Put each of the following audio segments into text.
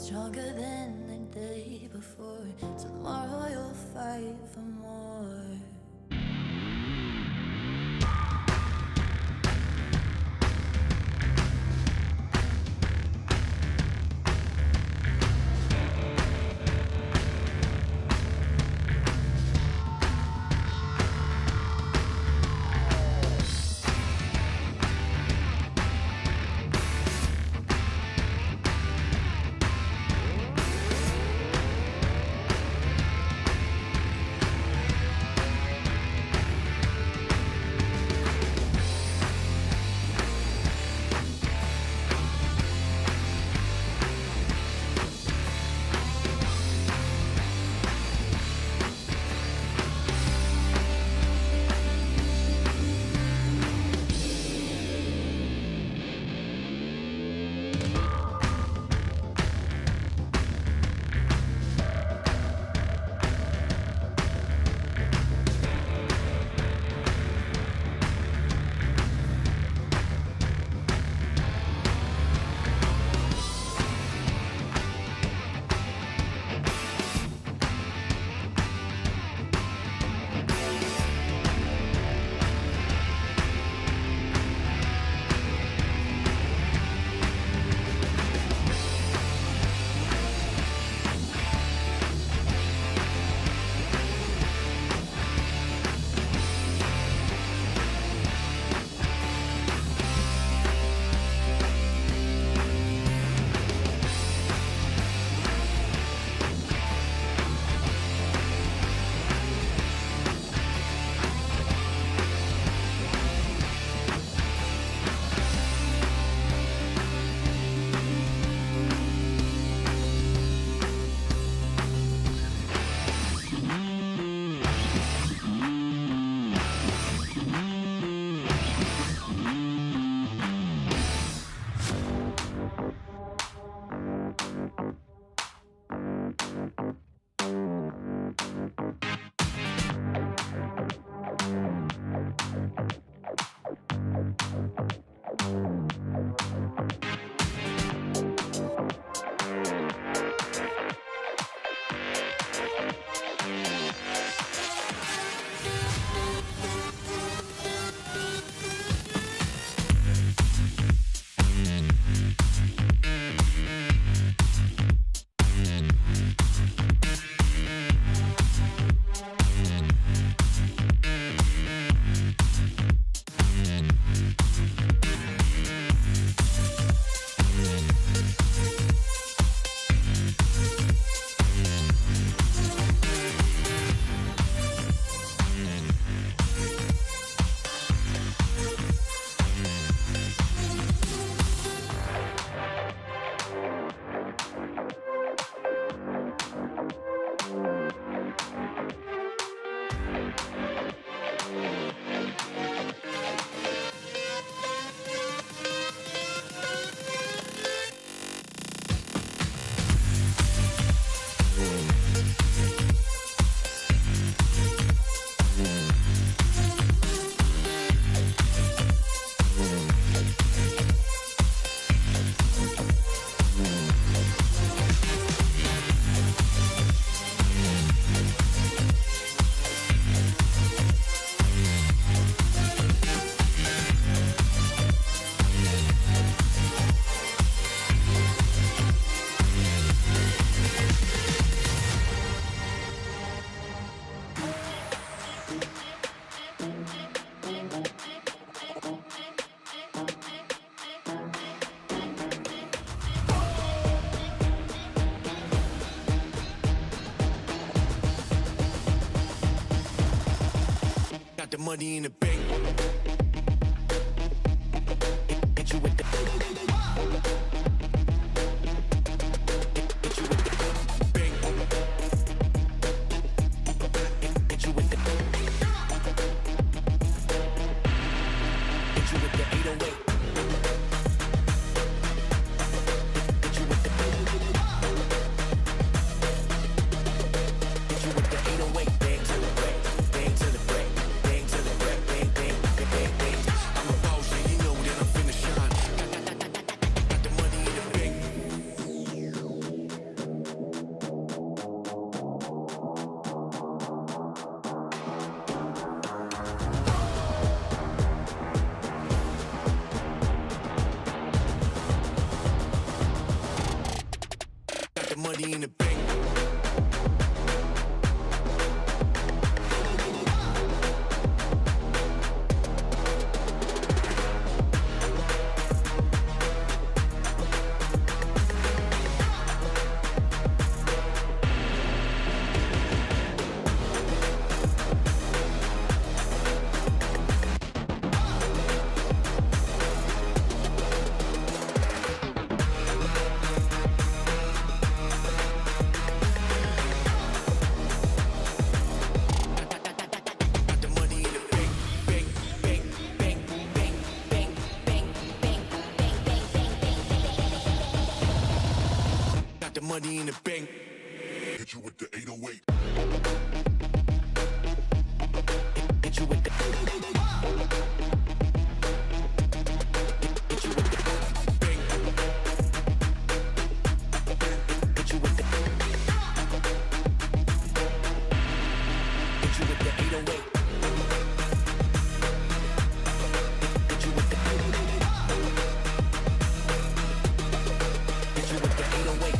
stronger than the day before. Tomorrow you'll fight for more. Got the money in the bank. Hit you with the. Hit you with the bank. Hit you with the. Hit you with the 808. Hit you with the. Hit you with the 808. Bang to the break. Bang to the break. Bang to the break. Bang bang. Got the money in the bank. The money in the bank. Hit you with the 808. Hit you with the. Hit you with the bank. Hit you with the. Hit you with the 808. Hit you with the. Hit you with the 808.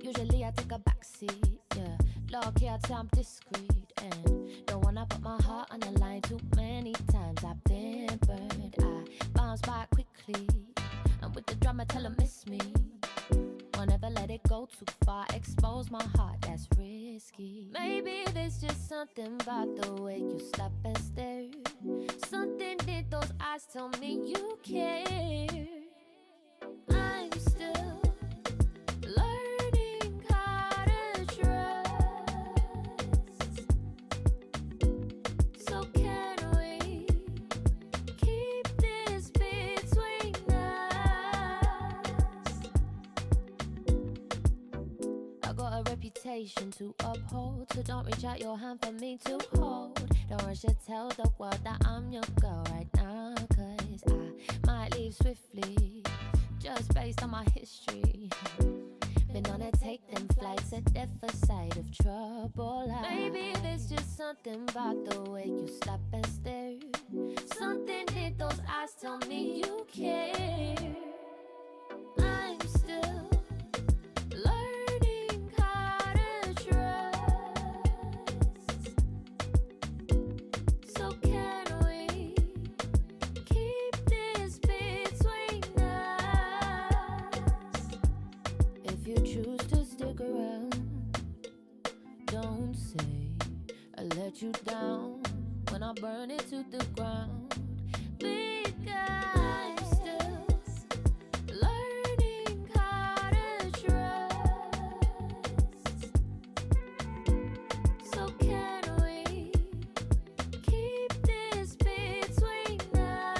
Usually I take a backseat, yeah. Low key, I tell I'm discreet and don't wanna put my heart on the line. Too many times I've been burned. I bounce back quickly, and with the drama, tell 'em miss me. Won't never let it go too far. Expose my heart, that's risky. Maybe there's just something about the way you stop and stare. Something in those eyes tell me you care. I'm still learning how to trust. So can we keep this between us? I got a reputation to uphold, so don't reach out your hand for me to hold. Don't rush to tell the world that I'm your girl right now, 'cause I might leave swiftly, just based on my history. Been on to take them flights at different side of trouble. Maybe there's just something about the way you stop and stare. Something in those eyes tell me you care. I'm still learning how to trust. So can we keep this between us? If you choose to stick around, don't say I let you down when I burn it to the ground. I'm still learning how to trust. So can we keep this between us?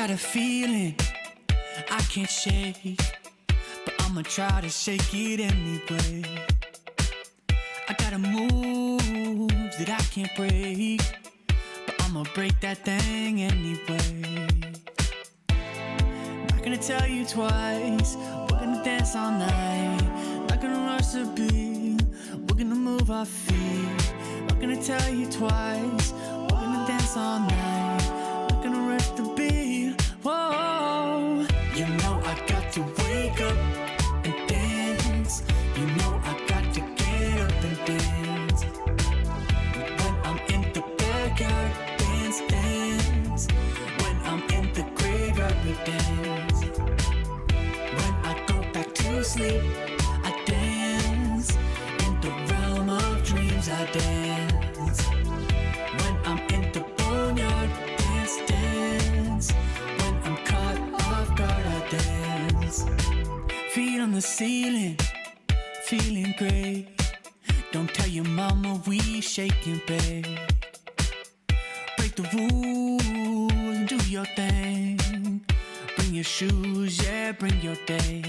got a feeling I can't shake, but I'ma try to shake it anyway. I got a move that I can't break, but I'ma break that thing anyway. Not gonna tell you twice, we're gonna dance all night. Not gonna rush the beat, we're gonna move our feet. Not gonna tell you twice, we're gonna dance all night. Not gonna rush the beat, whoa. You know I got to wake up and dance. You know I got to get up and dance. When I'm in the backyard, dance, dance. When I'm in the graveyard, we dance. When I go back to sleep, I dance. In the realm of dreams, I dance. When I'm in the boneyard, dance, dance. When I'm caught off guard, I dance. Feet on the ceiling, feeling great. Don't tell your mama we shaking, babe. Break the rules and do your thing. Bring your shoes, yeah, bring your date.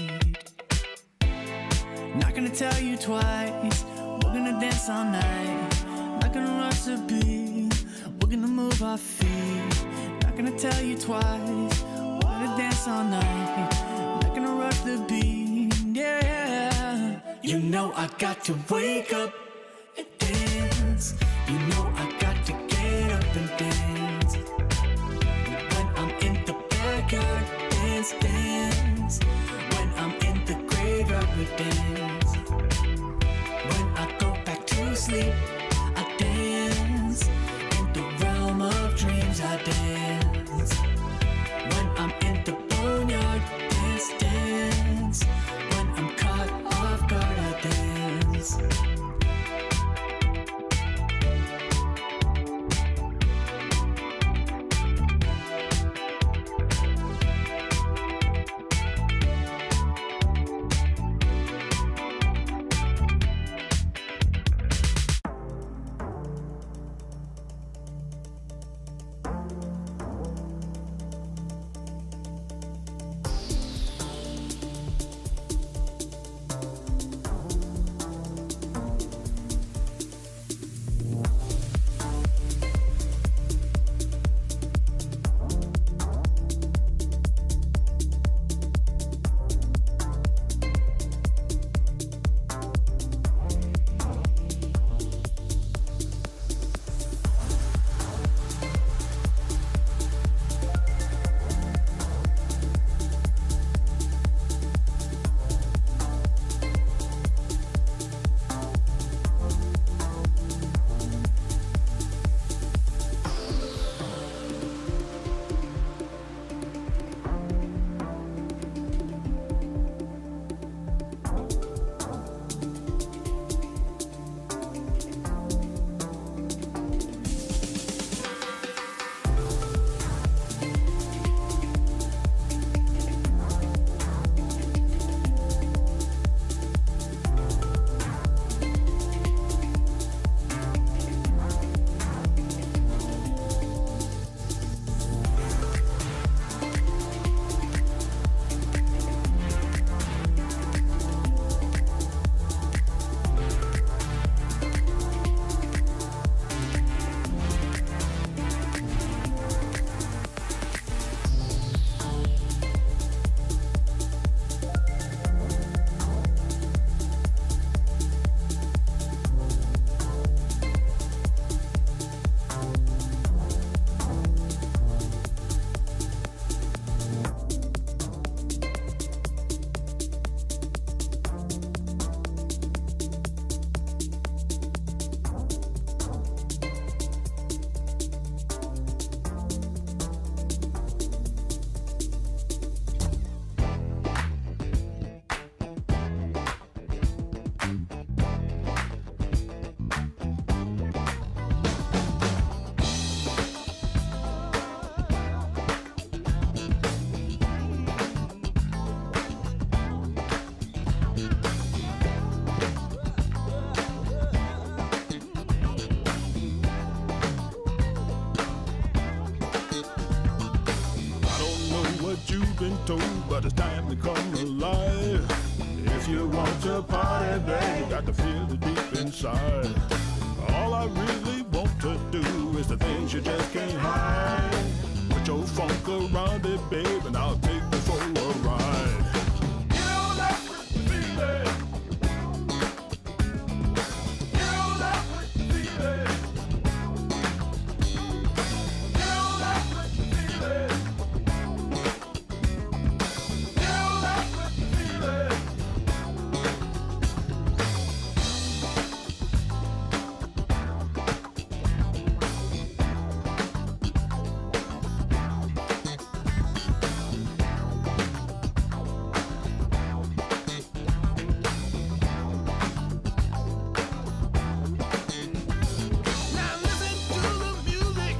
Not gonna tell you twice, we're gonna dance all night. Not gonna rush the beat, we're gonna move our feet. Not gonna tell you twice, we're gonna dance all night. Not gonna rush the beat, yeah. You know I got to wake up and dance. You know I got to get up and dance. When I'm in the backyard, dance, dance. When I'm in the graveyard, we dance. When I go back to sleep, I dance. In the realm of dreams, I dance. When I'm in the boneyard, dance, dance. When I'm caught off guard, I dance. alive. If you want to party, babe, you got to feel it deep inside. All I really want to do is the things you just can't hide. Put your funk around it, babe, and I'll take you for a ride. You know that's what you feeling. You know that's what you feeling. You know that's what you feeling. You know that's what you feeling. Now listen to the music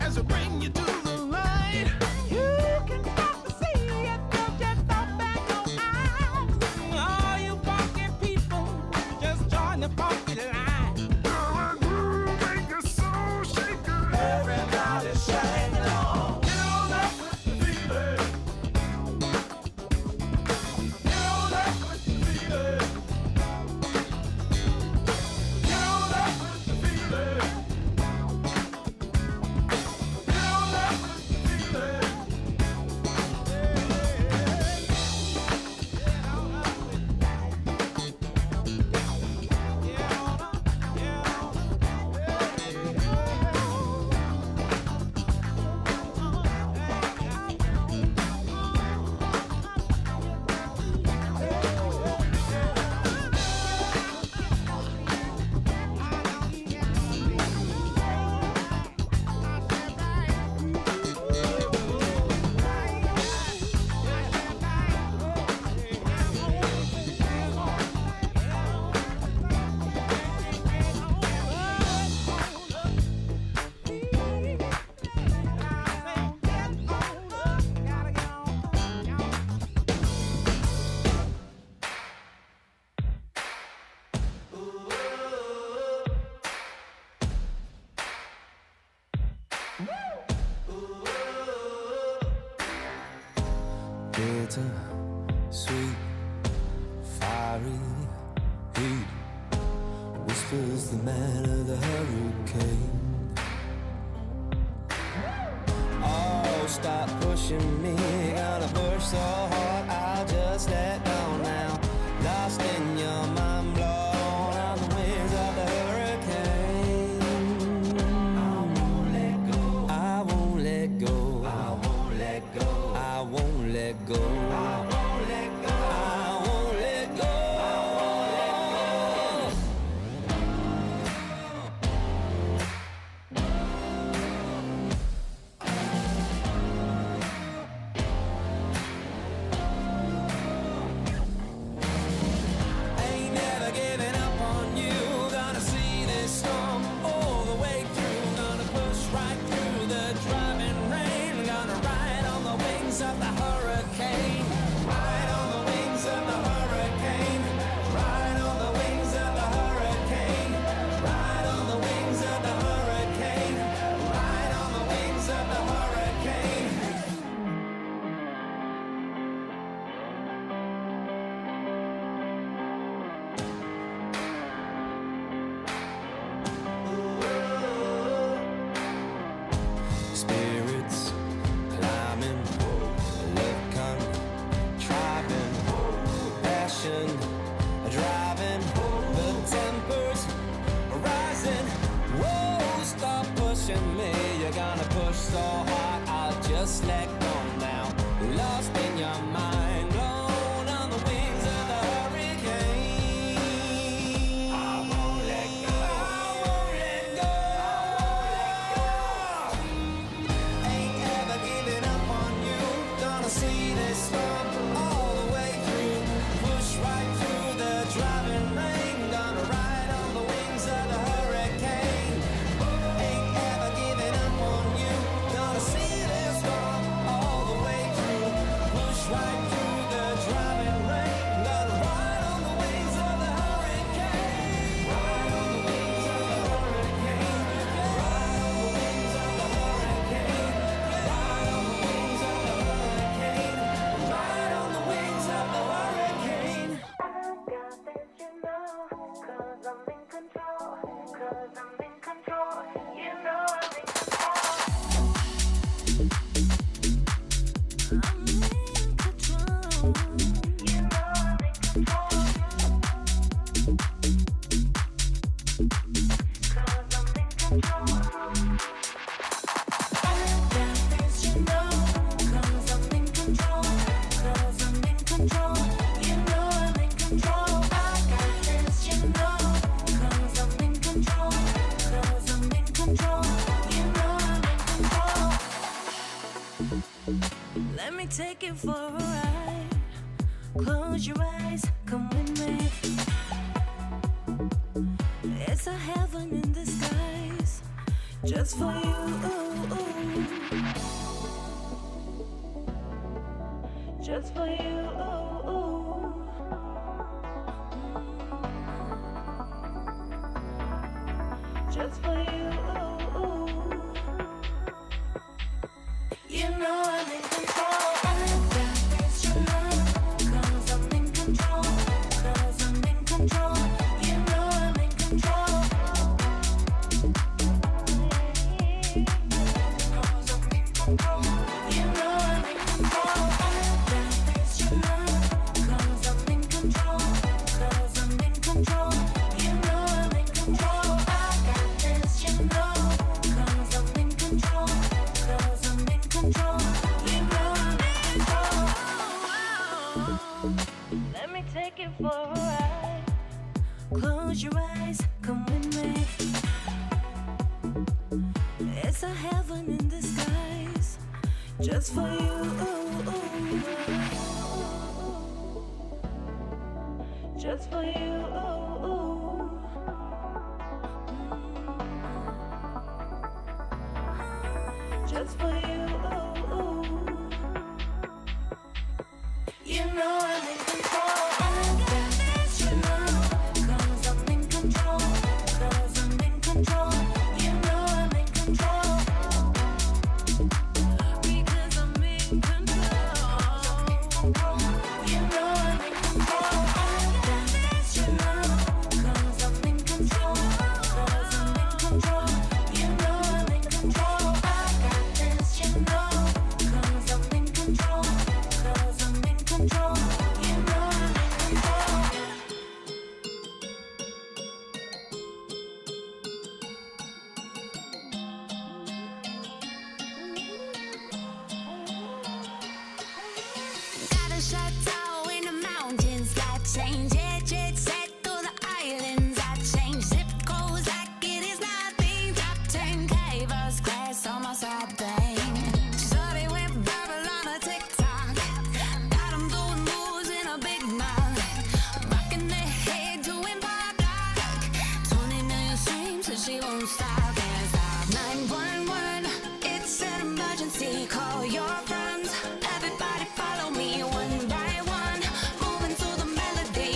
as I bring you to the light. You can stop to see if you just open your eyes. All you funky people, just join the funky line. Girl, I groove, make your soul shake. Everybody shake it on. You know that's what you feeling. You know that's what you feeling. You know that's what you feeling. You know that's what you feeling. Bitter, sweet, fiery heat, whispers the man of the hurricane. Oh, stop pushing me, gonna push so hard I'll just let go now. Lost in your mind, blown on the wings of the hurricane. I won't let go. I won't let go. I won't let go. I won't let go. I won't let go. I won't let go. I won't let Ain't never giving up on you. Gonna see this storm all the way through. Gonna push right through the driving rain. Gonna ride on the wings of the hurricane. Ride on the wings of the hurricane. Ride on the wings of the hurricane. Ride on the wings of the hurricane. Ride on the wings of the hurricane. Spirits climbing, love contriving, passion driving, the tempers rising. Whoa, stop pushing me. You're gonna push so hard, I'll just let go now. Lost in your mind, blown on the wings of the hurricane. I won't let go. I won't let go. Ain't ever giving up on you. Gonna see this storm all the way through. Push right through. me take you for a ride. Close your eyes, come with me. It's a heaven in disguise, just for you. Just for you. Just for you. You know I'm in control. I got this, you know. 'Cause I'm in control. 'Cause I'm in control. You know I'm in control. 'Cause I'm in control. You know I'm in control. I got this, you know. 'Cause I'm in control. 'Cause I'm in control. You know I'm in control. I got this, you know. 'Cause I'm in control. 'Cause I'm in control. You know I'm in control. Let me take you for a ride. Close your eyes, come with me. It's a heaven in disguise, just for you. Just for you. Just for you. You know I'm in control. I got this, you know. 'Cause I'm in control. 'Cause I'm in control. You know I'm in control. Because I'm in control. You know I'm in control. I got this, you know. 'Cause I'm in control. 'Cause I'm in control. You know I'm in control. I got this, you know. 'Cause I'm in control. 'Cause I'm in control. You know I'm in control. Got a chateau in the mountains that change. Jet set through the islands that change. Zip codes like it is nothing. Top 10K first class on my side bang. Shorty went viral on a TikTok. Got 'em doing moves in a big mouth. Rocking their head doing pop lock. 20 million streams so she won't stop. Can't stop. 911, it's an emergency. Call your friends. Everybody follow me one by one. Moving to the melody.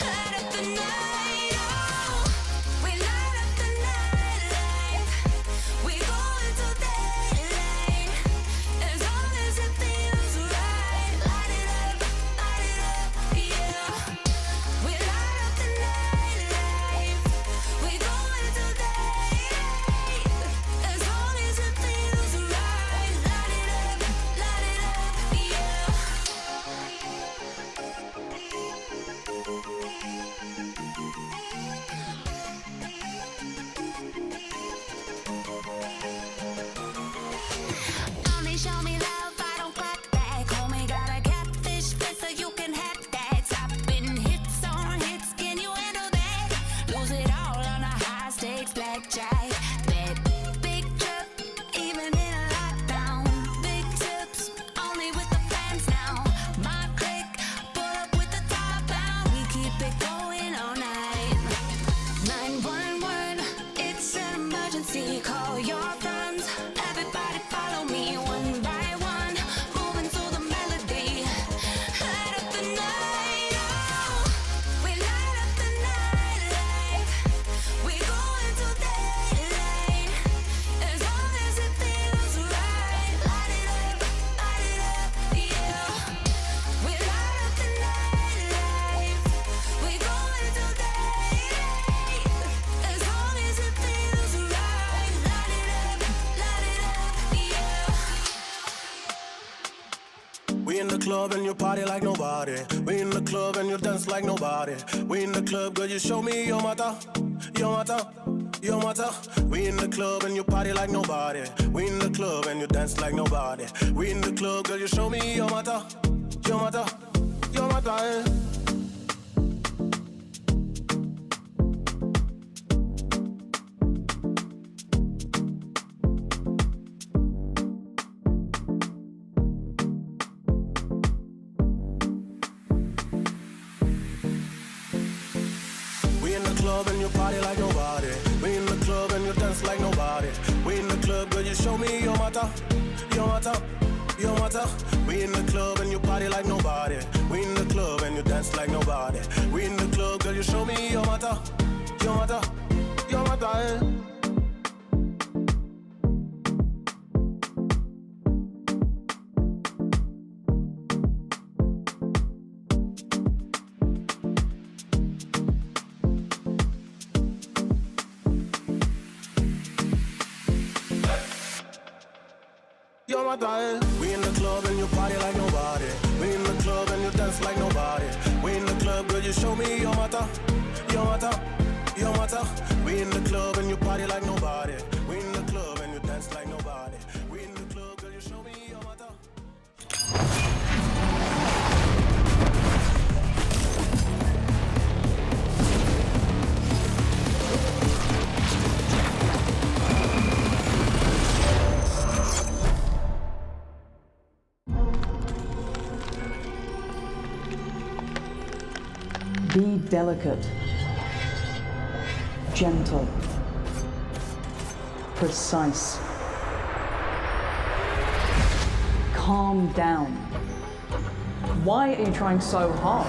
Light up the night. Oh, we light up the night life. We go into daylight. As long as it feels right. Light it up, yeah. We light up the night life. We go into daylight. As long as it feels right. Light it up, yeah. Only show me love, I don't clap back. Homie got a catfish face, so you can have that. Topping hits on hits, can you handle that? Lose it all on a high stakes blackjack. Bet big trip, even in a lockdown. Big tips, only with the fans now. My click, pull up with the top down. We keep it going all night. 911, it's an emergency. Call your friends. Everybody follow me one by one. Moving to the melody. Light up the night. Oh, we light up the night life. We go into daylight. As long as it feels right. Light it up, yeah. We light up the night life. We go into daylight. As long as it feels right. Light it up, yeah. We in the club and you party like nobody. We in the club and you dance like nobody. We in the club, girl, you show me your mata, your mata, your mata. We in the club and you party like nobody. We in the club and you dance like nobody. We in the club, girl, you show me your mata, your mata, your mata. club and you party like nobody. We in the club and you dance like nobody. We in the club, girl, you show me your matter, your matter, your matter. We in the club and you party like nobody. We in the club and you dance like nobody. We in the club, girl, you show me your matter, your matter, your matter. We in the club and you party like nobody. We in the club and you dance like nobody. We in the club, girl, you show me your matter, your matter, your matter. We in the club and you party like nobody. We in the club and you dance like nobody. We in the club, girl, you show me your matter. Be delicate, gentle, precise. Calm down. Why are you trying so hard?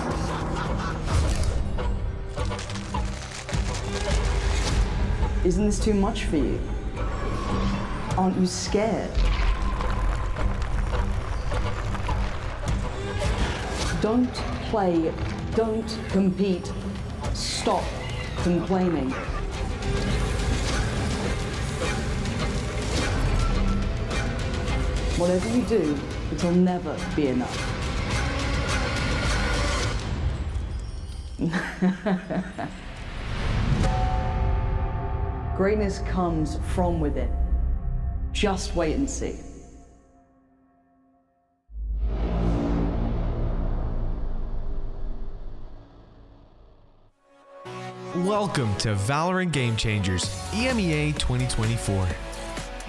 Isn't this too much for you? Aren't you scared? Don't play. Don't compete. Stop complaining. Whatever you do, it'll never be enough. Greatness comes from within. Just wait and see. Welcome to Valorant Game Changers, EMEA 2024.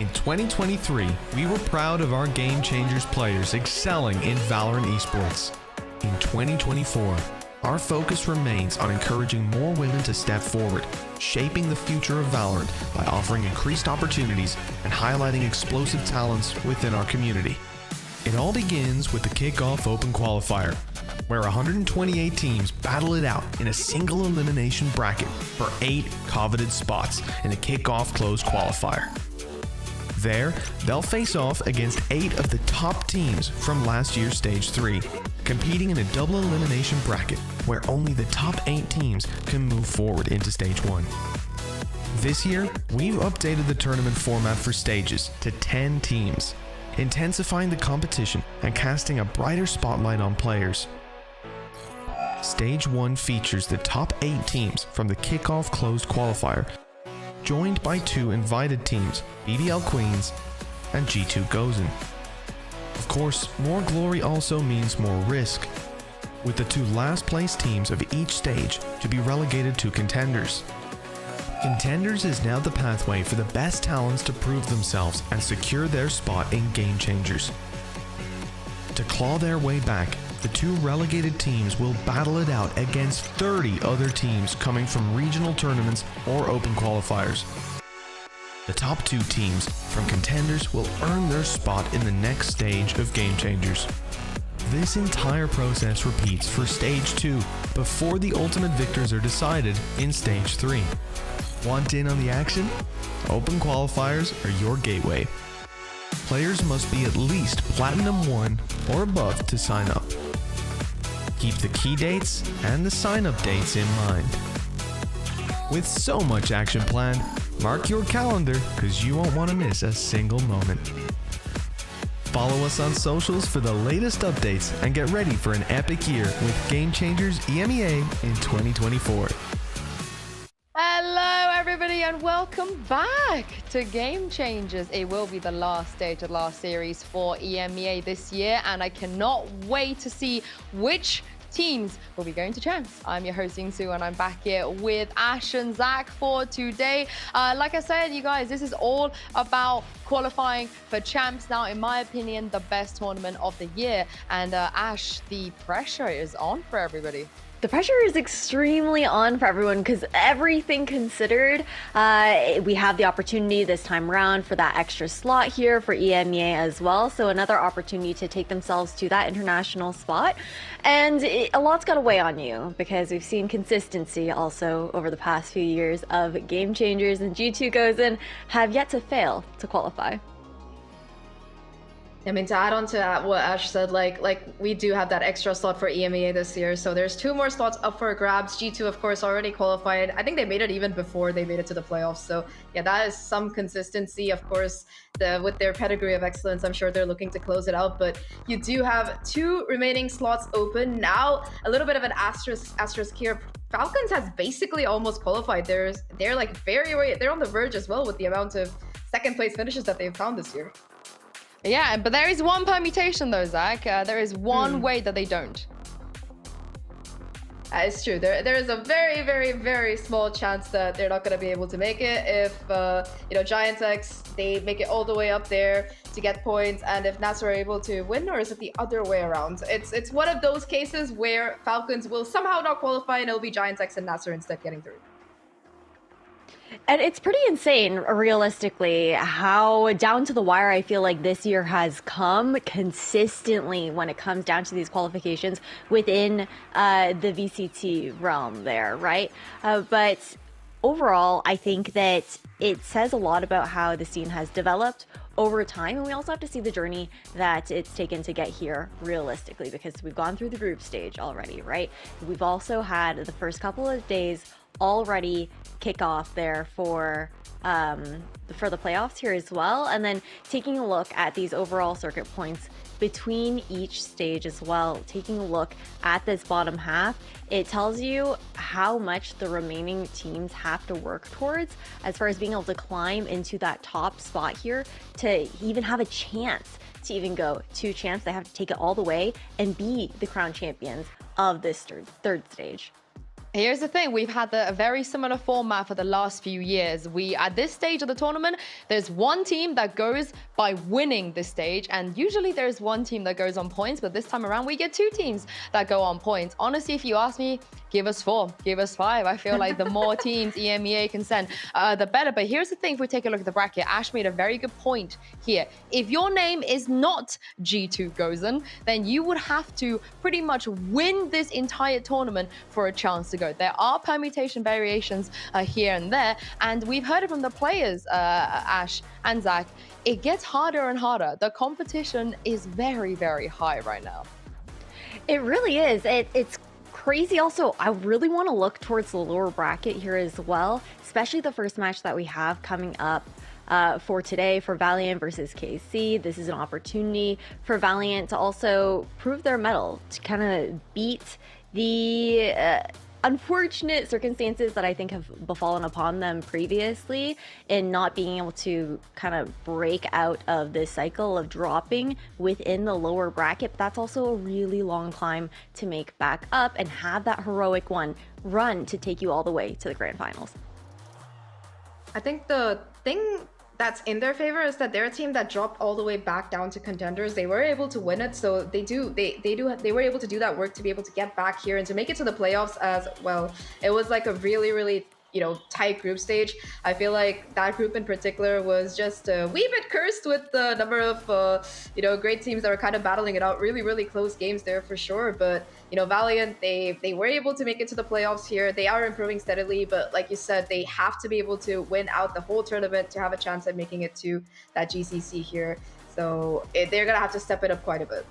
In 2023, we were proud of our Game Changers players excelling in Valorant Esports. In 2024, our focus remains on encouraging more women to step forward, shaping the future of Valorant by offering increased opportunities and highlighting explosive talents within our community. It all begins with the Kickoff Open Qualifier, where 128 teams battle it out in a single elimination bracket for 8 coveted spots in the Kickoff Closed Qualifier. There, they'll face off against 8 of the top teams from last year's Stage 3, competing in a double elimination bracket where only the top 8 teams can move forward into Stage 1. This year, we've updated the tournament format for stages to 10 teams, intensifying the competition and casting a brighter spotlight on players. Stage 1 features the top 8 teams from the Kickoff Closed Qualifier, joined by 2 invited teams, BBL Queens and G2 Gozen. Of course, more glory also means more risk, with the 2 last place teams of each stage to be relegated to Contenders. Contenders is now the pathway for the best talents to prove themselves and secure their spot in Game Changers. To claw their way back, the 2 relegated teams will battle it out against 30 other teams coming from regional tournaments or open qualifiers. The top 2 teams from Contenders will earn their spot in the next stage of Game Changers. This entire process repeats for Stage 2 before the ultimate victors are decided in Stage 3. Want in on the action? Open qualifiers are your gateway. Players must be at least Platinum 1 or above to sign up. Keep the key dates and the sign-up dates in mind. With so much action planned, mark your calendar because you won't want to miss a single moment. Follow us on socials for the latest updates and get ready for an epic year with Game Changers EMEA in 2024. Hello everybody and welcome back to Game Changers. It will be the last stage of the last series for EMEA this year and I cannot wait to see which teams will be going to champs. I'm your host Yingsu and I'm back here with Ash and Zach for today. Like I said, you guys, this is all about qualifying for champs now, in my opinion, the best tournament of the year. And Ash, the pressure is on for everybody. The pressure is extremely on for everyone because everything considered, we have the opportunity this time around for that extra slot here for EMEA as well. So another opportunity to take themselves to that international spot. And a lot's got to weigh on you because we've seen consistency also over the past few years of game changers, and G2 Gozen have yet to fail to qualify. I mean, to add on to what Ash said, like we do have that extra slot for EMEA this year, so there's 2 more slots up for grabs. G2, of course, already qualified. I think they made it even before they made it to the playoffs. So yeah, that is some consistency. Of course, with their pedigree of excellence, I'm sure they're looking to close it out. But you do have 2 remaining slots open now. A little bit of an asterisk here. Falcons has basically almost qualified. They're like they're on the verge as well with the amount of second place finishes that they've found this year. Yeah, but there is one permutation though, Zach. There is one way that they don't. It's true. There is a very, very, very small chance that they're not going to be able to make it if, Giant X, they make it all the way up there to get points, and if Nasser are able to win, or is it the other way around? It's one of those cases where Falcons will somehow not qualify and it'll be Giant X and Nasser instead getting through. And it's pretty insane, realistically, how down to the wire I feel like this year has come consistently when it comes down to these qualifications within the VCT realm there, right? But overall, I think that it says a lot about how the scene has developed over time. And we also have to see the journey that it's taken to get here realistically, because we've gone through the group stage already, right? We've also had the first couple of days already kick off there for the playoffs here as well, and then taking a look at these overall circuit points between each stage as well, taking a look at this bottom half, it tells you how much the remaining teams have to work towards as far as being able to climb into that top spot here to even have a chance to even go to champs. They have to take it all the way and be the crown champions of this third stage. Here's the thing, we've had a very similar format for the last few years. At this stage of the tournament, there's one team that goes by winning this stage, and usually there's one team that goes on points, but this time around we get 2 teams that go on points. Honestly, if you ask me, give us 4, give us 5. I feel like the more teams EMEA can send, the better. But here's the thing, if we take a look at the bracket, Ash made a very good point here. If your name is not G2 Gozen, then you would have to pretty much win this entire tournament for a chance to go. There are permutation variations here and there, and we've heard it from the players, Ash and Zach. It gets harder and harder. The competition is very, very high right now. It really is. It's crazy. Also, I really want to look towards the lower bracket here as well, especially the first match that we have coming up for today for Valiant versus KC. This is an opportunity for Valiant to also prove their mettle, to kind of beat the unfortunate circumstances that I think have befallen upon them previously in not being able to kind of break out of this cycle of dropping within the lower bracket. But that's also a really long climb to make back up and have that heroic run to take you all the way to the grand finals. I think the thing that's in their favor is that they're a team that dropped all the way back down to contenders. They were able to win it, so they were able to do that work to be able to get back here and to make it to the playoffs as well. It was like a really, really tight group stage. I feel like that group in particular was just a wee bit cursed with the number of great teams that were kind of battling it out. Really, really close games there for sure. But Valiant, they were able to make it to the playoffs here. They are improving steadily, but like you said, they have to be able to win out the whole tournament to have a chance at making it to that GCC here. So they're gonna have to step it up quite a bit.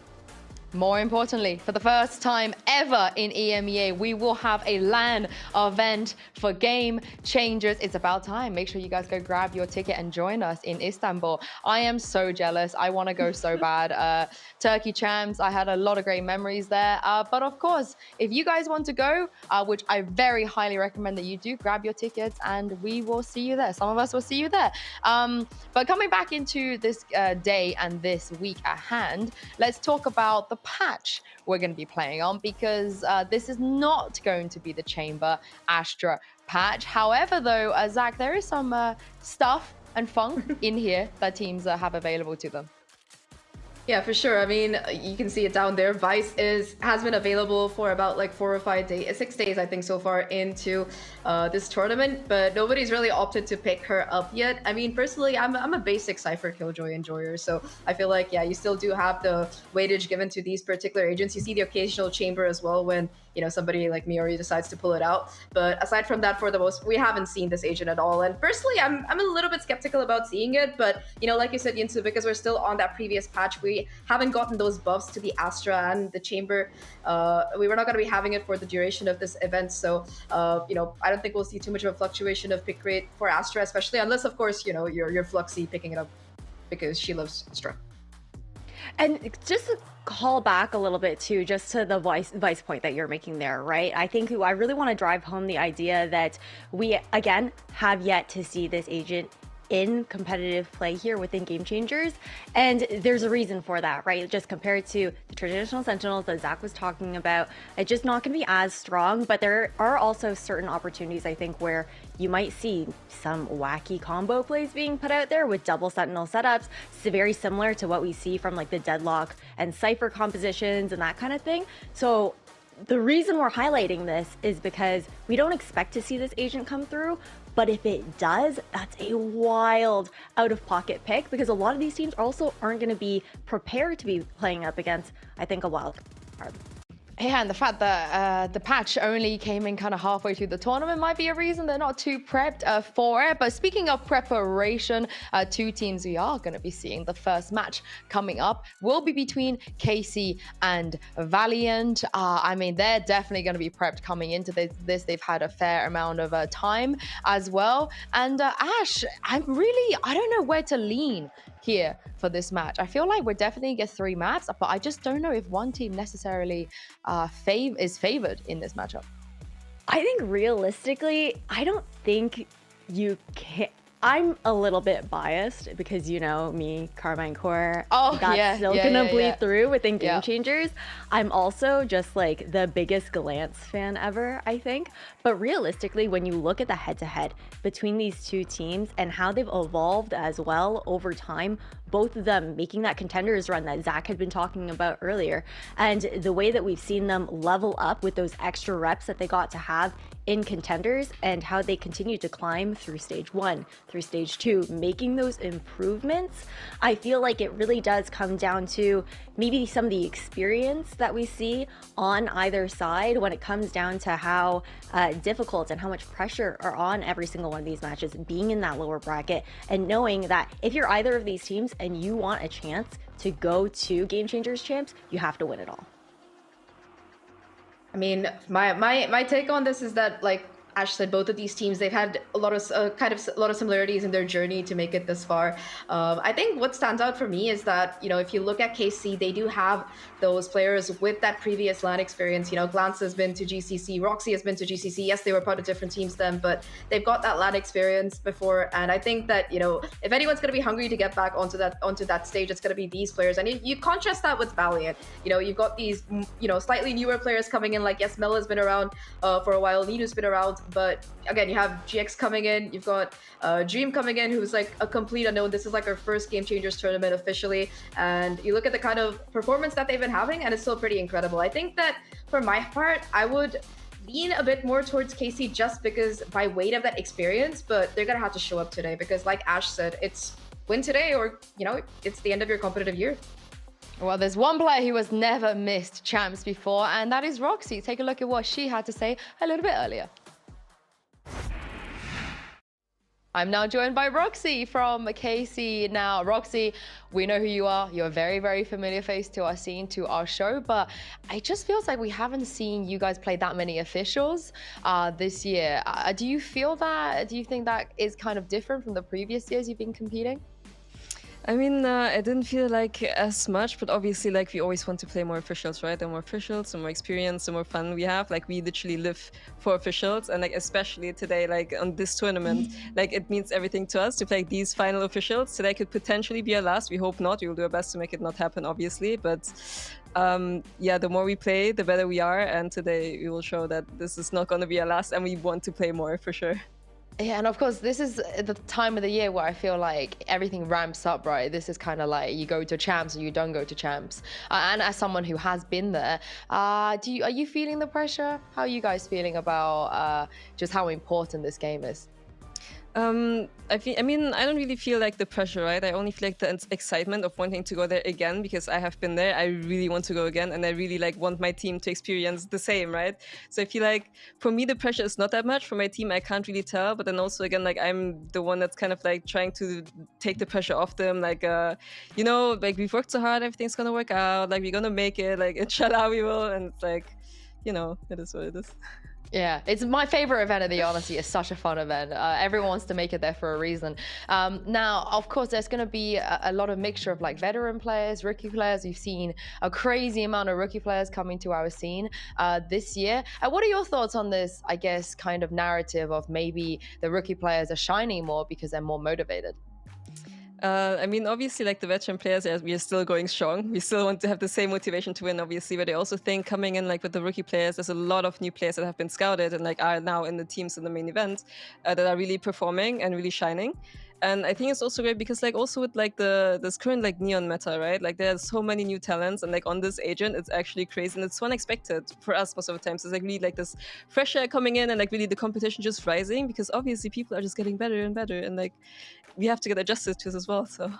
More importantly, for the first time ever in EMEA, we will have a LAN event for Game Changers. It's about time. Make sure you guys go grab your ticket and join us in Istanbul. I am so jealous. I want to go so bad. Turkey champs, I had a lot of great memories there. But of course, if you guys want to go, which I very highly recommend that you do, grab your tickets and we will see you there. Some of us will see you there. But coming back into this day and this week at hand, let's talk about the patch we're going to be playing on, because this is not going to be the Chamber Astra patch. However, though, Zach, there is some stuff and fun in here that teams have available to them. Yeah, for sure. I mean, you can see it down there. Vice has been available for about like 4 or 5 days, 6 days, I think, so far into this tournament, but nobody's really opted to pick her up yet. I mean, personally, I'm a basic Cypher Killjoy enjoyer, so I feel like, yeah, you still do have the weightage given to these particular agents. You see the occasional chamber as well when, you know, somebody like Miori decides to pull it out. But aside from that, for the most, we haven't seen this agent at all. And personally, I'm a little bit skeptical about seeing it, but, you know, like you said, Yinsu, because we're still on that previous patch, we haven't gotten those buffs to the Astra and the Chamber. We were not going to be having it for the duration of this event, so you know, I don't think we'll see too much of a fluctuation of pick rate for Astra, especially unless, of course, you know, you're Fluxy picking it up because she loves Astra. And just to call back a little bit too, just to the vice point that you're making there, right? I think I really want to drive home the idea that we, again, have yet to see this agent in competitive play here within Game Changers, and there's a reason for that, right? Just compared to the traditional Sentinels that Zach was talking about, it's just not going to be as strong, but there are also certain opportunities, I think, where you might see some wacky combo plays being put out there with double Sentinel setups. It's very similar to what we see from like the Deadlock and Cypher compositions and that kind of thing. So the reason we're highlighting this is because we don't expect to see this agent come through, but if it does, that's a wild out-of-pocket pick, because a lot of these teams also aren't going to be prepared to be playing up against, I think, a wild card. Yeah, and the fact that the patch only came in kind of halfway through the tournament might be a reason they're not too prepped for it. But speaking of preparation, two teams we are going to be seeing the first match coming up will be between KC and VALORANT. I mean, they're definitely going to be prepped coming into this. They've had a fair amount of time as well. And Ash, I don't know where to lean here for this match. I feel like we're definitely get 3 maps, but I just don't know if one team necessarily is favored in this matchup. I think realistically, I don't think you can. I'm a little bit biased because, you know, me, Carmine Core, that's still gonna bleed through within Game Changers. I'm also just like the biggest Glance fan ever, I think. But realistically, when you look at the head-to-head between these two teams and how they've evolved as well over time, both of them making that contenders run that Zach had been talking about earlier, and the way that we've seen them level up with those extra reps that they got to have in contenders, and how they continue to climb through stage 1, through stage 2, making those improvements. I feel like it really does come down to maybe some of the experience that we see on either side when it comes down to how difficult and how much pressure are on every single one of these matches, being in that lower bracket and knowing that if you're either of these teams and you want a chance to go to Game Changers champs, you have to win it all. I mean, my take on this is that, like Ash said, both of these teams, they've had a lot of similarities in their journey to make it this far. I think what stands out for me is that, you know, if you look at KC, they do have those players with that previous LAN experience. You know, Glance has been to GCC, Roxy has been to GCC. Yes, they were part of different teams then, but they've got that LAN experience before. And I think that, you know, if anyone's going to be hungry to get back onto that stage, it's going to be these players. And you contrast that with VALORANT. You know, you've got these, you know, slightly newer players coming in. Like, yes, Mel has been around for a while, Ninu's been around, but again, you have GX coming in, you've got Dream coming in, who's like a complete unknown. This is like our first Game Changers tournament officially, and you look at the kind of performance that they've been having, and it's still pretty incredible. I think that for my part, I would lean a bit more towards KC just because by weight of that experience, but they're gonna have to show up today because, like Ash said, it's win today or, you know, it's the end of your competitive year. Well, there's one player who has never missed champs before, and that is Roxy. Take a look at what she had to say a little bit earlier. I'm now joined by Roxy from KC. Now, Roxy, we know who you are. You're a very, very familiar face to our scene, to our show, but it just feels like we haven't seen you guys play that many officials this year. Do you feel that? Do you think that is kind of different from the previous years you've been competing? I mean, I didn't feel like as much, but obviously, like, we always want to play more officials, right? The more officials, the more experience, the more fun we have. Like, we literally live for officials, and like, especially today, like on this tournament, like, it means everything to us to play these final officials. Today could potentially be our last. We hope not. We will do our best to make it not happen, obviously, but yeah, the more we play, the better we are, and today we will show that this is not going to be our last, and we want to play more for sure. Yeah, and of course, this is the time of the year where I feel like everything ramps up, right? This is kind of like you go to champs or you don't go to champs. And as someone who has been there, are you feeling the pressure? How are you guys feeling about just how important this game is? I mean, I don't really feel like the pressure, right? I only feel like the excitement of wanting to go there again because I have been there. I really want to go again, and I really like want my team to experience the same, right? So I feel like for me the pressure is not that much. For my team, I can't really tell. But then also again, like I'm the one that's kind of like trying to take the pressure off them. Like, you know, like we've worked so hard, everything's gonna work out. Like we're gonna make it. Like inshallah we will. And it's like, you know, it is what it is. Yeah, it's my favorite event of the year, honestly. It's such a fun event. Everyone wants to make it there for a reason. Now, of course, there's going to be a lot of mixture of like veteran players, rookie players. We've seen a crazy amount of rookie players coming to our scene this year. What are your thoughts on this, I guess, kind of narrative of maybe the rookie players are shining more because they're more motivated? I mean, obviously, like the veteran players, we are still going strong. We still want to have the same motivation to win, obviously. But I also think coming in like with the rookie players, there's a lot of new players that have been scouted and like are now in the teams in the main event that are really performing and really shining. And I think it's also great because like also with like this current like Neon meta, right? Like there's so many new talents and like on this agent, it's actually crazy and it's so unexpected for us most of the time. So it's like really like this fresh air coming in and like really the competition just rising because obviously people are just getting better and better and like we have to get adjusted to this as well. So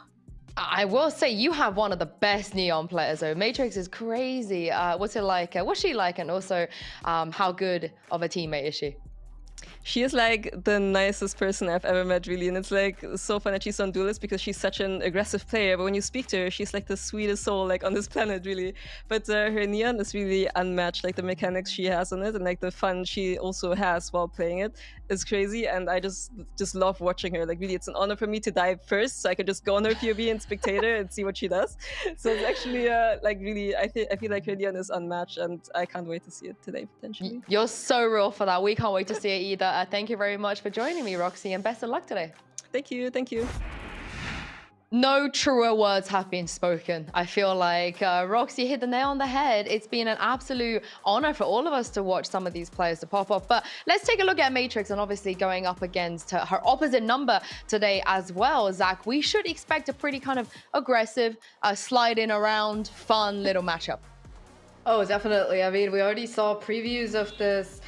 I will say you have one of the best Neon players though. Matrix is crazy. What's it like? What's she like? And also how good of a teammate is she? She is like the nicest person I've ever met, really. And it's like so fun that she's on Duelist because she's such an aggressive player. But when you speak to her, she's like the sweetest soul like on this planet, really. But her Neon is really unmatched. Like the mechanics she has on it and like the fun she also has while playing it is crazy. And I just love watching her. Like really, it's an honor for me to dive first so I can just go on her POV and spectator and see what she does. So it's actually like really, I feel like her Neon is unmatched and I can't wait to see it today, potentially. You're so real for that. We can't wait to see it either. Thank you very much for joining me, Roxy, and best of luck today. Thank you. Thank you. No truer words have been spoken. I feel like Roxy hit the nail on the head. It's been an absolute honor for all of us to watch some of these players to pop off. But let's take a look at Matrix and obviously going up against her opposite number today as well, Zach. We should expect a pretty kind of aggressive, sliding around, fun little matchup. Oh, definitely. I mean, we already saw previews of this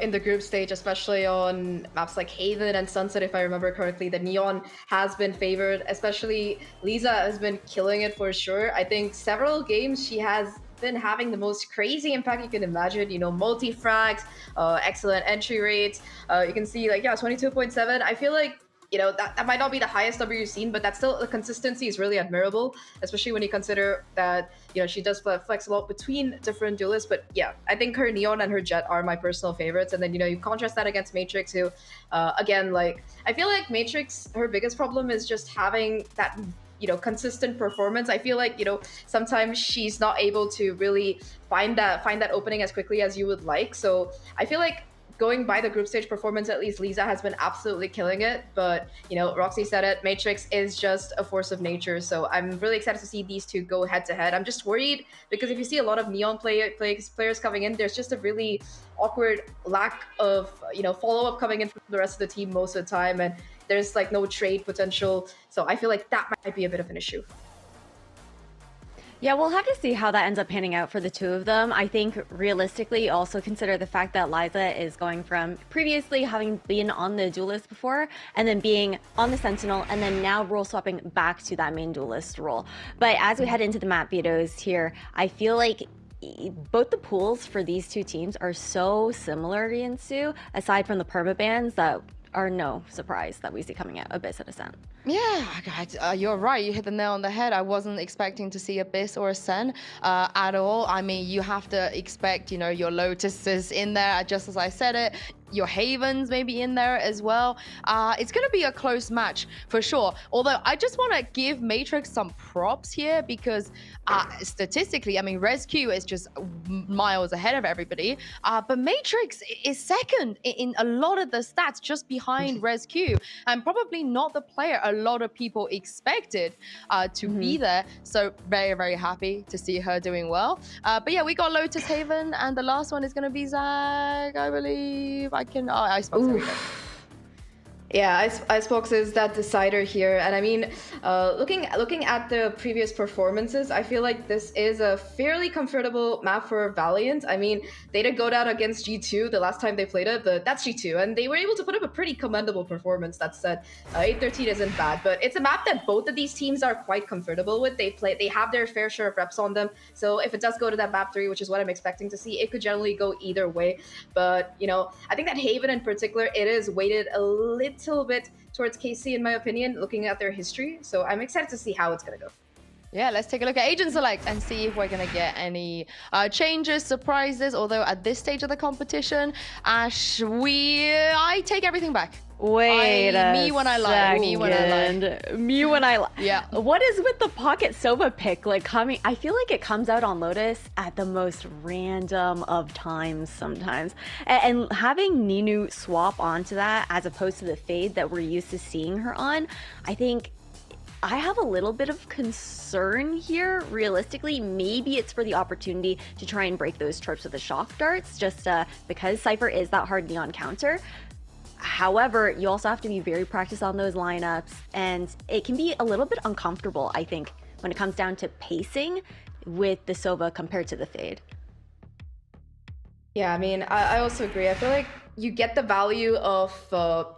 in the group stage, especially on maps like Haven and Sunset, if I remember correctly. The Neon has been favored, especially Lisa has been killing it for sure. I think several games she has been having the most crazy impact you can imagine, you know, multi-frags, excellent entry rates. You can see like, yeah, 22.7. I feel like, you know, that might not be the highest number you've seen, but that's still, the consistency is really admirable, especially when you consider that, you know, she does flex a lot between different duelists. But yeah, I think her Neon and her Jet are my personal favorites. And then, you know, you contrast that against Matrix, who, again, like, I feel like Matrix, her biggest problem is just having that, you know, consistent performance. I feel like, you know, sometimes she's not able to really find that opening as quickly as you would like. So I feel like, going by the group stage performance, at least Lisa has been absolutely killing it. But, you know, Roxy said it, Matrix is just a force of nature. So I'm really excited to see these two go head to head. I'm just worried because if you see a lot of Neon players coming in, there's just a really awkward lack of, you know, follow-up coming in from the rest of the team most of the time. And there's like no trade potential. So I feel like that might be a bit of an issue. Yeah, we'll have to see how that ends up panning out for the two of them. I think realistically, also consider the fact that Liza is going from previously having been on the duelist before and then being on the Sentinel and then now role swapping back to that main duelist role. But as we head into the map vetoes here, I feel like both the pools for these two teams are so similar, Rinsu, aside from the perma bans that are no surprise that we see coming out Abyss and Ascent. Yeah, you're right. You hit the nail on the head. I wasn't expecting to see Abyss or Ascent at all. I mean, you have to expect, you know, your Lotuses in there, just as I said it. Your Havens maybe in there as well. It's going to be a close match for sure. Although I just want to give Matrix some props here because statistically, I mean, ResQ is just miles ahead of everybody. But Matrix is second in a lot of the stats just behind ResQ and probably not the player a lot of people expected to be there. So very, very happy to see her doing well. But yeah, we got Lotus Haven and the last one is going to be Zag, I believe. I spoke to Yeah, Icebox is that decider here, and I mean, looking at the previous performances, I feel like this is a fairly comfortable map for Valiant. I mean, they did go down against G2 the last time they played it, but that's G2, and they were able to put up a pretty commendable performance. That said, 813 isn't bad, but it's a map that both of these teams are quite comfortable with. They have their fair share of reps on them, so if it does go to that map 3, which is what I'm expecting to see, it could generally go either way. But you know, I think that Haven in particular, it is weighted a little bit towards KC in my opinion, looking at their history. So I'm excited to see how it's gonna go. Yeah, let's take a look at Agent Select and see if we're going to get any changes, surprises. Although at this stage of the competition, Ash, I take everything back. Wait me when I lie. Me when I lie. Yeah. What is with the Pocket Sova pick? Like coming, I feel like it comes out on Lotus at the most random of times sometimes. And having Ninu swap onto that as opposed to the Fade that we're used to seeing her on, I think I have a little bit of concern here. Realistically, maybe it's for the opportunity to try and break those tropes with the shock darts, just because Cypher is that hard neon counter. However, you also have to be very practiced on those lineups, and it can be a little bit uncomfortable, I think, when it comes down to pacing with the Sova compared to the Fade. Yeah, I mean, I also agree. I feel like you get the value of,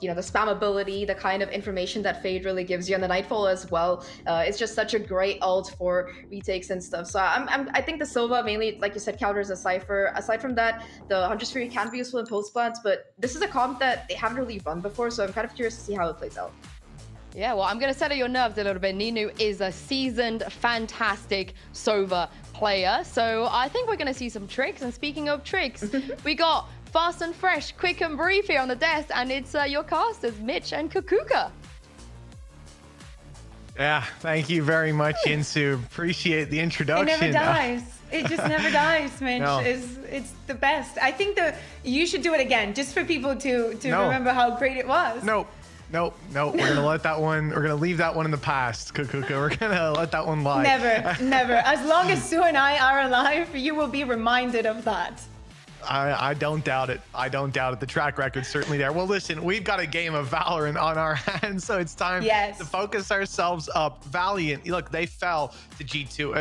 you know, the spammability, the kind of information that Fade really gives you, and the Nightfall as well. It's just such a great ult for retakes and stuff. So I think the Sova mainly, like you said, counters a Cypher. Aside from that, the Hunter's Fury can be useful in post-plants, but this is a comp that they haven't really run before, so I'm kind of curious to see how it plays out. Yeah, well, I'm going to settle your nerves a little bit. Ninu is a seasoned, fantastic Sova player, so I think we're going to see some tricks. And speaking of tricks, we got fast and fresh, quick and brief here on the desk, and it's your casters, Mitch and Kukuka. Yeah, thank you very much, Insu. Appreciate the introduction. It never dies. It just never dies, Mitch. No. It's the best. I think that you should do it again, just for people to remember how great it was. Nope. We're gonna let that one. We're gonna leave that one in the past, Kukuka. We're gonna let that one lie. Never. As long as Sue and I are alive, you will be reminded of that. I don't doubt it. The track record's certainly there. Well, listen, we've got a game of Valorant on our hands, so it's time to focus ourselves up. Valiant, look, they fell to G2.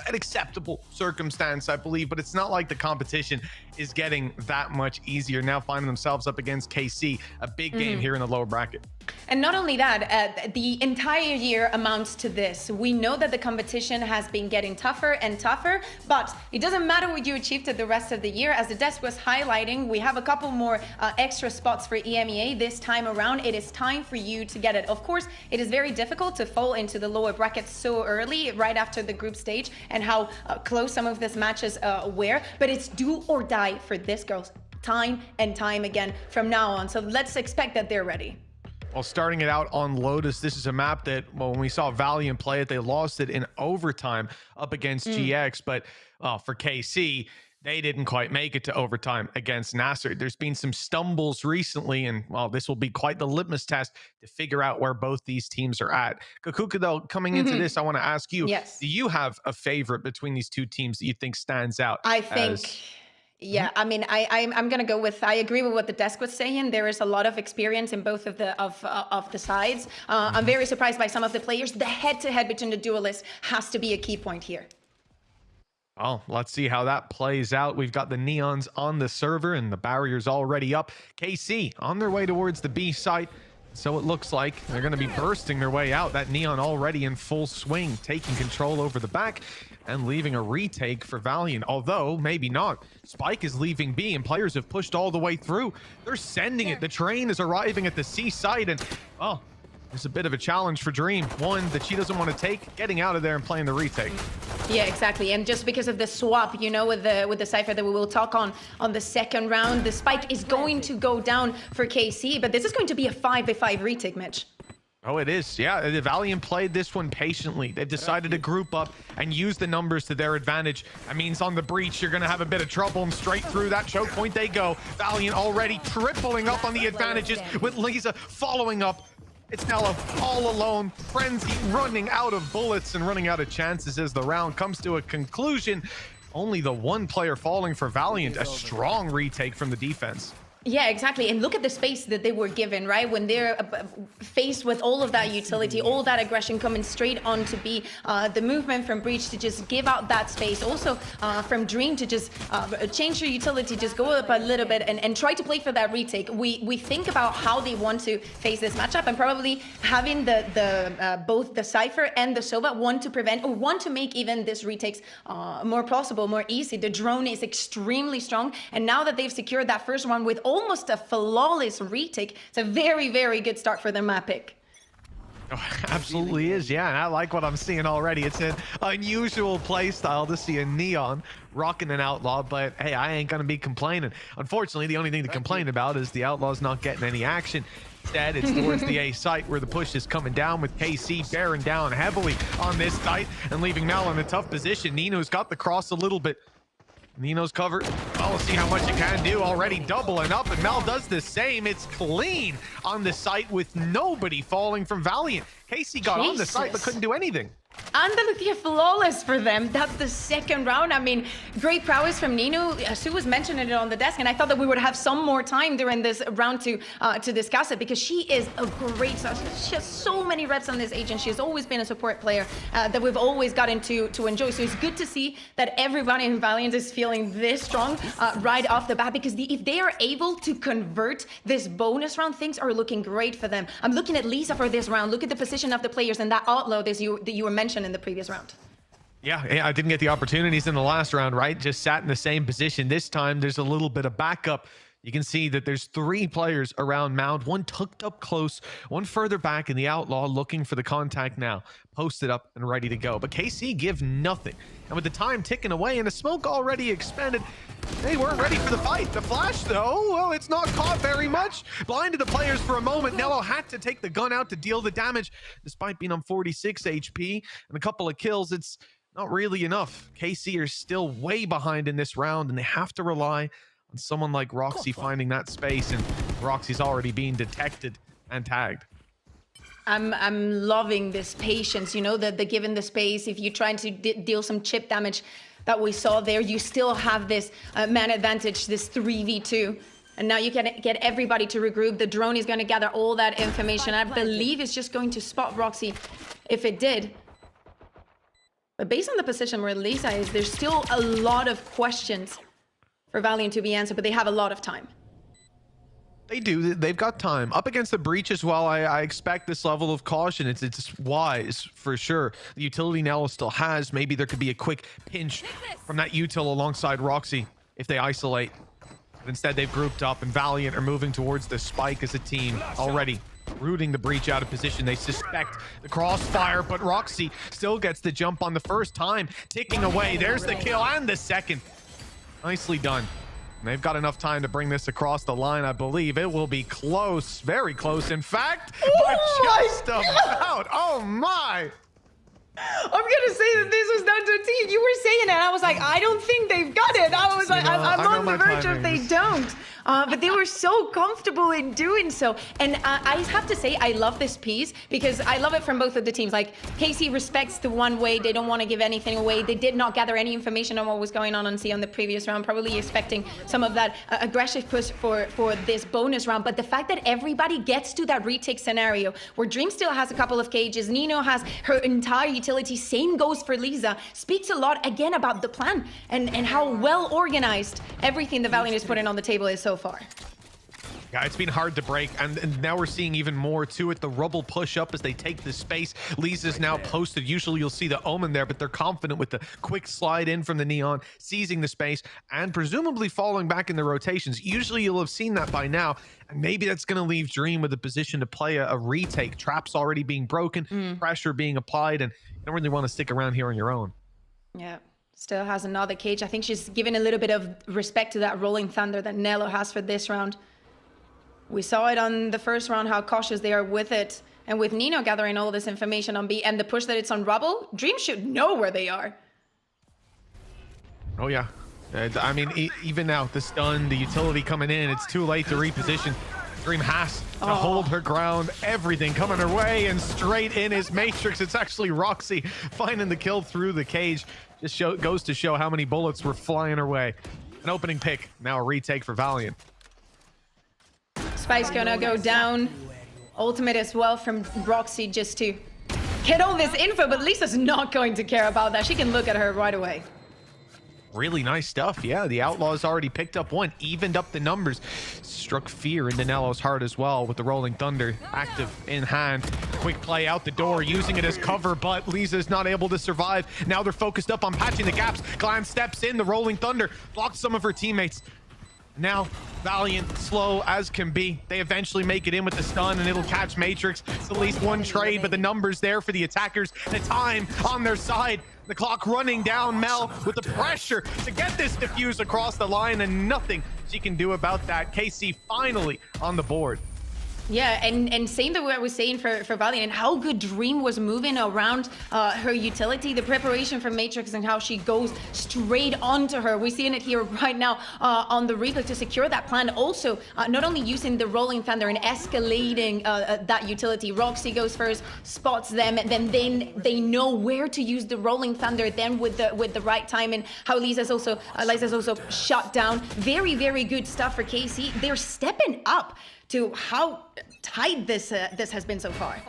An acceptable circumstance, I believe, but it's not like the competition is getting that much easier now, finding themselves up against KC, a big game here in the lower bracket. And not only that, the entire year amounts to this. We know that the competition has been getting tougher and tougher, but it doesn't matter what you achieved at the rest of the year. As the desk was highlighting, we have a couple more extra spots for EMEA this time around. It is time for you to get it. Of course, it is very difficult to fall into the lower brackets so early, right after the group stage, and how close some of these matches were, but it's do or die for this girls time and time again from now on. So let's expect that they're ready. Well, starting it out on Lotus, this is a map that, well, when we saw Valiant play it, they lost it in overtime up against GX, but for KC, they didn't quite make it to overtime against Nasser. There's been some stumbles recently, and well, this will be quite the litmus test to figure out where both these teams are at. Kukuka, though, coming into this, I want to ask you, do you have a favorite between these two teams that you think stands out? I think... Yeah, I mean, I'm gonna go with. I agree with what the desk was saying. There is a lot of experience in both of the sides. I'm very surprised by some of the players. The head-to-head between the duelists has to be a key point here. Oh, let's see how that plays out. We've got the Neons on the server and the barrier's already up. KC on their way towards the B site. So it looks like they're going to be bursting their way out. That Neon already in full swing, taking control over the back and leaving a retake for Valiant. Although, maybe not. Spike is leaving B and players have pushed all the way through. They're sending it. The train is arriving at the C site and, oh, there's a bit of a challenge for Dream. One that she doesn't want to take, getting out of there and playing the retake. Yeah, exactly. And just because of the swap, you know, with the Cypher that we will talk on the second round, the Spike is going to go down for KC, but this is going to be a 5v5 retake, Mitch. Oh, it is. Yeah, the Valiant played this one patiently. They've decided to group up and use the numbers to their advantage. That means on the breach, you're going to have a bit of trouble, and straight through that choke point they go. Valiant already tripling up on the advantages with Lisa following up. It's Nella all alone, Frenzy running out of bullets and running out of chances as the round comes to a conclusion. Only the one player falling for Valiant, a strong retake from the defense. Yeah, exactly. And look at the space that they were given, right? When they're faced with all of that utility, all that aggression coming straight on to be the movement from Breach to just give out that space. Also from Dream to just change your utility, just go up a little bit and try to play for that retake. We think about how they want to face this matchup, and probably having the both the Cypher and the Sova want to prevent or want to make even this retakes more plausible, more easy. The drone is extremely strong, and now that they've secured that first one with almost a flawless retake, it's a very, very good start for their map pick. Oh, absolutely is, yeah, and I like what I'm seeing already. It's an unusual play style to see a Neon rocking an Outlaw, but hey, I ain't gonna be complaining. Unfortunately, the only thing to complain about is the Outlaw's not getting any action. Instead, it's towards the A site where the push is coming down, with KC bearing down heavily on this site and leaving Mal in a tough position. Nino's got the cross a little bit. Nino's covered. Oh, we'll see how much it can do. Already doubling up, and Mal does the same. It's clean on the site with nobody falling from Valiant. Casey got on the site but couldn't do anything. And the flawless for them. That's the second round. I mean, great prowess from Nino. Sue was mentioning it on the desk, and I thought that we would have some more time during this round to discuss it, because she is a great star. She has so many reps on this agent. She has always been a support player that we've always gotten to enjoy. So it's good to see that everybody in Valiant is feeling this strong right off the bat, because if they are able to convert this bonus round, things are looking great for them. I'm looking at Lisa for this round. Look at the position of the players and that Outlaw that you were mentioning in the previous round. Yeah, I didn't get the opportunities in the last round, right? Just sat in the same position. This time, there's a little bit of backup. You can see that there's 3 players around Mound, one tucked up close, one further back, and the Outlaw looking for the contact now, posted up and ready to go. But KC give nothing. And with the time ticking away and the smoke already expended, they weren't ready for the fight. The flash, though, well, it's not caught very much. Blinded the players for a moment. Nello had to take the gun out to deal the damage. Despite being on 46 HP and a couple of kills, it's not really enough. KC are still way behind in this round, and they have to rely on someone like Roxy finding that space, and Roxy's already being detected and tagged. I'm loving this patience, you know, the given the space. If you're trying to deal some chip damage that we saw there, you still have this man advantage, this 3v2. And now you can get everybody to regroup. The drone is going to gather all that information. I believe it's just going to spot Roxy if it did. But based on the position where Lisa is, there's still a lot of questions for Valiant to be answered, but they have a lot of time. They do. They've got time. Up against the Breach as well, I expect this level of caution. It's wise, for sure. The utility Nello still has. Maybe there could be a quick pinch from that util alongside Roxy if they isolate. But instead, they've grouped up, and Valiant are moving towards the spike as a team already. Rooting the Breach out of position. They suspect the crossfire, but Roxy still gets the jump on the first time. Ticking away. There's the kill and the second. Nicely done. And they've got enough time to bring this across the line, I believe. It will be close, very close, in fact, but just about. Oh my! I'm gonna say that this was down to a T. You were saying it, and I was like, I don't think they've got it. I was like, I'm on the verge of they don't. But they were so comfortable in doing so. And I have to say, I love this piece because I love it from both of the teams. Like, KC respects the one way. They don't want to give anything away. They did not gather any information on what was going on C on the previous round, probably expecting some of that aggressive push for this bonus round. But the fact that everybody gets to that retake scenario where Dream still has a couple of cages, Nino has her entire utility, same goes for Lisa, speaks a lot again about the plan and how well organized everything the Valiant is putting on the table is so far. Yeah, it's been hard to break, and now we're seeing even more to it. The rubble push up as they take the space. Lisa's now posted. Usually you'll see the Omen there, but they're confident with the quick slide in from the Neon, seizing the space, and presumably falling back in the rotations. Usually you'll have seen that by now, and maybe that's going to leave Dream with a position to play a retake. Traps already being broken, pressure being applied, and you don't really want to stick around here on your own. Yeah. Still has another cage. I think she's given a little bit of respect to that Rolling Thunder that Nello has for this round. We saw it on the first round, how cautious they are with it. And with Nino gathering all this information on B and the push that it's on Rubble, Dream should know where they are. Oh, yeah. I mean, even now, the stun, the utility coming in, it's too late to reposition. Dream has to hold her ground. Everything coming her way, and straight in is Matrix. It's actually Roxy finding the kill through the cage. Just goes to show how many bullets were flying her way. An opening pick, now a retake for Valiant. Spike's gonna go down. Ultimate as well from Roxy just to get all this info, but Lisa's not going to care about that. She can look at her right away. Really nice stuff. Yeah, the Outlaws already picked up one, evened up the numbers, struck fear into Nello's heart as well with the Rolling Thunder active in hand. Quick play out the door, using it as cover, but Lisa's not able to survive. Now they're focused up on patching the gaps. Glam steps in, the Rolling Thunder blocks some of her teammates. Now, Valiant, slow as can be. They eventually make it in with the stun, and it'll catch Matrix. It's at least one trade, but the numbers there for the attackers. The time on their side. The clock running down. Mel with the pressure to get this diffuse across the line, and nothing she can do about that. KC finally on the board. Yeah, and same that what I was saying for Valiant, and how good Dream was moving around her utility, the preparation for Matrix and how she goes straight onto her. We're seeing it here right now on the replay to secure that plan. Also, not only using the Rolling Thunder and escalating that utility. Roxy goes first, spots them, and then they know where to use the Rolling Thunder then with the right timing. How Lisa's also shut down. Very, very good stuff for KC. They're stepping up to how tight this has been so far.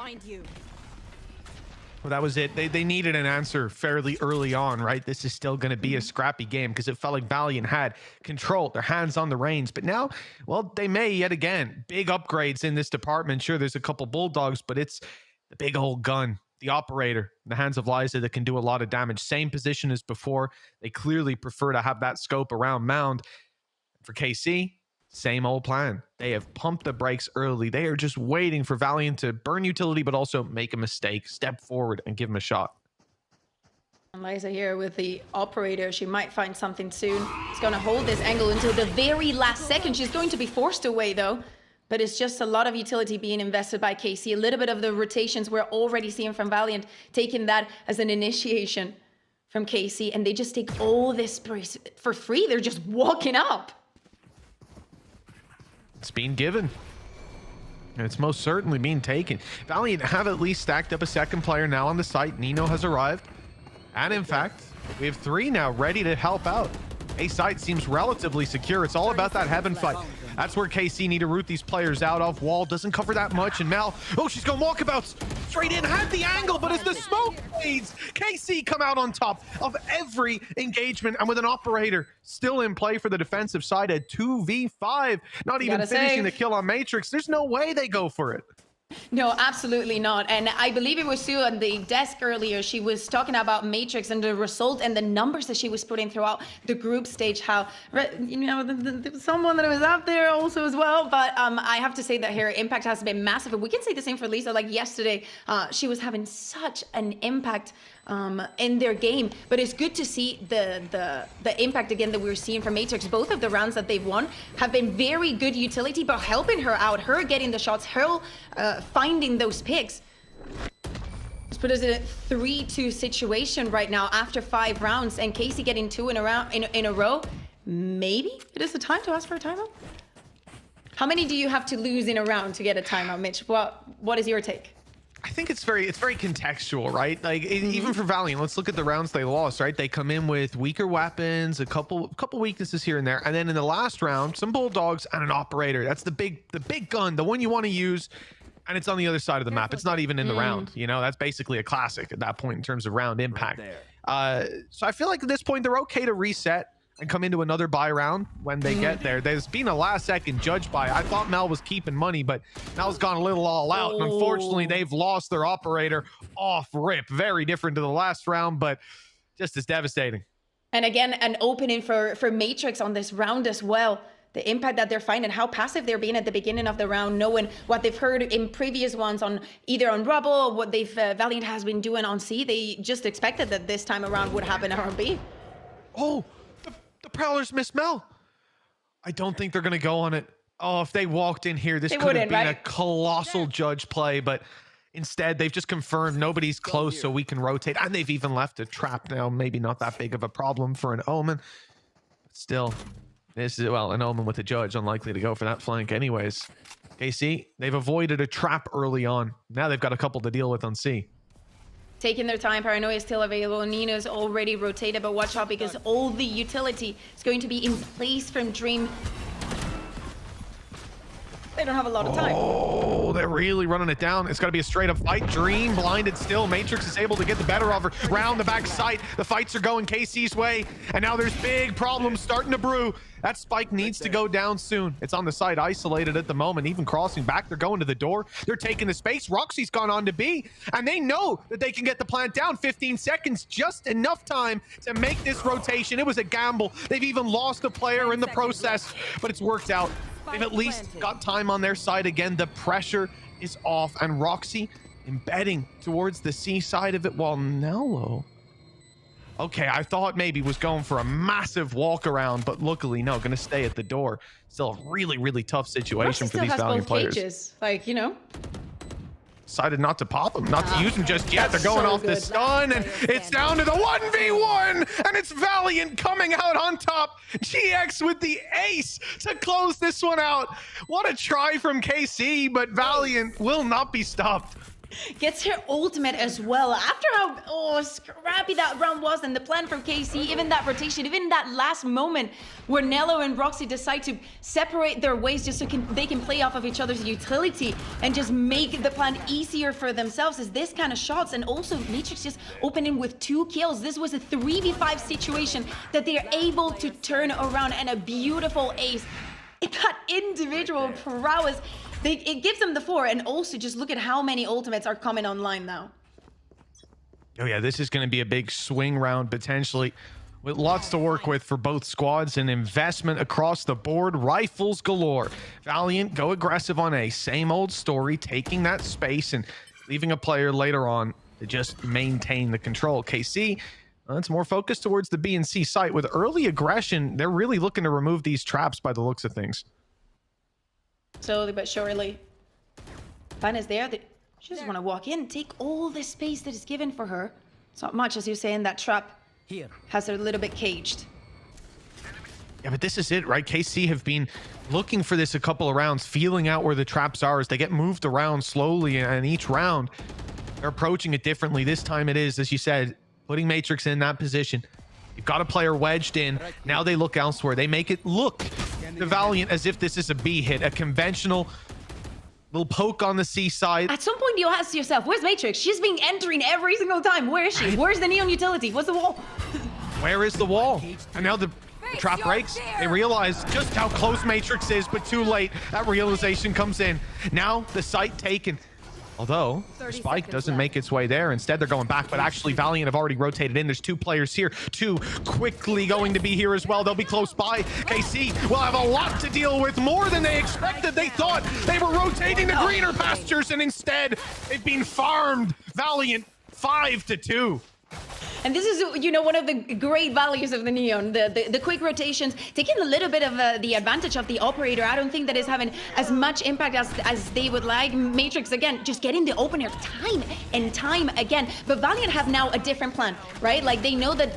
Well, that was it. They needed an answer fairly early on, right? This is still going to be a scrappy game because it felt like Valiant had control, their hands on the reins. But now, well, they may yet again. Big upgrades in this department. Sure, there's a couple Bulldogs, but it's the big old gun, the operator, in the hands of Liza that can do a lot of damage. Same position as before. They clearly prefer to have that scope around Mound. For KC, same old plan. They have pumped the brakes early. They are just waiting for Valiant to burn utility, but also make a mistake, step forward, and give them a shot. And Liza here with the operator. She might find something soon. She's going to hold this angle until the very last second. She's going to be forced away, though. But it's just a lot of utility being invested by KC. A little bit of the rotations we're already seeing from Valiant, taking that as an initiation from KC. And they just take all this for free. They're just walking up. It's being given. And it's most certainly being taken. Valiant have at least stacked up a second player now on the site. Nino has arrived. And in fact, we have 3 now ready to help out. A site seems relatively secure. It's all about that heaven fight. That's where KC need to root these players out of. Wall doesn't cover that much, and Mal, oh, she's going walkabouts straight in, had the angle, but as the smoke fades, KC come out on top of every engagement, and with an operator still in play for the defensive side at 2v5, not even finishing the kill on Matrix. There's no way they go for it. No, absolutely not. And I believe it was Sue on the desk earlier. She was talking about Matrix and the result and the numbers that she was putting throughout the group stage. How, you know, there was someone that was up there also as well. But I have to say that her impact has been massive. And we can say the same for Lisa. Like yesterday, she was having such an impact in their game. But it's good to see the impact again that we're seeing from Matrix. Both of the rounds that they've won have been very good utility, but helping her out, her getting the shots, her finding those picks. Let's put us in a 3-2 situation right now after 5 rounds, and KC getting 2 in a row. Maybe it is the time to ask for a timeout. How many do you have to lose in a round to get a timeout, Mitch? What is your take? I think it's very contextual, right? Like even for Valiant, let's look at the rounds they lost, right? They come in with weaker weapons, a couple weaknesses here and there, and then in the last round, some Bulldogs and an operator. That's the big gun, the one you want to use, and it's on the other side of the map. It's not even in the round, you know. That's basically a classic at that point in terms of round impact. So I feel like at this point they're okay to reset and come into another buy round when they get there. There's been a last second judge buy. I thought Mel was keeping money, but Mel's gone a little all out. And unfortunately, they've lost their operator off rip. Very different to the last round, but just as devastating. And again, an opening for Matrix on this round as well. The impact that they're finding, how passive they're being at the beginning of the round, knowing what they've heard in previous ones on either on Rubble or what they've Valiant has been doing on C. They just expected that this time around would happen on B. Oh, the Prowlers missed Mel. I don't think they're going to go on it. Oh, if they walked in here, this could have been a colossal judge play, but instead they've just confirmed nobody's close, so we can rotate. And they've even left a trap now. Maybe not that big of a problem for an Omen. But still, this is, well, an Omen with a judge, unlikely to go for that flank anyways. KC, they've avoided a trap early on. Now they've got a couple to deal with on C. Taking their time. Paranoia is still available. Nino's already rotated, but watch out because all the utility is going to be in place from Dream. They don't have a lot of time. Oh, they're really running it down. It's got to be a straight up fight. Dream blinded still. Matrix is able to get the better of her. Round the back site. The fights are going KC's way. And now there's big problems starting to brew. That spike needs to go down soon. It's on the side, isolated at the moment. Even crossing back, they're going to the door. They're taking the space. Roxy's gone on to B, and they know that they can get the plant down. 15 seconds, just enough time to make this rotation. It was a gamble. They've even lost a player in the process, but it's worked out. They've at least got time on their side again. The pressure is off, and Roxy embedding towards the C side of it, while Nello, okay, I thought maybe was going for a massive walk around, but luckily no, gonna stay at the door. Still a really, really tough situation for these Valiant players. Cages. Like, you know, decided not to pop them, not to use them just yet. They're going off the stun, and it's down to the 1v1, and it's Valiant coming out on top. GX with the ace to close this one out. What a try from KC, but Valiant will not be stopped. Gets her ultimate as well. After how scrappy that round was, and the plan from KC, even that rotation, even that last moment where Nello and Roxy decide to separate their ways just so they can play off of each other's utility and just make the plan easier for themselves, is this kind of shots. And also Matrix just opening with 2 kills. This was a 3v5 situation that they're able to turn around, and a beautiful ace. That individual prowess, it gives them the 4, and also just look at how many ultimates are coming online now. Oh yeah, this is going to be a big swing round potentially, with lots to work with for both squads and investment across the board. Rifles galore. Valiant go aggressive on A. Same old story, taking that space and leaving a player later on to just maintain the control. KC, it's more focused towards the B and C site. With early aggression, they're really looking to remove these traps by the looks of things. Slowly but surely. Plan is there. She just want to walk in, take all the space that is given for her. It's not much, as you're saying. That trap has her a little bit caged. Yeah, but this is it, right? KC have been looking for this a couple of rounds, feeling out where the traps are as they get moved around slowly, and each round they're approaching it differently. This time it is, as you said, putting Matrix in that position. You've got a player wedged in. Now they look elsewhere. They make it look to Valiant as if this is a B hit, a conventional little poke on the C side. At some point you ask yourself, where's Matrix? She's been entering every single time. Where is she? Where's the neon utility? What's the wall? Where is the wall? And now the trap breaks. They realize just how close Matrix is, but too late. That realization comes in. Now the site taken. Although the spike doesn't make its way there. Instead, they're going back, but actually Valiant have already rotated in. There's 2 players here, 2 quickly going to be here as well. They'll be close by. KC will have a lot to deal with, more than they expected. They thought they were rotating the greener pastures, and instead they've been farmed. Valiant 5-2. And this is, you know, one of the great values of the Neon, the quick rotations, taking a little bit of the advantage of the operator. I don't think that is having as much impact as they would like. Matrix, again, just getting the opener time and time again. But Valiant have now a different plan, right? Like, they know that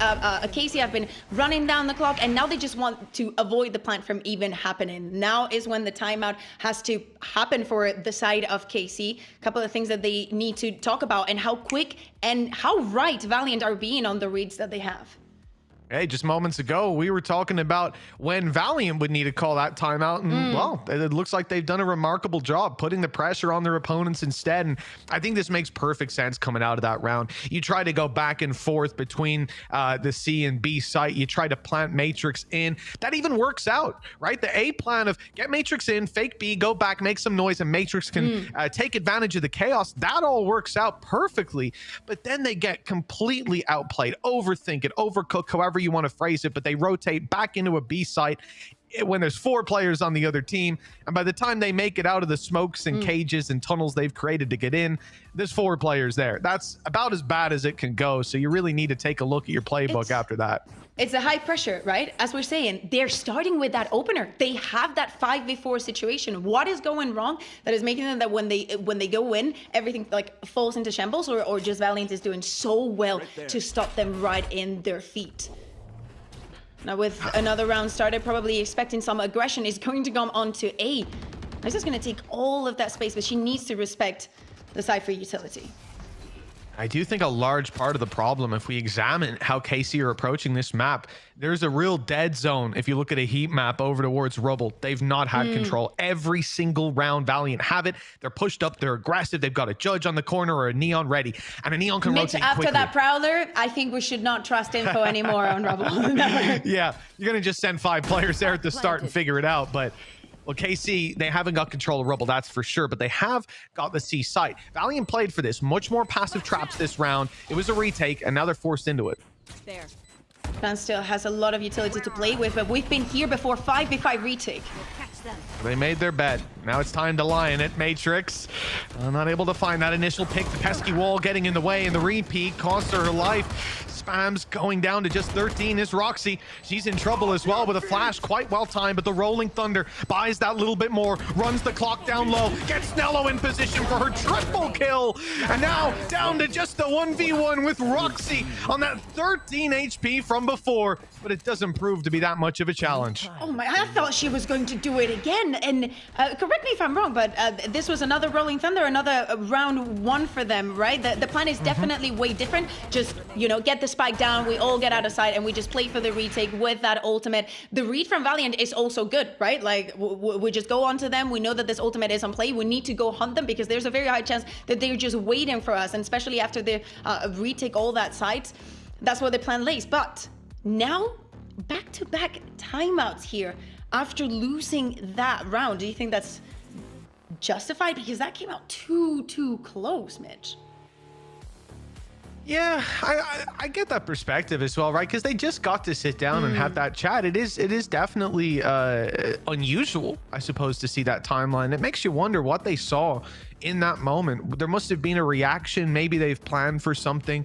KC have been running down the clock, and now they just want to avoid the plant from even happening. Now is when the timeout has to happen for the side of KC. A couple of things that they need to talk about, and how quick and how right Valiant are being on the reads that they have. Hey, just moments ago, we were talking about when Valiant would need to call that timeout, and well, it looks like they've done a remarkable job putting the pressure on their opponents instead. And I think this makes perfect sense coming out of that round. You try to go back and forth between the C and B site. You try to plant Matrix in. That even works out, right? The A plan of get Matrix in, fake B, go back, make some noise, and Matrix can take advantage of the chaos. That all works out perfectly. But then they get completely outplayed, overthink it, overcook, however you want to phrase it, but they rotate back into a B site when there's 4 players on the other team, and by the time they make it out of the smokes and cages and tunnels they've created to get in, there's 4 players there. That's about as bad as it can go, so you really need to take a look at your playbook after that. It's a high pressure, right? As we're saying, they're starting with that opener. They have that 5v4 situation. What is going wrong that is making them that when they go in, everything like falls into shambles, or just Valiant is doing so well to stop them right in their feet? Now with another round started, probably expecting some aggression, is going to come onto A. This is going to take all of that space, but she needs to respect the Cypher utility. I do think a large part of the problem, if we examine how KC are approaching this map, there's a real dead zone. If you look at a heat map over towards Rubble, they've not had control. Every single round Valiant have it. They're pushed up, they're aggressive. They've got a Judge on the corner or a Neon ready, and a Neon can Mitch, rotate after quickly. that Prowler, I think we should not trust info anymore on Rubble. Yeah, you're going to just send 5 players there at the start and figure it out, but... Well, KC, they haven't got control of Rubble, that's for sure, but they have got the C site. Valiant played for this. Much more passive traps this round. It was a retake, and now they're forced into it. There. Plan still has a lot of utility to play with, but we've been here before. 5v5 retake. They made their bet. Now it's time to lion it. Matrix not able to find that initial pick. The pesky wall getting in the way, and the repeat costs her life. Spam's going down to just 13 is Roxy. She's in trouble as well with a flash, quite well timed, but the Rolling Thunder buys that little bit more, runs the clock down low, gets Nello in position for her triple kill, and now down to just the 1v1 with Roxy on that 13 HP from before, but it doesn't prove to be that much of a challenge. Oh my, I thought she was going to do it again, and correct me if I'm wrong, but this was another Rolling Thunder, another round 1 for them, right? The plan is definitely way different. Just, you know, get the spike down, we all get out of sight, and we just play for the retake with that ultimate. The read from Valiant is also good, right? Like, we just go onto them, we know that this ultimate is on play, we need to go hunt them because there's a very high chance that they're just waiting for us, and especially after they retake all that site, that's what the plan lays. But now, back-to-back timeouts here after losing that round. Do you think that's justified? Because that came out too close, Mitch. Yeah, I get that perspective as well, right? Because they just got to sit down and have that chat. It is definitely unusual, I suppose, to see that timeline. It makes you wonder what they saw in that moment. There must have been a reaction. Maybe they've planned for something.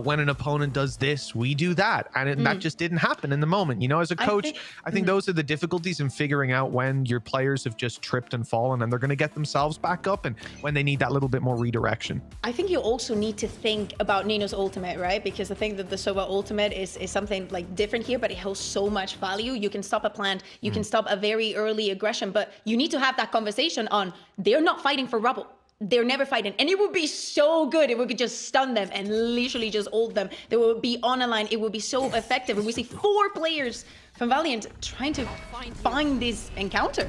When an opponent does this, we do that, and that just didn't happen in the moment. You know, as a coach, I think those are the difficulties in figuring out when your players have just tripped and fallen, and they're going to get themselves back up, and when they need that little bit more redirection. I think you also need to think about Nino's ultimate, right? Because I think that the Sova ultimate is something like different here, but it holds so much value. You can stop a plant, you can stop a very early aggression, but you need to have that conversation on they're not fighting for Rubble. They're never fighting, and it would be so good if we could just stun them and literally just ult them. They would be on a line. It would be so effective. And we see 4 players from Valiant trying to find this encounter.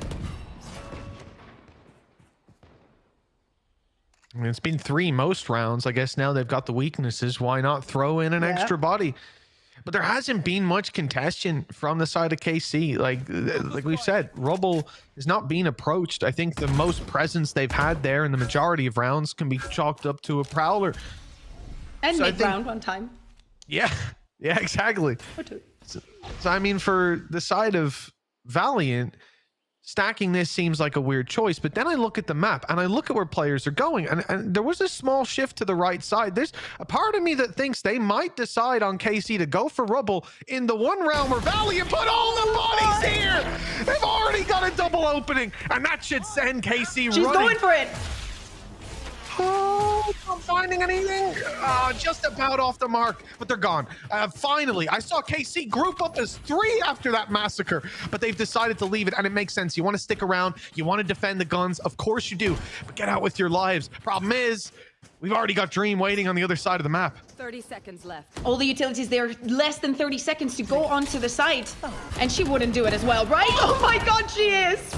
I mean, it's been 3 most rounds. I guess now they've got the weaknesses. Why not throw in an extra body? But there hasn't been much contention from the side of KC. Like we've said, Rubble is not being approached. I think the most presence they've had there in the majority of rounds can be chalked up to a Prowler. And mid-round one time. Yeah, exactly. So I mean, for the side of Valiant, stacking this seems like a weird choice, but then I look at the map and I look at where players are going, and there was a small shift to the right side. There's a part of me that thinks they might decide on KC to go for Rubble in the one round where Valiant put all the bodies here. They've already got a double opening, and that should send KC running. She's going for it. Oh, not finding anything. Just about off the mark, but they're gone. Finally, I saw KC group up as 3 after that massacre, but they've decided to leave it, and it makes sense. You want to stick around, you want to defend the guns, of course you do, but get out with your lives. Problem is, we've already got Dream waiting on the other side of the map. 30 seconds left. All the utilities there, less than 30 seconds to go onto the site, and she wouldn't do it as well, right? Oh my god, she is!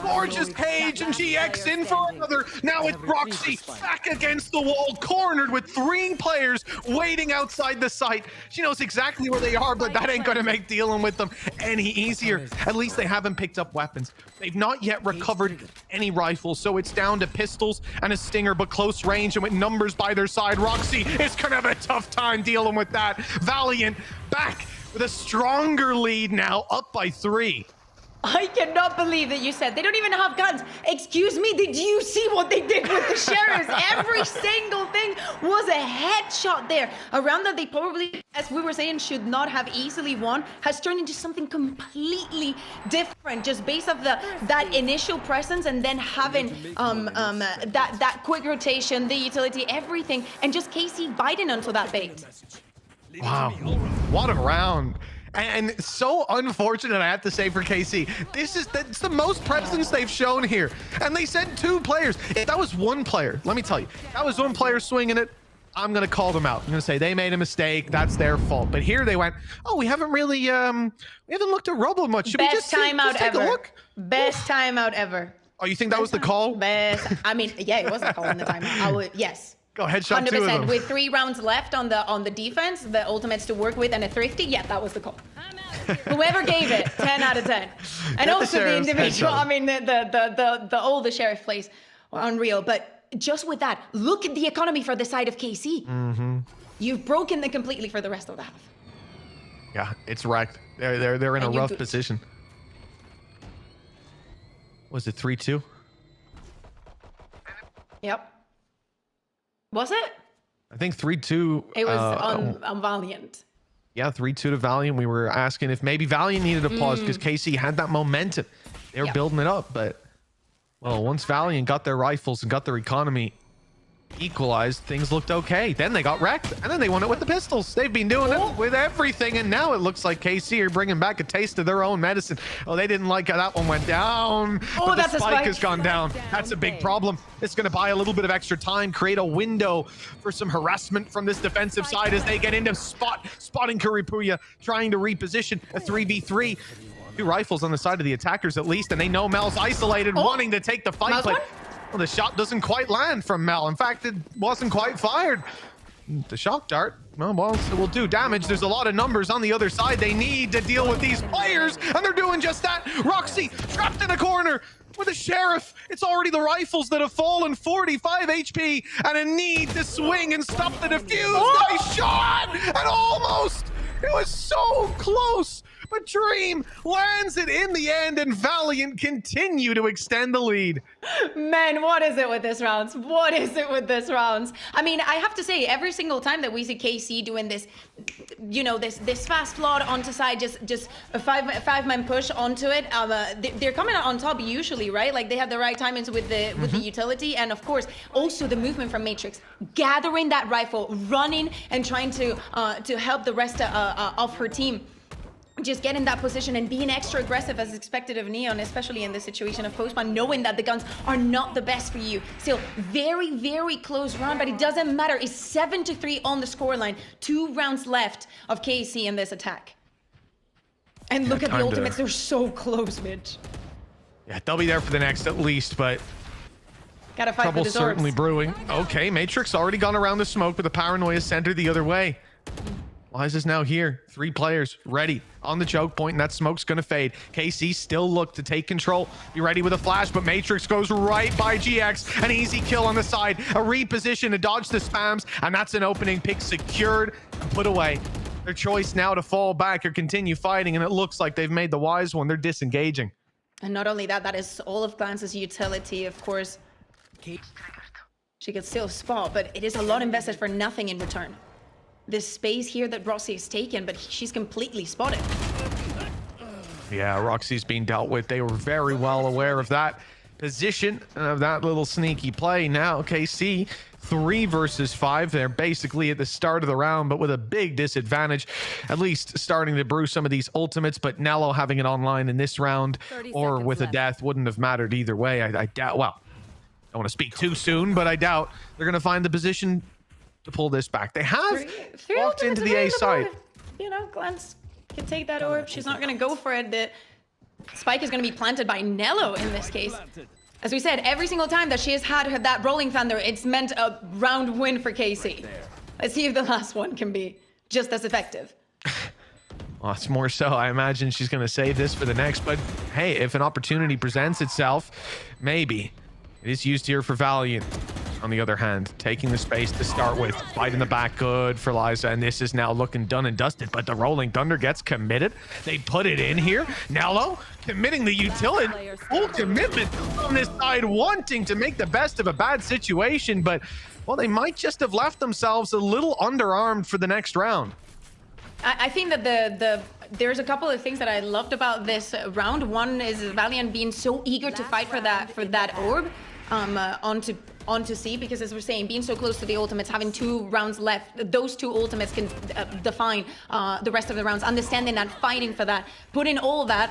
Gorgeous Cage and GX in for another. Now it's Roxy back against the wall, cornered with 3 players waiting outside the site. She knows exactly where they are, but that ain't gonna make dealing with them any easier. At least they haven't picked up weapons. They've not yet recovered any rifles, so it's down to pistols and a stinger, but close range and with numbers by their side, Roxy is gonna have a tough time dealing with that. Valiant back with a stronger lead now, up by 3. I cannot believe that you said they don't even have guns. Excuse me, did you see what they did with the sheriffs? Every single thing was a headshot there. A round that they probably, as we were saying, should not have easily won, has turned into something completely different, just based off that initial presence, and then having that quick rotation, the utility, everything, and just KC biting onto that bait. Wow, what a round. And so unfortunate, I have to say, for KC. That's the most presence they've shown here. And they sent 2 players. If that was 1 player, let me tell you, that was 1 player swinging it, I'm going to call them out. I'm going to say they made a mistake. That's their fault. But here they went, oh, we haven't really, we haven't looked at Robo much. Should we just take a look? Best timeout ever. Oh, you think that was the call? Best. I mean, yeah, it was a call in the timeout. Yes. Go headshot 2 of 100%. them. With 3 rounds left on the defense, the ultimates to work with, and a thrifty. Yeah, that was the call. Whoever gave it, 10 out of 10. And also the individual. I mean, the sheriff plays were unreal. But just with that, look at the economy for the side of KC. You've broken them completely for the rest of the half. Yeah, it's wrecked. They're in a rough position. Was it 3-2? Yep. Was it? I think 3-2. It was on Valiant. Yeah, 3-2 to Valiant. We were asking if maybe Valiant needed a pause because KC had that momentum. They were building it up, but well, once Valiant got their rifles and got their economy equalized, things looked okay. Then they got wrecked, and then they won it with the pistols. They've been doing it with everything, and now it looks like KC are bringing back a taste of their own medicine. Oh, they didn't like how that one went down. Oh, but that's the a spike spike. has gone down. That's a big problem. It's going to buy a little bit of extra time, create a window for some harassment from this defensive side as they get into spotting Kuripuya, trying to reposition a 3v3. 2 rifles on the side of the attackers at least, and they know Mel's isolated, wanting to take the fight, but well, the shot doesn't quite land from Mel. In fact, it wasn't quite fired. The shock dart, well, it will do damage. There's a lot of numbers on the other side. They need to deal with these players, and they're doing just that. Roxy trapped in a corner with a sheriff. It's already the rifles that have fallen. 45 HP and a need to swing and stop the defuse. Nice shot, and almost. It was so close. But Dream lands it in the end, and Valiant continue to extend the lead. Man, what is it with this rounds? What is it with this rounds? I mean, I have to say, every single time that we see KC doing this, you know, this fast flood onto side, just a five-man push onto it, they're coming out on top usually, right? Like they have the right timings with the utility, and of course, also the movement from Matrix, gathering that rifle, running and trying to help the rest of her team. Just get in that position and being extra aggressive as expected of Neon, especially in the situation of Postman, knowing that the guns are not the best for you. Still, very, very close round, but it doesn't matter. It's 7-3 on the scoreline. 2 rounds left of KC in this attack. And look at the ultimates. They're so close, Mitch. Yeah, they'll be there for the next at least, but gotta fight trouble for the certainly orbs. brewing. Okay, Matrix already gone around the smoke with the paranoia center the other way. Liza's now here. 3 players ready on the choke point, and that smoke's gonna fade. KC still look to take control. Be ready with a flash, but Matrix goes right by GX. An easy kill on the side. A reposition to dodge the spams, and that's an opening pick secured and put away. Their choice now to fall back or continue fighting, and it looks like they've made the wise one. They're disengaging. And not only that, that is all of Glance's utility, of course. She could still spot, but it is a lot invested for nothing in return. This space here that Roxy has taken, but she's completely spotted. Yeah, Roxy's being dealt with. They were very well aware of that position, of that little sneaky play. Now KC 3 versus 5. They're basically at the start of the round, but with a big disadvantage, at least starting to brew some of these ultimates. But Nello having it online in this round or with a death wouldn't have mattered either way. I doubt, well, I don't want to speak too soon, but I doubt they're going to find the position to pull this back. They have walked into the A side. You know, Glance can take that orb. She's not going to go for it. The spike is going to be planted by Nello in this case. As we said, every single time that she has had that rolling thunder, it's meant a round win for KC. Let's see if the last one can be just as effective. Well, it's more so. I imagine she's going to save this for the next, but hey, if an opportunity presents itself, maybe. It is used here for Valiant. On the other hand, taking the space to start with, fight in the back, good for Liza, and this is now looking done and dusted, but the Rolling Thunder gets committed. They put it in here. Nello committing the utility, full commitment on this side, wanting to make the best of a bad situation, but, well, they might just have left themselves a little underarmed for the next round. I think that there's a couple of things that I loved about this round. One is Valiant being so eager to fight for that orb onto C, because as we're saying, being so close to the ultimates, having 2 rounds left, those 2 ultimates can define the rest of the rounds. Understanding that, fighting for that, putting all that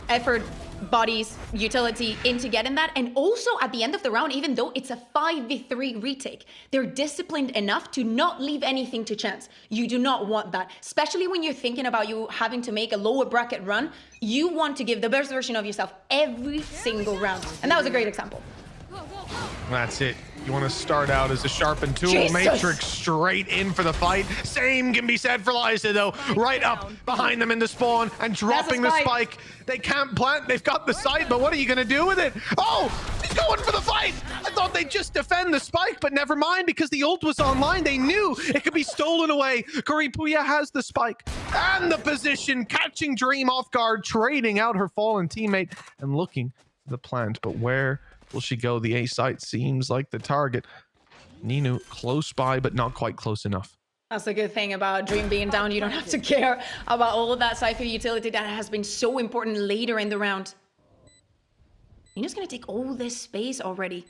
effort, bodies, utility into getting that. And also at the end of the round, even though it's a 5v3 retake, they're disciplined enough to not leave anything to chance. You do not want that, especially when you're thinking about you having to make a lower bracket run. You want to give the best version of yourself every single round. And that was a great example. That's it. You want to start out as a sharpened tool. Jesus. Matrix straight in for the fight. Same can be said for Liza, though. Right up behind them in the spawn and dropping the spike. They can't plant. They've got the site, but what are you going to do with it? Oh, he's going for the fight. I thought they'd just defend the spike, but never mind, because the ult was online. They knew it could be stolen away. Karipuya has the spike and the position, catching Dream off guard, trading out her fallen teammate and looking for the plant. But where will she go? The A site seems like the target. Ninu close by, but not quite close enough. That's the good thing about Dream being down. You don't have to care about all of that Cypher utility that has been so important later in the round. Ninu's gonna take all this space already.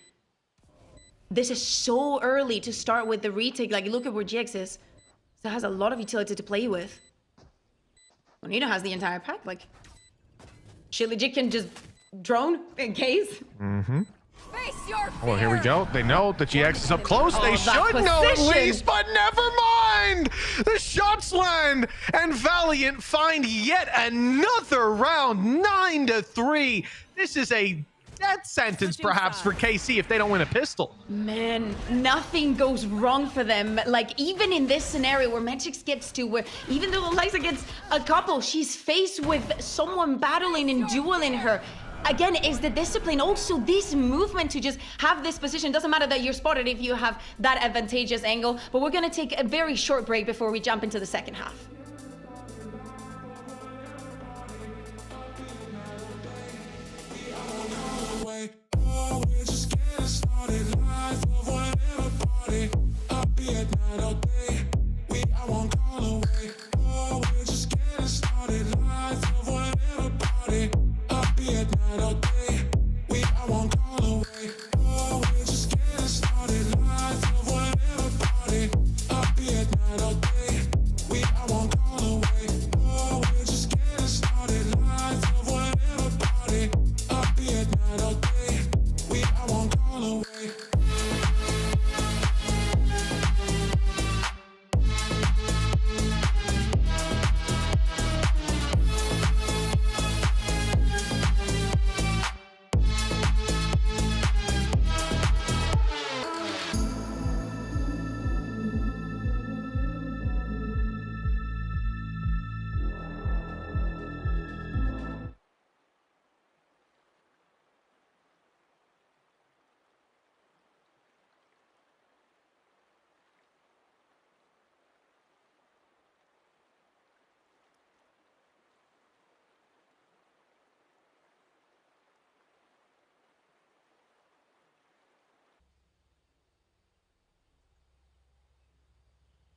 This is so early to start with the retake. Like, look at where GX is. So it has a lot of utility to play with. Well, Ninu has the entire pack. Like, she legit can just drone in case. Mm-hmm. Well, here we go. They know the GX is up close. They should know at least, but never mind. The shots land, and Valiant find yet another round, 9-3. This is a death sentence, perhaps, for KC if they don't win a pistol. Man, nothing goes wrong for them. Like, even in this scenario where Magix gets to, where even though Liza gets a couple, she's faced with someone battling and dueling her. Again, is the discipline, also this movement to just have this position. Doesn't matter that you're spotted if you have that advantageous angle, but we're gonna take a very short break before we jump into the second half.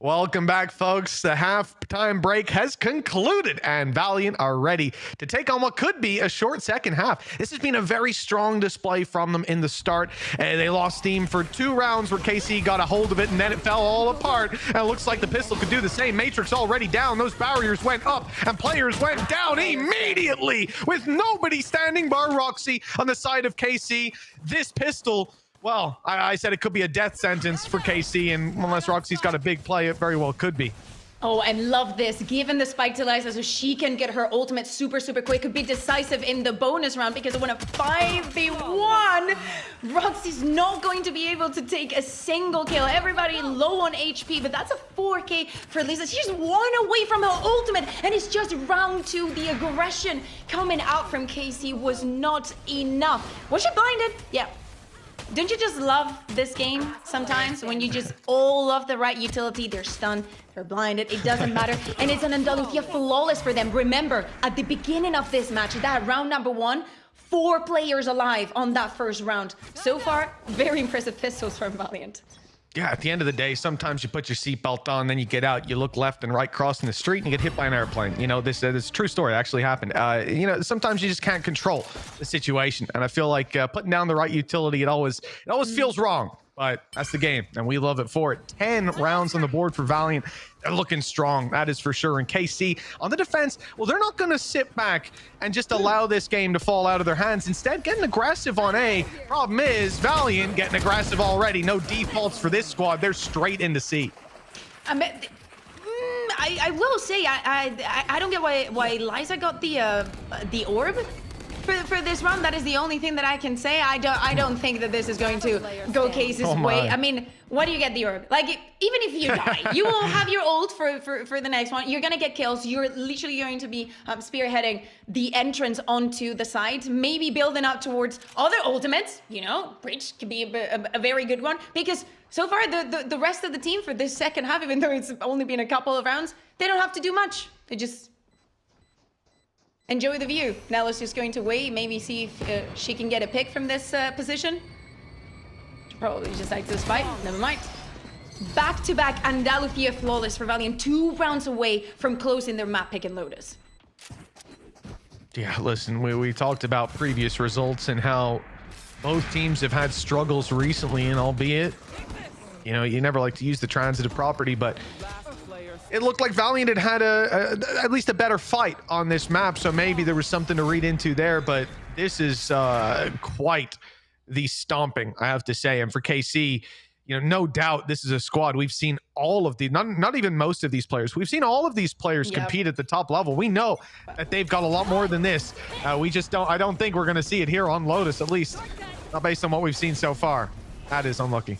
Welcome back, folks. The halftime break has concluded, and Valiant are ready to take on what could be a short second half. This has been a very strong display from them in the start. They lost steam for 2 rounds where KC got a hold of it, and then it fell all apart. And it looks like the pistol could do the same. Matrix already down. Those barriers went up, and players went down immediately with nobody standing bar Roxy on the side of KC. This pistol, well, I said it could be a death sentence for KC, and unless Roxy's got a big play, it very well could be. Oh, and love this. Given the spike to Liza so she can get her ultimate super quick, could be decisive in the bonus round, because when a 5v1, Roxy's not going to be able to take a single kill. Everybody low on HP, but that's a 4K for Lisa. She's 1 away from her ultimate, and it's just round 2. The aggression coming out from KC was not enough. Was she blinded? Yeah. Don't you just love this game sometimes when you just all love the right utility? They're stunned, they're blinded, it doesn't matter. And it's an Andalusia flawless for them. Remember, at the beginning of this match, that round number 1, 4 players alive on that first round. So far, very impressive pistols from Valiant. Yeah, at the end of the day, sometimes you put your seatbelt on, then you get out, you look left and right crossing the street, and you get hit by an airplane. You know, this is a true story. It actually happened. You know, sometimes you just can't control the situation, and I feel like putting down the right utility, it always feels wrong But that's the game, and we love it for it. 10 rounds on the board for Valiant. They're looking strong, that is for sure. And KC on the defense, well, they're not going to sit back and just allow this game to fall out of their hands. Instead, getting aggressive on A. Problem is, Valiant getting aggressive already. No defaults for this squad. They're straight into C. I will say I don't get why Liza got the orb for this round. That is the only thing that I can say. I don't think that this is going to go Case's way. I mean, what do you get the orb? Like, even if you die, you will have your ult for the next one. You're gonna get kills. You're literally going to be spearheading the entrance onto the side, maybe building up towards other ultimates. You know, Bridge could be a very good one, because so far the rest of the team for this second half, even though it's only been a couple of rounds, they don't have to do much. They just enjoy the view. Now let's just going to wait, maybe see if she can get a pick from this position. She probably just likes this fight. Never mind. Back-to-back Andalucia flawless for Valiant, 2 rounds away from closing their map pick and Lotus. Yeah, listen, we talked about previous results and how both teams have had struggles recently, and albeit, you know, you never like to use the transitive property, but it looked like Valiant had at least a better fight on this map, so maybe there was something to read into there, but this is quite the stomping, I have to say. And for KC, you know, no doubt this is a squad we've seen all of the, not even most of these players. We've seen all of these players compete at the top level. We know that they've got a lot more than this. We just I don't think we're going to see it here on Lotus, at least not based on what we've seen so far. That is unlucky.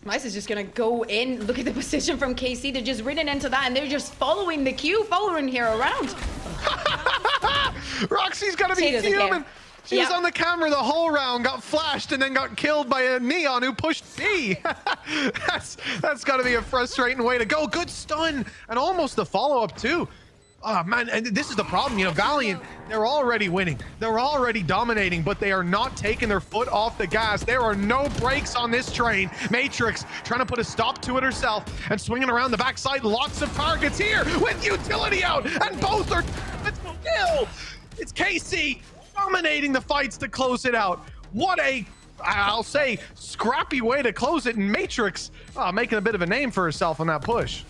Mice is just gonna go in. Look at the position from KC. They're just ridden into that, and they're just following the queue, following here around. Roxy's gotta be human. She was on the camera the whole round, got flashed, and then got killed by a Neon who pushed B. That's gotta be a frustrating way to go. Good stun, and almost the follow-up too. Oh man, and this is the problem, you know, Valiant, they're already winning. They're already dominating, but they are not taking their foot off the gas. There are no brakes on this train. Matrix trying to put a stop to it herself and swinging around the backside. Lots of targets here with utility out, and both are kill. It's KC dominating the fights to close it out. What a, I'll say, scrappy way to close it, and Matrix making a bit of a name for herself on that push.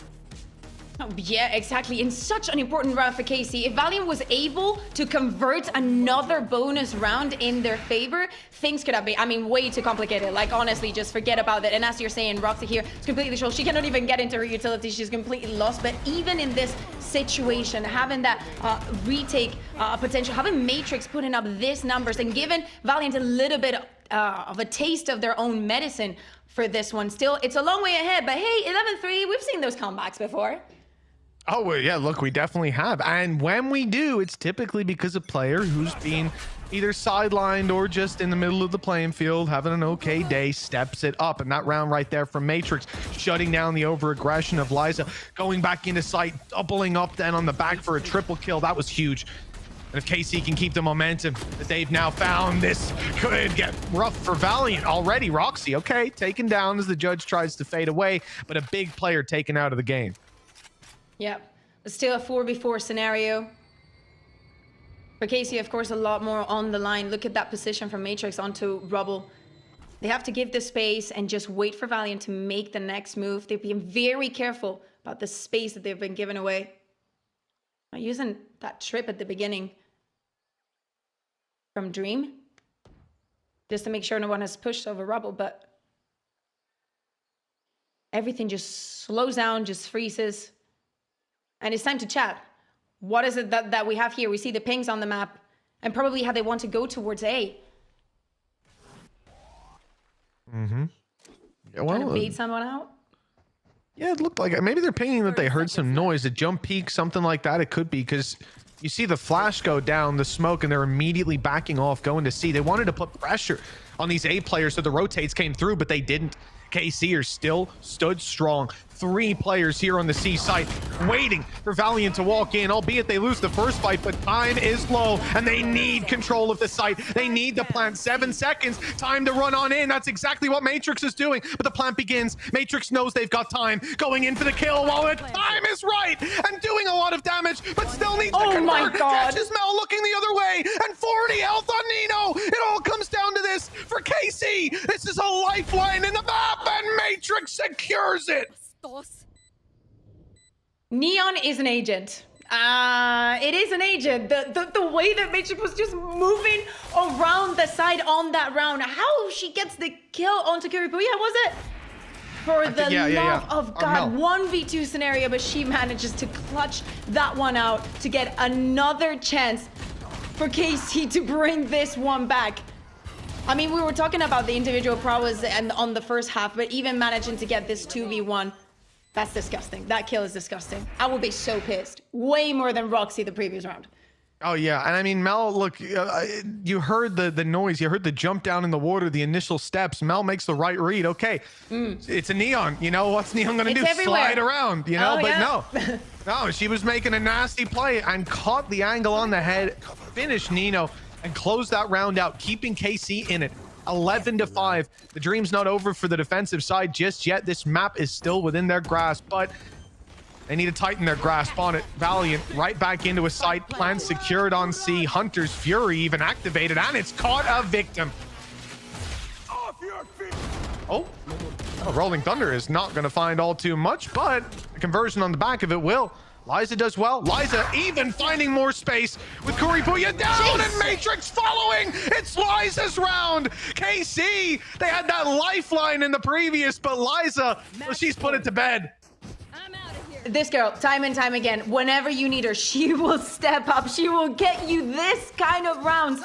Oh, yeah, exactly. In such an important round for KC, if Valiant was able to convert another bonus round in their favor, things could have been, I mean, way too complicated. Like, honestly, just forget about it. And as you're saying, Roxy here is completely sure. She cannot even get into her utility. She's completely lost. But even in this situation, having that retake potential, having Matrix putting up these numbers and giving Valiant a little bit of a taste of their own medicine for this one. Still, it's a long way ahead. But hey, 11-3, we've seen those comebacks before. Oh, well, yeah, look, we definitely have. And when we do, it's typically because a player who's been either sidelined or just in the middle of the playing field, having an okay day, steps it up. And that round right there from Matrix, shutting down the over-aggression of Liza, going back into sight, doubling up then on the back for a triple kill. That was huge. And if KC can keep the momentum that they've now found, this could get rough for Valiant already. Roxy, okay, taken down as the judge tries to fade away, but a big player taken out of the game. Yep, still a 4v4 scenario. For KC, of course, a lot more on the line. Look at that position from Matrix onto Rubble. They have to give the space and just wait for Valiant to make the next move. They're being very careful about the space that they've been given away. Not using that trip at the beginning from Dream, just to make sure no one has pushed over Rubble, but everything just slows down, just freezes. And it's time to chat. What is it that we have here? We see the pings on the map and probably how they want to go towards A. Mm-hmm. Yeah, well, trying to bait someone out? Yeah, it looked like it. Maybe they're pinging that they heard some noise, a jump peak, something like that. It could be because you see the flash go down, the smoke, and they're immediately backing off, going to C. They wanted to put pressure on these A players so the rotates came through, but they didn't. KC are still stood strong. 3 players here on the C site waiting for Valiant to walk in, albeit they lose the first fight, but time is low and they need control of the site. They need the plant. 7 seconds, time to run on in. That's exactly what Matrix is doing, but the plant begins. Matrix knows they've got time, going in for the kill while the time is right and doing a lot of damage, but still needs to convert. Oh my God. Catches Mel looking the other way, and 40 health on Nino. It all comes down to this for KC. Casey, this is a lifeline in the map, and Matrix secures it. Neon is an agent. It is an agent. The way that Matrix was just moving around the side on that round. How she gets the kill onto Kuripuya, was it? For the love of God, 1v2 scenario, but she manages to clutch that one out to get another chance for KC to bring this one back. I mean, we were talking about the individual prowess and on the first half, but even managing to get this 2v1, that's disgusting. That kill is disgusting. I would be so pissed. Way more than Roxy the previous round. Oh, yeah. And I mean, Mel, look, you heard the noise. You heard the jump down in the water, the initial steps. Mel makes the right read. Okay, it's a Neon. You know, what's Neon going to do? Everywhere. Slide around, you know? Oh, but yeah. no, she was making a nasty play and caught the angle on the head, finished Nino, and closed that round out, keeping KC in it. 11-5. The dream's not over for the defensive side just yet. This map is still within their grasp, but they need to tighten their grasp on it. Valiant right back into a site. Plan secured on C. Hunter's Fury even activated, and it's caught a victim. Oh, Rolling Thunder is not going to find all too much, but the conversion on the back of it will. Liza does well. Liza even finding more space with Kuripuya down and Matrix following. It's Liza's round. KC, they had that lifeline in the previous, but Liza, well, she's put it to bed. This girl, time and time again, whenever you need her, she will step up. She will get you this kind of rounds.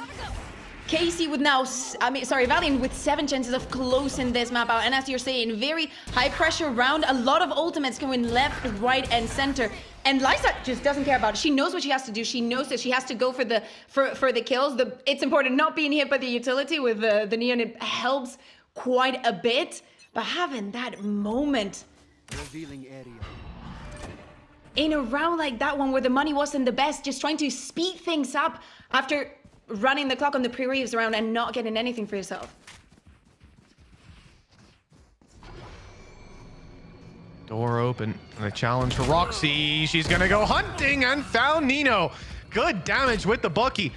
Casey with now, Valiant with 7 chances of closing this map out. And as you're saying, very high pressure round. A lot of ultimates going left, right, and center. And Liza just doesn't care about it. She knows what she has to do. She knows that she has to go for the kills. It's important not being hit by the utility with the Neon. It helps quite a bit. But having that moment in a round like that one where the money wasn't the best, just trying to speed things up after running the clock on the pre-reeves round and not getting anything for yourself. Door open and a challenge for Roxy. She's gonna go hunting and found Nino. Good damage with the Bucky.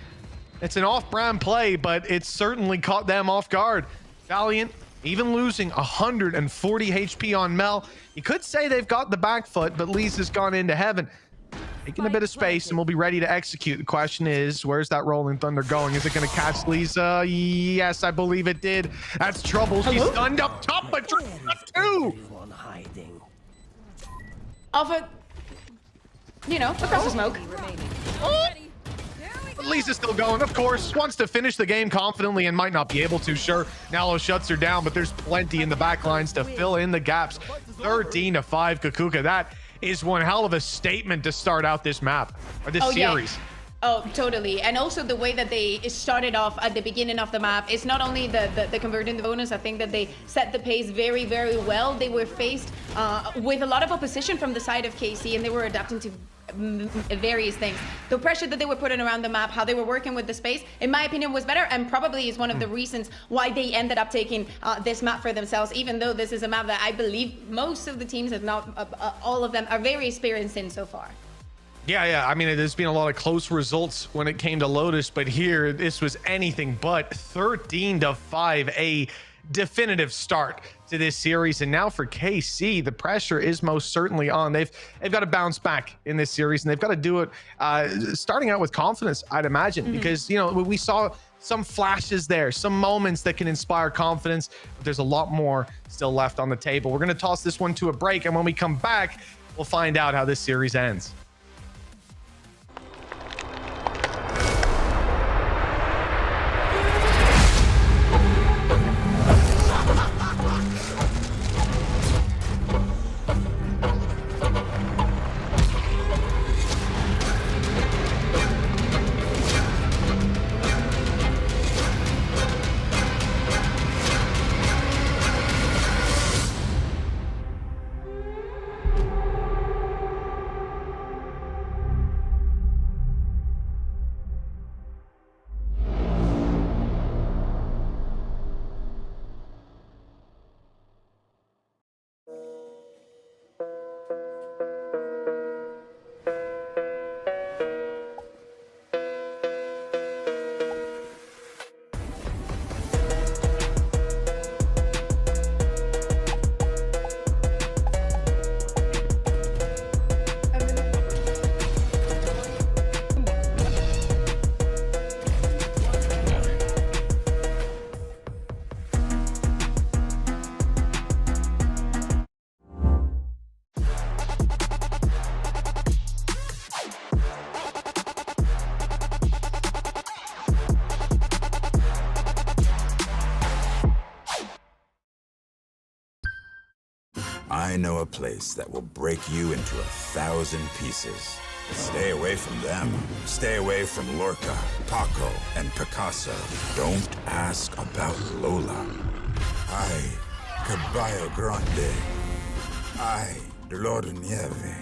It's an off-brand play, but it certainly caught them off guard. Valiant even losing 140 HP on Mel. You could say they've got the back foot, but Lisa's gone into heaven. Taking a bit of space and we'll be ready to execute. The question is, where's that Rolling Thunder going? Is it going to catch Lisa? Yes, I believe it did. That's trouble. She's stunned up top, but two. Off a, across the smoke. But Lisa's still going, of course. Wants to finish the game confidently and might not be able to. Sure, Nalo shuts her down, but there's plenty in the back lines to fill in the gaps. 13-5, Kakuka. That is one hell of a statement to start out this map, or this series. Yeah. Oh, totally. And also the way that they started off at the beginning of the map, it's not only the converting the bonus, I think that they set the pace very, very well. They were faced with a lot of opposition from the side of KC, and they were adapting to various things. The pressure that they were putting around the map, how they were working with the space, in my opinion, was better, and probably is one of the reasons why they ended up taking this map for themselves, even though this is a map that I believe most of the teams, if not all of them, are very experienced in so far. Yeah. I mean, there's been a lot of close results when it came to Lotus, but here, this was anything but 13-5, a definitive start to this series. And now for KC, the pressure is most certainly on. They've got to bounce back in this series, and they've got to do it starting out with confidence, I'd imagine, because, we saw some flashes there, some moments that can inspire confidence, but there's a lot more still left on the table. We're going to toss this one to a break, and when we come back, we'll find out how this series ends. I know a place that will break you into 1,000 pieces. Stay away from them. Stay away from Lorca, Paco, and Picasso. Don't ask about Lola. Ay, Caballo Grande. Ay, Dolor de Nieve.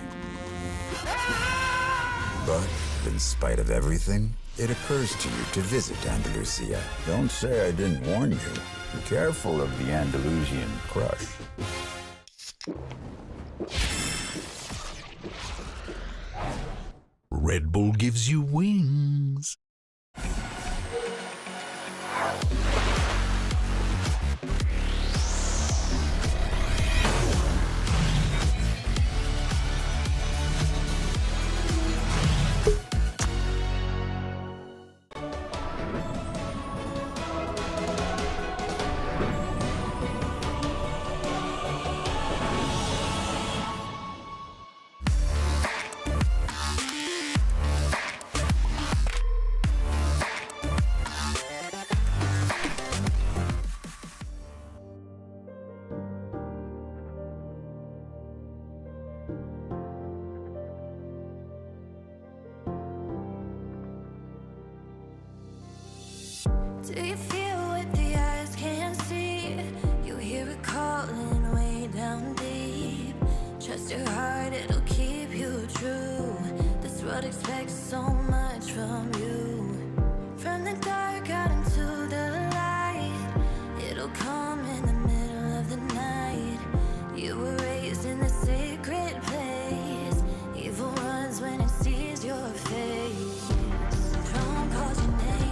But in spite of everything, it occurs to you to visit Andalusia. Don't say I didn't warn you. Be careful of the Andalusian crush. Red Bull gives you wings. Do you feel what the eyes can't see? You hear it calling way down deep. Trust your heart, it'll keep you true. This world expects so much from you. From the dark out into the light, it'll come in the middle of the night. You were raised in the sacred place. Evil runs when it sees your face. From calls your name.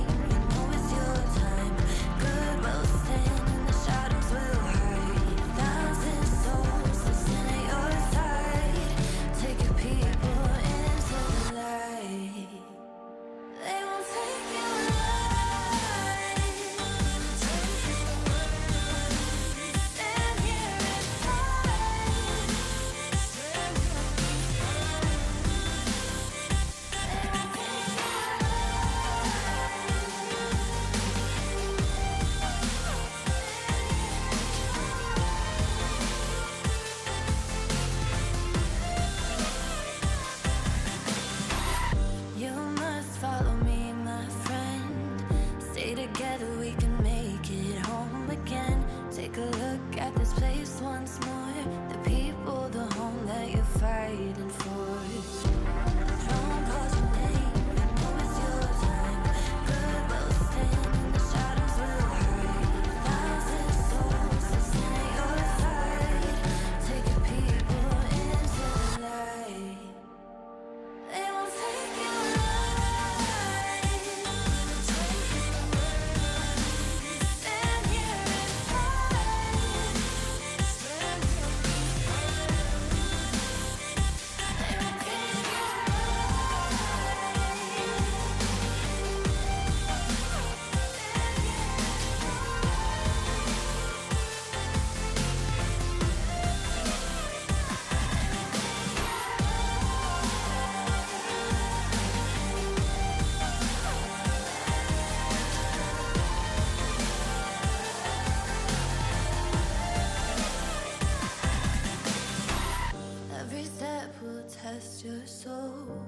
Test your soul.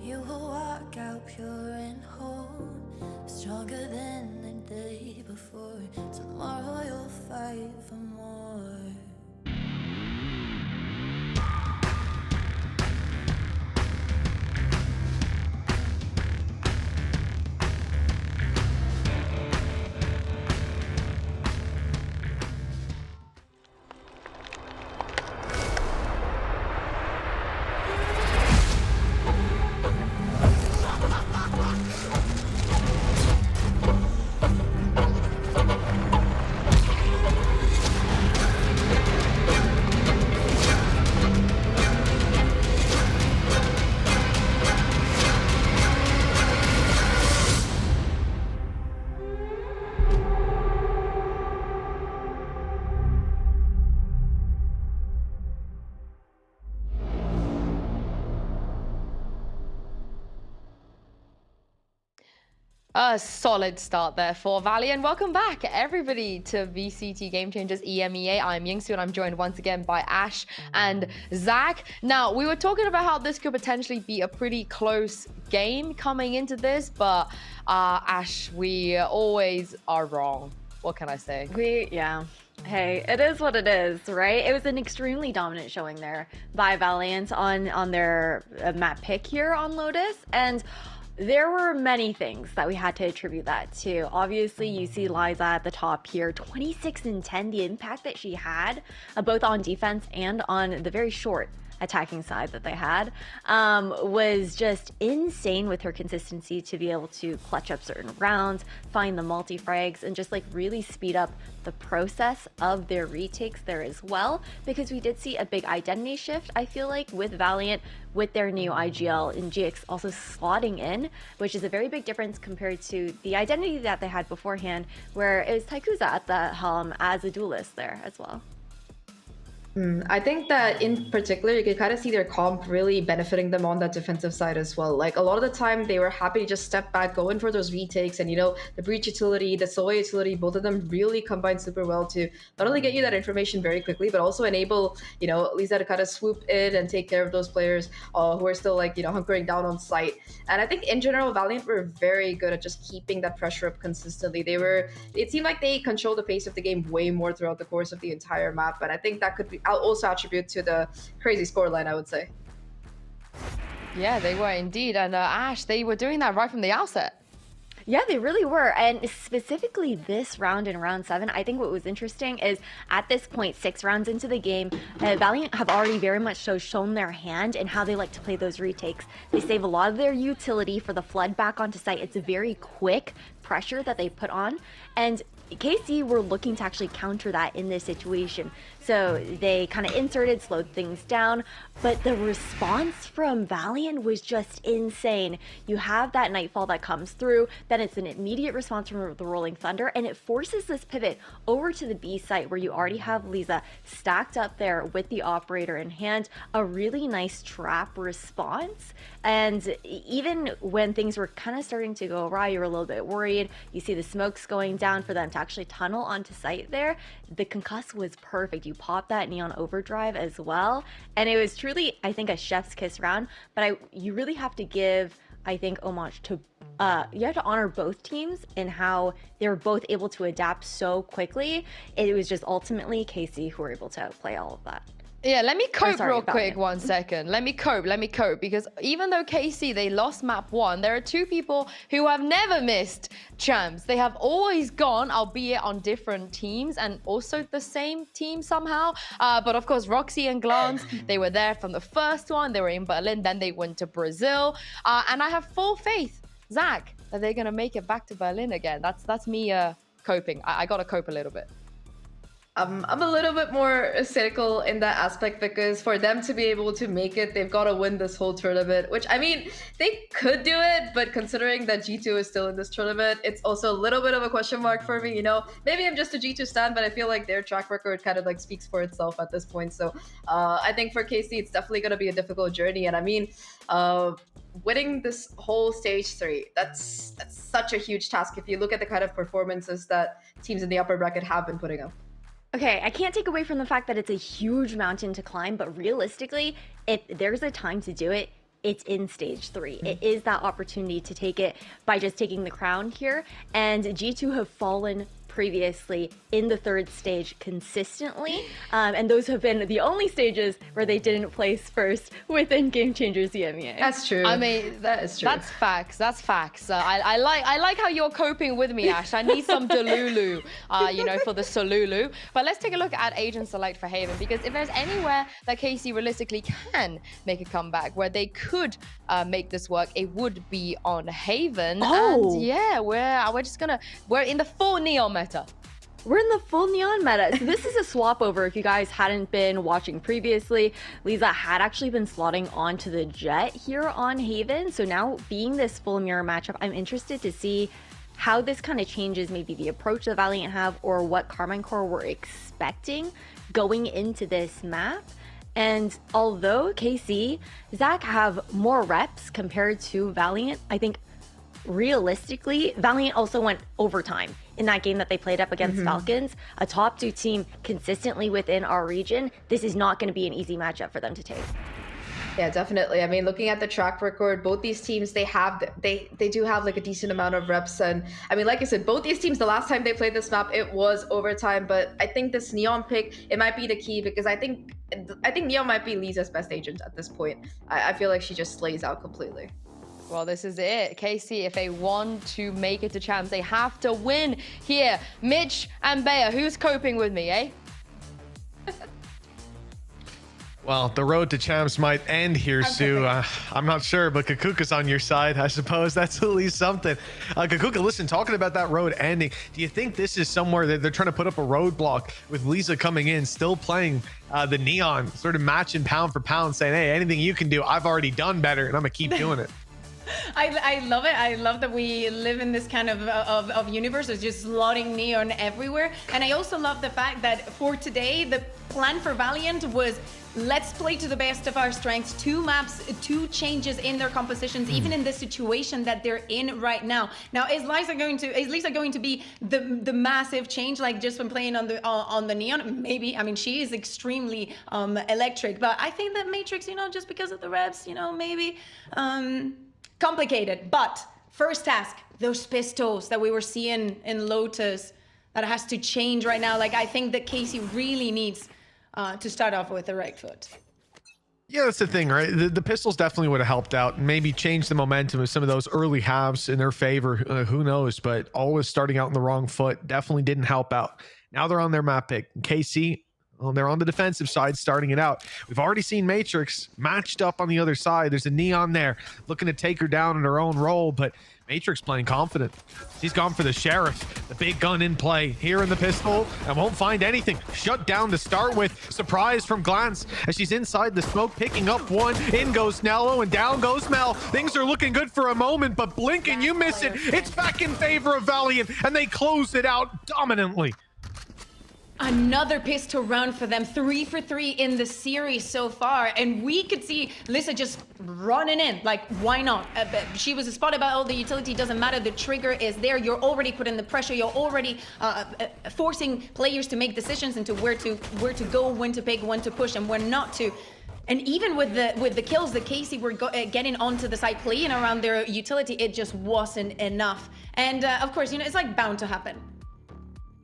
You will walk out pure and whole, stronger than the day before. Tomorrow you'll fight for more. A solid start there for Valiant. Welcome back, everybody, to VCT Game Changers EMEA. I'm Yingsu, and I'm joined once again by Ash and Zach. Now, we were talking about how this could potentially be a pretty close game coming into this, but Ash, we always are wrong. What can I say? Yeah. Hey, it is what it is, right? It was an extremely dominant showing there by Valiant on their map pick here on Lotus, and there were many things that we had to attribute that to. Obviously, you see Liza at the top here, 26 and 10, the impact that she had, both on defense and on the very short attacking side that they had, was just insane with her consistency to be able to clutch up certain rounds, find the multi-frags, and just like really speed up the process of their retakes there as well, because we did see a big identity shift, I feel like, with Valiant, with their new IGL and GX also slotting in, which is a very big difference compared to the identity that they had beforehand, where it was Taikuza at the helm as a duelist there as well. I think that in particular, you can kind of see their comp really benefiting them on that defensive side as well. Like a lot of the time, they were happy to just step back, go in for those retakes, and the breach utility, the Soy utility, both of them really combine super well to not only get you that information very quickly, but also enable Lisa to kind of swoop in and take care of those players who are still hunkering down on site. And I think in general, Valiant were very good at just keeping that pressure up consistently. It seemed like they controlled the pace of the game way more throughout the course of the entire map, and I think that could be. I'll also attribute to the crazy scoreline, I would say. Yeah, they were indeed. And Ash, they were doing that right from the outset. Yeah, they really were. And specifically this round in round 7, I think what was interesting is at this point, 6 rounds into the game, Valiant have already very much so shown their hand in how they like to play those retakes. They save a lot of their utility for the flood back onto site. It's a very quick pressure that they put on. And KC were looking to actually counter that in this situation. So they kind of inserted, slowed things down, but the response from Valiant was just insane. You have that Nightfall that comes through, then it's an immediate response from the Rolling Thunder, and it forces this pivot over to the B site where you already have Lisa stacked up there with the operator in hand, a really nice trap response. And even when things were kind of starting to go awry, you were a little bit worried. You see the smokes going down for them to actually tunnel onto site there. The concuss was perfect. You pop that neon overdrive as well, and it was truly, I think, a chef's kiss round. But you really have to give, I think, homage to you have to honor both teams in how they were both able to adapt so quickly. It was just ultimately KC who were able to play all of that. Yeah, let me cope real quick 1 second. Let me cope, because even though KC, they lost map 1, there are 2 people who have never missed champs. They have always gone, albeit on different teams and also the same team somehow. But of course, Roxy and Glance, they were there from the first one. They were in Berlin, then they went to Brazil. And I have full faith, Zach, that they're going to make it back to Berlin again. That's me coping. I got to cope a little bit. I'm a little bit more cynical in that aspect, because for them to be able to make it, they've got to win this whole tournament, which, I mean, they could do it, but considering that G2 is still in this tournament, it's also a little bit of a question mark for me, Maybe I'm just a G2 stan, but I feel like their track record kind of speaks for itself at this point. So I think for KC, it's definitely going to be a difficult journey. And I mean, winning this whole stage 3, that's such a huge task if you look at the kind of performances that teams in the upper bracket have been putting up. Okay, I can't take away from the fact that it's a huge mountain to climb, but realistically, if there's a time to do it, it's in stage 3. It is that opportunity to take it by just taking the crown here, and G2 have fallen previously in the 3rd stage consistently, and those have been the only stages where they didn't place first within Game Changers EMEA. That's true. I mean, that is true. That's facts. That's facts. I like how you're coping with me, Ash. I need some Delulu, for the Solulu. But let's take a look at agent select for Haven, because if there's anywhere that KC realistically can make a comeback, where they could make this work, it would be on Haven. Oh. And yeah, we're in the full Neon meta. We're in the full Neon meta. So this is a swap over. If you guys hadn't been watching previously, Lisa had actually been slotting onto the Jet here on Haven. So now being this full mirror matchup, I'm interested to see how this kind of changes maybe the approach that Valiant have, or what Carmine Core were expecting going into this map. And although KC, Zach have more reps compared to Valiant, I think realistically, Valiant also went overtime in that game that they played up against Falcons, a top 2 team consistently within our region. This is not going to be an easy matchup for them to take. Yeah, definitely. I mean, looking at the track record, both these teams, they do have like a decent amount of reps. And I mean, like I said, both these teams, the last time they played this map, it was overtime. But I think this Neon pick, it might be the key, because I think Neon might be Lisa's best agent at this point. I feel like she just slays out completely. Well, this is it. KC, if they want to make it to champs, they have to win here. Mitch and Bea, who's coping with me, eh? Well, the road to champs might end here, Sue. I'm not sure, but Kakuka's on your side. I suppose that's at least something. Kakuka, listen, talking about that road ending, do you think this is somewhere that they're trying to put up a roadblock with Lisa coming in, still playing the Neon, sort of matching pound for pound, saying, hey, anything you can do, I've already done better, and I'm going to keep doing it. I love it. I love that we live in this kind of universe of just slotting Neon everywhere. And I also love the fact that for today, the plan for Valiant was let's play to the best of our strengths. 2 maps, 2 changes in their compositions, even in the situation that they're in right now. Now, is Lisa going to be the massive change, like just from playing on the Neon? Maybe. I mean, she is extremely electric, but I think that Matrix, just because of the reps, maybe. Complicated, but first task, those pistols that we were seeing in Lotus, that has to change right now. Like, I think that Casey really needs to start off with the right foot. Yeah, that's the thing, right? The pistols definitely would have helped out and maybe changed the momentum of some of those early halves in their favor. Who knows? But always starting out on the wrong foot definitely didn't help out. Now they're on their map pick. KC, well, they're on the defensive side starting it out. We've already seen Matrix matched up on the other side. There's a Neon there looking to take her down in her own role, but Matrix playing confident. She's gone for the Sheriff, the big gun in play here in the pistol, and won't find anything. Shut down to start with. Surprise from Glance as she's inside the smoke, picking up one. In goes Nello and down goes Mel. Things are looking good for a moment, but blink and you miss it. It's back in favor of Valiant, and they close it out dominantly. Another pistol round for them, 3 for 3 in the series so far, and we could see Lisa just running in, like, why not? She was spotted by all the utility, doesn't matter, the trigger is there, you're already putting the pressure, you're already forcing players to make decisions into where to go, when to pick, when to push, and when not to. And even with the kills that Casey were getting onto the side, playing around their utility, it just wasn't enough. And of course, it's like bound to happen.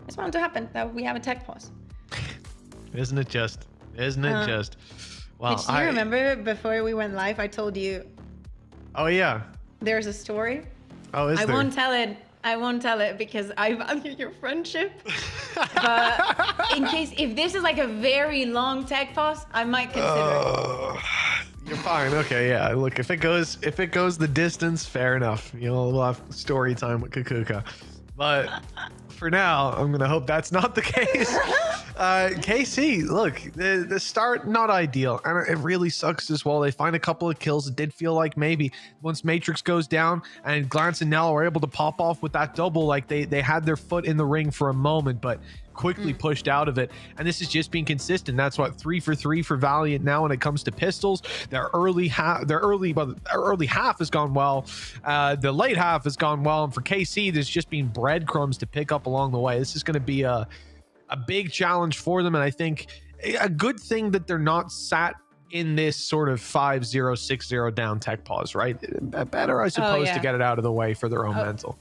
It's bound to happen that we have a tech pause. Isn't it just? Isn't it just? Well, do you remember before we went live, I told you. Oh yeah. There's a story. Oh, is there? I won't tell it. I won't tell it because I value your friendship. But in case, if this is like a very long tech pause, I might consider it. You're fine. Okay, yeah. Look, if it goes the distance, fair enough. We'll have story time with Kakuka. But for now, I'm gonna hope that's not the case. KC, look, the start not ideal, and it really sucks as well. They find a couple of kills. It did feel like maybe once Matrix goes down and Glance and Nello are able to pop off with that double, like they had their foot in the ring for a moment, but quickly pushed out of it. And this is just being consistent. That's what 3 for 3 for Valiant now when it comes to pistols. Their early half has gone well. The late half has gone well, and for KC, there's just been breadcrumbs to pick up along the way. This is going to be a big challenge for them, and I think a good thing that they're not sat in this sort of 5-0, 6-0 down tech pause, right? Better, I suppose, to get it out of the way for their own mental.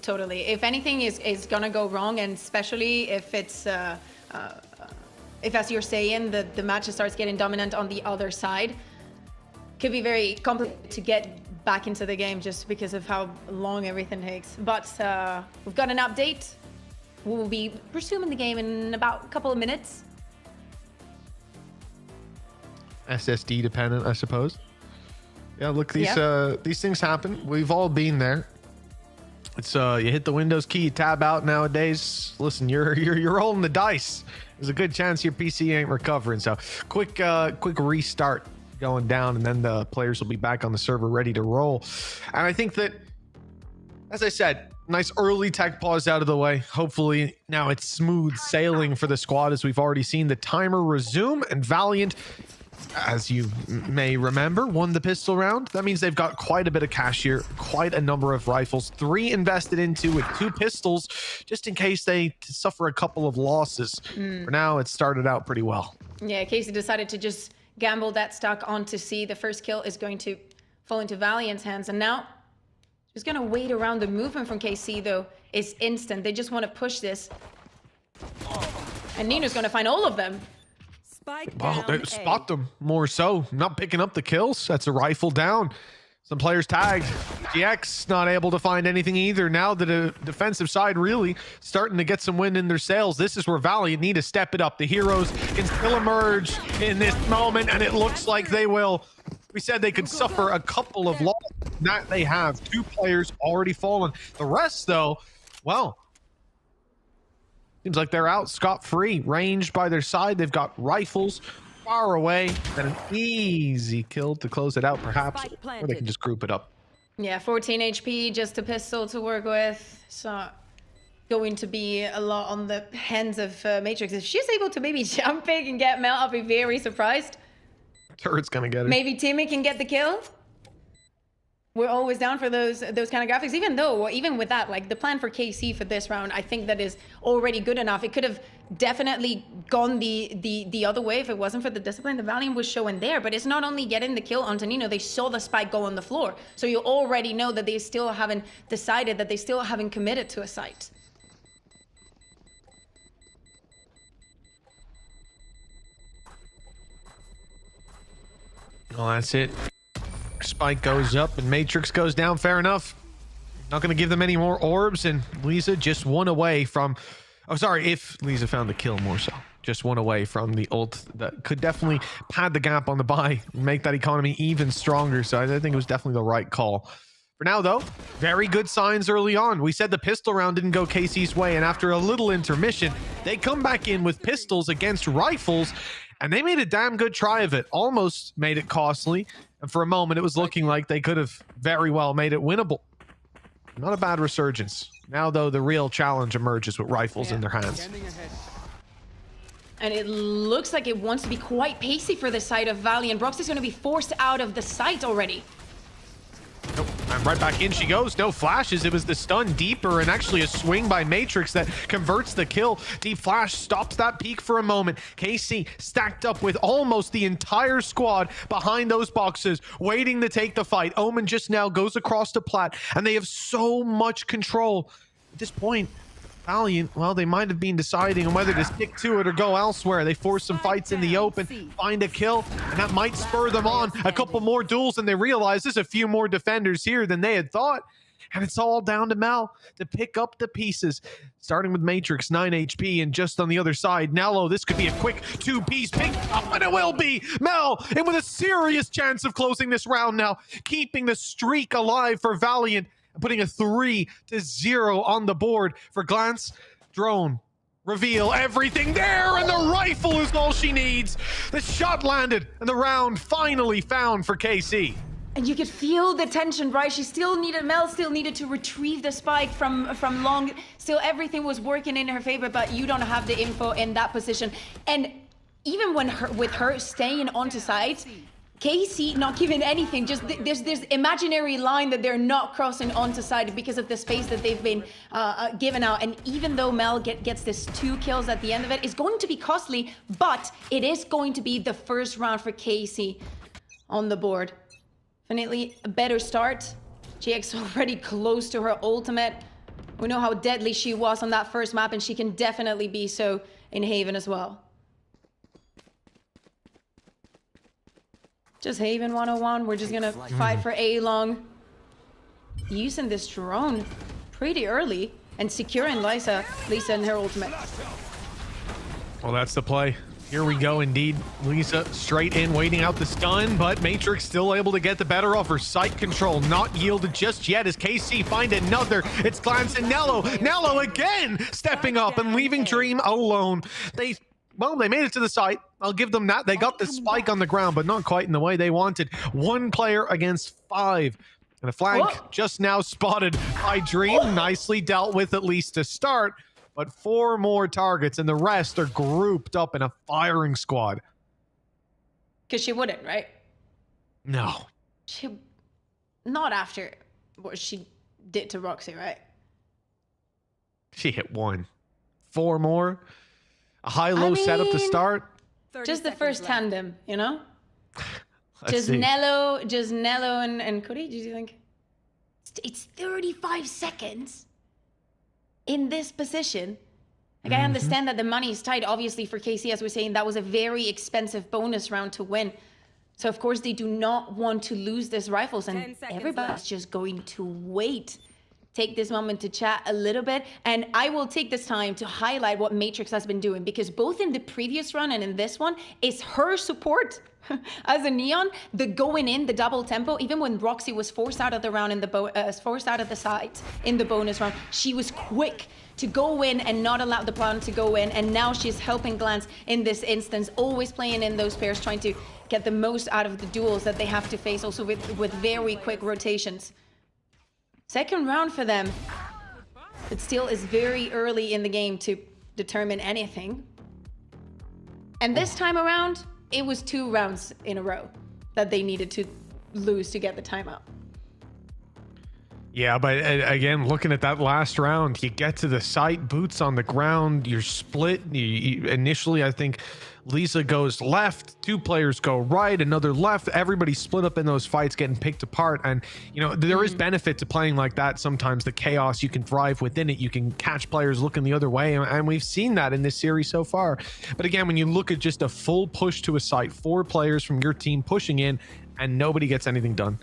Totally. If anything is gonna go wrong, and especially if it's if, as you're saying, the match starts getting dominant on the other side, could be very complicated to get back into the game just because of how long everything takes. But we've got an update. We'll be resuming the game in about a couple of minutes. SSD dependent, I suppose. Yeah, look, these things happen. We've all been there. It's you hit the Windows key, you tab out nowadays. Listen, you're rolling the dice. There's a good chance your PC ain't recovering. So quick restart going down, and then the players will be back on the server ready to roll. And I think that, as I said, nice early tech pause out of the way. Hopefully now it's smooth sailing for the squad, as we've already seen the timer resume, and Valiant as you may remember, won the pistol round. That means they've got quite a bit of cash here, quite a number of rifles, 3 invested into with 2 pistols, just in case they suffer a couple of losses. For now, it started out pretty well. Yeah, Casey decided to just gamble that stock onto C. The first kill is going to fall into Valiant's hands, and now she's going to wait around. The movement from KC, though, is instant. They just want to push this. And Nino's going to find all of them. Well, they spot them more so. Not picking up the kills. That's a rifle down. Some players tagged. GX not able to find anything either. Now the defensive side really starting to get some wind in their sails. This is where Valiant need to step it up. The heroes can still emerge in this moment, and it looks like they will. We said they could suffer a couple of losses. That they have. 2 players already fallen. The rest, though, well, seems like they're out scot-free, ranged by their side. They've got rifles far away, and an easy kill to close it out, perhaps, or they can just group it up. Yeah, 14 HP, just a pistol to work with. So going to be a lot on the hands of Matrix. If she's able to maybe jump big and get Mel, I'll be very surprised. Turret's gonna get it. Maybe Timmy can get the kill. We're always down for those kind of graphics, even with that, like the plan for KC for this round, I think that is already good enough. It could have definitely gone the other way if it wasn't for the discipline the Valiant was showing there. But it's not only getting the kill on Nino, they saw the spike go on the floor. So you already know that they still haven't decided, that they still haven't committed to a site. Well, that's it. Spike goes up and Matrix goes down. Fair enough. Not going to give them any more orbs, and Lisa just 1 away from... Oh, sorry, if Lisa found the kill more so. Just 1 away from the ult that could definitely pad the gap on the buy and make that economy even stronger. So I think it was definitely the right call. For now, though, very good signs early on. We said the pistol round didn't go KC's way, and after a little intermission, they come back in with pistols against rifles, and they made a damn good try of it. Almost made it costly. And for a moment, it was looking like they could have very well made it winnable. Not a bad resurgence. Now, though, the real challenge emerges with rifles in their hands. And it looks like it wants to be quite pacey for the side of Valiant. Brox is going to be forced out of the site already. Nope. And right back in she goes. No flashes. It was the stun deeper and actually a swing by Matrix that converts the kill. Deep flash stops that peak for a moment. KC stacked up with almost the entire squad behind those boxes, waiting to take the fight. Omen just now goes across the plat, and they have so much control. At this point, Valiant, well, they might have been deciding on whether to stick to it or go elsewhere. They force some fights in the open, find a kill, and that might spur them on a couple more duels, and they realize there's a few more defenders here than they had thought. And it's all down to Mel to pick up the pieces. Starting with Matrix, 9 HP, and just on the other side, Nello, this could be a quick 2-piece pick up, and it will be! Mel, and with a serious chance of closing this round now, keeping the streak alive for Valiant, putting a 3-0 on the board for Glance. Drone, reveal everything there, and the rifle is all she needs. The shot landed, and the round finally found for KC. And you could feel the tension, right? Mel still needed to retrieve the spike from long. Still, everything was working in her favor, but you don't have the info in that position. And even with her staying onto site, KC not giving anything, just there's this imaginary line that they're not crossing onto side because of the space that they've been given out. And even though Mel gets this 2 kills at the end of it, it's going to be costly, but it is going to be the first round for KC on the board. Definitely a better start. GX already close to her ultimate. We know how deadly she was on that first map, and she can definitely be so in Haven as well. Just Haven 101. We're just gonna fight for A long. Using this drone pretty early and securing Lisa and her ultimate. Well, that's the play. Here we go indeed. Lisa straight in, waiting out the stun, but Matrix still able to get the better of her sight control. Not yielded just yet as KC find another. It's Glance and Nello. Nello again stepping up and leaving Dream alone. They made it to the site. I'll give them that. They got the spike on the ground, but not quite in the way they wanted. 1 player against 5. And a flank just now spotted by Dream. Nicely dealt with, at least to start. But 4 more targets, and the rest are grouped up in a firing squad. Because she wouldn't, right? No. She, not after what she did to Roxy, right? She hit 1. 4 more. A high-low setup to start. Just the first tandem, you know? Let's Just see. Nello and Cody, do you think? It's 35 seconds in this position. Like, I understand that the money is tight. Obviously, for KC, as we're saying, that was a very expensive bonus round to win. So, of course, they do not want to lose this rifles. And everybody's just going to wait. Take this moment to chat a little bit. And I will take this time to highlight what Matrix has been doing. Because both in the previous run and in this one, is her support as a Neon, the going in, the double tempo. Even when Roxy was forced out of the round in the forced out of the side in the bonus round, she was quick to go in and not allow the plan to go in. And now she's helping Glance in this instance, always playing in those pairs, trying to get the most out of the duels that they have to face, also with very quick rotations. Second round for them. It still is very early in the game to determine anything. And this time around, it was 2 rounds in a row that they needed to lose to get the timeout. Yeah, but again, looking at that last round, you get to the site, boots on the ground, you're split. Initially, I think Lisa goes left, 2 players go right, another left. Everybody's split up in those fights, getting picked apart. And, you know, there is benefit to playing like that. Sometimes the chaos, you can thrive within it. You can catch players looking the other way. And we've seen that in this series so far. But again, when you look at just a full push to a site, 4 players from your team pushing in and nobody gets anything done.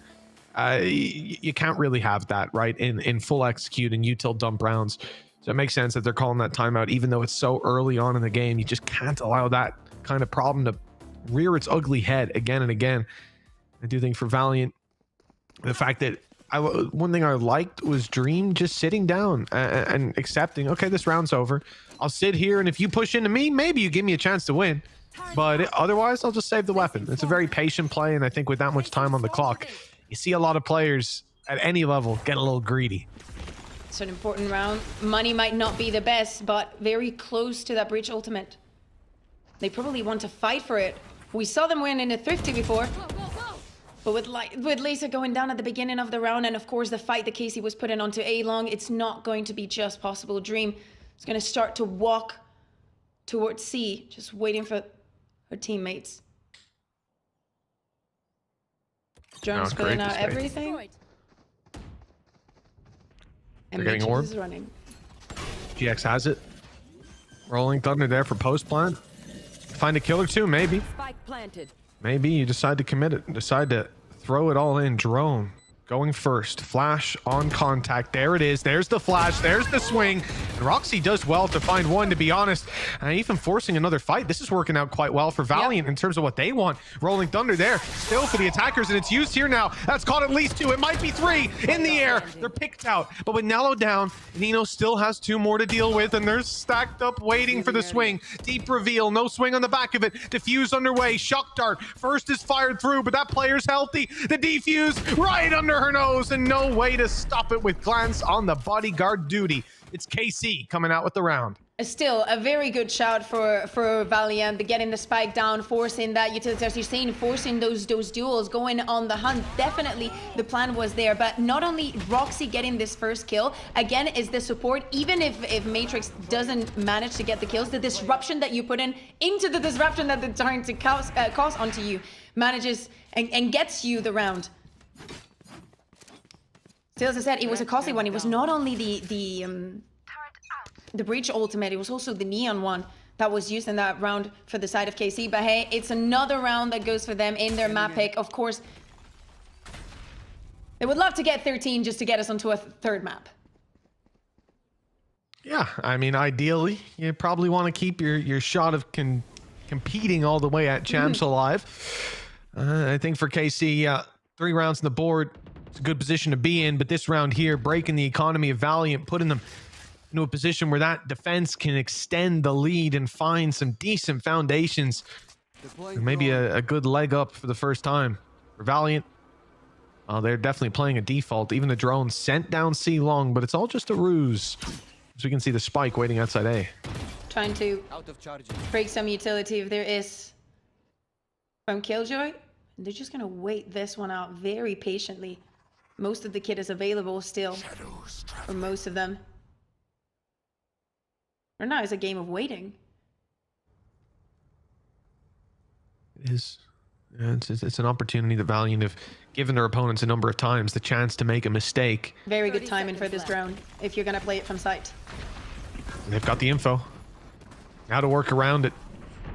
You can't really have that, right? In full execute and util dump rounds. So it makes sense that they're calling that timeout, even though it's so early on in the game. You just can't allow that kind of problem to rear its ugly head again and again. I do think for Valiant, the fact that one thing I liked was Dream just sitting down and accepting, okay, this round's over. I'll sit here, and if you push into me, maybe you give me a chance to win. But otherwise, I'll just save the weapon. It's a very patient play, and I think with that much time on the clock, you see a lot of players at any level get a little greedy. It's an important round. Money might not be the best, but very close to that breach ultimate. They probably want to fight for it. We saw them win in a Thrifty before. But with Lisa going down at the beginning of the round, and of course the fight that Casey was putting onto A-Long, it's not going to be just possible. Dream is going to start to walk towards C, just waiting for her teammates. Drone's spilling out everything. And They're getting Matrix orb. is running. GX has it. Rolling Thunder there for post plant. Find a kill or two, maybe. Spike planted. Maybe you decide to commit it. Decide to throw it all in. Drone going first. Flash on contact. There it is. There's the flash. There's the swing. And Roxy does well to find one, to be honest. And even forcing another fight. This is working out quite well for Valiant in terms of what they want. Rolling Thunder there. Still for the attackers, and it's used here now. That's caught at least 2. It might be 3 in the air. They're picked out. But with Nello down, Nino still has 2 more to deal with, and they're stacked up waiting for the swing. Deep reveal. No swing on the back of it. Defuse underway. Shock dart. First is fired through, but that player's healthy. The defuse right under her nose, and no way to stop it with Glance on the bodyguard duty. It's KC coming out with the round. Still a very good shout for Valiant, getting the spike down, forcing that utility, as you're saying, forcing those duels, going on the hunt. Definitely the plan was there, but not only Roxy getting this first kill, again, is the support. Even if Matrix doesn't manage to get the kills, the disruption that you put into the disruption that they're trying to cause onto you manages and gets you the round. Still, as I said, it was a costly one. It was not only the breach ultimate, it was also the neon one that was used in that round for the side of KC. But hey, it's another round that goes for them in their map pick. Of course, they would love to get 13 just to get us onto a third map. Yeah, I mean, ideally, you probably want to keep your shot of competing all the way at champs alive. I think for KC, 3 rounds on the board, it's a good position to be in. But this round here, breaking the economy of Valiant, putting them into a position where that defense can extend the lead and find some decent foundations. And maybe a good leg up for the first time for Valiant. They're definitely playing a default. Even the drone sent down C long, but it's all just a ruse. So we can see the spike waiting outside A. Trying to break some utility if there is. from Killjoy. They're just gonna wait this one out very patiently. Most of the kit is available still for most of them. Right now it's a game of waiting. It is. Yeah, it's an opportunity that Valiant have given their opponents a number of times the chance to make a mistake. Very good timing for this drone if you're gonna play it from sight. They've got the info. How to work around it.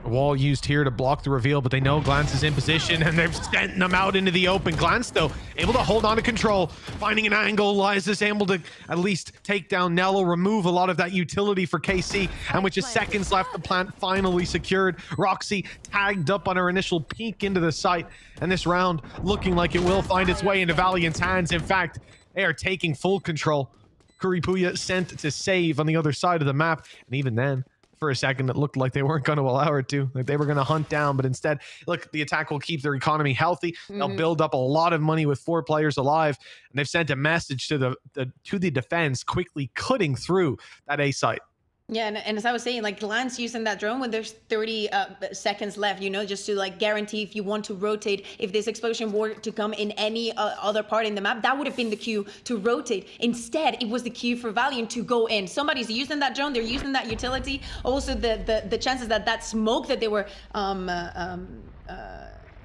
A wall used here to block the reveal, but they know Glance is in position and they've sent them out into the open. Glance, though, able to hold on to control, finding an angle. Liza's able to at least take down Nello, remove a lot of that utility for KC, and with just seconds left, the plant finally secured. Roxy tagged up on her initial peek into the site, and this round looking like it will find its way into Valiant's hands. In fact, they are taking full control. Kuripuya sent to save on the other side of the map, and even then, for a second, it looked like they weren't going to allow her to. Like they were going to hunt down, but instead, look, the attack will keep their economy healthy. They'll build up a lot of money with 4 players alive, and they've sent a message to the defense, quickly cutting through that A site. Yeah, and as I was saying, like Glance using that drone when there's 30 seconds left, you know, just to like guarantee if you want to rotate, if this explosion were to come in any other part in the map, that would have been the cue to rotate. Instead, it was the cue for Valiant to go in. Somebody's using that drone, they're using that utility. Also, the chances that smoke that they were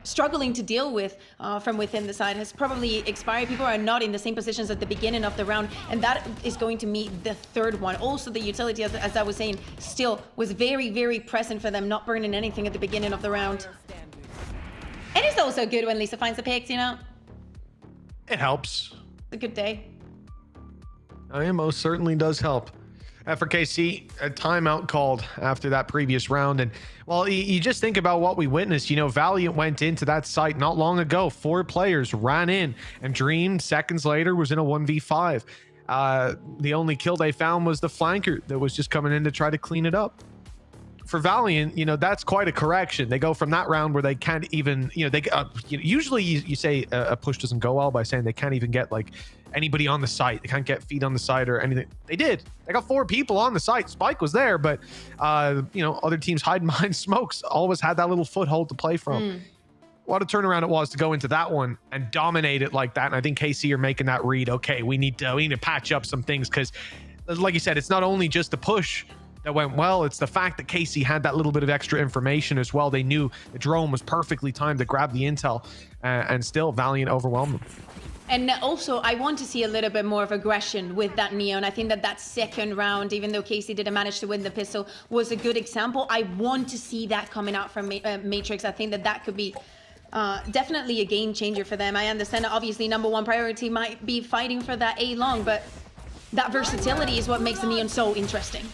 struggling to deal with from within the side has probably expired. People are not in the same positions at the beginning of the round, and that is going to meet the third one. Also, the utility, as I was saying, still was very, very present for them, not burning anything at the beginning of the round. And it's also good when Lisa finds the picks, you know? It helps. It's a good day. It most certainly does help. For KC, a timeout called after that previous round. And well, you just think about what we witnessed. You know, Valiant went into that site not long ago. 4 players ran in, and Dream seconds later was in a 1v5. The only kill they found was the flanker that was just coming in to try to clean it up. For Valiant, you know, that's quite a correction. They go from that round where they can't even, you know, they usually you say a push doesn't go well by saying they can't even get like anybody on the site. They can't get feet on the site or anything. They did. They got 4 people on the site. Spike was there, but you know, other teams hiding behind smokes always had that little foothold to play from. What a turnaround it was to go into that one and dominate it like that. And I think KC are making that read. Okay, we need to patch up some things, because like you said, it's not only just the push that went well, it's the fact that KC had that little bit of extra information as well. They knew the drone was perfectly timed to grab the intel, and still Valiant overwhelmed them. And also, I want to see a little bit more of aggression with that Neon. I think that second round, even though Casey didn't manage to win the pistol, was a good example. I want to see that coming out from Matrix. I think that could be definitely a game changer for them. I understand that obviously #1 priority might be fighting for that A long, but that versatility is what makes the Neon so interesting.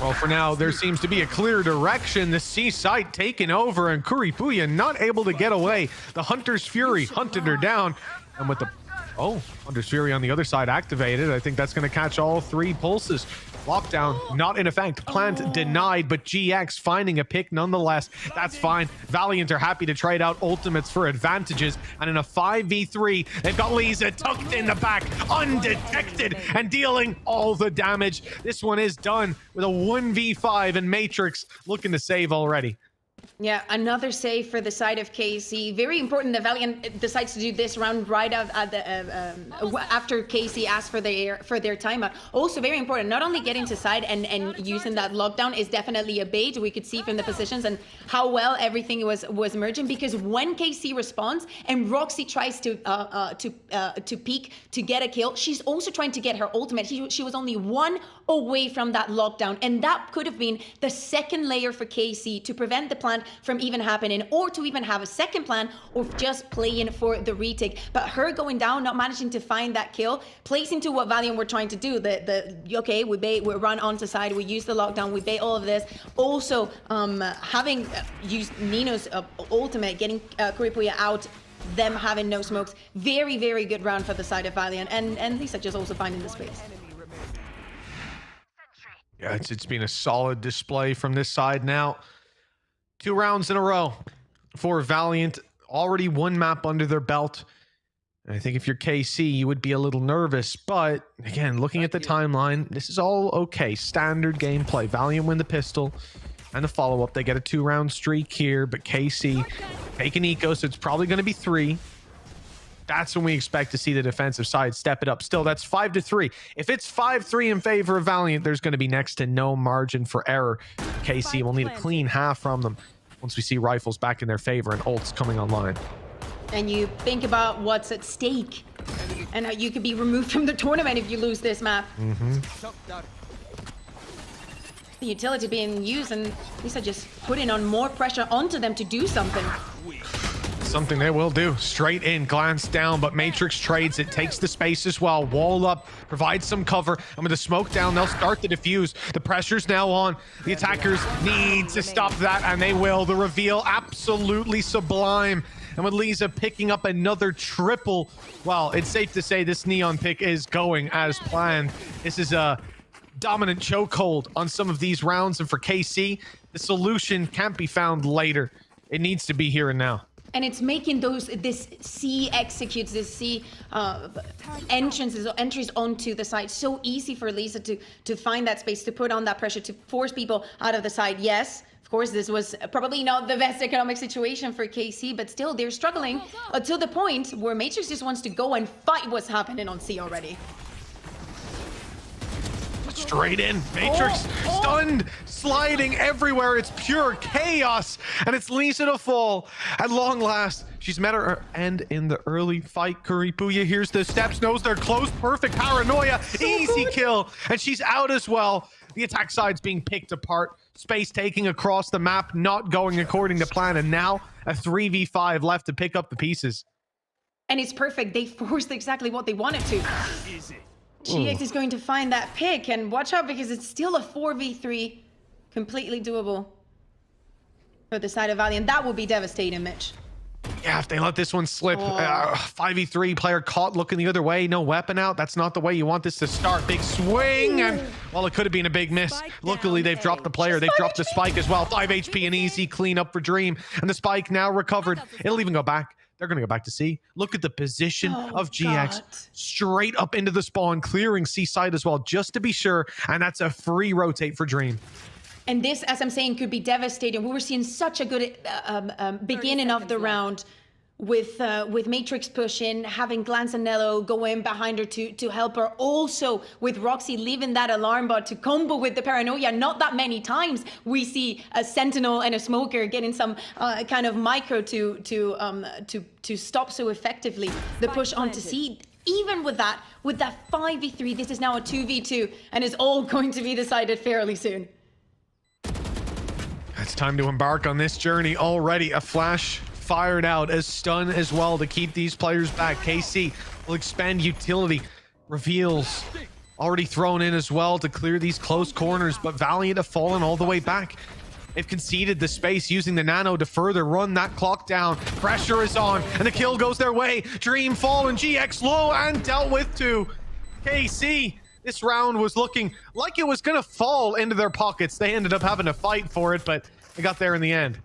Well, for now, there seems to be a clear direction. The C site taken over, and Kuripuya not able to get away. The Hunter's Fury hunted her down, and with the Hunter's Fury on the other side activated, I think that's going to catch all 3 pulses. Lockdown not in effect. Plant denied, but GX finding a pick nonetheless. That's fine. Valiant are happy to trade out ultimates for advantages, and in a 5v3, they've got Lisa tucked in the back, undetected, and dealing all the damage. This one is done with a 1v5, and Matrix looking to save already. Yeah, another save for the side of KC. Very important that Valiant decides to do this round right after KC asked for their timeout. Also very important, not only getting to side and using that lockdown is definitely a bait. We could see from the positions and how well everything was merging, because when KC responds and Roxy tries to peek to get a kill, she's also trying to get her ultimate. She was only 1 away from that lockdown, and that could have been the second layer for KC to prevent the plan from even happening, or to even have a second plan, or just playing for the retake. But her going down, not managing to find that kill, plays into what Valiant were trying to do. Okay, we bait, we run onto side, we use the lockdown, we bait all of this. Also, having used Nino's ultimate, getting Kuripuya out, them having no smokes. Very, very good round for the side of Valiant, and Lisa just also finding the space. Yeah, it's been a solid display from this side now. 2 rounds in a row for Valiant, already 1 map under their belt. And I think if you're KC, you would be a little nervous, but again, looking at the timeline, this is all okay. Standard gameplay. Valiant win the pistol. And the follow-up, they get a 2-round streak here, but KC taking eco, so it's probably going to be 3. That's when we expect to see the defensive side step it up. Still, that's 5-3. If it's 5-3 in favor of Valiant, there's going to be next to no margin for error. KC will need a clean half from them once we see rifles back in their favor and ults coming online. And you think about what's at stake and how you could be removed from the tournament if you lose this map. The utility being used, and Lisa just putting on more pressure onto them to do something. Something they will do. Straight in, glance down, but Matrix trades it, takes the space as well. Wall up, provides some cover, and with the smoke down, they'll start the defuse. The pressure's now on. The attackers need to stop that, and they will. The reveal, absolutely sublime. And with Lisa picking up another triple, well, it's safe to say this Neon pick is going as planned. This is a dominant chokehold on some of these rounds, and for KC, the solution can't be found later. It needs to be here and now. And it's making this C executes, this C entrances or entries onto the side so easy for Lisa to find that space, to put on that pressure, to force people out of the side. Yes, of course, this was probably not the best economic situation for KC, but still they're struggling to the point where Matrix just wants to go and fight what's happening on C already. Straight in, Matrix stunned, sliding everywhere. It's pure chaos, and it's Lisa to fall at long last. She's met her end in the early fight. Kuripuya hears the steps, knows they're close. Perfect paranoia, easy kill, and she's out as well. The attack side's being picked apart. Space taking across the map, not going according to plan, and now a 3v5 left to pick up the pieces. And it's perfect. They forced exactly what they wanted to. GX is going to find that pick, and watch out because it's still a 4v3, completely doable for the side of Valiant. That would be devastating, Mitch. Yeah, if they let this one slip, 5v3 player caught looking the other way, no weapon out. That's not the way you want this to start. Big swing, and well, it could have been a big miss. Luckily, they've dropped the player. They've dropped the spike as well. 5 HP, an easy clean up for Dream, and the spike now recovered. It'll even go back. They're going to go back to C. Look at the position of GX. Straight up into the spawn, clearing C side as well, just to be sure. And that's a free rotate for Dream. And this, as I'm saying, could be devastating. We were seeing such a good beginning of the round with Matrix pushing, having Glance and Nello go in behind her to help her. Also with Roxy leaving that alarm bot to combo with the paranoia. Not that many times we see a Sentinel and a Smoker getting some kind of micro to stop so effectively the push onto C. Even with that 5v3, this is now a 2v2, and it's all going to be decided fairly soon. It's time to embark on this journey already. A flash fired out, as stun as well to keep these players back. KC will expand utility. Reveals already thrown in as well to clear these close corners, but Valiant have fallen all the way back. They've conceded the space, using the nano to further run that clock down. Pressure is on, and the kill goes their way. Dream fallen, GX low and dealt with too. KC, this round was looking like it was going to fall into their pockets. They ended up having to fight for it, but they got there in the end.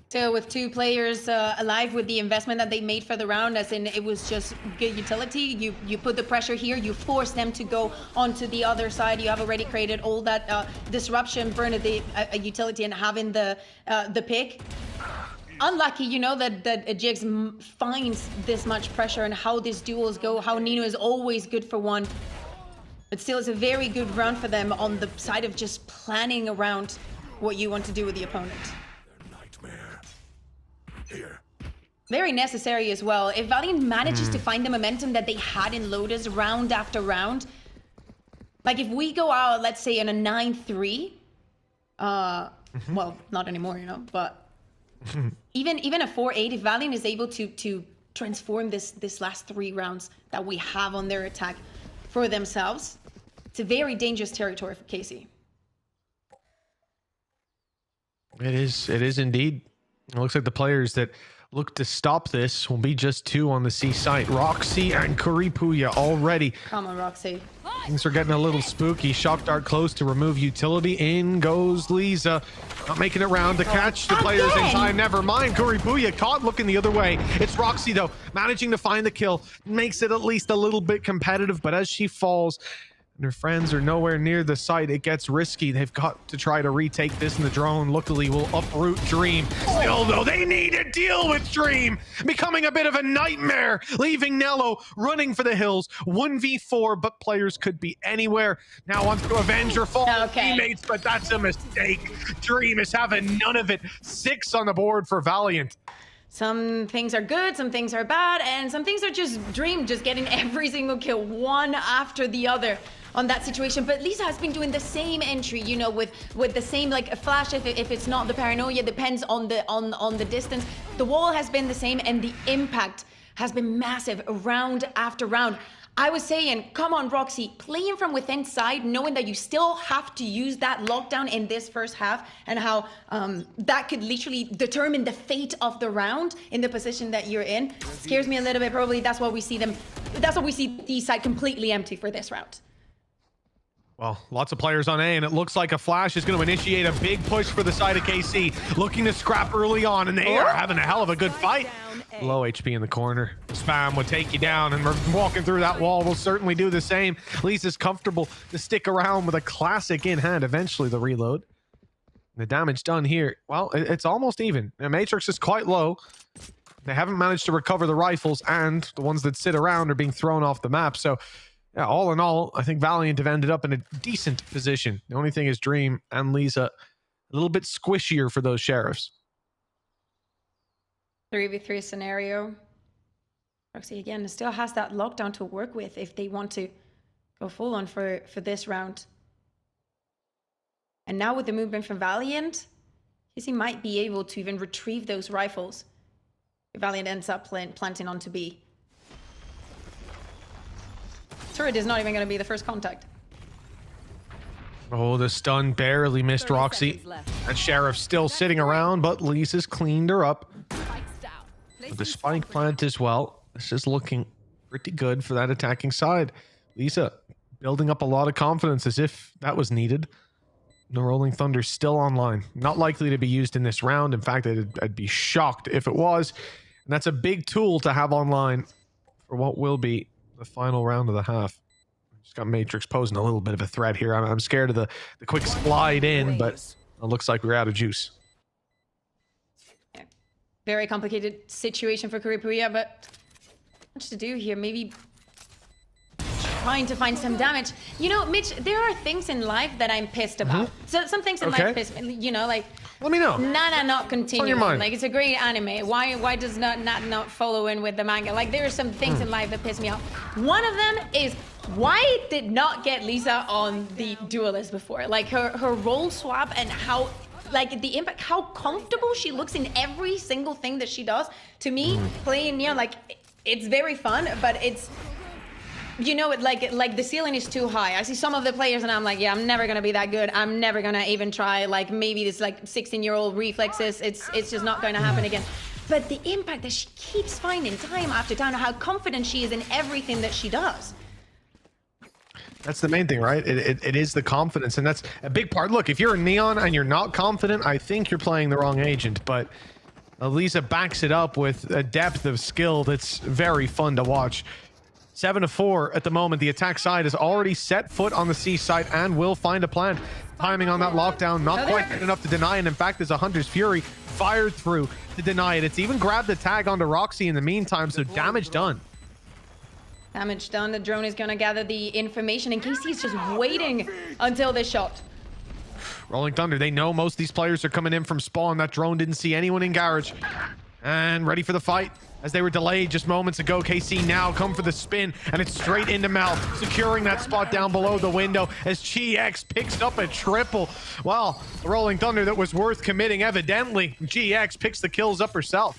So with 2 players alive, with the investment that they made for the round, as in it was just good utility, you put the pressure here, you force them to go onto the other side. You have already created all that disruption, burn the utility, and having the pick. Unlucky, you know, that Jigs finds this much pressure and how these duels go, how Nino is always good for one. But still, it's a very good round for them on the side of just planning around what you want to do with the opponent. Very necessary as well. If Valiant manages to find the momentum that they had in Lotus round after round, like if we go out, let's say, in a 9-3, well, not anymore, you know, but even a 4-8, if Valiant is able to transform this last 3 rounds that we have on their attack for themselves, it's a very dangerous territory for KC. It is indeed. It looks like the players that look to stop this will be just 2 on the C site. Roxy and Kuripuya already. Come on, Roxy. Things are getting a little spooky. Shock dart close to remove utility. In goes Lisa. Not making it round to catch the players in time. Never mind. Kuripuya caught looking the other way. It's Roxy, though, managing to find the kill. Makes it at least a little bit competitive, but as she falls, and her friends are nowhere near the site. It gets risky. They've got to try to retake this, and the drone luckily will uproot Dream. Still though, they need to deal with Dream becoming a bit of a nightmare, leaving Nello running for the hills. 1v4, but players could be anywhere. Now wants to avenge her fallen teammates, but that's a mistake. Dream is having none of it. 6 on the board for Valiant. Some things are good, some things are bad, and some things are just Dream just getting every single kill, one after the other on that situation. But Lisa has been doing the same entry, you know, with the same like a flash. If it's not the paranoia, depends on the distance. The wall has been the same, and the impact has been massive round after round. I was saying, come on, Roxy, playing from within side, knowing that you still have to use that lockdown in this first half, and how that could literally determine the fate of the round in the position that you're in, scares me a little bit. Probably that's why we see them. That's why we see the side completely empty for this round. Well, lots of players on A, and it looks like a flash is going to initiate a big push for the side of KC, looking to scrap early on, and they are having a hell of a good fight. Low HP in the corner. Spam would take you down, and we're walking through that wall will certainly do the same. Lisa's comfortable to stick around with a classic in hand. Eventually the reload. The damage done here, well, it's almost even. The Matrix is quite low. They haven't managed to recover the rifles, and the ones that sit around are being thrown off the map. So yeah, all in all, I think Valiant have ended up in a decent position. The only thing is Dream and Lisa a little bit squishier for those Sheriffs. 3v3 scenario. Roxy again still has that lockdown to work with if they want to go full on for this round. And now with the movement from Valiant, he might be able to even retrieve those rifles if Valiant ends up planting onto B. Turret is not even going to be the first contact. Oh, the stun barely missed Roxy. That Sheriff's still sitting around, but Lisa's cleaned her up. With the spike plant as well. This is looking pretty good for that attacking side. Lisa building up a lot of confidence as if that was needed. The Rolling Thunder still online. Not likely to be used in this round. In fact, I'd be shocked if it was. And that's a big tool to have online for what will be the final round of the half. Just got Matrix posing a little bit of a threat here. I'm scared of the quick slide in, but it looks like we're out of juice. Yeah. Very complicated situation for Kuripuya, but much to do here. Maybe trying to find some damage. You know, Mitch, there are things in life that I'm pissed about. So some things in life piss me, you know, like let me know. Nana not continuing. Like it's a great anime. Why does not follow in with the manga? Like there are some things in life that piss me off. One of them is why did not get Lisa on the duelist before? Like her role swap and how like the impact, how comfortable she looks in every single thing that she does. To me, playing Neon, like it's very fun, but it's, you know, like the ceiling is too high. I see some of the players and I'm like, yeah, I'm never gonna be that good. I'm never gonna even try. Like maybe this like 16-year-old reflexes. It's just not going to happen again. But the impact that she keeps finding time after time, how confident she is in everything that she does. That's the main thing, right? It is the confidence, and that's a big part. Look, if you're a Neon and you're not confident, I think you're playing the wrong agent, but Elisa backs it up with a depth of skill that's very fun to watch. 7-4 at the moment. The attack side has already set foot on the C side and will find a plant. Timing on that lockdown, not quite good enough to deny, and in fact, there's a Hunter's Fury fired through to deny it. It's even grabbed the tag onto Roxy in the meantime, so damage done. Damage done. The drone is going to gather the information, and KC is just waiting until this shot. Rolling Thunder, they know most of these players are coming in from spawn. That drone didn't see anyone in garage. And ready for the fight. As they were delayed just moments ago, KC now come for the spin, and it's straight into Mal, securing that spot down below the window as GX picks up a triple. Well, the Rolling Thunder that was worth committing, evidently. GX picks the kills up herself.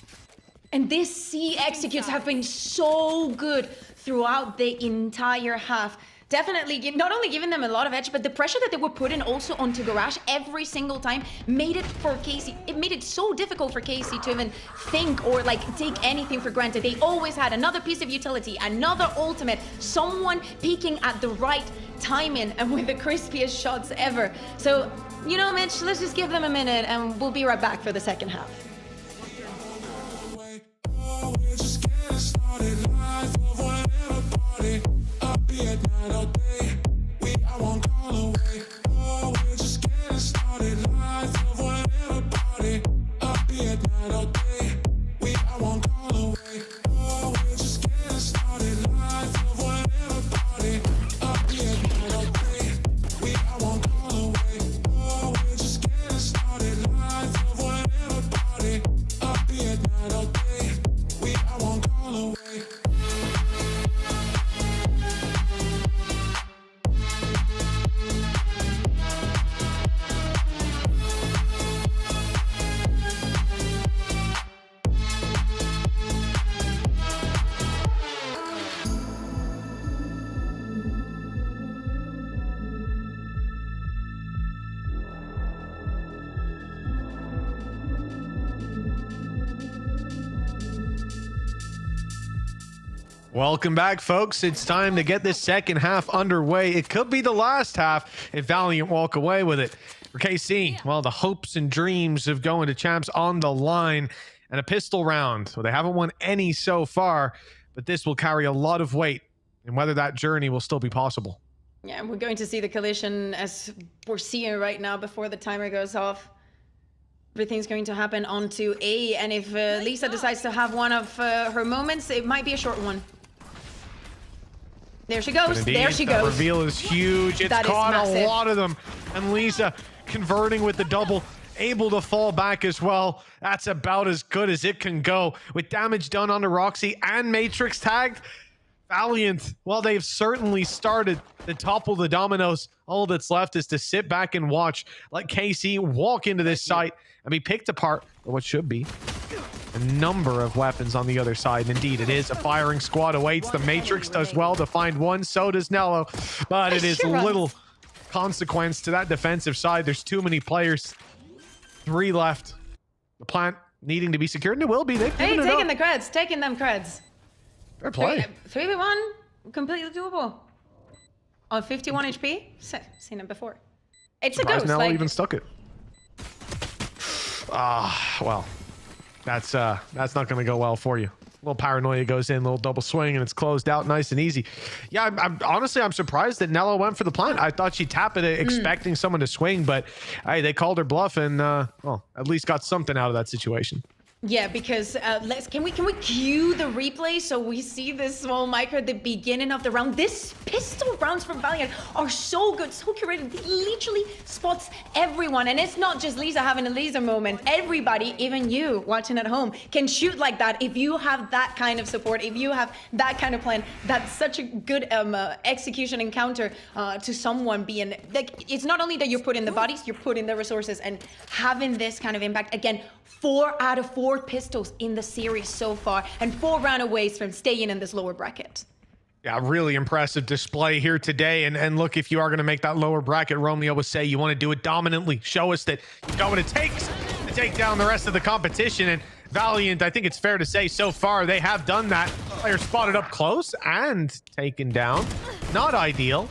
And this C executes have been so good throughout the entire half. Definitely not only giving them a lot of edge, but the pressure that they were putting also onto Garage every single time made it for KC. It made it so difficult for KC to even think or like take anything for granted. They always had another piece of utility, another ultimate, someone peeking at the right timing and with the crispiest shots ever. So, you know, Mitch, let's just give them a minute and we'll be right back for the second half. Be at night all day. We Welcome back, folks. It's time to get this second half underway. It could be the last half if Valiant walk away with it. For KC, well, the hopes and dreams of going to champs on the line, and a pistol round. Well, they haven't won any so far, but this will carry a lot of weight, and whether that journey will still be possible. Yeah, we're going to see the collision as we're seeing right now before the timer goes off. Everything's going to happen onto A, and if Lisa decides to have one of her moments, it might be a short one. There she goes. Indeed, there she that goes. reveal is huge. It's That is caught a massive. lot of them, and Lisa converting with the double, able to fall back as well. That's about as good as it can go. With damage done onto Roxy and Matrix tagged, Valiant, well, they've certainly started to topple the dominoes. All that's left is to sit back and watch, let KC walk into this site and be picked apart by what should be a number of weapons on the other side. And indeed, it is a firing squad awaits. The Matrix does well to find one, so does Nello, but it is little consequence to that defensive side. There's too many players. 3 left. The plant needing to be secured, and it will be. They've Hey, given it taking up. the creds, taking them creds. Fair play. 3v1, completely doable. On 51 HP, seen it before. It's a Surprised ghost. Nello Like, even stuck it. Well, that's not going to go well for you. A little paranoia goes in, little double swing, and it's closed out nice and easy. Yeah, I'm honestly, I'm surprised that Nello went for the plant. I thought she'd tap it expecting someone to swing, but hey, they called her bluff and well, at least got something out of that situation. yeah, because can we cue the replay so we see this small micro at the beginning of the round? This pistol rounds from Valiant are so good, so curated. It literally spots everyone, and it's not just Lisa having a laser moment. Everybody, even you watching at home, can shoot like that if you have that kind of support, if you have that kind of plan. That's such a good execution and counter to someone being like. It's not only that you're putting the bodies, you're putting the resources, and having this kind of impact. Again, 4 out of 4 pistols in the series so far, and 4 runaways from staying in this lower bracket. Yeah, really impressive display here today. And look, if you are going to make that lower bracket, Romeo would say you want to do it dominantly. Show us that you got what it takes to take down the rest of the competition. And Valiant, I think it's fair to say so far they have done that. Player spotted up close and taken down. Not ideal.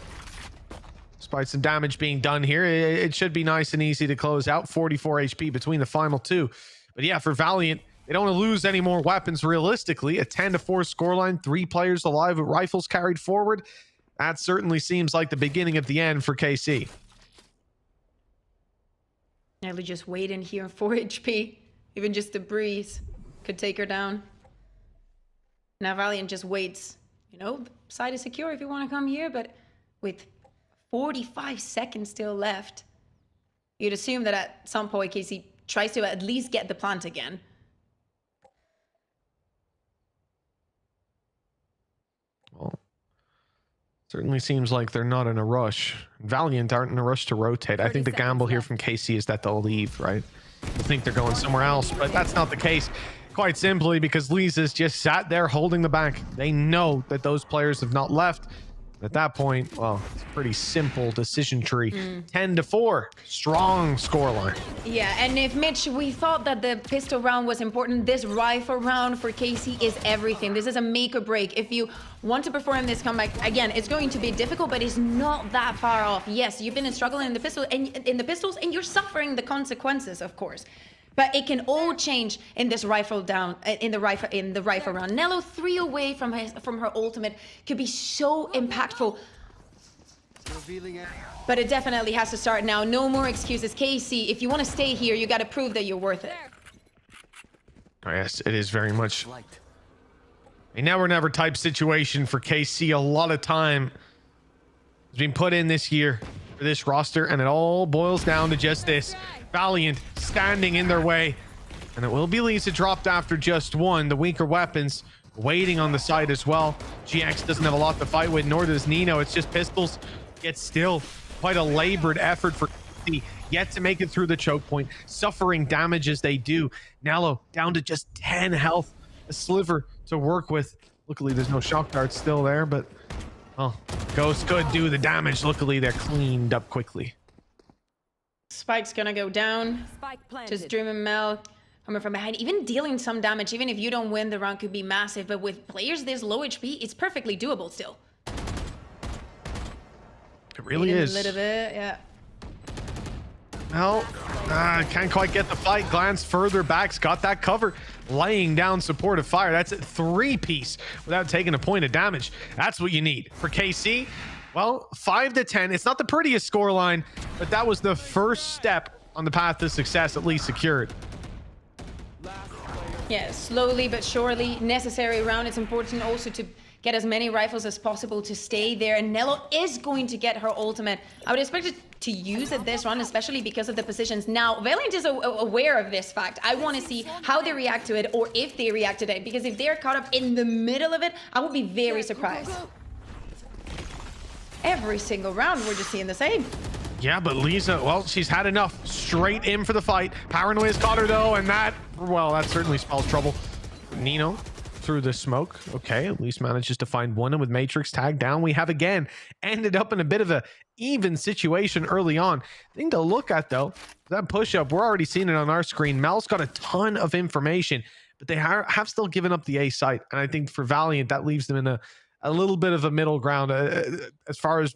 Despite some damage being done here, it should be nice and easy to close out. 44 HP between the final 2. But yeah, for Valiant, they don't want to lose any more weapons realistically. A 10-4 scoreline, 3 players alive with rifles carried forward. That certainly seems like the beginning of the end for KC. Nelly just waiting here, 4 HP. Even just the breeze could take her down. Now Valiant just waits. You know, side is secure if you want to come here, but with 45 seconds still left, you'd assume that at some point KC tries to at least get the plant again. Well, certainly seems like they're not in a rush. Valiant aren't in a rush to rotate. I think the gamble here from KC is that they'll leave, right? I think they're going somewhere else, but that's not the case. Quite simply because Lisa's just sat there holding the back. They know that those players have not left. At that point, well, it's a pretty simple decision tree. 10-4, strong scoreline. Yeah, and if Mitch, we thought that the pistol round was important, this rifle round for KC is everything. This is a make or break. If you want to perform this comeback, again, it's going to be difficult, but it's not that far off. Yes, you've been struggling in the pistols, and you're suffering the consequences, of course. But it can all change in this rifle down, in the rifle round. Nello 3 away from her ultimate could be so impactful. But it definitely has to start now. No more excuses. KC, if you want to stay here, you got to prove that you're worth it. Oh, yes, it is very much a never never type situation for KC. A lot of time has been put in this year for this roster, and it all boils down to just this. Valiant standing in their way, and it will be Lisa dropped after just 1. The weaker weapons waiting on the side as well. GX doesn't have a lot to fight with, nor does Nino. It's just pistols. Yet still quite a labored effort for KC yet to make it through the choke point, suffering damage as they do. Nello down to just 10 health, a sliver to work with. Luckily there's no shock darts still there, but oh, Ghost could do the damage. Luckily they're cleaned up quickly. Spike's gonna go down. Just Dream and Mel coming from behind, even dealing some damage, even if you don't win, the round could be massive. But with players this low HP, it's perfectly doable still. It really is. A little bit, yeah. Well, can't quite get the fight. Glance further back's got that cover, laying down supportive fire. That's a 3-piece without taking a point of damage. That's what you need for KC. Well, 5-10. It's not the prettiest scoreline, but that was the first step on the path to success, at least secured. Yeah, slowly but surely, necessary round. It's important also to get as many rifles as possible to stay there. And Nello is going to get her ultimate. I would expect it to use it this round, especially because of the positions. Now, Valiant is aware of this fact. I want to see how they react to it, or if they react to it, because if they're caught up in the middle of it, I would be very surprised. Every single round, we're just seeing the same. Yeah, but Lisa, well, she's had enough. Straight in for the fight. Paranoia's caught her, though, and that, well, that certainly spells trouble. Nino through the smoke. Okay, at least manages to find one, and with Matrix tagged down, we have again ended up in a bit of a even situation early on. Thing to look at, though, that push-up, we're already seeing it on our screen. Mel's got a ton of information, but they have still given up the A site, and I think for Valiant, that leaves them in a little bit of a middle ground as far as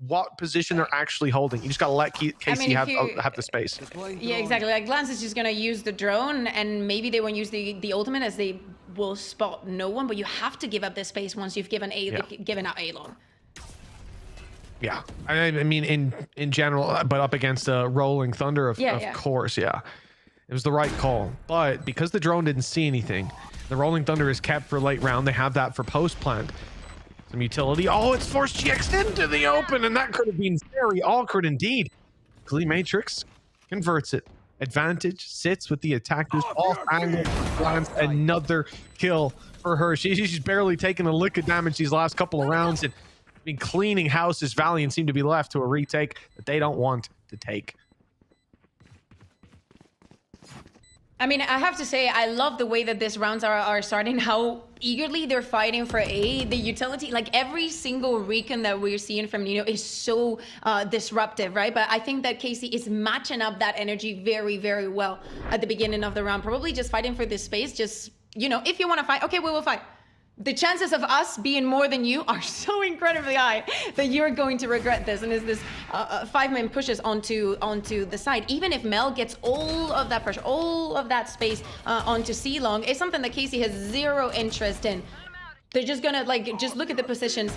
what position they're actually holding. You just gotta let KC have the space. Yeah, exactly. Like Glance is just gonna use the drone, and maybe they won't use the ultimate, as they will spot no one. But you have to give up this space once you've given out A long. Yeah, I mean in general, but up against a rolling thunder, of course, yeah, it was the right call. But because the drone didn't see anything, the rolling thunder is kept for late round. They have that for post plant. Some utility. Oh, it's forced GX into the open, and that could have been very awkward indeed. Glee Matrix converts it. Advantage sits with the attackers off angle. Glance, another kill for her. She's barely taken a lick of damage these last couple of rounds, and been cleaning house as Valiant seem to be left to a retake that they don't want to take. I mean, I have to say, I love the way that these rounds are starting, how eagerly they're fighting for A. The utility, like every single recon that we're seeing from Nino is so disruptive, right? But I think that KC is matching up that energy very, very well at the beginning of the round. Probably just fighting for this space. Just, you know, if you want to fight, okay, we will fight. The chances of us being more than you are so incredibly high that you're going to regret this. And as this 5-man pushes onto the side, even if Mel gets all of that pressure, all of that space onto C-Long, it's something that KC has zero interest in. They're just gonna just look at the positions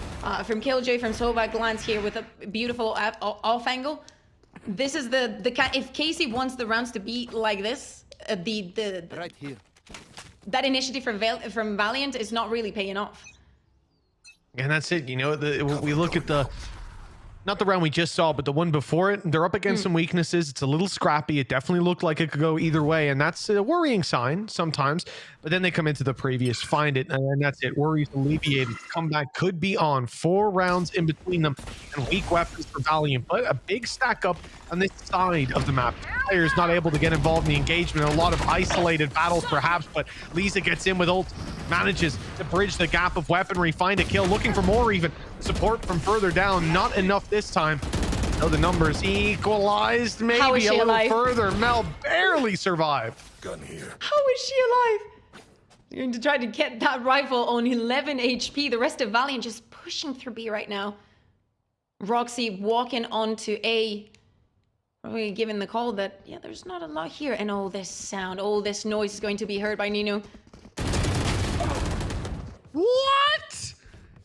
from Killjoy, from Sobak, Glance here with a beautiful off angle. This is the if KC wants the rounds to be like this, right here. That initiative from Valiant is not really paying off. And that's it. You know, we look at not the round we just saw, but the one before it. They're up against some weaknesses. It's a little scrappy. It definitely looked like it could go either way, and that's a worrying sign sometimes. But then they come into the previous, find it, and then that's it. Worries alleviated. Comeback could be on. 4 rounds in between them, and weak weapons for Valiant, but a big stack up on this side of the map. Players not able to get involved in the engagement. A lot of isolated battles, perhaps, but Lisa gets in with ult, manages to bridge the gap of weaponry, find a kill, looking for more even. Support from further down, not enough this time. So the numbers equalized, maybe a little further. Mel barely survived. Gun here. How is she alive? You're going to try to get that rifle on 11 HP. The rest of Valiant just pushing through B right now. Roxy walking onto A. Probably giving the call that, yeah, there's not a lot here. And all this sound, all this noise is going to be heard by Nino. What?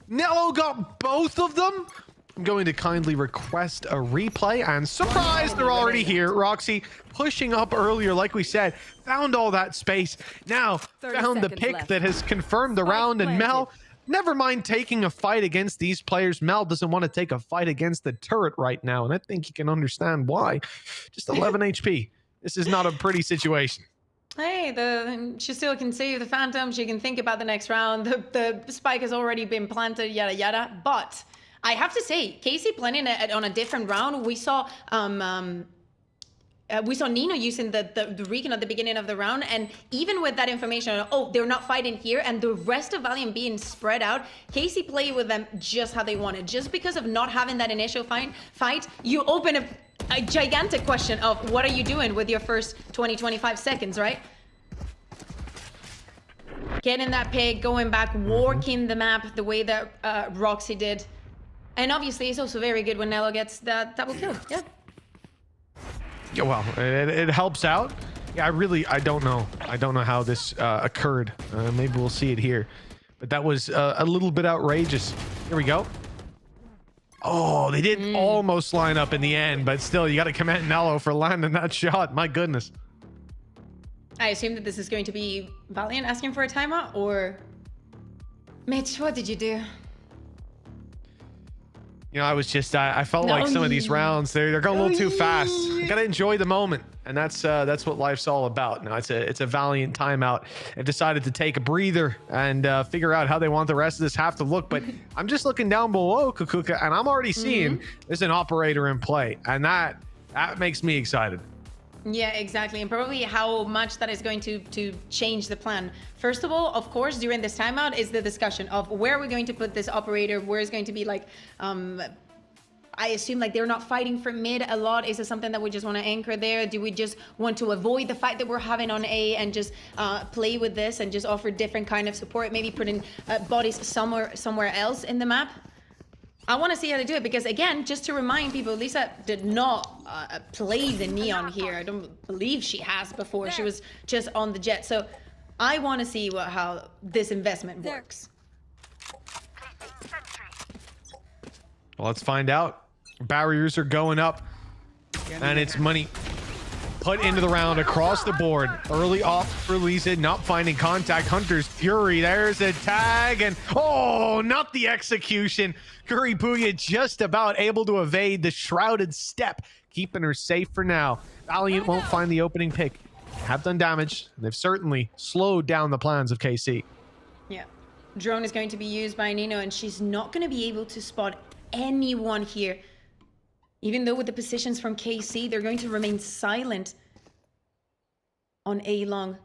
Nello got both of them? I'm going to kindly request a replay, and surprise, they're already here. Roxy pushing up earlier, like we said, found all that space. Now found the pick that has confirmed the round, and Mel, never mind taking a fight against these players. Mel doesn't want to take a fight against the turret right now, and I think you can understand why. Just 11 HP. This is not a pretty situation. Hey, she still can save the Phantom. She can think about the next round. The spike has already been planted, yada yada. But I have to say, KC planning on a different round. We saw Nino using the recon at the beginning of the round, and even with that information, oh, they're not fighting here, and the rest of Valiant being spread out, KC played with them just how they wanted. Just because of not having that initial fight, you open a gigantic question of what are you doing with your first 20-25 seconds, right? getting that pick, going back, working the map the way that Roxy did. And obviously, it's also very good when Nello gets that double kill. Yeah. Yeah, well, it helps out. Yeah, I don't know. I don't know how this occurred. Maybe we'll see it here. But that was a little bit outrageous. Here we go. Oh, they did almost line up in the end, but still, you got to commend Nello for landing that shot. My goodness. I assume that this is going to be Valiant asking for a timeout, or Mitch, what did you do? You know, I felt like some of these rounds, they're going a little too fast. You got to enjoy the moment, and that's what life's all about. Now, it's a Valiant timeout. They've decided to take a breather and figure out how they want the rest of this half to look. But I'm just looking down below Kukuka, and I'm already seeing there's an operator in play, and that makes me excited. Yeah, exactly. And probably how much that is going to change the plan. First of all, of course, during this timeout is the discussion of where we're going to put this operator, where is going to be like, I assume like they're not fighting for mid a lot. Is it something that we just want to anchor there? Do we just want to avoid the fight that we're having on A and just play with this and just offer different kind of support? Maybe putting bodies somewhere else in the map? I want to see how they do it, because again, just to remind people, Lisa did not play the Neon here. I don't believe she has before. She was just on the Jet. So I want to see how this investment works. Well, let's find out. Barriers are going up, and it's money put into the round across the board. Early off for Lisa, not finding contact. Hunter's Fury, there's a tag, and oh, not the execution. Curry Booyah just about able to evade the shrouded step, keeping her safe for now. Valiant won't find the opening pick. Have done damage. They've certainly slowed down the plans of KC. Yeah. Drone is going to be used by Nino, and she's not going to be able to spot anyone here. Even though with the positions from KC, they're going to remain silent on A long.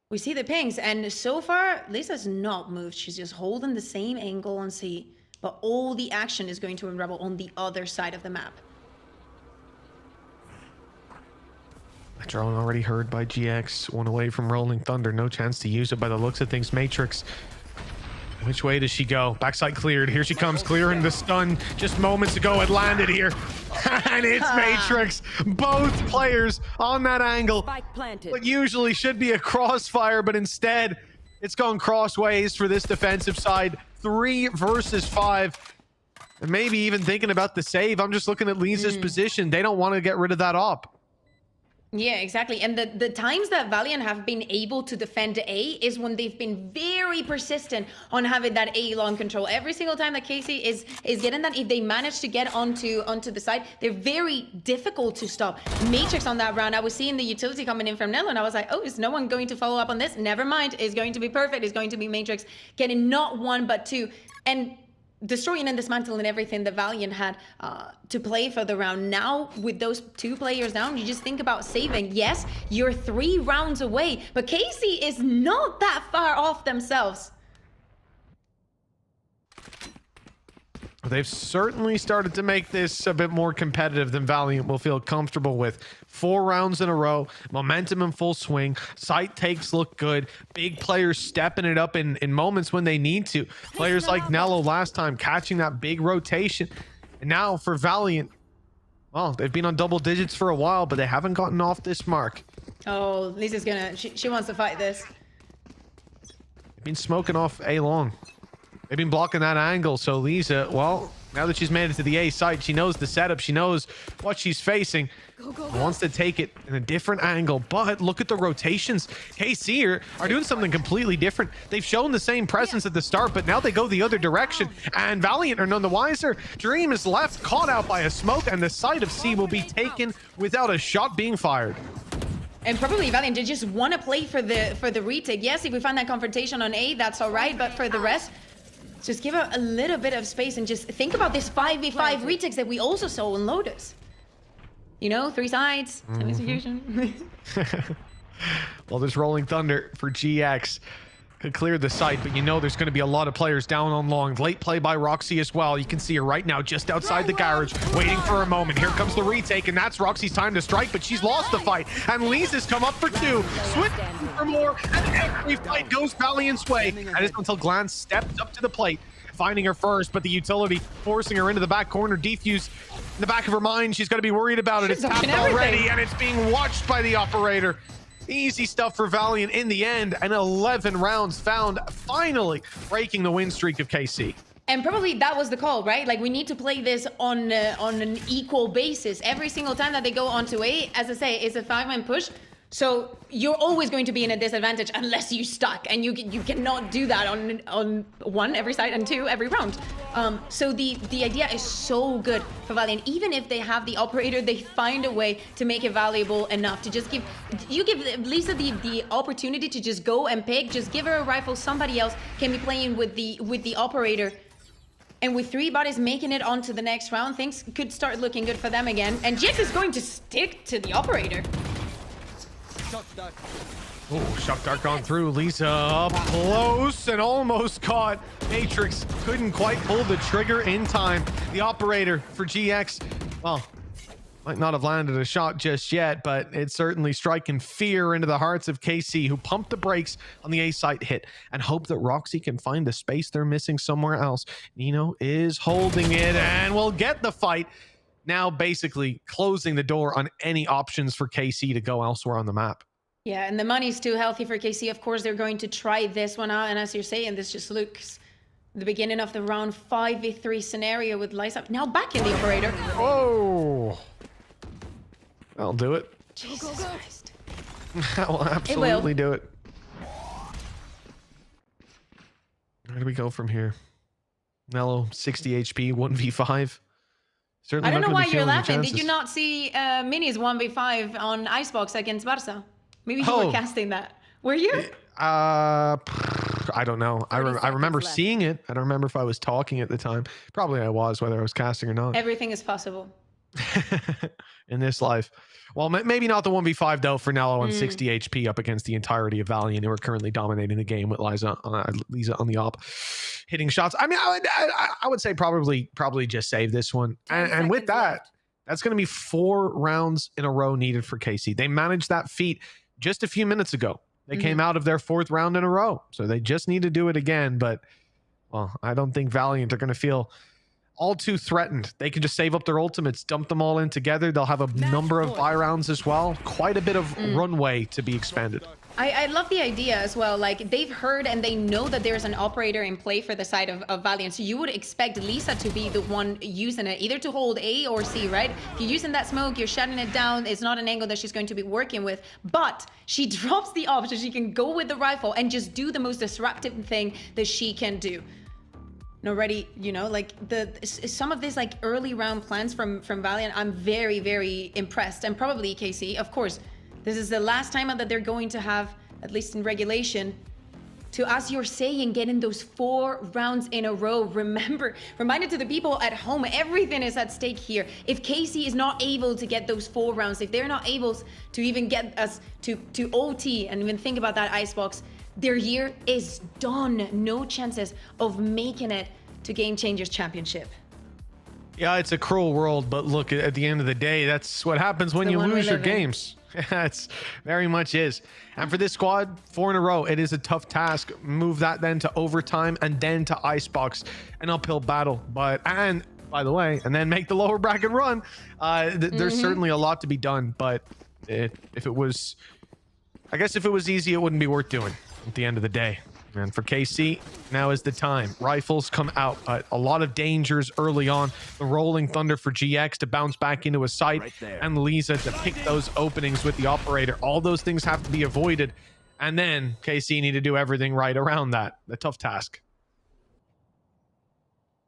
We see the pings, and so far, Lisa's not moved. She's just holding the same angle on C, but all the action is going to unravel on the other side of the map. A drone already heard by GX, one away from Rolling Thunder. No chance to use it by the looks of things. Matrix. Which way does she go? Backside cleared. Here she comes, clearing the stun. Just moments ago, it landed here. And it's Matrix. Both players on that angle. What usually should be a crossfire, but instead, it's gone crossways for this defensive side. 3 versus 5. And maybe even thinking about the save. I'm just looking at Lisa's position. They don't want to get rid of that op. Yeah, exactly. And the times that Valiant have been able to defend A is when they've been very persistent on having that A long control. Every single time that Casey is getting that, if they manage to get onto the side, they're very difficult to stop. Matrix on that round, I was seeing the utility coming in from Nello, and I was like, oh, is no one going to follow up on this? Never mind. It's going to be perfect. It's going to be Matrix getting not 1, but 2. And destroying and dismantling everything that Valiant had to play for the round. Now, with those 2 players down, you just think about saving. Yes, you're 3 rounds away, but Casey is not that far off themselves. They've certainly started to make this a bit more competitive than Valiant will feel comfortable with. 4 rounds in a row, momentum in full swing, site takes look good, big players stepping it up in moments when they need to. Players like Nello last time catching that big rotation. And now for Valiant, well, they've been on double digits for a while, but they haven't gotten off this mark. Oh, Lisa's gonna, she wants to fight this. They've been smoking off A long. They've been blocking that angle, so Lisa, well, now that she's made it to the A site, she knows the setup, she knows what she's facing. Wants to take it in a different angle, but look at the rotations. KC are doing something completely different. They've shown the same presence at the start, but now they go the other direction, and Valiant are none the wiser. Dream is left, caught out by a smoke, and the site of C will be taken without a shot being fired. And probably Valiant did just want to play for the retake. Yes, if we find that confrontation on A, that's all right, but for the rest, just give a little bit of space and just think about this 5v5 retakes that we also saw in Lotus. You know, 3 sides, same execution. Well, there's Rolling Thunder for GX. cleared the site, but you know there's going to be a lot of players down on long. Late play by Roxy as well. You can see her right now just outside the garage, waiting for a moment. Here comes the retake, and that's Roxy's time to strike, but she's lost the fight. And Lisa's come up for two. Swift for more, and every fight goes Valiant's way. And it's until Glance steps up to the plate, finding her first, but the utility forcing her into the back corner. Defuse in the back of her mind. She's got to be worried about it. It's tapped already, and it's being watched by the operator. Easy stuff for Valiant in the end, and 11 rounds found, finally breaking the win streak of KC. And probably that was the call, right? Like, we need to play this on an equal basis. Every single time that they go onto A, as I say, it's a 5-man push. So you're always going to be in a disadvantage unless you stuck, and you cannot do that on 1 every side and 2 every round. So the idea is so good for Valiant. Even if they have the operator, they find a way to make it valuable enough to just give Lisa the opportunity to just go and pick. Just give her a rifle. Somebody else can be playing with the operator. And with 3 bodies making it onto the next round, things could start looking good for them again. And Jix is going to stick to the operator. Oh, shock dart gone through. Lisa up close and almost caught. Matrix couldn't quite pull the trigger in time. The operator for GX, well, might not have landed a shot just yet, but it's certainly striking fear into the hearts of KC, who pumped the brakes on the A site hit and hope that Roxy can find the space they're missing somewhere else. Nino is holding it and will get the fight. Now basically closing the door on any options for KC to go elsewhere on the map. Yeah, and the money's too healthy for KC. Of course, they're going to try this one out. And as you're saying, this just looks the beginning of the round 5v3 scenario with Liza now back in the operator. Oh, I'll do it. Jesus Christ. I'll absolutely do it. Where do we go from here? Mello, 60 HP, 1v5. Certainly I don't know why you're laughing. Chances. Did you not see Mini's 1v5 on Icebox against Barca? Maybe you were casting that. Were you? I don't know. I remember seeing it. I don't remember if I was talking at the time. Probably I was, whether I was casting or not. Everything is possible. In this life. Well, maybe not the 1v5 though for Nello on 60 HP up against the entirety of Valiant, who are currently dominating the game with Lisa on the op, hitting shots. I mean, I would say probably just save this one. And with that, that's going to be 4 rounds in a row needed for KC. They managed that feat just a few minutes ago. They came out of their 4th round in a row. So they just need to do it again. But, well, I don't think Valiant are going to feel all too threatened. They can just save up their ultimates, dump them all in together. They'll have a number of buy rounds as well. Quite a bit of runway to be expanded. I love the idea as well. Like, they've heard and they know that there's an operator in play for the side of Valiant. So you would expect Lisa to be the one using it, either to hold A or C, right? If you're using that smoke, you're shutting it down. It's not an angle that she's going to be working with. But she drops the op so she can go with the rifle and just do the most disruptive thing that she can do. And already, you know, like some of these like early round plans from Valiant, I'm very, very impressed. And probably KC, of course, this is the last time that they're going to have, at least in regulation, to, as you're saying, get in those 4 rounds in a row. Reminded to the people at home, everything is at stake here. If KC is not able to get those 4 rounds, if they're not able to even get us to OT and even think about that icebox, their year is done. No chances of making it to Game Changers Championship. Yeah, it's a cruel world, but look, at the end of the day, that's what happens when you lose your games. It's very much is. And for this squad, 4 in a row, it is a tough task. Move that then to overtime and then to icebox, an uphill battle. And by the way, and then make the lower bracket run. There's certainly a lot to be done, but if it was easy, it wouldn't be worth doing at the end of the day. And for KC, now is the time. Rifles come out. A lot of dangers early on. The rolling thunder for GX to bounce back into a site, and Lisa to pick those openings with the operator. All those things have to be avoided. And then KC need to do everything right around that. A tough task.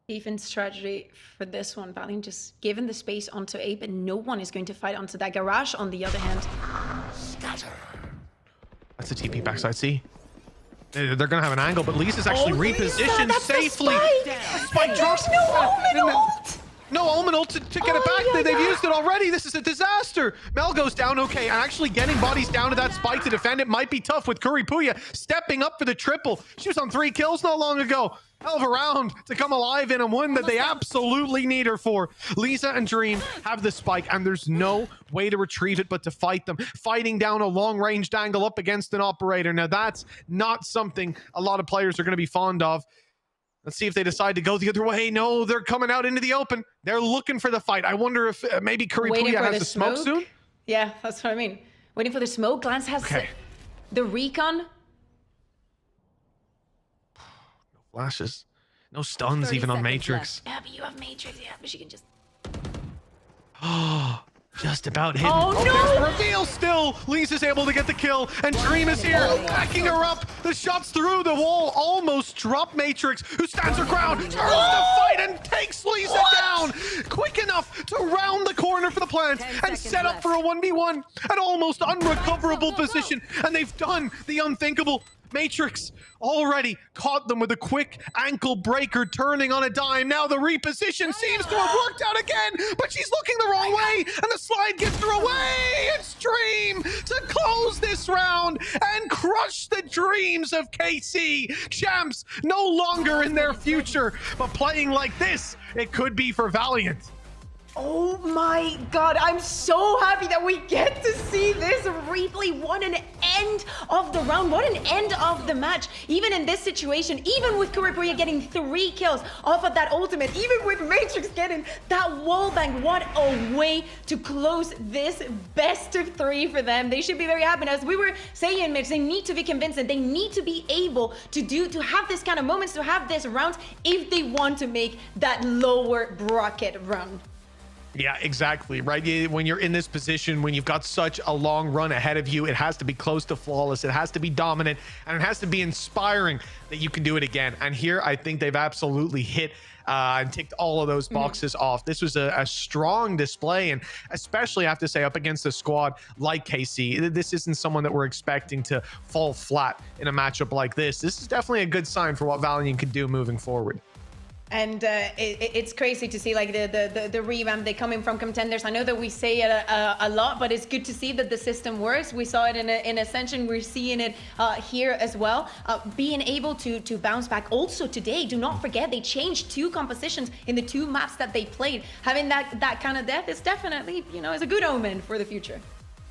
Defense strategy for this one, Valiant just given the space onto A, but no one is going to fight onto that garage on the other hand. That's a TP backside C. They're going to have an angle, but Lisa's actually repositioned Lisa, safely. Spike drops. No No Omen ult to get it back. They've used it already. This is a disaster. Mel goes down. Okay, and actually getting bodies down to that spike to defend it might be tough with Kuripuya stepping up for the triple. She was on 3 kills not long ago. Hell of a round to come alive in, and one that they absolutely need her for. Lisa and Dream have the spike, and there's no way to retrieve it but to fight them. Fighting down a long-ranged angle up against an operator. Now, that's not something a lot of players are going to be fond of. Let's see if they decide to go the other way. No, they're coming out into the open. They're looking for the fight. I wonder if maybe Kuripuya has the smoke soon? Yeah, that's what I mean. Waiting for the smoke. Glance has the recon. No flashes. No stuns even on Matrix. Yeah, but you have Matrix. Yeah, but she can just... Oh, just about hidden. Oh, no! There's reveal still. Lisa's able to get the kill, and Dream is here, backing her up. The shots through the wall almost drop Matrix, who stands her ground, turns to fight, and takes Lisa down. Quick enough to round the corner for the plant and set up for a 1v1. An almost unrecoverable position, and they've done the unthinkable. Matrix already caught them with a quick ankle breaker, turning on a dime. Now the reposition seems to have worked out again, but she's looking the wrong way, and the slide gets her away. It's Dream to close this round and crush the dreams of KC. Champs no longer in their future, but playing like this, it could be for Valiant. Oh my god, I'm so happy that we get to see this replay. What an end of the round, what an end of the match. Even in this situation, even with Kuripuya getting 3 kills off of that ultimate, even with Matrix getting that wall bang, what a way to close this best of 3 for them. They should be very happy. And as we were saying, Mitch, they need to be convincing. They need to be able to have this kind of moments, to have this round if they want to make that lower bracket run. Yeah, exactly, right? When you're in this position, when you've got such a long run ahead of you, it has to be close to flawless. It has to be dominant, and it has to be inspiring that you can do it again. And here, I think they've absolutely hit and ticked all of those boxes off. This was a strong display, and especially, I have to say, up against a squad like KC, this isn't someone that we're expecting to fall flat in a matchup like this. This is definitely a good sign for what Valiant can do moving forward. And it's crazy to see like the revamp. They coming from contenders. I know that we say it a lot, but it's good to see that the system works. We saw it in Ascension. We're seeing it here as well. Being able to bounce back. Also today, do not forget they changed 2 compositions in the 2 maps that they played. Having that kind of death is definitely, you know, is a good omen for the future.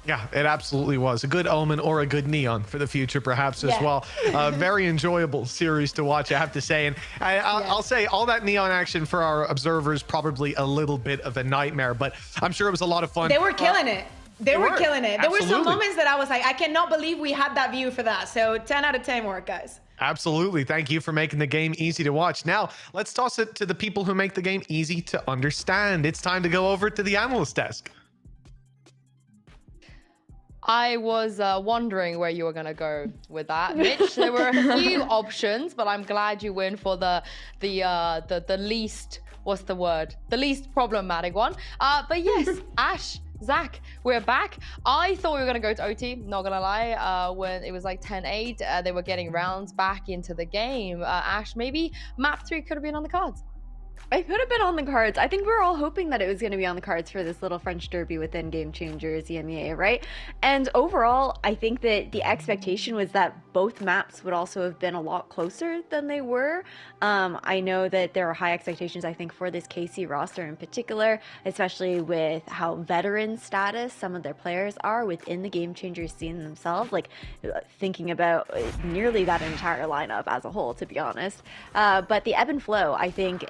Yeah, it absolutely was. A good omen or a good neon for the future, perhaps, as well. Very enjoyable series to watch, I have to say. And I'll say all that neon action for our observers, probably a little bit of a nightmare, but I'm sure it was a lot of fun. They were killing it. They were killing it. There were some Absolutely. moments that I was like, I cannot believe we had that view for that. So 10 out of 10 work, guys. Absolutely. Thank you for making the game easy to watch. Now, let's toss it to the people who make the game easy to understand. It's time to go over to the analyst desk. I was wondering where you were going to go with that, Mitch. There were a few options, but I'm glad you went for the least, what's the word? The least problematic one. But yes, Ash, Zach, we're back. I thought we were going to go to OT, not going to lie. When it was like 10-8, they were getting rounds back into the game. Ash, maybe map 3 could have been on the cards. It could have been on the cards. I think we were all hoping that it was going to be on the cards for this little French derby within Game Changers, EMEA, right? And overall, I think that the expectation was that both maps would also have been a lot closer than they were. I know that there are high expectations, I think, for this KC roster in particular, especially with how veteran status some of their players are within the Game Changers scene themselves, like thinking about nearly that entire lineup as a whole, to be honest. But the ebb and flow, I think,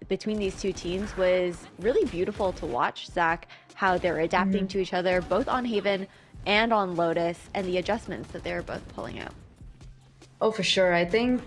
between these 2 teams was really beautiful to watch, Zach, how they're adapting to each other, both on Haven and on Lotus, and the adjustments that they're both pulling out. Oh, for sure. I think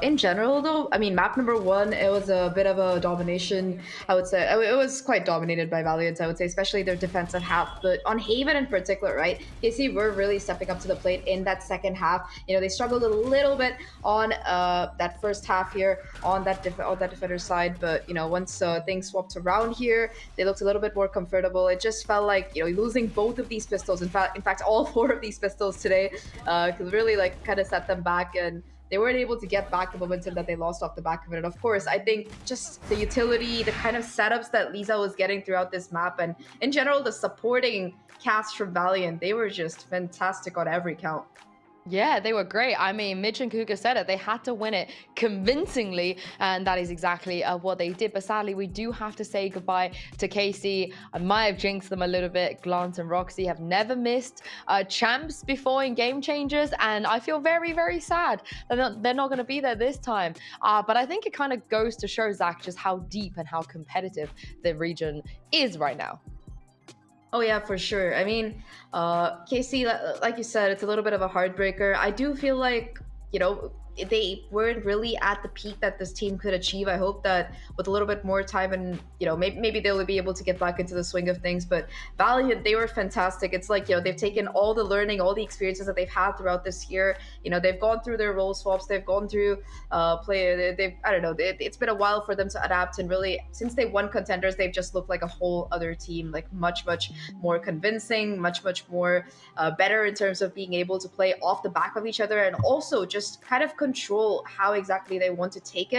in general, though, I mean, map number 1, it was a bit of a domination, I would say. It was quite dominated by Valiant, I would say, especially their defensive half. But on Haven in particular, right, KC were really stepping up to the plate in that second half. You know, they struggled a little bit on that first half here on that defender side. But, you know, once things swapped around here, they looked a little bit more comfortable. It just felt like, you know, losing both of these pistols, in fact, all 4 of these pistols today, could really, like, kind of set them back. And they weren't able to get back the momentum that they lost off the back of it. And of course, I think just the utility, the kind of setups that Lisa was getting throughout this map, and in general, the supporting cast from Valiant, they were just fantastic on every count. Yeah, they were great. I mean, Mitch and Kuka said it. They had to win it convincingly, and that is exactly what they did. But sadly, we do have to say goodbye to Casey. I might have jinxed them a little bit. Glance and Roxy have never missed champs before in Game Changers, and I feel very, very sad that they're not going to be there this time. But I think it kind of goes to show, Zach, just how deep and how competitive the region is right now. Oh yeah, for sure. I mean, Casey, like you said, it's a little bit of a heartbreaker. I do feel like, you know, they weren't really at the peak that this team could achieve. I hope that with a little bit more time and, you know, maybe they'll be able to get back into the swing of things. But Valiant, they were fantastic. It's like, you know, they've taken all the learning, all the experiences that they've had throughout this year. You know, they've gone through their role swaps. They've gone through I don't know, it's been a while for them to adapt. And really, since they won Contenders, they've just looked like a whole other team, like much more convincing, much more better in terms of being able to play off the back of each other, and also just kind of control how exactly they want to take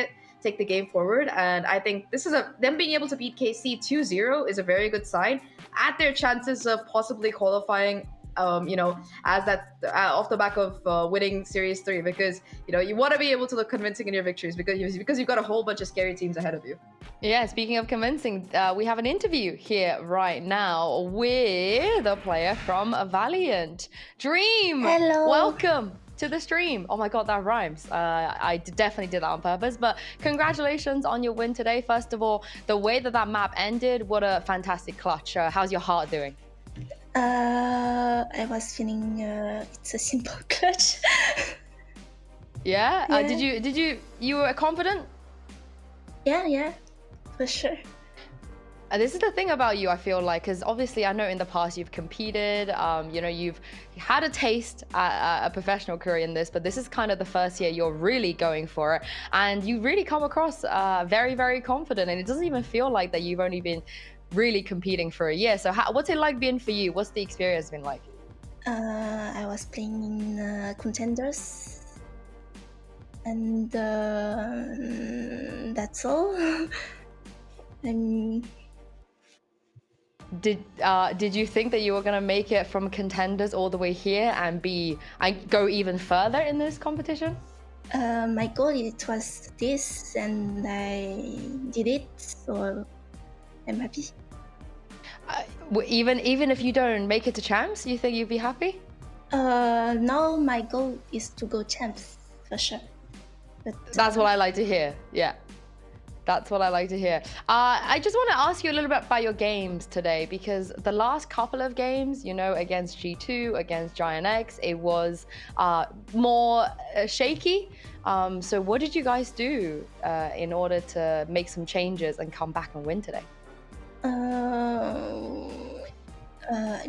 the game forward. And I think this is them being able to beat KC 2-0 is a very good sign at their chances of possibly qualifying, you know, as that off the back of winning Series 3, because, you know, you want to be able to look convincing in your victories because you've got a whole bunch of scary teams ahead of you. Yeah, speaking of convincing, we have an interview here right now with a player from Valiant. Dream! Hello! Welcome to the stream. Oh my god, that rhymes. I definitely did that on purpose, but congratulations on your win today. First of all, the way that map ended, what a fantastic clutch. How's your heart doing? I was feeling it's a simple clutch. Yeah? You were confident? Yeah, for sure. This is the thing about you, I feel like, because obviously I know in the past you've competed, you know, you've had a taste at a professional career in this, but this is kind of the first year you're really going for it, and you really come across very, very confident, and it doesn't even feel like that you've only been really competing for a year. So what's it like being for you? What's the experience been like? I was playing in Contenders, and that's all. Did you think that you were gonna make it from Contenders all the way here and go even further in this competition? My goal it was this, and I did it, so I'm happy. Even if you don't make it to champs, you think you'd be happy? Now my goal is to go champs for sure. But that's what I like to hear. Yeah. That's what I like to hear. I just want to ask you a little bit about your games today, because the last couple of games, you know, against G2, against Giant X, it was more shaky. So what did you guys do in order to make some changes and come back and win today?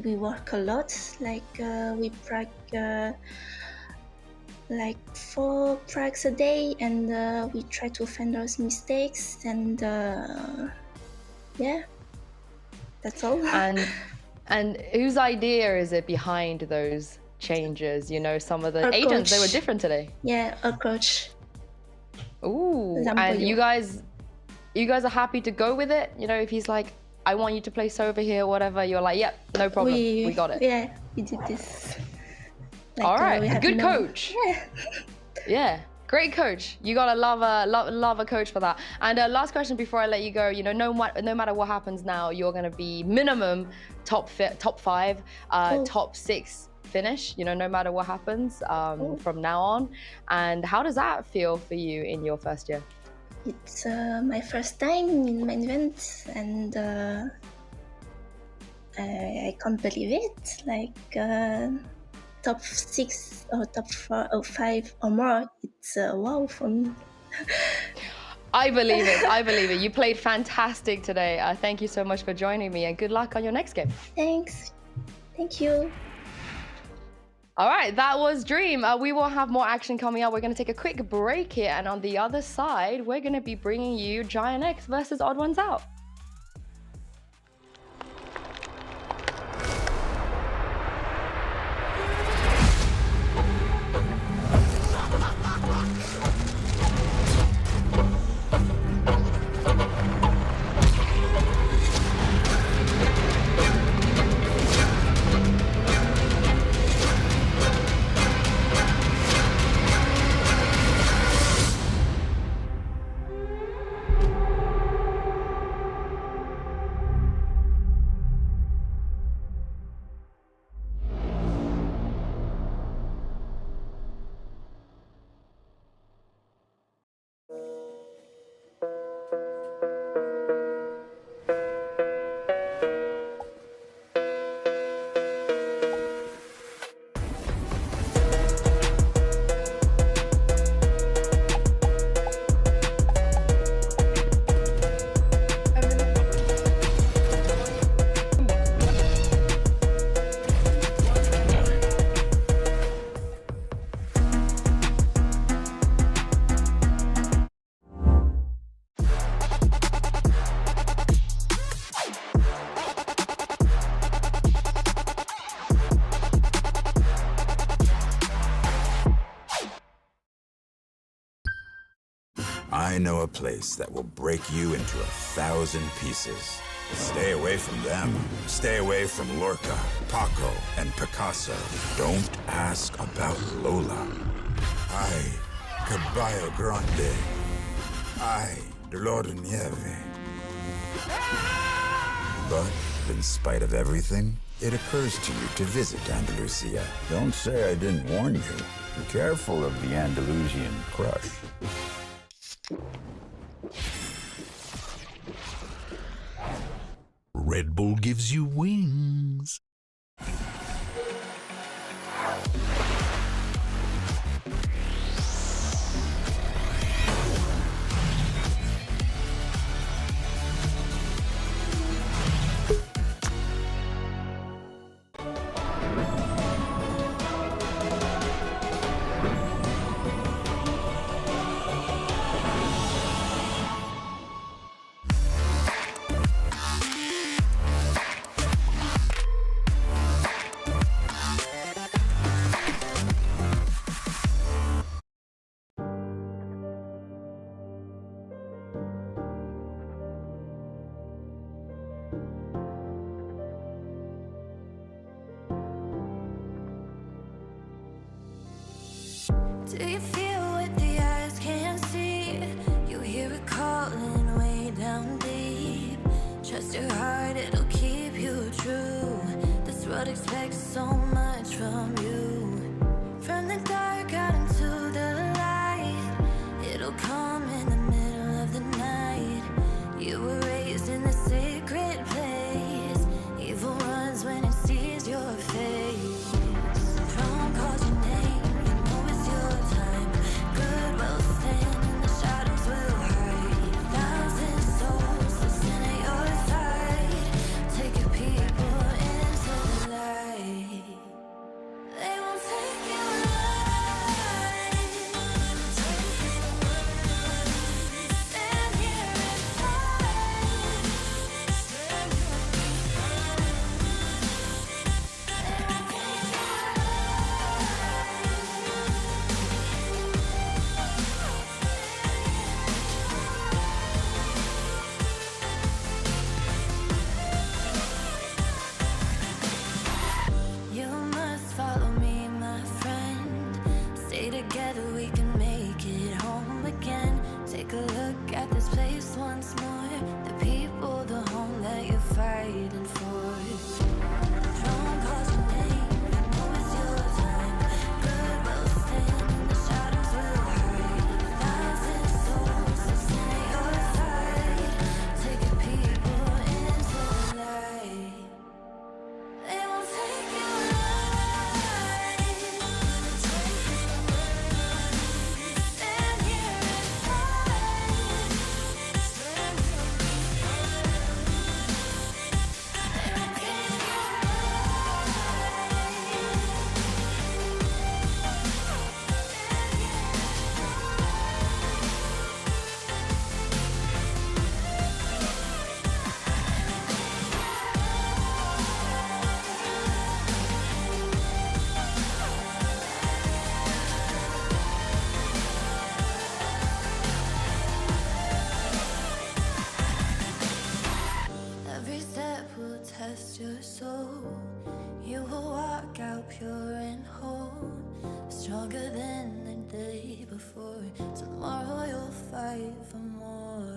We work a lot, like we practice like 4 pracs a day, and we try to find those mistakes, and yeah, that's all. And whose idea is it behind those changes? You know, some of the Our agents, coach. they were different today. Yeah, our coach. Ooh, and you guys are happy to go with it? You know, if he's like, I want you to play Sova here, whatever, you're like, yep, no problem, we got it. Yeah, we did this. Like, all right, good coach. Yeah. Yeah, great coach. You gotta love a coach for that. And last question before I let you go. You know, no matter what happens now, you're gonna be minimum top 5, top 6 finish. You know, no matter what happens from now on. And how does that feel for you in your first year? It's my first time in main event, and I can't believe it. Like. Top 6 or top 4 or 5 or more, it's wow for me. I believe it. I believe it. You played fantastic today. Thank you so much for joining me, and good luck on your next game. Thanks. Thank you. All right, that was Dream. We will have more action coming up. We're going to take a quick break here, and on the other side, we're going to be bringing you Giant X versus Odd Ones Out. I know a place that will break you into 1,000 pieces. Stay away from them. Stay away from Lorca, Paco, and Picasso. Don't ask about Lola. Ay, Caballo Grande. Ay, Dolor de Nieve. But in spite of everything, it occurs to you to visit Andalusia. Don't say I didn't warn you. Be careful of the Andalusian crush. Red Bull gives you wings. Do you feel what the eyes can't see? You hear it calling way down deep. Trust your heart, it'll keep you true. This world expects so much from you. From the dark out into the light, it'll come in the middle of the night. You were raised in the sacred place. Evil runs when it sees your face. From calls your name. Test your soul. You will walk out pure and whole, stronger than the day before. Tomorrow you'll fight for more.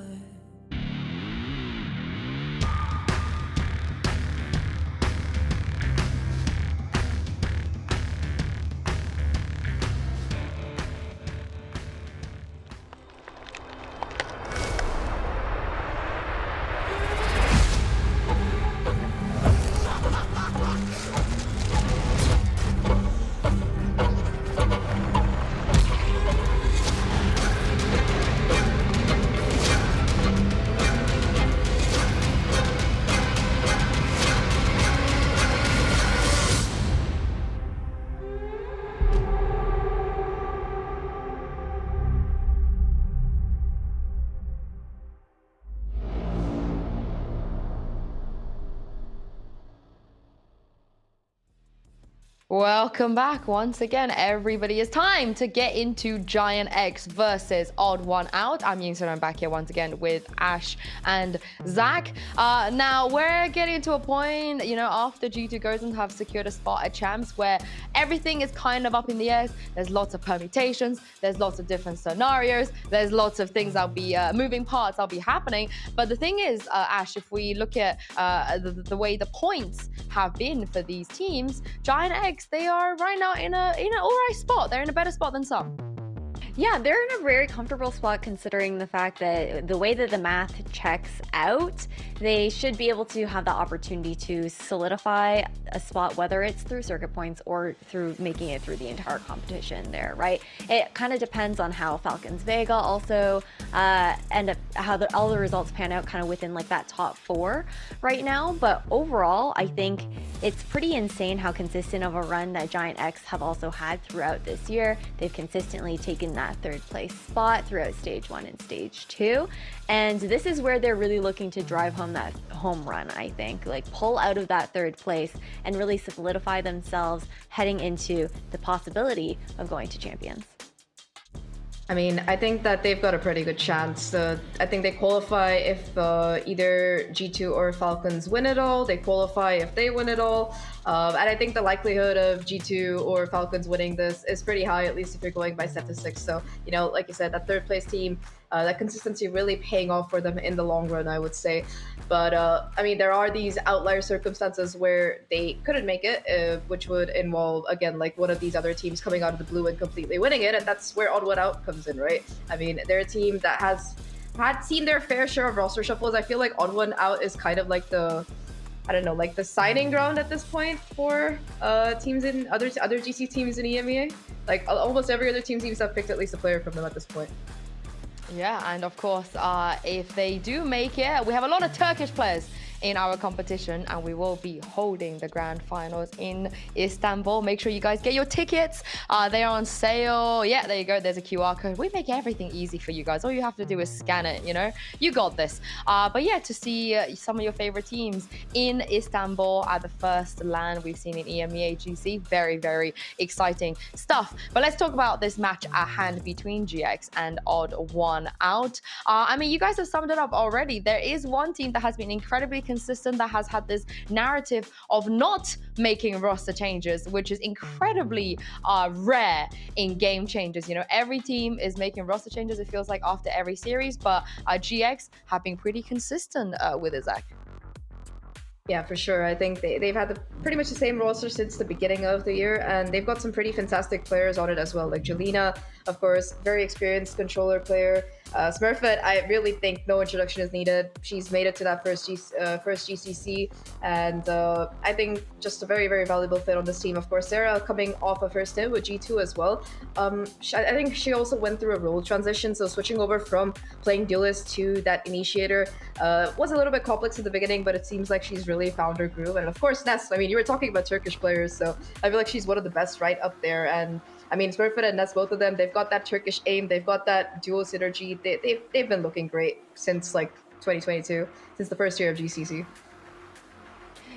Welcome back once again, everybody. It's time to get into Giant X versus Odd One Out. I'm Yingsun. I'm back here once again with Ash and Zach. Now we're getting to a point, you know, after G2 goes and have secured a spot at Champs where everything is kind of up in the air. There's lots of permutations. There's lots of different scenarios. There's lots of things that'll be moving parts that'll be happening. But the thing is, Ash, if we look at the way the points have been for these teams, Giant X, they are right now in an alright spot. They're in a better spot than some. Yeah, they're in a very comfortable spot considering the fact that the way that the math checks out, they should be able to have the opportunity to solidify a spot, whether it's through circuit points or through making it through the entire competition there, right? It kind of depends on how Falcons Vega also end up, how all the results pan out kind of within like that top 4 right now. But overall, I think it's pretty insane how consistent of a run that Giant X have also had throughout this year. They've consistently taken that 3rd place spot throughout stage 1 and stage 2, and this is where they're really looking to drive home that home run. I think, like, pull out of that 3rd place and really solidify themselves heading into the possibility of going to Champions. I mean, I think that they've got a pretty good chance. I think they qualify if either G2 or Falcons win it all. They qualify if they win it all. And I think the likelihood of G2 or Falcons winning this is pretty high, at least if you're going by statistics. So, you know, like you said, that 3rd place team, that consistency really paying off for them in the long run, I would say. But, I mean, there are these outlier circumstances where they couldn't make it, which would involve, again, like one of these other teams coming out of the blue and completely winning it. And that's where Odd One Out comes in, right? I mean, they're a team that has had seen their fair share of roster shuffles. I feel like Odd One Out is kind of like the, I don't know, like the signing ground at this point for teams in other GC teams in EMEA. Like almost every other team seems to have picked at least a player from them at this point. Yeah, and of course, if they do make it, we have a lot of Turkish players in our competition, and we will be holding the grand finals in Istanbul. Make sure you guys get your tickets. They are on sale. Yeah, there you go. There's a QR code. We make everything easy for you guys. All you have to do is scan it, you know? You got this. But yeah, to see some of your favorite teams in Istanbul at the first LAN we've seen in EMEA GC. Very, very exciting stuff. But let's talk about this match at hand between GX and Odd One Out. I mean, you guys have summed it up already. There is one team that has been incredibly consistent, that has had this narrative of not making roster changes, which is incredibly rare in game changes. You know, every team is making roster changes, it feels like, after every series, but GX have been pretty consistent with it, Zach. Yeah, for sure. I think they've had pretty much the same roster since the beginning of the year, and they've got some pretty fantastic players on it as well. Like Jelena, of course, very experienced controller player. Smurfette, I really think no introduction is needed. She's made it to that first GCC, and I think just a very, very valuable fit on this team. Of course, Sarah coming off of her stint with G2 as well. I think she also went through a role transition, so switching over from playing duelist to that initiator was a little bit complex at the beginning, but it seems like she's really found her groove. And of course, Ness, I mean, you were talking about Turkish players, so I feel like she's one of the best right up there. And I mean, Smurfette and Ness, both of them, they've got that Turkish aim, they've got that dual synergy. They've been looking great since like 2022, since the first year of GCC.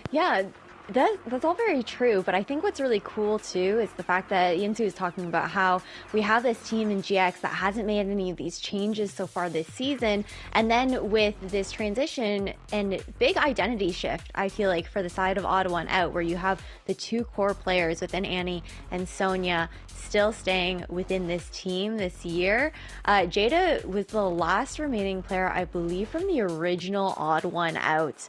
Yeah, that's all very true, but I think what's really cool too is the fact that Yinsu is talking about how we have this team in GX that hasn't made any of these changes so far this season, and then with this transition and big identity shift, I feel like, for the side of Odd One Out, where you have the 2 core players within Annie and Sonia still staying within this team this year. Jada was the last remaining player, I believe, from the original Odd One Out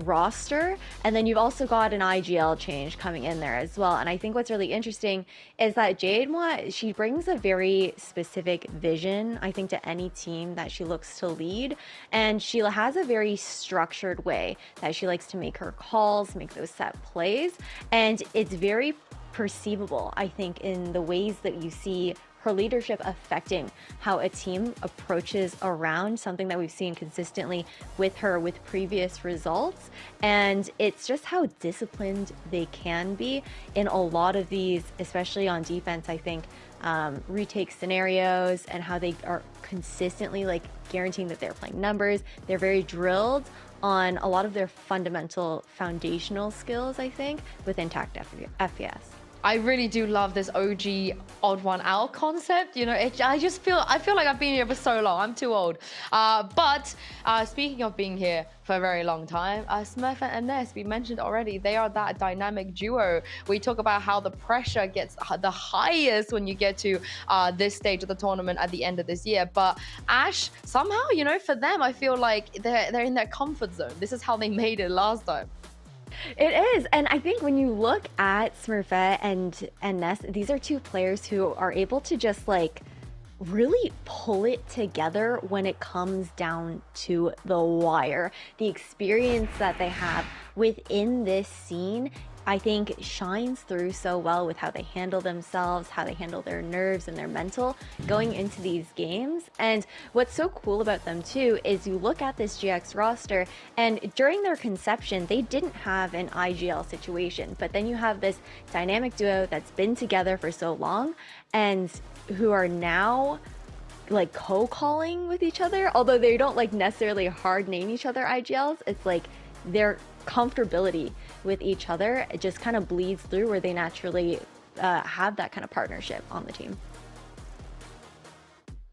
roster, and then you've also got an IGL change coming in there as well. And I think what's really interesting is that Jade, she brings a very specific vision, I think, to any team that she looks to lead, and she has a very structured way that she likes to make her calls, make those set plays, and it's very perceivable, I think, in the ways that you see her leadership affecting how a team approaches around, something that we've seen consistently with her with previous results. And it's just how disciplined they can be in a lot of these, especially on defense, I think, retake scenarios, and how they are consistently like guaranteeing that they're playing numbers. They're very drilled on a lot of their fundamental foundational skills, I think, with intact FPS. I really do love this OG odd one out concept. You know, I feel like I've been here for so long. I'm too old. But speaking of being here for a very long time, Smurf and Ness, we mentioned already, they are that dynamic duo. We talk about how the pressure gets the highest when you get to this stage of the tournament at the end of this year. But Ash, somehow, you know, for them, I feel like they're in their comfort zone. This is how they made it last time. It is, and I think when you look at Smurfette and Ness, these are two players who are able to just like really pull it together when it comes down to the wire. The experience that they have within this scene, I think, shines through so well with how they handle themselves, how they handle their nerves and their mental going into these games. And what's so cool about them too is you look at this GX roster, and during their conception, they didn't have an IGL situation, but then you have this dynamic duo that's been together for so long and who are now like co-calling with each other, although they don't like necessarily hard name each other IGLs. It's like their comfortability with each other, it just kind of bleeds through where they naturally have that kind of partnership on the team.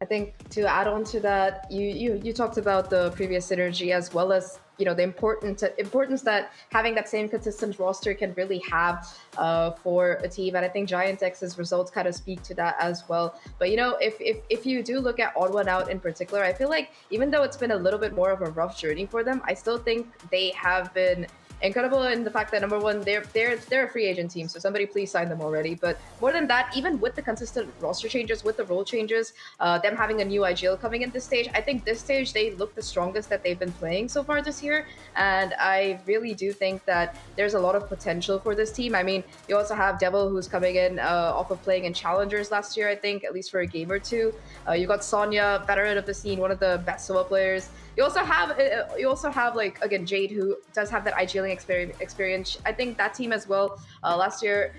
I think to add on to that, you talked about the previous synergy as well as, you know, the importance that having that same consistent roster can really have for a team. And I think Giant X's results kind of speak to that as well. But, you know, if you do look at Odd One Out in particular, I feel like even though it's been a little bit more of a rough journey for them, I still think they have been incredible in the fact that, number one, they're a free agent team, so somebody please sign them already. But more than that, even with the consistent roster changes, with the role changes, them having a new IGL coming in this stage, I think this stage they look the strongest that they've been playing so far this year. And I really do think that there's a lot of potential for this team. I mean, you also have Devil, who's coming in off of playing in Challengers last year, I think, at least for a game or two. You got Sonya, veteran of the scene, one of the best solo players. You also have like, again, Jade, who does have that IGLing experience. I think that team as well, last year,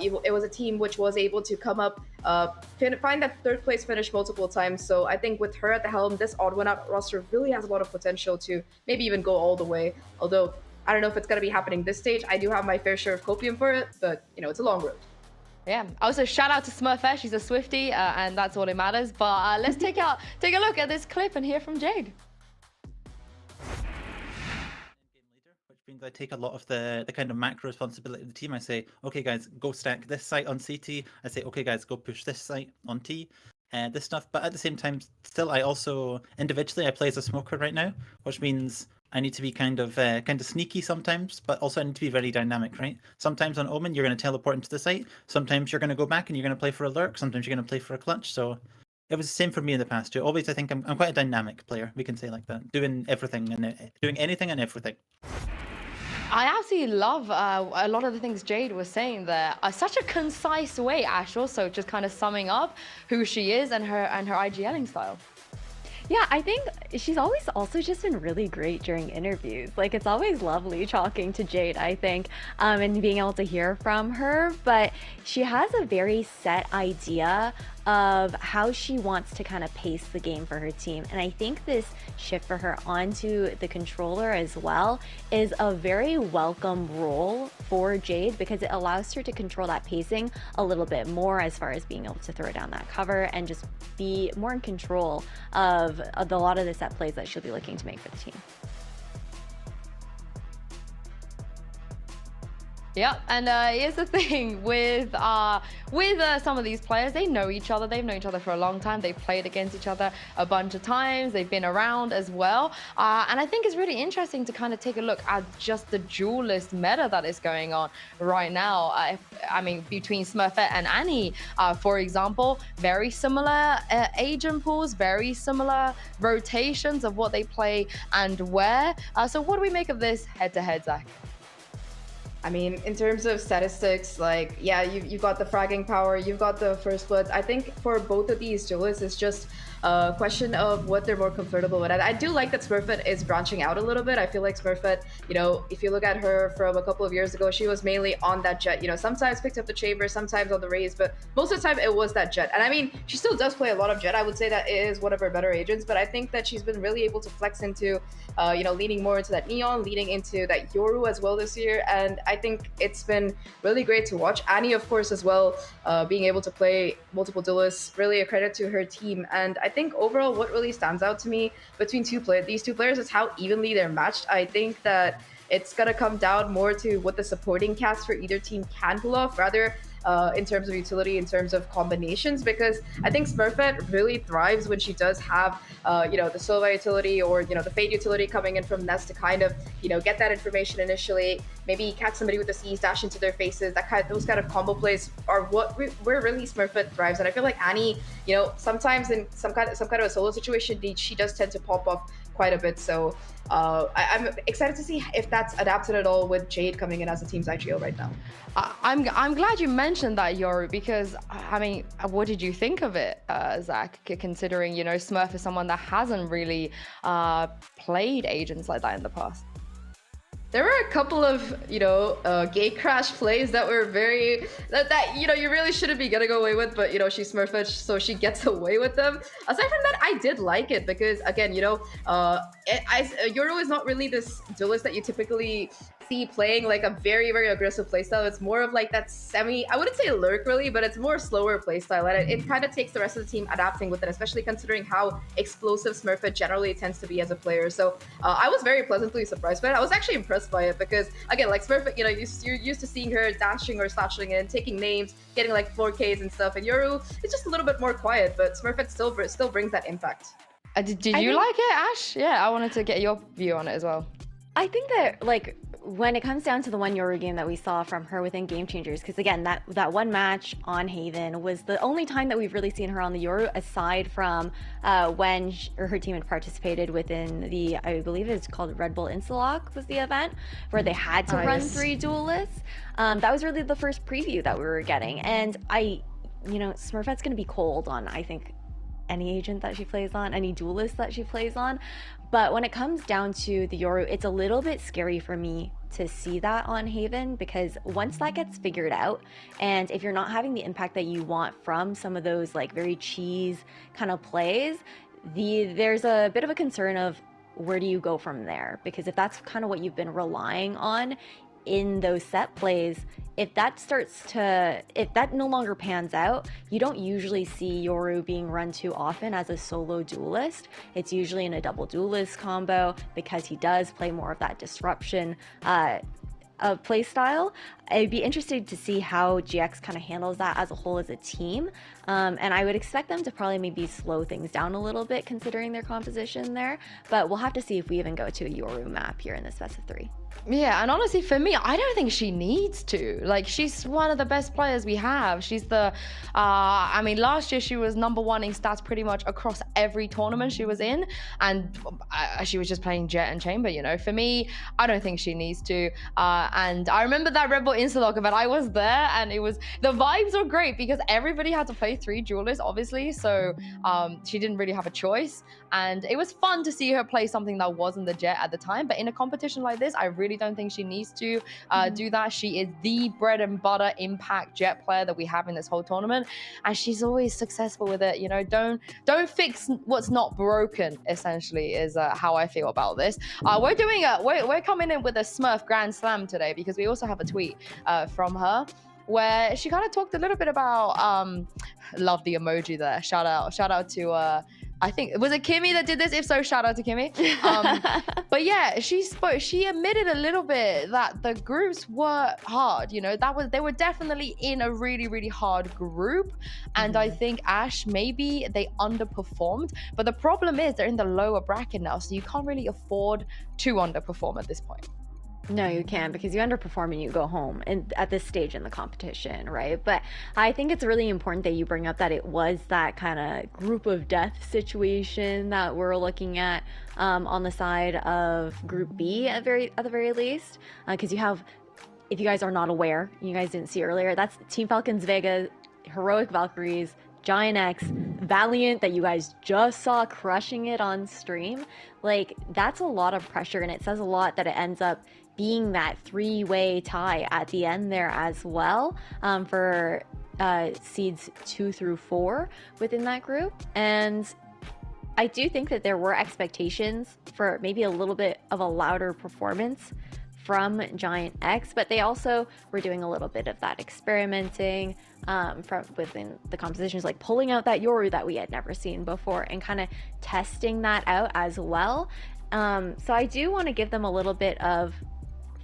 it was a team which was able to come up, find that third place finish multiple times. So I think with her at the helm, this Odd One Out roster really has a lot of potential to maybe even go all the way. Although I don't know if it's going to be happening this stage. I do have my fair share of copium for it, but you know, it's a long road. Yeah. Also, shout out to Smurfette. She's a Swiftie, and that's all that matters. But let's take a look at this clip and hear from Jade. Means I take a lot of the kind of macro responsibility of the team. I say, okay guys, go stack this site on CT. I say, okay guys, go push this site on T, and this stuff. But at the same time, still, I also individually I play as a smoker right now, which means I need to be kind of sneaky sometimes, but also I need to be very dynamic, right? Sometimes on Omen you're going to teleport into the site. Sometimes you're going to go back and you're going to play for a lurk. Sometimes you're going to play for a clutch. So it was the same for me in the past too. Always, I think I'm quite a dynamic player. We can say like that, doing everything and doing anything and everything. I absolutely love a lot of the things Jade was saying there. Such a concise way, Ash, also just kind of summing up who she is and her IGLing style. Yeah, I think she's always also just been really great during interviews. Like, it's always lovely talking to Jade, I think, and being able to hear from her. But she has a very set idea of how she wants to kind of pace the game for her team. And I think this shift for her onto the controller as well is a very welcome role for Jade, because it allows her to control that pacing a little bit more as far as being able to throw down that cover and just be more in control of a lot of the set plays that she'll be looking to make for the team. Yeah, and here's the thing with some of these players, they know each other. They've known each other for a long time. They've played against each other a bunch of times. They've been around as well. And I think it's really interesting to kind of take a look at just the duelist meta that is going on right now. I mean, between Smurfette and Annie, for example, very similar agent pools, very similar rotations of what they play and where. So what do we make of this head-to-head, Zach? I mean, in terms of statistics, like, yeah, you've got the fragging power, you've got the first bloods. I think for both of these duelists, it's just a question of what they're more comfortable with. I do like that Smurfette is branching out a little bit. I feel like Smurfette, you know, if you look at her from a couple of years ago, she was mainly on that jet. You know, sometimes picked up the chamber, sometimes on the raise, but most of the time it was that jet. And I mean, she still does play a lot of jet. I would say that it is one of her better agents, but I think that she's been really able to flex into, you know, leaning more into that Neon, leaning into that Yoru as well this year. And I think it's been really great to watch. Annie, of course, as well, being able to play multiple duelists, really a credit to her team. And I think overall, what really stands out to me between these two players is how evenly they're matched. I think that it's gonna come down more to what the supporting cast for either team can pull off, rather in terms of utility, in terms of combinations, because I think Smurfette really thrives when she does have, you know, the Sova utility or, you know, the Fade utility coming in from Nest to kind of, you know, get that information initially, maybe catch somebody with the C's, dash into their faces. Those kind of combo plays are where really Smurfette thrives. And I feel like Annie, you know, sometimes in some kind of a solo situation, she does tend to pop off quite a bit. So I'm excited to see if that's adapted at all with Jade coming in as the team's IGL right now. I'm glad you mentioned that, Yoru, because I mean, what did you think of it, Zach? Considering, you know, Smurf is someone that hasn't really played agents like that in the past. There were a couple of, you know, gate crash plays that were very, that you know, you really shouldn't be getting away with, but, you know, she's Smurfette, so she gets away with them. Aside from that, I did like it because, again, you know, Yoru is not really this duelist that you typically see playing like a very, very aggressive playstyle. It's more of like that I wouldn't say lurk really, but it's more slower playstyle, and it kind of takes the rest of the team adapting with it, especially considering how explosive Smurfette generally tends to be as a player. So I was very pleasantly surprised by it. I was actually impressed by it because, again, like Smurfette, you know, you're used to seeing her dashing or slashing in, taking names, getting like 4Ks and stuff, and Yoru is just a little bit more quiet, but Smurfette still brings that impact. Did you like it, Ash? Yeah, I wanted to get your view on it as well. I think that, like, when it comes down to the one Yoru game that we saw from her within Game Changers, because again, that one match on Haven was the only time that we've really seen her on the Yoru, aside from when her team had participated within the, I believe it's called Red Bull Instalock was the event, where they had to run 3 duelists. That was really the first preview that we were getting. And you know, Smurfette's going to be cold on, I think, any agent that she plays on, any duelist that she plays on. But when it comes down to the Yoru, it's a little bit scary for me to see that on Haven, because once that gets figured out, and if you're not having the impact that you want from some of those like very cheese kind of plays, there's a bit of a concern of where do you go from there? Because if that's kind of what you've been relying on in those set plays, if that no longer pans out, you don't usually see Yoru being run too often as a solo duelist. It's usually in a double duelist combo because he does play more of that disruption play style. I'd be interested to see how GX kind of handles that as a whole as a team. And I would expect them to probably maybe slow things down a little bit considering their composition there. But we'll have to see if we even go to a Yoru map here in this best of 3. Yeah, and honestly, for me, I don't think she needs to. Like, she's one of the best players we have. She's the, I mean, last year she was #1 in stats pretty much across every tournament she was in, and she was just playing Jet and Chamber, you know. For me, I don't think she needs to. And I remember that Red Bull Instalock event, I was there, and the vibes were great because everybody had to play 3 duelists, obviously, so she didn't really have a choice. And it was fun to see her play something that wasn't the Jet at the time, but in a competition like this, I really don't think she needs to do that. She is the bread and butter impact Jet player that we have in this whole tournament, and she's always successful with it. You know, don't fix what's not broken, essentially, is how I feel about this. We're coming in with a Smurf Grand Slam today because we also have a tweet from her where she kind of talked a little bit about love the emoji there. Shout out to I think, was it Kimmy that did this? If so, shout out to Kimmy. But yeah, she admitted a little bit that the groups were hard. You know, they were definitely in a really, really hard group. And I think Ash, maybe they underperformed. But the problem is they're in the lower bracket now, so you can't really afford to underperform at this point. No, you can't, because you underperform and you go home and at this stage in the competition, right? But I think it's really important that you bring up that it was that kind of group of death situation that we're looking at on the side of Group B at the very least, because you have if you guys are not aware, you guys didn't see earlier, that's Team Falcons Vega, Heroic Valkyries, Giant X, Valiant that you guys just saw crushing it on stream. Like, that's a lot of pressure, and it says a lot that it ends up being that three-way tie at the end there as well, for seeds 2 through 4 within that group. And I do think that there were expectations for maybe a little bit of a louder performance from Giant X, but they also were doing a little bit of that experimenting from within the compositions, like pulling out that Yoru that we had never seen before and kind of testing that out as well. So I do want to give them a little bit of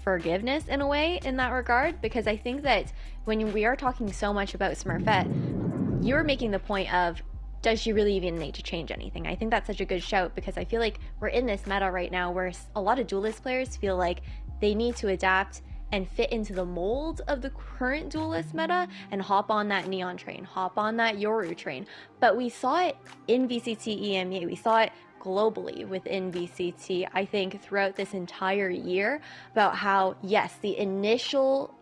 forgiveness in a way in that regard, because I think that when we are talking so much about Smurfette, you're making the point of, does she really even need to change anything? I think that's such a good shout, because I feel like we're in this meta right now where a lot of duelist players feel like they need to adapt and fit into the mold of the current duelist meta and hop on that Neon train, hop on that Yoru train. But we saw it in VCT EMEA, we saw it globally within VCT, I think, throughout this entire year, about how, yes, the initial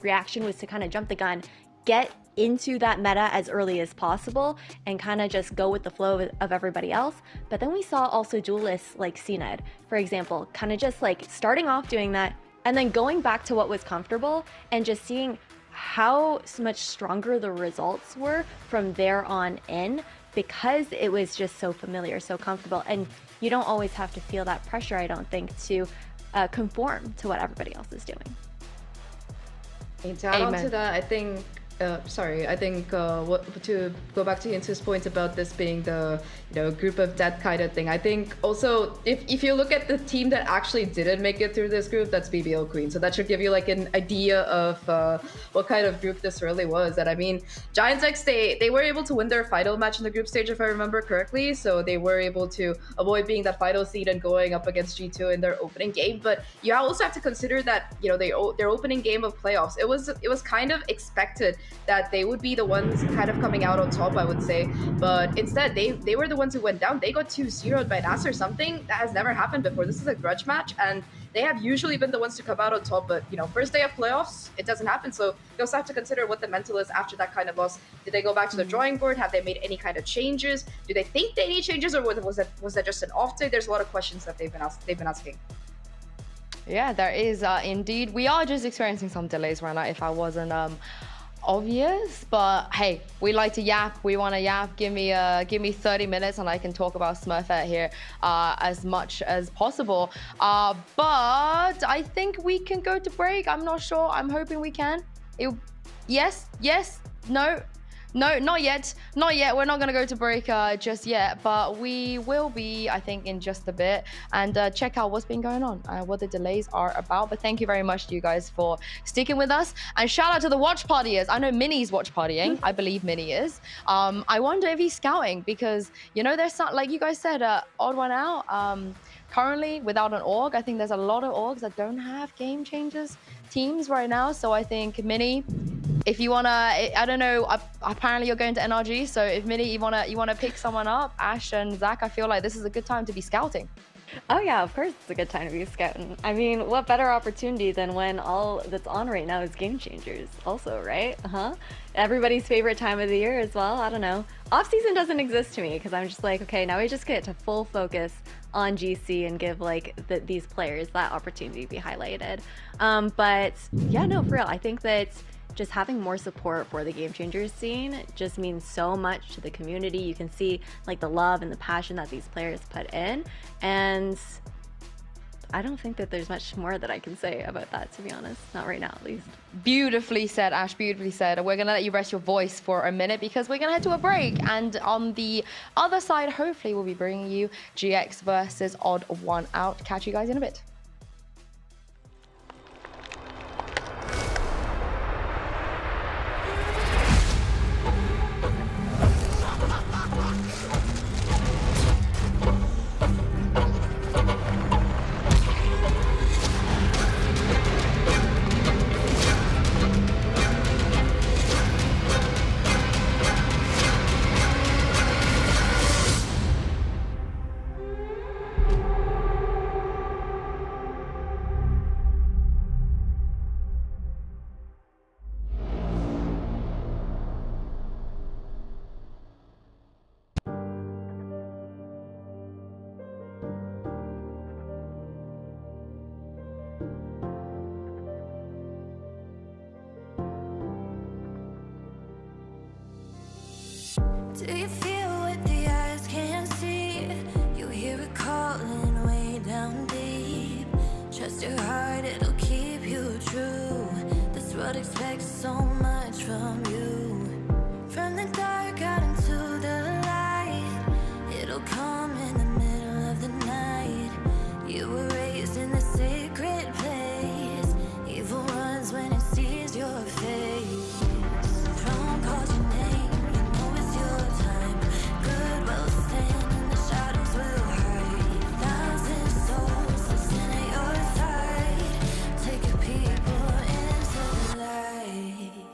reaction was to kind of jump the gun, get into that meta as early as possible and kind of just go with the flow of everybody else. But then we saw also duelists like CNED, for example, kind of just like starting off doing that and then going back to what was comfortable and just seeing how much stronger the results were from there on in, because it was just so familiar, so comfortable. And you don't always have to feel that pressure, I don't think, to conform to what everybody else is doing. And to add on to that, I think to go back to Yinsu's point about this being the group of death kind of thing, I think also if you look at the team that actually didn't make it through this group, that's BBL Queen. So that should give you like an idea of what kind of group this really was. And I mean, Giants X, they were able to win their final match in the group stage, if I remember correctly. So they were able to avoid being that final seed and going up against G2 in their opening game. But you also have to consider that their opening game of playoffs, it was kind of expected that they would be the ones kind of coming out on top, I would say. But instead, they were the ones who went down. They got 2-0'd by NAS, or something that has never happened before. This is a grudge match, and they have usually been the ones to come out on top. But, first day of playoffs, it doesn't happen. So you also have to consider what the mental is after that kind of loss. Did they go back to the drawing board? Have they made any kind of changes? Do they think they need changes, or was that just an off day? There's a lot of questions that they've been asking. Yeah, there is indeed. We are just experiencing some delays right now, if I wasn't obvious, but hey, we like to yap, we want to yap. Give me 30 minutes and I can talk about Smurfette here as much as possible, but I think we can go to break. I'm not sure, I'm hoping we can. Yes, no, not yet. We're not gonna go to break just yet, but we will be, I think, in just a bit, and check out what's been going on, what the delays are about. But thank you very much to you guys for sticking with us, and shout out to the watch partyers. I know Minnie's watch partying. I believe Minnie is. I wonder if he's scouting, because there's not, like you guys said, odd one out. Currently, without an org, I think there's a lot of orgs that don't have game changers teams right now. So I think Minnie, if you wanna, I don't know, apparently you're going to NRG, so if Minnie, you wanna pick someone up, Ash and Zach, I feel like this is a good time to be scouting. Oh yeah, of course it's a good time to be scouting. I mean, what better opportunity than when all that's on right now is game changers also, right? Everybody's favorite time of the year as well. I don't know. Off season doesn't exist to me, because I'm just like, okay, now we just get to full focus on GC and give like these players that opportunity to be highlighted. But yeah, no, for real, I think that just having more support for the game changers scene just means so much to the community. You can see like the love and the passion that these players put in, and I don't think that there's much more that I can say about that, to be honest. Not right now, at least. Beautifully said, Ash, beautifully said. We're gonna let you rest your voice for a minute, because we're gonna head to a break, and on the other side, hopefully we'll be bringing you GX versus Odd One Out. Catch you guys in a bit. Do you feel what the eyes can't see? You hear it calling way down deep. Trust your heart, it'll keep you true. This world expects so much from you. From the dark out into the light, it'll come in the middle of the night. You were raised in the sacred place. Evil runs when it sees your face. Throne calls your name, you know it's your time. Good will stand and the shadows will hide. 1,000 souls listen at your side. Take your people into the light.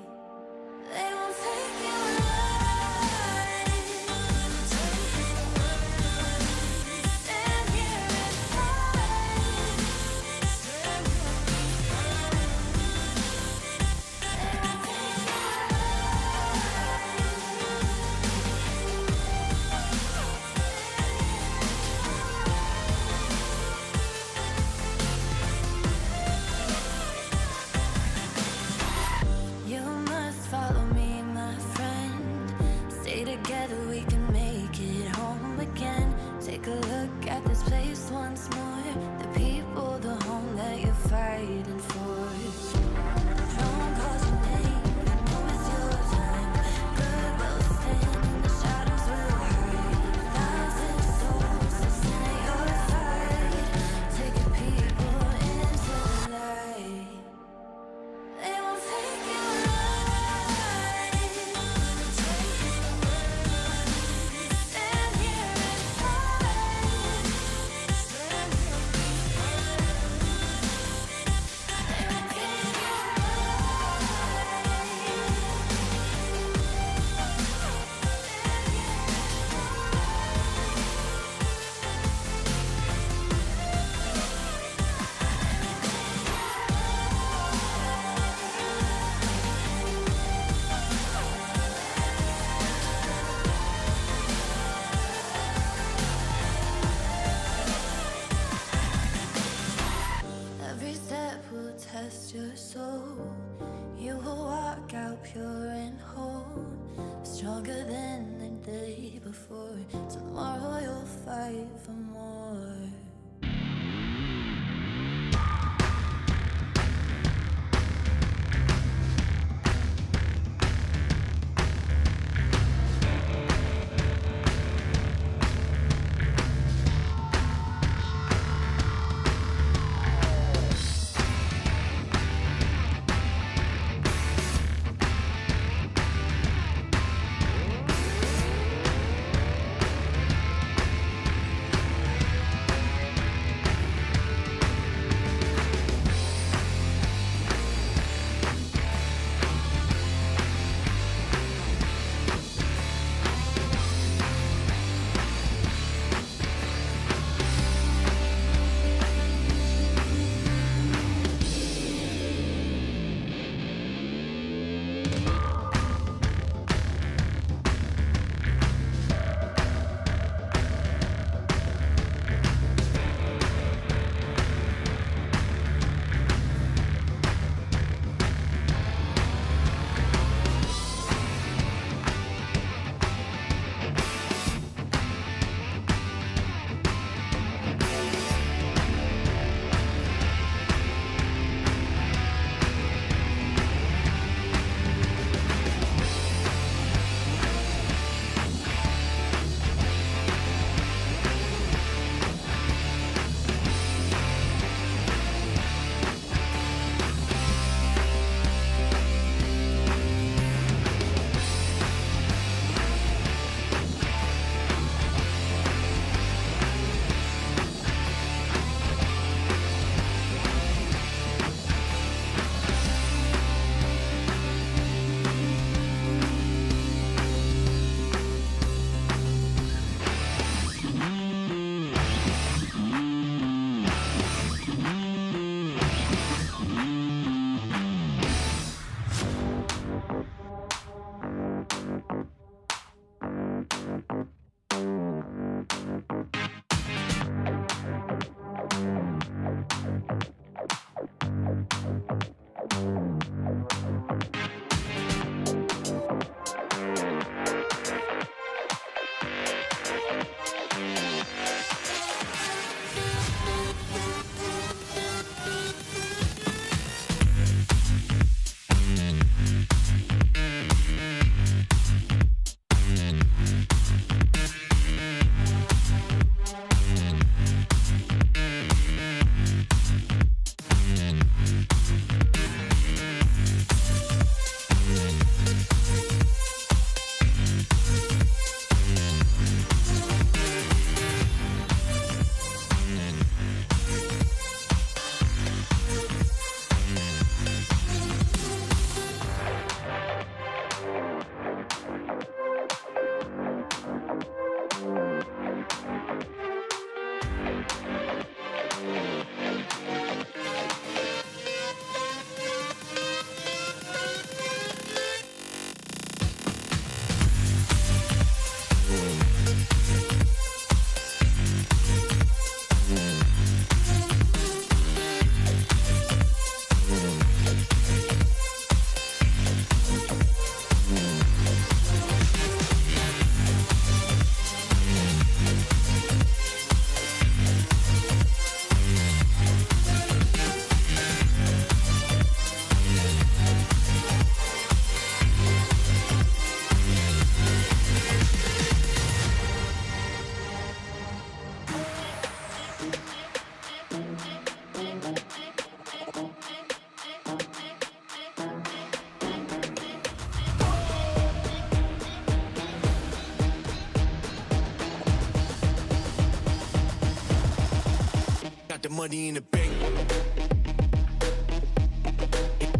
the money in the bank.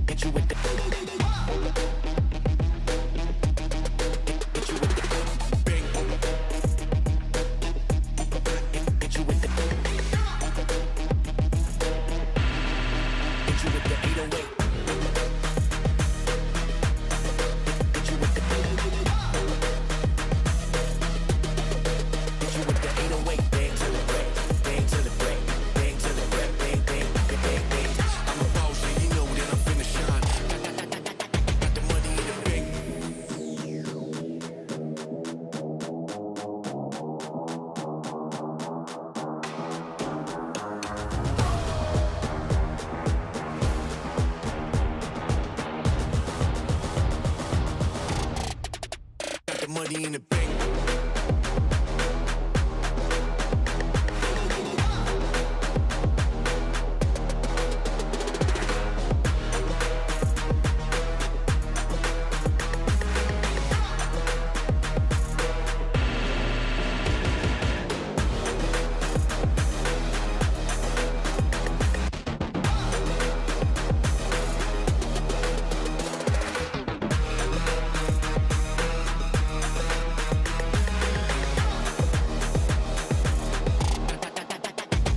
Hit you with the. Hit you with the bank. Hit you with the. Hit you with the 808. Hit you with the. Hit you with the 808. Bang to the break. Bang to the break. Bang to the break. Bang, bang, bang, bang, bang. I'm a boss, and you know that I'm finna shine. Got the money in the bank. Got the money in the bank.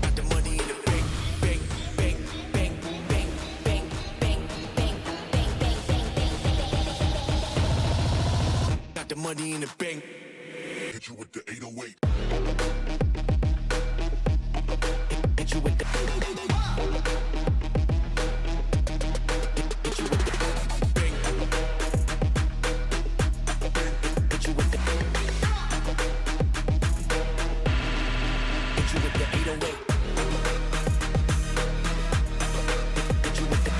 Got the money in the bank. Bank, bank, bank, bank, bank, bank, bank, bank, bank, bank, bank. Got the money in the bank. Hit you with the 808. Hit you with the. Hit you with the bank. Hit you with the. Hit you with the 808. Hit you with the.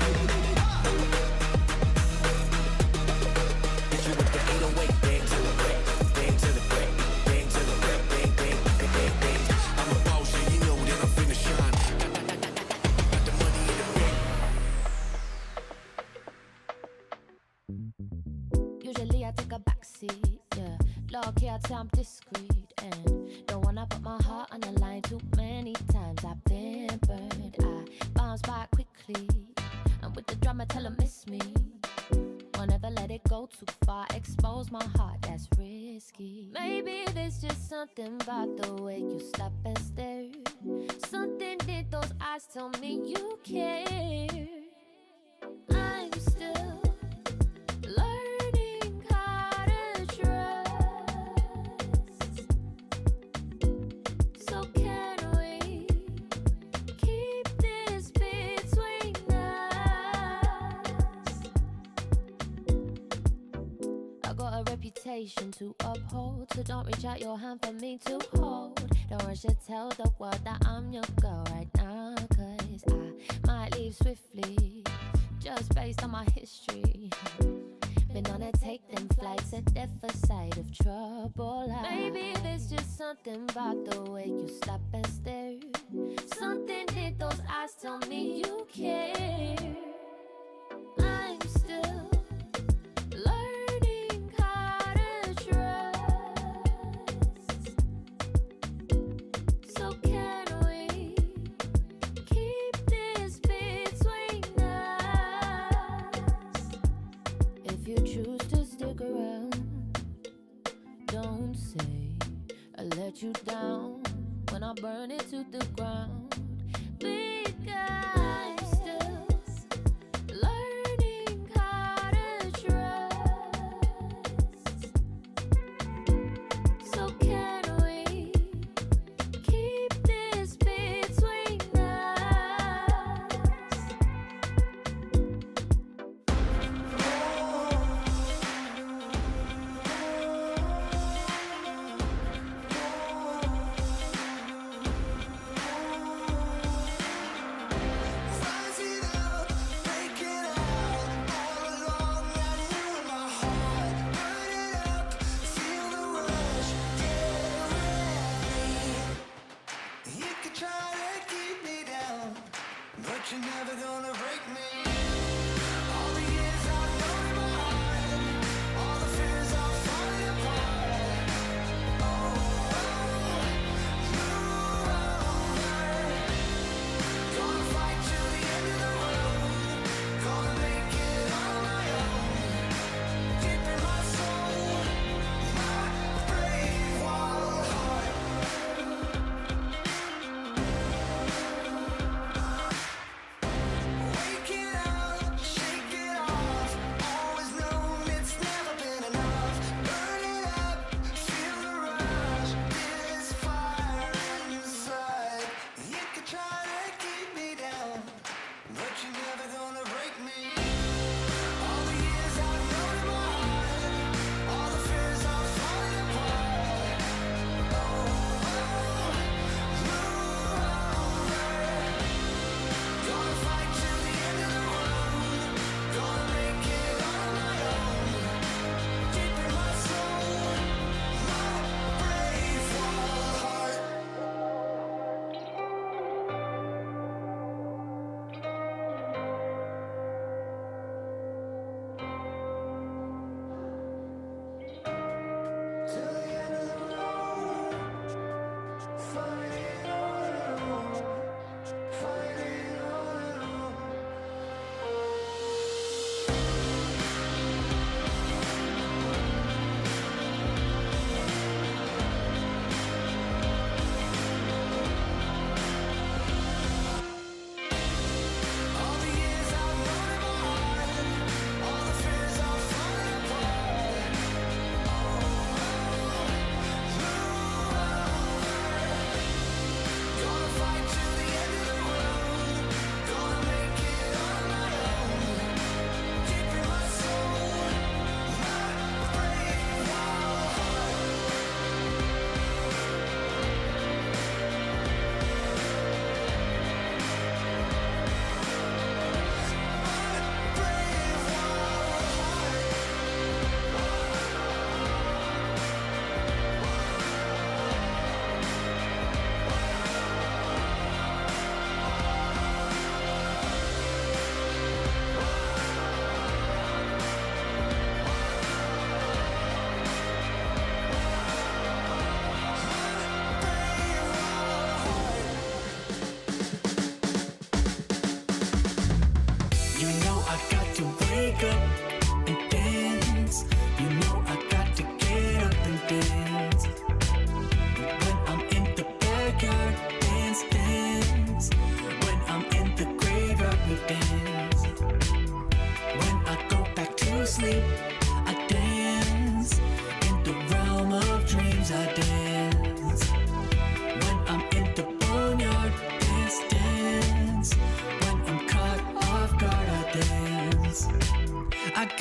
Hit you with the 808. Bang to the break. Bang to the break. Bang to the break. Bang, bang, bang, bang, bang. I'm a boss, and you know that I'm finna shine. Got the money in the bank. Usually I take a backseat, yeah. Low key, I say I'm discreet and don't wanna put my heart on the line too many times. I've been burned, I bounce back quickly, and with the drama, tell 'em miss me. Won't ever let it go too far, expose my heart, that's risky. Maybe there's just something about the way you stop and stare. Something in those eyes tell me you care. I'm still learning how to trust. So can we keep this between us? I got a reputation to uphold, so don't reach out your hand for me to hold. Don't rush to tell the world that I'm your girl right now, 'cause I might leave swiftly, just based on my history. Been on a take them flights, a death for sight of trouble. Maybe there's just something about the way you stop and stare. Something in those eyes tell me you care. I'm still learning how to trust. So can we keep this between us? If you choose to stick around, don't say I let you down when I burn it to the ground. Because I'm still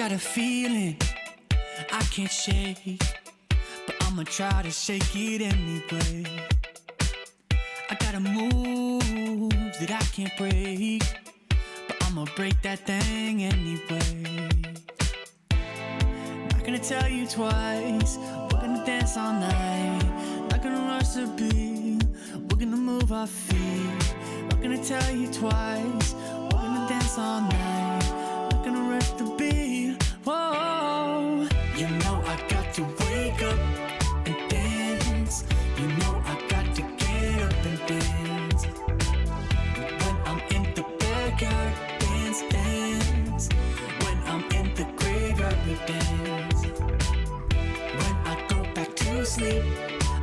got a feeling I can't shake, but I'ma try to shake it anyway. I got a move that I can't break, but I'ma break that thing anyway. Not gonna tell you twice, we're gonna dance all night. Not gonna rush the beat, we're gonna move our feet. Not gonna tell you twice, we're gonna dance all night. Not gonna rush the beat, whoa. You know I got to wake up and dance. You know I got to get up and dance. When I'm in the backyard, dance, dance. When I'm in the graveyard, we dance. When I go back to sleep,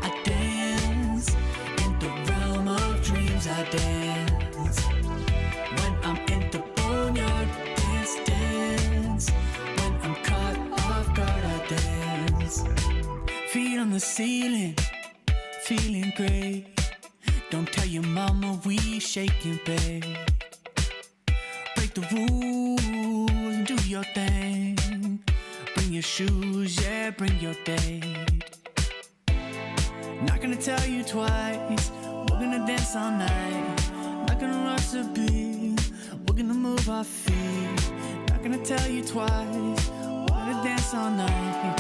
I dance. In the realm of dreams, I dance. When I'm in the boneyard, dance, dance. When I'm caught off guard, I dance. Feet on the ceiling, feeling great. Don't tell your mama we shaking, babe. Break the rules and do your thing. Bring your shoes, yeah, bring your date. Not gonna tell you twice, we're gonna dance all night. Not gonna rush the beat, we're gonna move our feet. Not gonna tell you twice, we're gonna dance all night.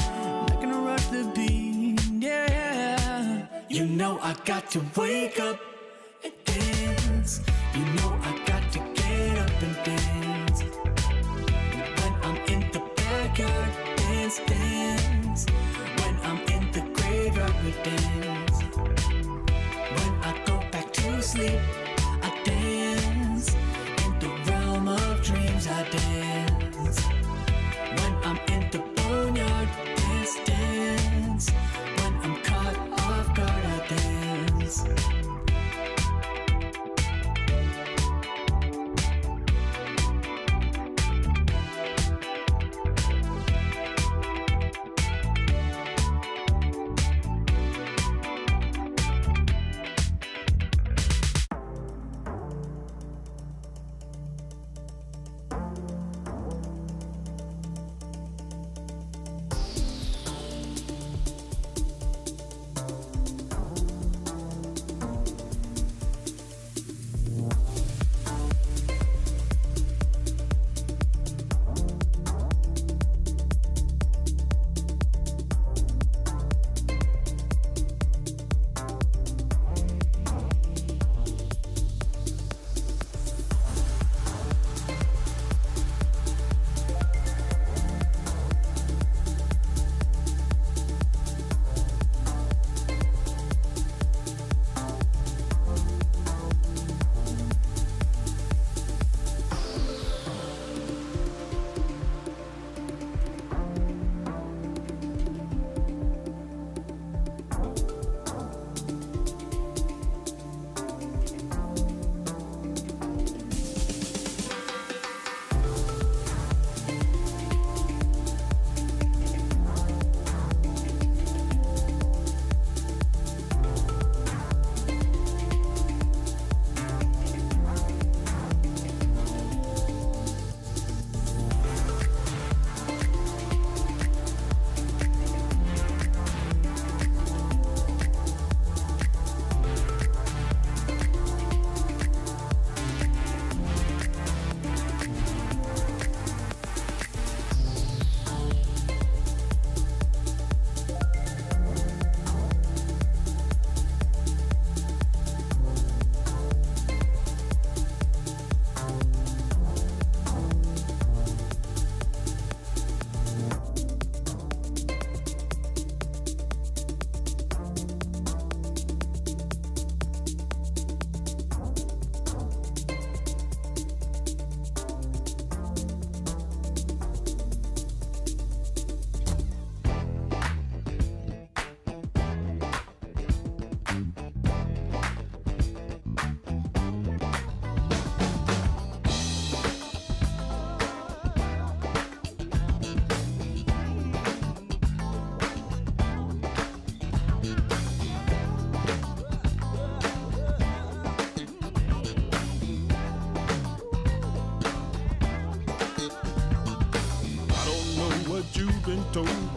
Not gonna rush the beat, yeah. You know I got to wake up and dance. You know I got to get up and dance. When I'm in the backyard, dance, dance. When I'm in the graveyard, we dance. When I go back to sleep, I dance. In the realm of dreams, I dance. When I'm in the boneyard, dance, dance. When I'm caught off guard, I dance.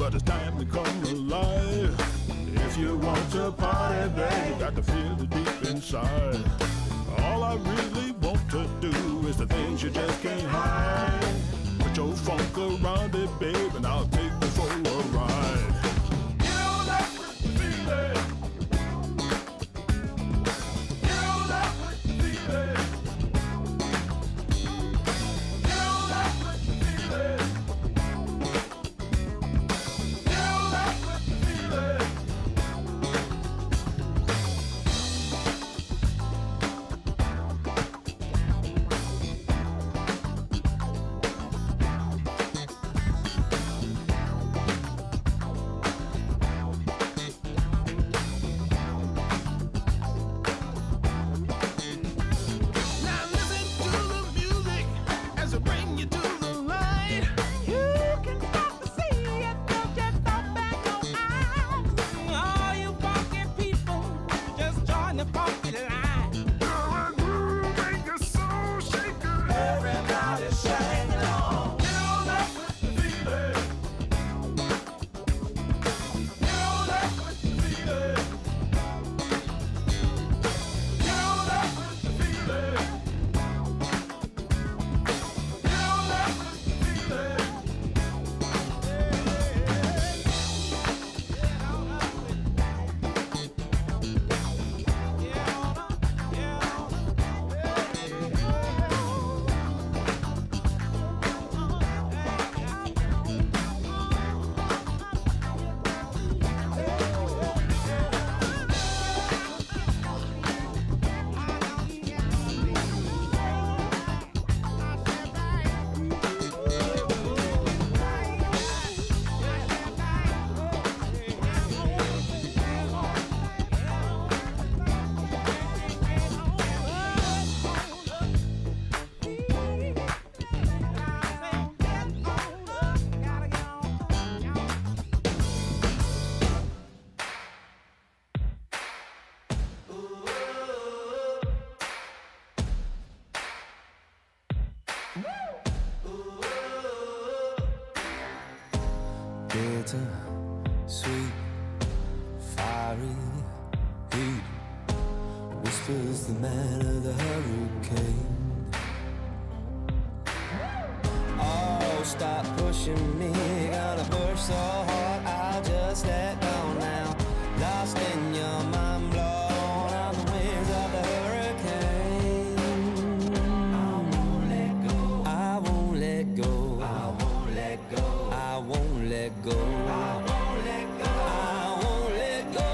but it's time to come alive. If you want to party, babe, you got to feel it deep inside. All I really want to do is the things you just can't hide. Put your funk around it, babe, and I'll take you for a ride. You know that's what you feel it. You know that's what you feel it. You know that's what you feel it. You know that's what you feel it. Now listen to the music as it bring you to the light. You can start to see it, don't just open your eyes. All you funky people, just join the funky line. Girl, I groove make your soul shaker. Everybody sing along. You know that's what you feel it. You know that's what you feel it. You know that's what you feel it. Bitter, sweet, fiery heat, whispers the man of the hurricane. Oh, stop pushing me, gonna push so hard I'll just let go now. Lost in your mind, blown on the wings of the hurricane. I won't let go. I won't let go. I won't let go. I won't let go. I won't let go. I won't let go.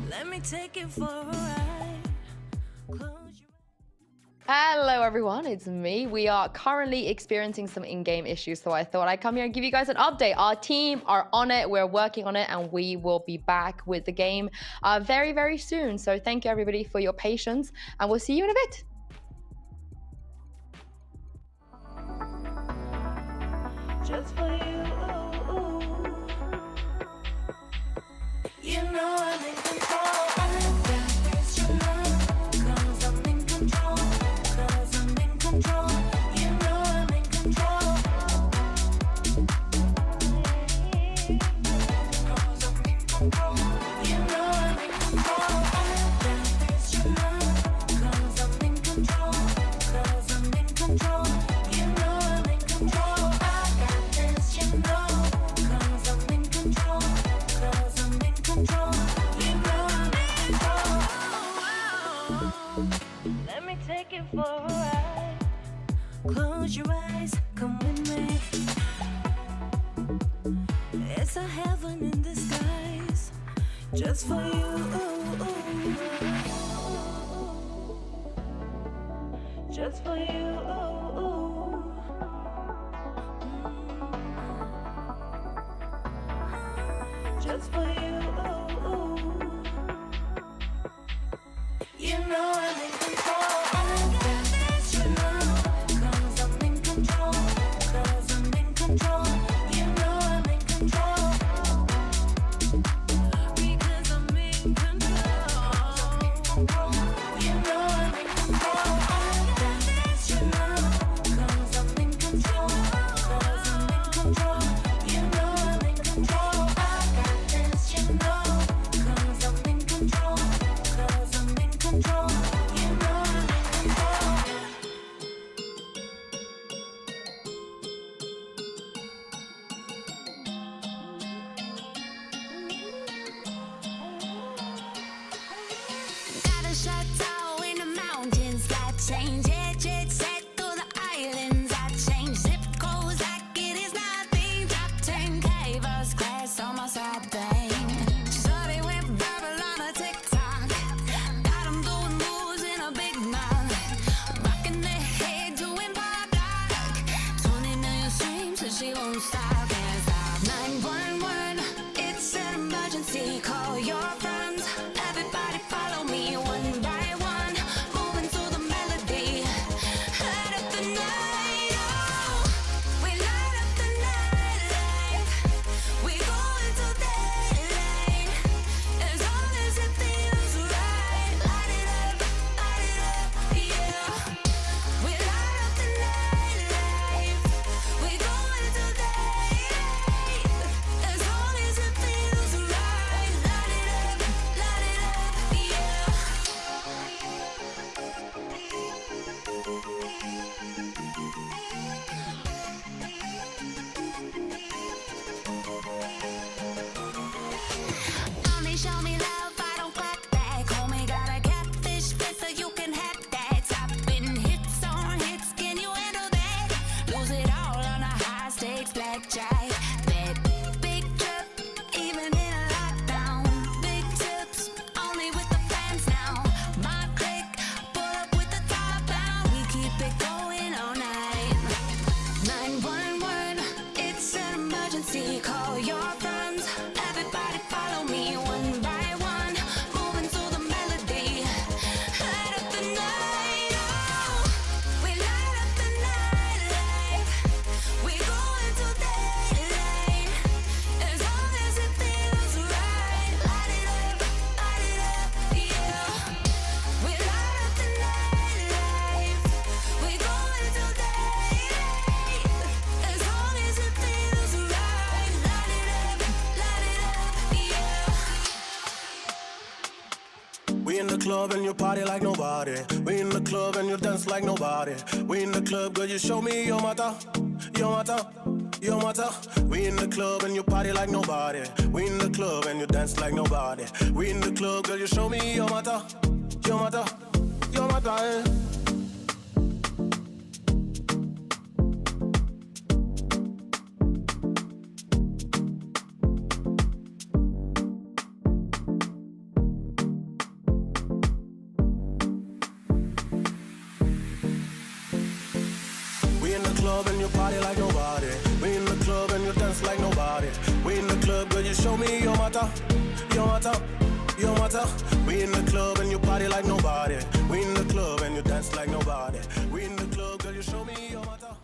Let me take it for a ride. Hello everyone, it's me. We are currently experiencing some in-game issues, so I thought I'd come here and give you guys an update. Our team are on it, we're working on it, and we will be back with the game very, very soon. So thank you everybody for your patience, and we'll see you in a bit. Just for you. You know I'm in control. I got this, you know. 'Cause I'm in control. 'Cause I'm in control. You know I'm in control. 'Cause I'm in control. You know I'm in control. I got this, you know. 'Cause I'm in control. 'Cause I'm in control. You know I'm in control. I got this, you know. 'Cause I'm in control. 'Cause I'm in control. You know I'm in control. Let me take it for a ride. Close your eyes, come with me. It's a heaven in disguise, just for you. Just for you. Just for you. You know I'm in control. I got this, you know. 'Cause I'm in control. 'Cause I'm in control. You know I'm in control. Because I'm in control. You know I'm in control. I got this, you know. 'Cause I'm in control. 'Cause I'm in control. You know I'm in control. I got this, you know. 'Cause I'm in control. 'Cause I'm in control. club and you party like nobody. We in the club and you dance like nobody. We in the club, girl, you show me your matter, your matter, your matter. We in the club and you party like nobody. We in the club and you dance like nobody. We in the club, girl, you show me your matter, your matter, your matter. And you party like nobody. We in the club and you dance like nobody. We in the club, girl, you show me your matter, your matter, your matter. We in the club and you party like nobody. We in the club and you dance like nobody. We in the club, girl, you show me your matter.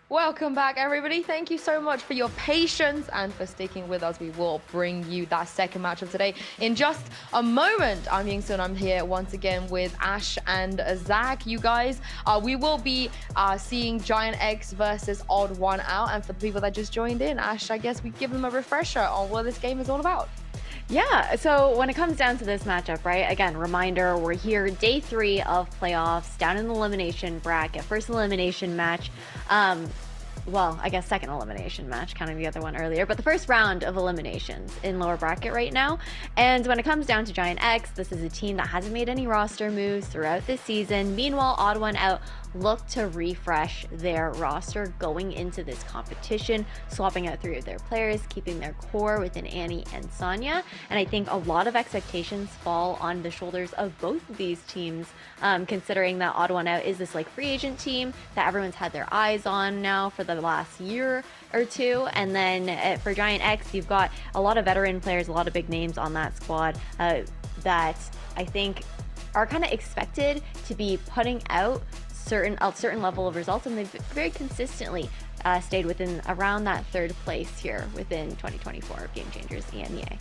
Welcome back, everybody. Thank you so much for your patience and for sticking with us. We will bring you that second match of today in just a moment. I'm Yingsun. I'm here once again with Ash and Zach. You guys, we will be seeing Giant X versus Odd One Out. And for the people that just joined in, Ash, I guess we give them a refresher on what this game is all about. Yeah, so when it comes down to this matchup, right, again, reminder, we're here day 3 of playoffs, down in the elimination bracket, first elimination match. Well, I guess second elimination match, counting the other one earlier, but the first round of eliminations in lower bracket right now. And when it comes down to Giant X, this is a team that hasn't made any roster moves throughout this season. Meanwhile, Odd One Out look to refresh their roster going into this competition, swapping out 3 of their players, keeping their core within Annie and Sonya. And I think a lot of expectations fall on the shoulders of both of these teams, considering that Odd One Out is this like free agent team that everyone's had their eyes on now for the last year or two. And then for Giant X, you've got a lot of veteran players, a lot of big names on that squad that I think are kind of expected to be putting out a certain level of results, and they've very consistently stayed within around that 3rd place here within 2024 of Game Changers EMEA.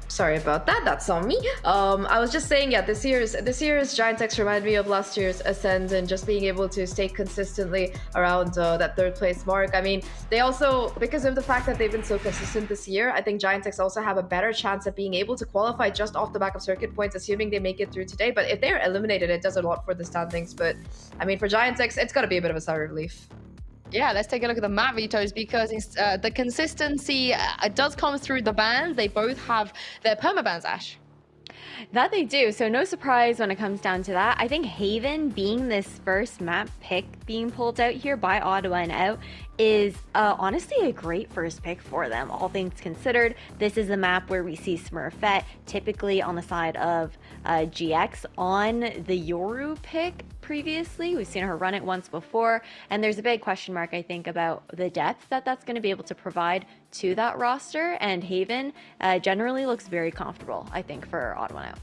Sorry about that. That's on me. I was just saying, yeah, this year's Giant X reminded me of last year's Ascend and just being able to stay consistently around that 3rd place mark. I mean, they also, because of the fact that they've been so consistent this year, I think Giant X also have a better chance at being able to qualify just off the back of circuit points, assuming they make it through today. But if they're eliminated, it does a lot for the standings. But I mean, for Giant X, it's got to be a bit of a sigh of relief. Yeah, let's take a look at the map vetoes, because the consistency it does come through the bans. They both have their permabans, Ash. That they do, so no surprise when it comes down to that. I think Haven being this first map pick being pulled out here by Odd One Out is honestly a great first pick for them, all things considered. This is a map where we see Smurfette typically on the side of GX on the Yoru pick previously. We've seen her run it once before, and there's a big question mark, I think, about the depth that that's going to be able to provide to that roster, and Haven generally looks very comfortable, I think, for Odd One Out.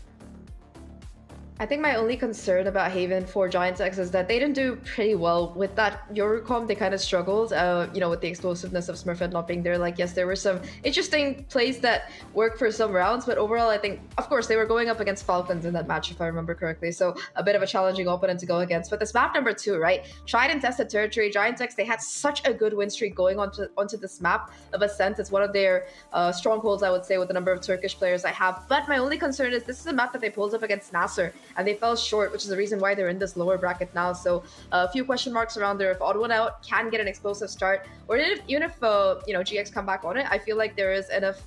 I think my only concern about Haven for Giant X is that they didn't do pretty well with that Yoru comp. They kind of struggled, with the explosiveness of Smurfette not being there. Like, yes, there were some interesting plays that worked for some rounds, but overall, I think, of course, they were going up against Falcons in that match, if I remember correctly. So a bit of a challenging opponent to go against. But this map number 2, right? Tried and tested territory. Giant X, they had such a good win streak going onto this map of Ascent. It's one of their strongholds, I would say, with the number of Turkish players I have. But my only concern is this is a map that they pulled up against Nasser, and they fell short, which is the reason why they're in this lower bracket now. So a few question marks around there. If Odd One Out can get an explosive start, or even if GX come back on it, I feel like there is enough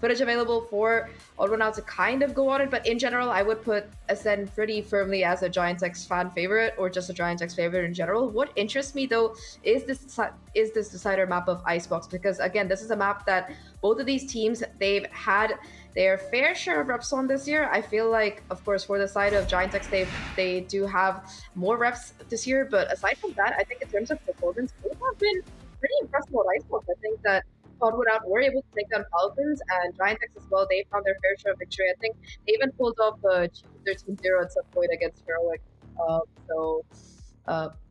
footage available for Odd One Out to kind of go on it, but in general, I would put Ascend pretty firmly as a Giants fan favorite, or just a Giants favorite in general. What interests me though is this decider map of Icebox, because again, this is a map that both of these teams, they've had their fair share of reps on this year. I feel like, of course, for the side of Giants, they do have more reps this year, but aside from that, I think in terms of performance, both have been pretty impressive on Icebox. I think that Odd One Out were able to take down Falcons, and Giants as well, they found their fair share of victory. I think they even pulled off a 13-0 at some point against Heroic.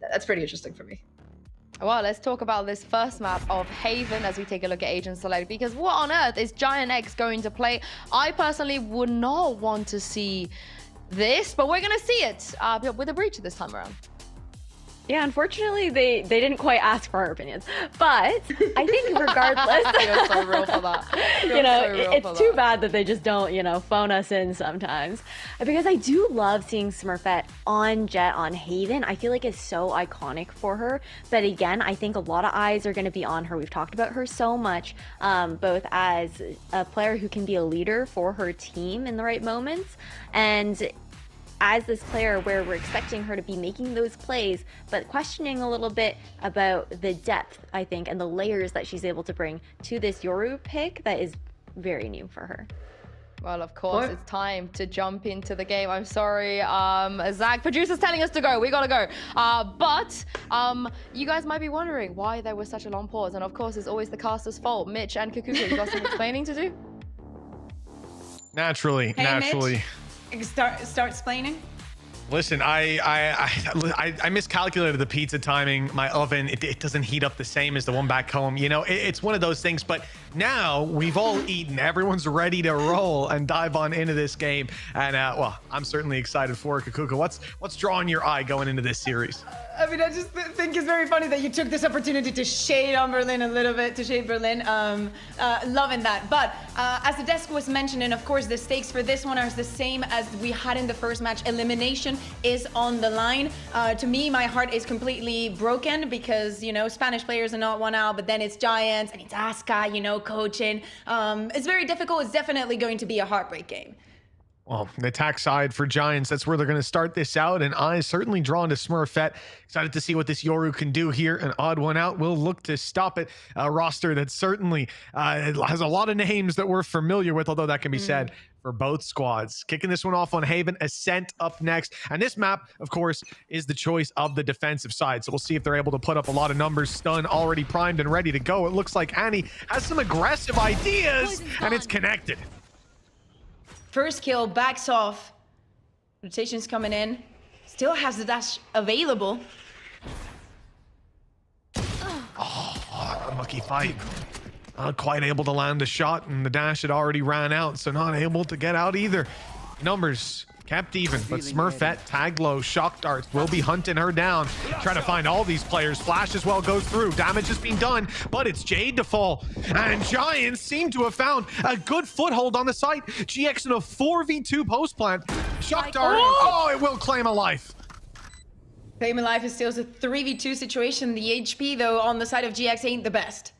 That's pretty interesting for me. Well, let's talk about this first map of Haven as we take a look at Agent Select, because what on earth is Giant X going to play? I personally would not want to see this, but we're going to see it with a breach this time around. Yeah, unfortunately, they didn't quite ask for our opinions, but I think regardless, You're so real for that. It's too bad that they just don't, phone us in sometimes, because I do love seeing Smurfette on Jet on Haven. I feel like it's so iconic for her, but again, I think a lot of eyes are going to be on her. We've talked about her so much, both as a player who can be a leader for her team in the right moments, and as this player where we're expecting her to be making those plays, but questioning a little bit about the depth, I think, and the layers that she's able to bring to this Yoru pick that is very new for her. Well, of course, it's time to jump into the game. I'm sorry, Zach, producer's telling us to go. We gotta go. But you guys might be wondering why there was such a long pause. And of course, it's always the caster's fault. Mitch and Kakuka, you got some explaining to do? Naturally. Mitch, start explaining. Listen, I miscalculated the pizza timing. My oven, it doesn't heat up the same as the one back home. It's one of those things, but now we've all eaten. Everyone's ready to roll and dive on into this game. And well, I'm certainly excited for it. Kakuka, what's drawing your eye going into this series? I mean, I just think it's very funny that you took this opportunity to shade on Berlin a little bit, to shade Berlin. Loving that. But as the desk was mentioning, of course, the stakes for this one are the same as we had in the first match. Elimination is on the line. To me, my heart is completely broken because, Spanish players are not one out, but then it's Giants and it's Asuka, coaching. It's very difficult. It's definitely going to be a heartbreak game. Well, the attack side for Giants, that's where they're going to start this out, and eyes certainly drawn to Smurfette. Excited to see what this Yoru can do here. An Odd One Out will look to stop it. A roster that certainly has a lot of names that we're familiar with, although that can be said for both squads. Kicking this one off on Haven, Ascent up next. And this map, of course, is the choice of the defensive side. So we'll see if they're able to put up a lot of numbers. Stun already primed and ready to go. It looks like Annie has some aggressive ideas, and it's connected. First kill, backs off. Rotation's coming in. Still has the dash available. Oh, unlucky fight. Not quite able to land a shot, and the dash had already ran out, so not able to get out either. Numbers kept even, but Smurfette tagged low. Shock darts will be hunting her down. Trying to find all these players. Flash as well goes through. Damage has been done, but it's Jade to fall. And Giants seem to have found a good foothold on the site. GX in a 4v2 post plant. Shock dart. Oh, it will claim a life. Claim a life is still a 3v2 situation. The HP, though, on the side of GX ain't the best.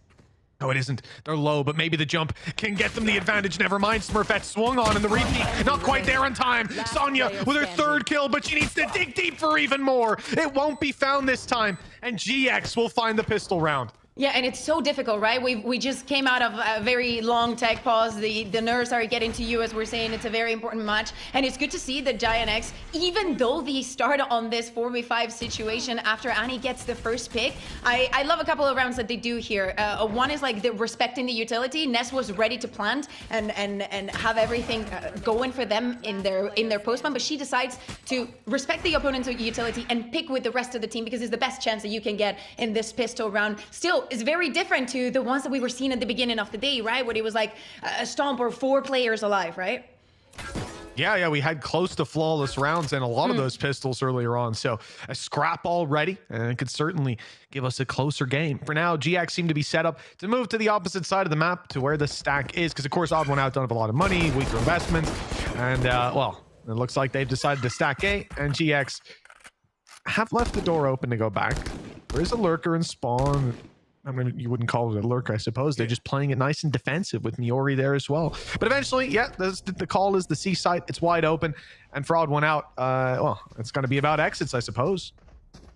No, it isn't. They're low, but maybe the jump can get them the advantage. Never mind. Smurfette swung on in the repeat. Not quite there on time. Sonya with her third kill, but she needs to dig deep for even more. It won't be found this time, and GX will find the pistol round. Yeah, and it's so difficult, right? We just came out of a very long tech pause. The nerves are getting to you, as we're saying. It's a very important match. And it's good to see that Giant X, even though they start on this 4v5 situation after Annie gets the first pick, I love a couple of rounds that they do here. One is like they're respecting the utility. Ness was ready to plant and have everything going for them in their postman, but she decides to respect the opponent's utility and pick with the rest of the team because it's the best chance that you can get in this pistol round. Still, it's very different to the ones that we were seeing at the beginning of the day, right? Where it was like a stomp or 4 players alive, right? Yeah, we had close to flawless rounds and a lot of those pistols earlier on. So a scrap already, and it could certainly give us a closer game. For now, GX seemed to be set up to move to the opposite side of the map to where the stack is, because of course Odd One Out don't have a lot of money, weaker investments, and well, it looks like they've decided to stack A, and GX have left the door open to go back. There is a lurker in spawn. I mean, you wouldn't call it a lurk, I suppose. They're just playing it nice and defensive with Miori there as well. But eventually, yeah, the call is the C site. It's wide open. And for odd one out, well, it's going to be about exits, I suppose.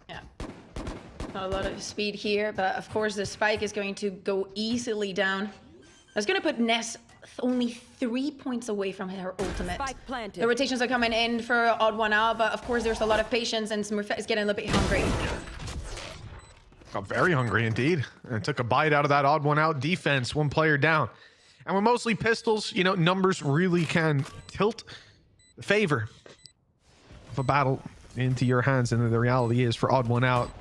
Yeah. Not a lot of speed here, but of course the spike is going to go easily down. That's going to put Ness only 3 points away from her ultimate. The rotations are coming in for odd one out, but of course there's a lot of patience and Smurfette is getting a little bit hungry. Got very hungry indeed. And took a bite out of that odd one out defense, one player down. And with mostly pistols, you know, numbers really can tilt the favor of a battle into your hands. And the reality is for odd one out,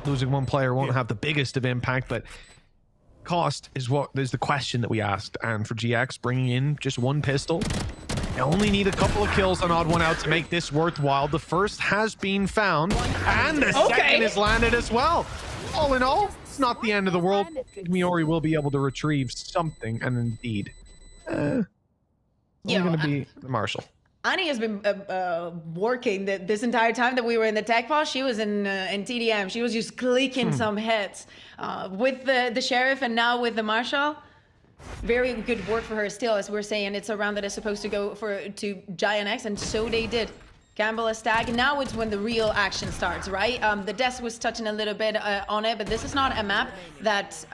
losing one player won't have the biggest of impact, but cost is what is the question that we asked. And for GX bringing in just one pistol, they only need a couple of kills on odd one out to make this worthwhile. The first has been found and the second is landed as well. All in all, it's not the end of the world. Miori will be able to retrieve something, and indeed, it's going to be the Marshall. Annie has been working this entire time that we were in the tech pause. She was in TDM. She was just clicking some hits with the Sheriff and now with the Marshal. Very good work for her still, as we're saying. It's a round that is supposed to go to Giant X, and so they did. Gamble a stag. Now it's when the real action starts, right? The desk was touching a little bit on it, but this is not a map that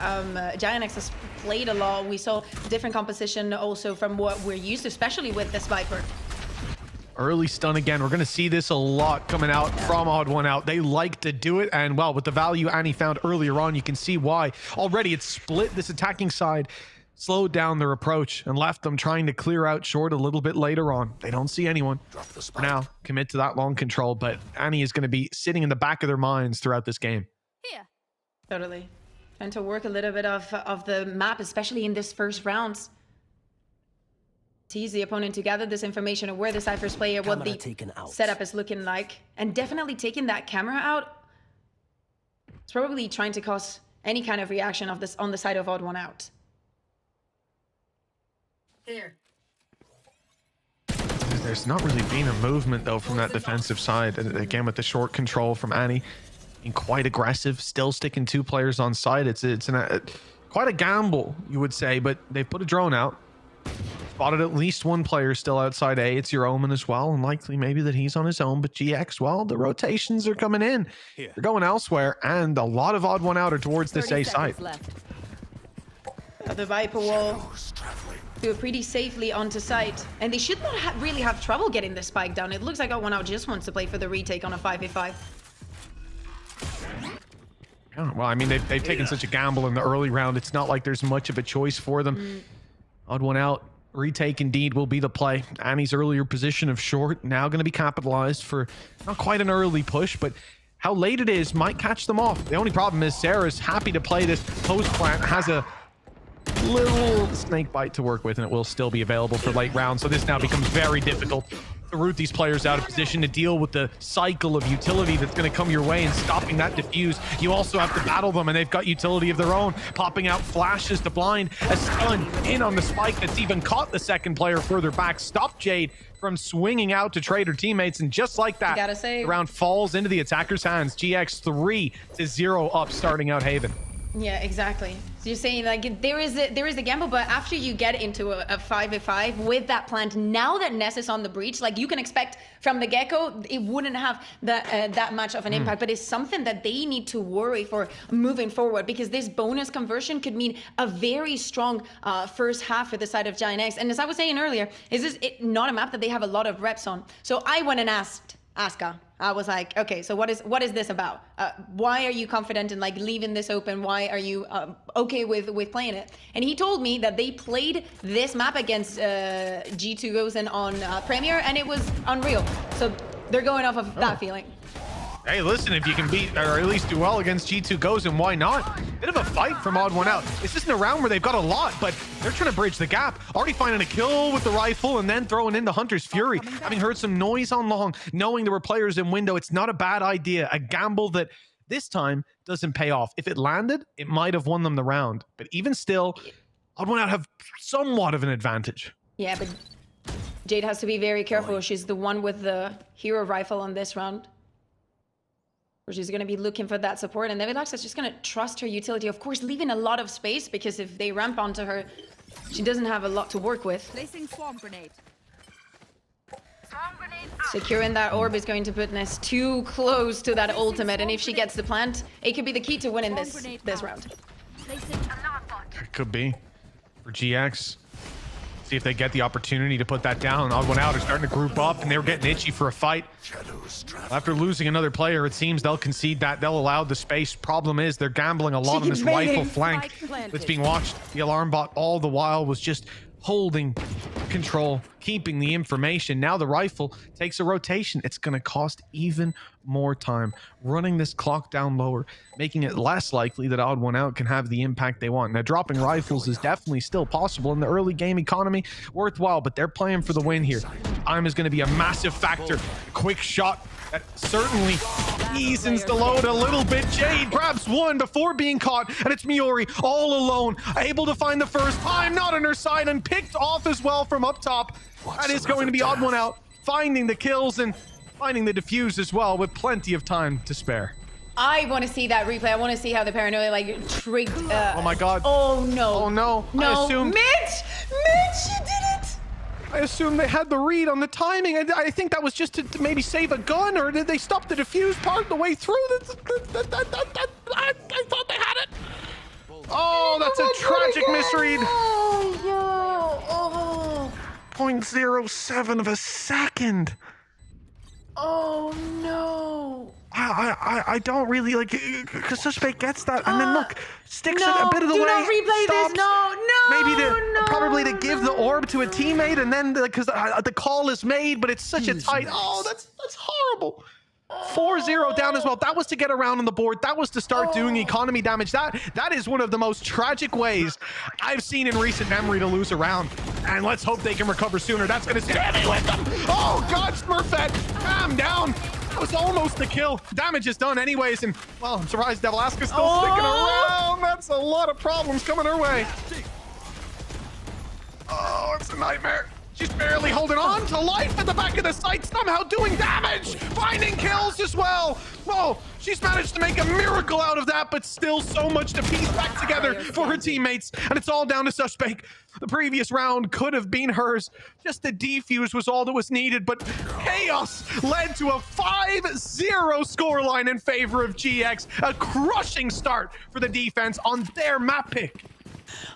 Giant X has played a lot. We saw different composition also from what we're used to, especially with this Viper. Early stun again. We're going to see this a lot coming out from odd one out. They like to do it, and well, with the value Annie found earlier on, you can see why. Already it's split this attacking side, slowed down their approach and left them trying to clear out short a little bit later on. They don't see anyone. For now, commit to that long control, but Annie is going to be sitting in the back of their minds throughout this game. Here. Totally. And to work a little bit of the map, especially in this first round. Tease the opponent to gather this information of where the Cypher's player, what the setup is looking like. And definitely taking that camera out. It's probably trying to cause any kind of reaction of this on the side of odd one out. There. There's not really been a movement though from that defensive side. And again, with the short control from Annie, being quite aggressive, still sticking two players on site. It's quite a gamble, you would say, but they put a drone out. Spotted at least one player still outside A. It's your Omen as well, and likely maybe that he's on his own. But GX, well, the rotations are coming in. They're going elsewhere, and a lot of odd one out are towards this A site. The Viper will do it pretty safely onto site, and they should not really have trouble getting the spike down. It looks like odd one out just wants to play for the retake on a 5v5. Yeah, well, I mean, they've taken such a gamble in the early round. It's not like there's much of a choice for them. Odd one out. Retake indeed will be the play. Annie's earlier position of short now going to be capitalized for not quite an early push, but how late it is might catch them off. The only problem is Sarah's happy to play this post plant, has a little snake bite to work with, and it will still be available for late rounds. So this now becomes very difficult to root these players out of position to deal with the cycle of utility that's going to come your way, and stopping that diffuse. You also have to battle them, and they've got utility of their own, popping out flashes to blind. A stun in on the spike that's even caught the second player further back, stopped Jade from swinging out to trade her teammates, and just like that, the round falls into the attacker's hands. GX 3-0 up, starting out Haven. Yeah, exactly. So you're saying like there is a gamble, but after you get into a 5v5 with that plant, now that Ness is on the breach, like you can expect from the get-go, it wouldn't have that much of an impact, but it's something that they need to worry for moving forward, because this bonus conversion could mean a very strong first half for the side of Giant X. And as I was saying earlier, is this not a map that they have a lot of reps on? So I went and asked Aska. I was like, okay, so what is this about? Why are you confident in like leaving this open? Why are you okay with playing it? And he told me that they played this map against G2 Gozen on Premier, and it was unreal. So they're going off of that feeling. Hey, listen, if you can beat, or at least do well against G2 Gozen, why not? Bit of a fight from odd one out. This isn't a round where they've got a lot, but they're trying to bridge the gap. Already finding a kill with the rifle and then throwing in the Hunter's Fury. Having heard some noise on long, knowing there were players in window, it's not a bad idea. A gamble that this time doesn't pay off. If it landed, it might have won them the round. But even still, odd one out have somewhat of an advantage. Yeah, but Jade has to be very careful. She's the one with the hero rifle on this round. where she's going to be looking for that support, and Nevilax is just going to trust her utility, of course, leaving a lot of space, because if they ramp onto her, she doesn't have a lot to work with. Placing swarm grenade. Securing that orb is going to put Ness too close to that ultimate, and if she gets the plant, it could be the key to winning this round. It could be for GX. See if they get the opportunity to put that down. Odd one out are starting to group up, and they were getting itchy for a fight. After losing another player, it seems they'll concede that. They'll allow the space. Problem is, they're gambling a lot on this rifle flank that's being watched. The alarm bot all the while was just holding control, keeping the information. Now the rifle takes a rotation. It's going to cost even more time, running this clock down lower, making it less likely that Odd One Out can have the impact they want. Now, dropping rifles is definitely still possible in the early game economy, worthwhile, but they're playing for the win here. Time is going to be a massive factor. Quick shot that certainly eases the load a little bit. Jade grabs one before being caught, and it's Miori all alone, able to find the first time, not on her side, and picked off as well from up top. That is going to be Odd One Out, finding the kills and finding the defuse as well, with plenty of time to spare. I want to see that replay. I want to see how the paranoia like trigged. Oh my god. Oh no. Oh no. No. I assumed, Mitch, you did it. I assumed they had the read on the timing. I think that was just to maybe save a gun, or did they stop the defuse part of the way through? I thought they had it. Oh, that's a tragic misread. Oh, 0.07 of a second. oh no. I don't really like, because Suspect gets that, and then look, sticks it No, a bit of the do way. not replay this. stops. No, Maybe probably to give the orb to a teammate, and then because the call is made, but it's such a tight. Oh, that's horrible. 4-0 down as well. That was to get around on the board. That was to start doing economy damage. That is one of the most tragic ways I've seen in recent memory to lose a round. And let's hope they can recover sooner. That's going to stay with them. Oh God, Smurfette, calm down. That was almost the kill. Damage is done anyways, and well, I'm surprised Devalaska's still sticking around. That's a lot of problems coming her way. Oh, it's a nightmare. She's barely holding on to life at the back of the site, somehow doing damage, finding kills as well. Whoa, she's managed to make a miracle out of that, but still so much to piece back together for her teammates. And it's all down to Suspect. The previous round could have been hers. Just the defuse was all that was needed, but chaos led to a 5-0 scoreline in favor of GX. A crushing start for the defense on their map pick.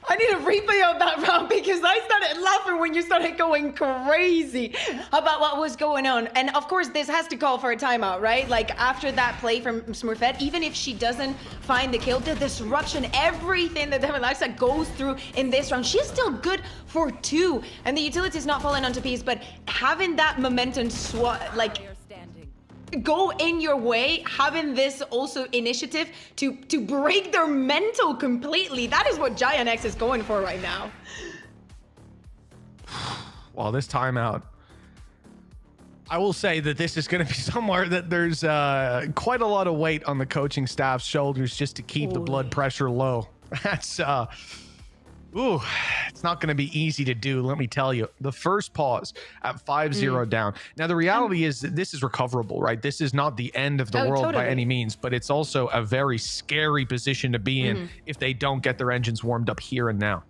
I need a replay of that round, because I started laughing when you started going crazy about what was going on. And of course, this has to call for a timeout, right? Like after that play from Smurfette, even if she doesn't find the kill, the disruption, everything that Devalaska goes through in this round, she's still good for 2. And the utility is not falling onto piece, but having that momentum go in your way, having this also initiative to break their mental completely. That is what Giant X is going for right now. Well, this timeout, I will say that this is going to be somewhere that there's quite a lot of weight on the coaching staff's shoulders just to keep the blood pressure low. That's ooh, it's not going to be easy to do, let me tell you. The first pause at 5-0 down. Now, the reality is that this is recoverable, right? This is not the end of the world by any means, but it's also a very scary position to be in if they don't get their engines warmed up here and now.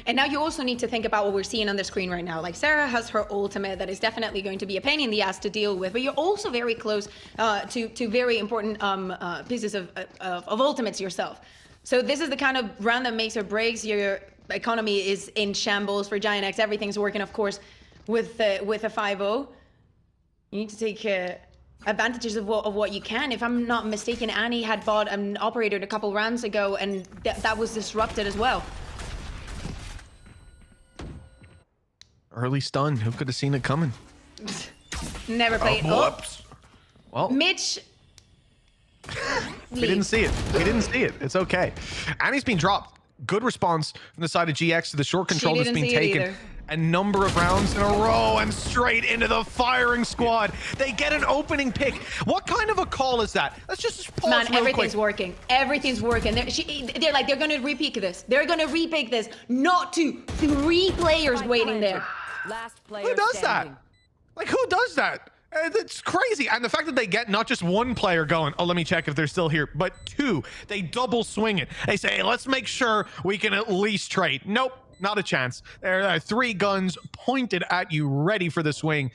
And now you also need to think about what we're seeing on the screen right now. Like Sarah has her ultimate that is definitely going to be a pain in the ass to deal with, but you're also very close to very important pieces of ultimates yourself. So this is the kind of round that makes or breaks. Your economy is in shambles for Giant X. Everything's working, of course, with a 5-0. You need to take advantages of what you can. If I'm not mistaken, Annie had bought an operator a couple rounds ago, and that was disrupted as well. Early stun. Who could have seen it coming? Never played. Whoops. Well, Mitch. we didn't see it. We didn't see it. It's okay. Annie's been dropped. Good response from the side of GX to the short control that's been taken. A number of rounds in a row and straight into the firing squad. They get an opening pick. What kind of a call is that? Let's just pause Man, real everything's quick. working. Everything's working. They're like, they're going to repick this. They're going to repick this. Not 2, 3 players waiting there. Last player Who does standing. that? Like, who does that? It's crazy. And the fact that they get not just one player going, oh, let me check if they're still here, but two. They double swing it. They say, hey, let's make sure we can at least trade. Nope, not a chance. There are 3 guns pointed at you, ready for the swing.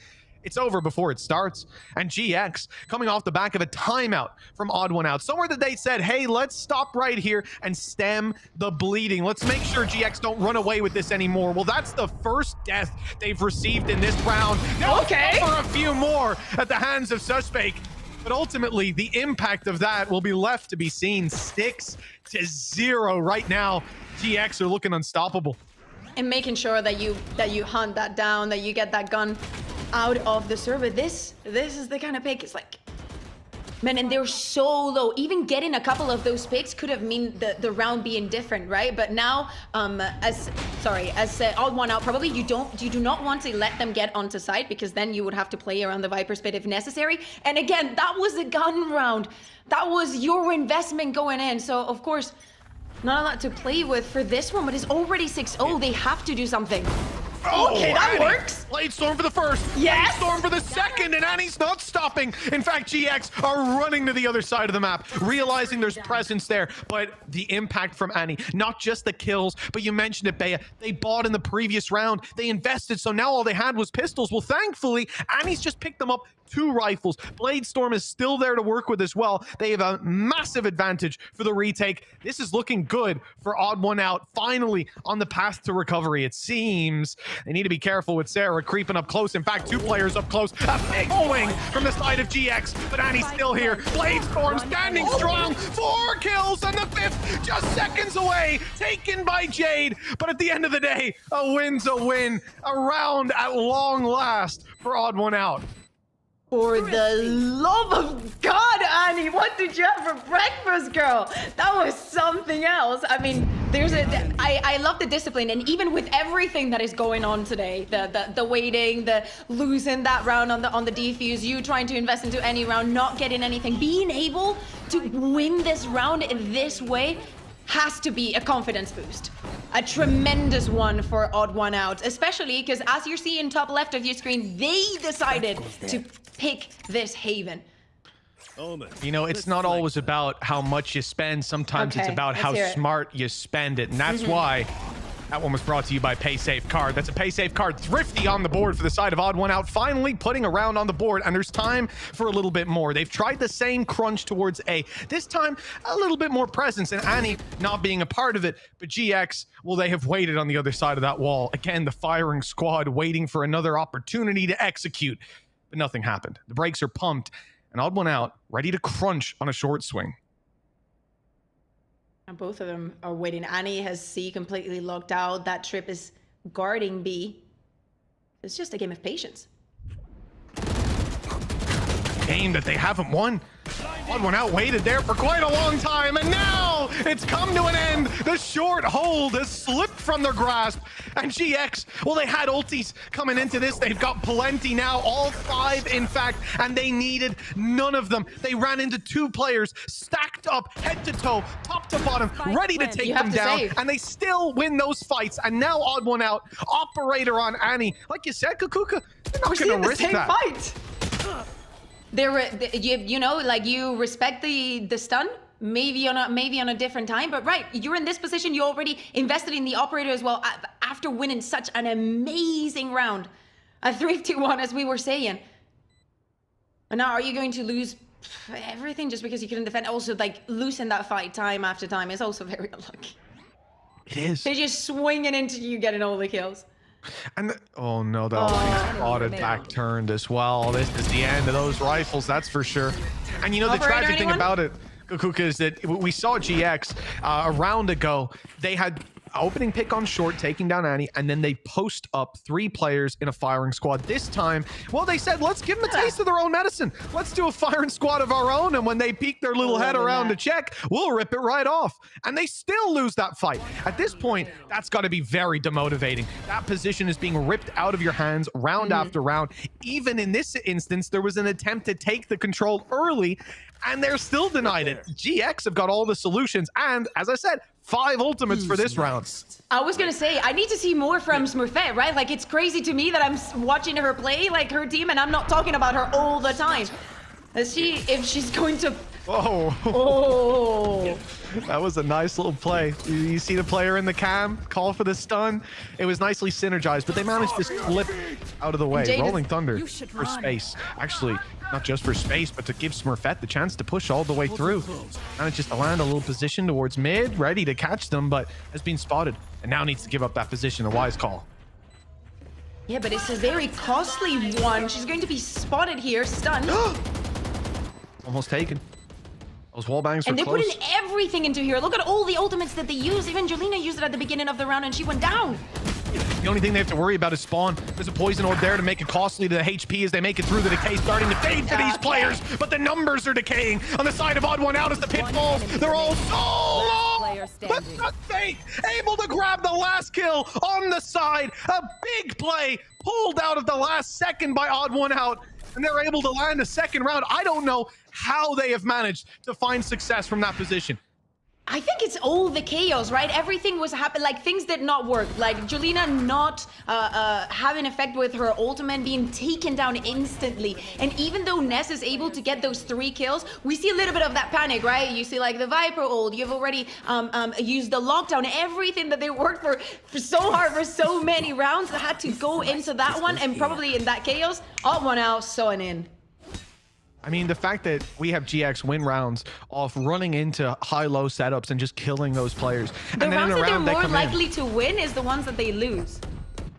It's over before it starts. And GX coming off the back of a timeout from Odd One Out. Somewhere that they said, hey, let's stop right here and stem the bleeding. Let's make sure GX don't run away with this anymore. Well, that's the first death they've received in this round. Now Okay. for a few more at the hands of Suspect. But ultimately, the impact of that will be left to be seen. 6-0 right now. GX are looking unstoppable. And making sure that you hunt that down, that you get that gun out of the server. This is the kind of pick. It's like, man, and they're so low. Even getting a couple of those picks could have mean the round being different, right? But now, as Odd One Out, probably you do not want to let them get onto site, because then you would have to play around the Viper's Pit if necessary. And again, that was a gun round. That was your investment going in. So of course, not a lot to play with for this one, but it's already 6-0. They have to do something. Okay, that Annie. works. Blade Storm for the first. Yes. Blade Storm for the second, and Annie's not stopping. In fact, GX are running to the other side of the map, realizing there's presence there. But the impact from Annie, not just the kills, but you mentioned it, Bea. They bought in the previous round. They invested, so now all they had was pistols. Well, thankfully, Annie's just picked them up 2 rifles. Blade Storm is still there to work with as well. They have a massive advantage for the retake. This is looking good for Odd One Out, finally on the path to recovery. It seems they need to be careful with Sarah creeping up close. In fact, 2 players up close. A big swing from the side of GX, but Annie's still here. Blade Storm standing strong. 4 kills, and the 5th just seconds away, taken by Jade. But at the end of the day, a win's a win. A round at long last for Odd One Out. For the love of God, Annie, what did you have for breakfast, girl? That was something else. I mean, I love the discipline, and even with everything that is going on today, the waiting, the losing that round on the defuse, you trying to invest into any round, not getting anything, being able to win this round in this way has to be a confidence boost. A tremendous one for Odd One Out, especially because as you're seeing top left of your screen, they decided to pick this haven. You know, it's not always about how much you spend. Sometimes it's about how smart you spend it. And that's why that one was brought to you by PaySafe Card. That's a PaySafe Card. Thrifty on the board for the side of Odd One Out, finally putting a round on the board, and there's time for a little bit more. They've tried the same crunch towards A. This time, a little bit more presence, and Annie not being a part of it, but GX, well, they have waited on the other side of that wall. Again, the firing squad waiting for another opportunity to execute, but nothing happened. The brakes are pumped, and Odd One Out ready to crunch on a short swing. And both of them are waiting. Annie has C completely locked out. That trip is guarding B. It's just a game of patience. Game that they haven't won. Odd One Out waited there for quite a long time, and now it's come to an end. The short hold has slipped from their grasp, and GX, well, they had ultis coming into this. They've got plenty now, all 5 in fact, and they needed none of them. They ran into 2 players stacked up head to toe, top to bottom, ready to take them down, and they still win those fights. And now Odd One Out, operator on Annie. Like you said, Kukuka, they're not going to risk that. Fight. You know, like, you respect the stun, maybe on a different time, but right, you're in this position. You already invested in the operator as well after winning such an amazing round, a 3-2-1, as we were saying. And now, are you going to lose everything just because you couldn't defend? Also, like, losing that fight time after time is also very unlucky. It is. They're just swinging into you, getting all the kills. And oh no, that spotted back turned as well. This is the end of those rifles, that's for sure. And you know, the tragic thing about it, Kukuka, is that we saw GX a round ago. They had opening pick on short, taking down Annie, and then they post up 3 players in a firing squad. This time, well, they said, let's give them a taste of their own medicine. Let's do a firing squad of our own, and when they peek their little head around to check, we'll rip it right off. And they still lose that fight. At this point, that's got to be very demotivating. That position is being ripped out of your hands round after round. Even in this instance, there was an attempt to take the control early, and they're still denied it. GX have got all the solutions, and as I said, 5 ultimates for this round. I was gonna say, I need to see more from Smurfette, right? Like, it's crazy to me that I'm watching her play, like, her team, and I'm not talking about her all the time. Let's see if she's going to... Whoa. Oh. That was a nice little play. You see the player in the cam, call for the stun. It was nicely synergized, but they managed to slip out of the way. Rolling Thunder for space. Actually, not just for space, but to give Smurfette the chance to push all the way through. Manages to land a little position towards mid, ready to catch them, but has been spotted and now needs to give up that position. A wise call. Yeah, but it's a very costly one. She's going to be spotted here, stunned. Almost taken. Those wall bangs And were they put close. in everything into here. Look at all the ultimates that they use. Even Jolina used it at the beginning of the round and she went down. The only thing they have to worry about is spawn. There's a poison orb there to make it costly to the HP as they make it through the decay, starting to fade for these players, but the numbers are decaying. On the side of Odd One Out as the pit falls, they're all so low! But not fake, able to grab the last kill on the side. A big play pulled out of the last second by Odd One Out, and they're able to land a second round. I don't know how they have managed to find success from that position. I think it's all the chaos, right? Everything was happening, like things did not work. Like Jolina not having effect with her ultimate being taken down instantly. And even though Ness is able to get those 3 kills, we see a little bit of that panic, right? You see like the Viper ult, you've already used the lockdown, everything that they worked for so hard for so many rounds that had to go into that one, and probably in that chaos, Odd One Out saw an in. I mean, the fact that we have GX win rounds off running into high-low setups and just killing those players. The and then rounds in a that they're round they more come likely in. to win is the ones that they lose.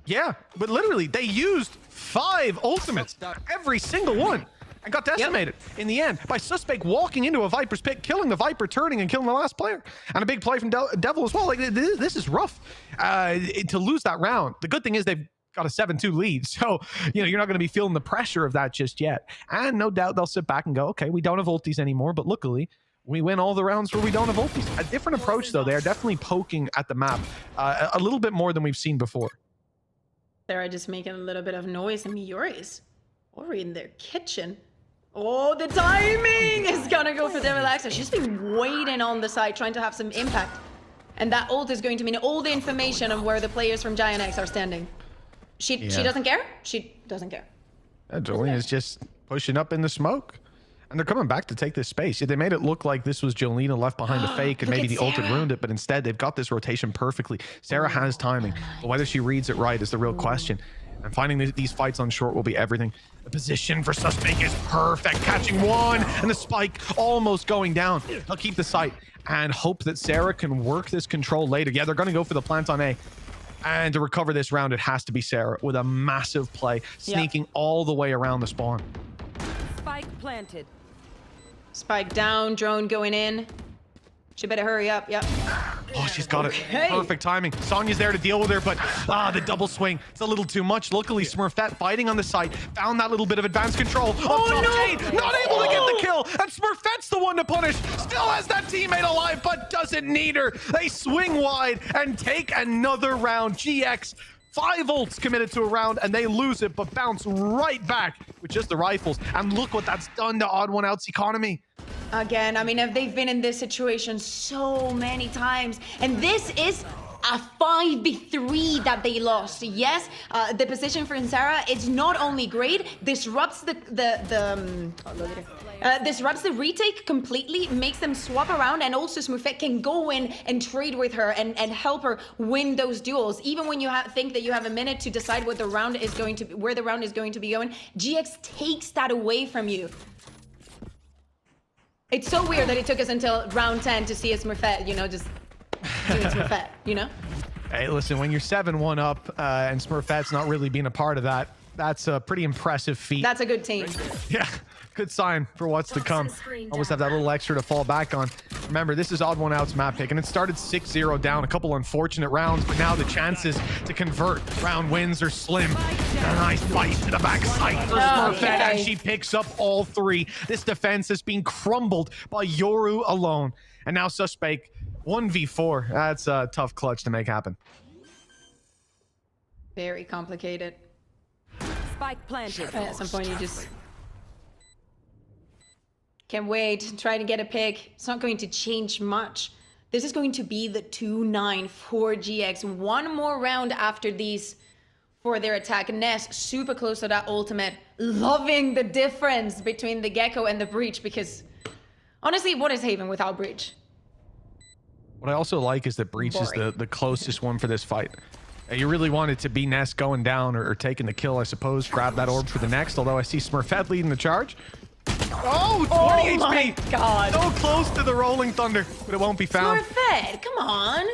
Yeah, but literally, they used 5 ultimates, every single one, and got decimated in the end by Suspect walking into a Viper's pit, killing the Viper, turning and killing the last player. And a big play from Devil as well. Like, this is rough to lose that round. The good thing is they've got a 7-2 lead, so you're not going to be feeling the pressure of that just yet. And no doubt they'll sit back and go, okay, we don't have ultis anymore, but luckily we win all the rounds where we don't have ultis. A different approach though. They are definitely poking at the map a little bit more than we've seen before. Sarah just making a little bit of noise, and Miori's already in their kitchen. Oh, the timing is gonna go for the relaxer. She's been waiting on the side, trying to have some impact, and that ult is going to mean all the information on where the players from Giant X are standing. She doesn't care. She doesn't care. Jolina's just pushing up in the smoke. And they're coming back to take this space. They made it look like this was Jolina left behind a fake and maybe the ult had ruined it, but instead they've got this rotation perfectly. Sarah has timing, but whether she reads it right is the real question. And finding these fights on short will be everything. The position for Suspect is perfect. Catching one, and the spike almost going down. They'll keep the sight and hope that Sarah can work this control later. Yeah, they're going to go for the plant on A. And to recover this round, it has to be Sarah with a massive play, sneaking all the way around the spawn. Spike planted. Spike down, drone going in. She better hurry up. Yep. Oh, she's got it. Perfect timing. Sonya's there to deal with her, but the double swing. It's a little too much. Luckily, Smurfette fighting on the side found that little bit of advanced control. Oh, no! Not able to get the kill, and Smurfette's the one to punish. Still has that teammate alive, but doesn't need her. They swing wide and take another round. GX, 5 ults committed to a round, and they lose it, but bounce right back with just the rifles. And look what that's done to Odd One Out's economy. Again, I mean, they've been in this situation so many times, and this is a 5v3 that they lost. Yes, the position for Sarah is not only great, disrupts disrupts the retake completely, makes them swap around, and also Smurfette can go in and trade with her and help her win those duels. Even when you think that you have a minute to decide what the round is going to be, where the round is going to be going, GX takes that away from you. It's so weird that it took us until round 10 to see a Smurfette, just doing Smurfette, Hey, listen, when you're 7-1 up and Smurfette's not really being a part of that, that's a pretty impressive feat. That's a good team. Yeah, good sign for what's to come. Always have that little extra to fall back on. Remember, this is Odd One Out's map pick, and it started 6-0 down, a couple unfortunate rounds, but now the chances to convert round wins are slim. A nice bite to the backside for Smurfette, and she picks up all 3. This defense is being crumbled by Yoru alone. And now Suspect 1v4. That's a tough clutch to make happen. Very complicated. Spike planted. At some point, you just can't wait. Try to get a pick. It's not going to change much. This is going to be the 2-9 for GX. One more round after these for their attack. Ness super close to that ultimate. Loving the difference between the Gecko and the Breach, because honestly, what is Haven without Breach? What I also like is that Breach is the closest one for this fight. You really want it to be Ness going down or taking the kill, I suppose. Grab that orb for the next, although I see Smurfette leading the charge. Oh, 20 HP! My God. So close to the Rolling Thunder, but it won't be found. Smurfette, come on.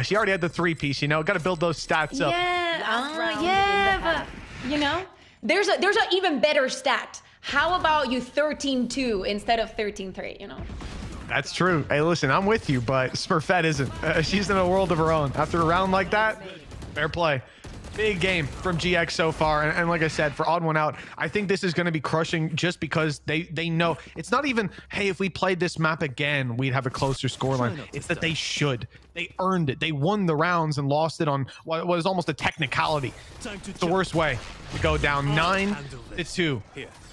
She already had the 3-piece, you know. Got to build those stats up. Yeah, but you know, there's an even better stat. How about you 13-2 instead of 13-3, you know? That's true. Hey, listen, I'm with you, but Smurfette isn't. She's in a world of her own. After a round like that, fair play. Big game from GX so far, and like I said, for Odd One Out, I think this is going to be crushing just because they know it's not even, hey, if we played this map again, we'd have a closer scoreline. It's that they should. They earned it. They won the rounds and lost it on what was almost a technicality. It's the worst way to go down 9-2.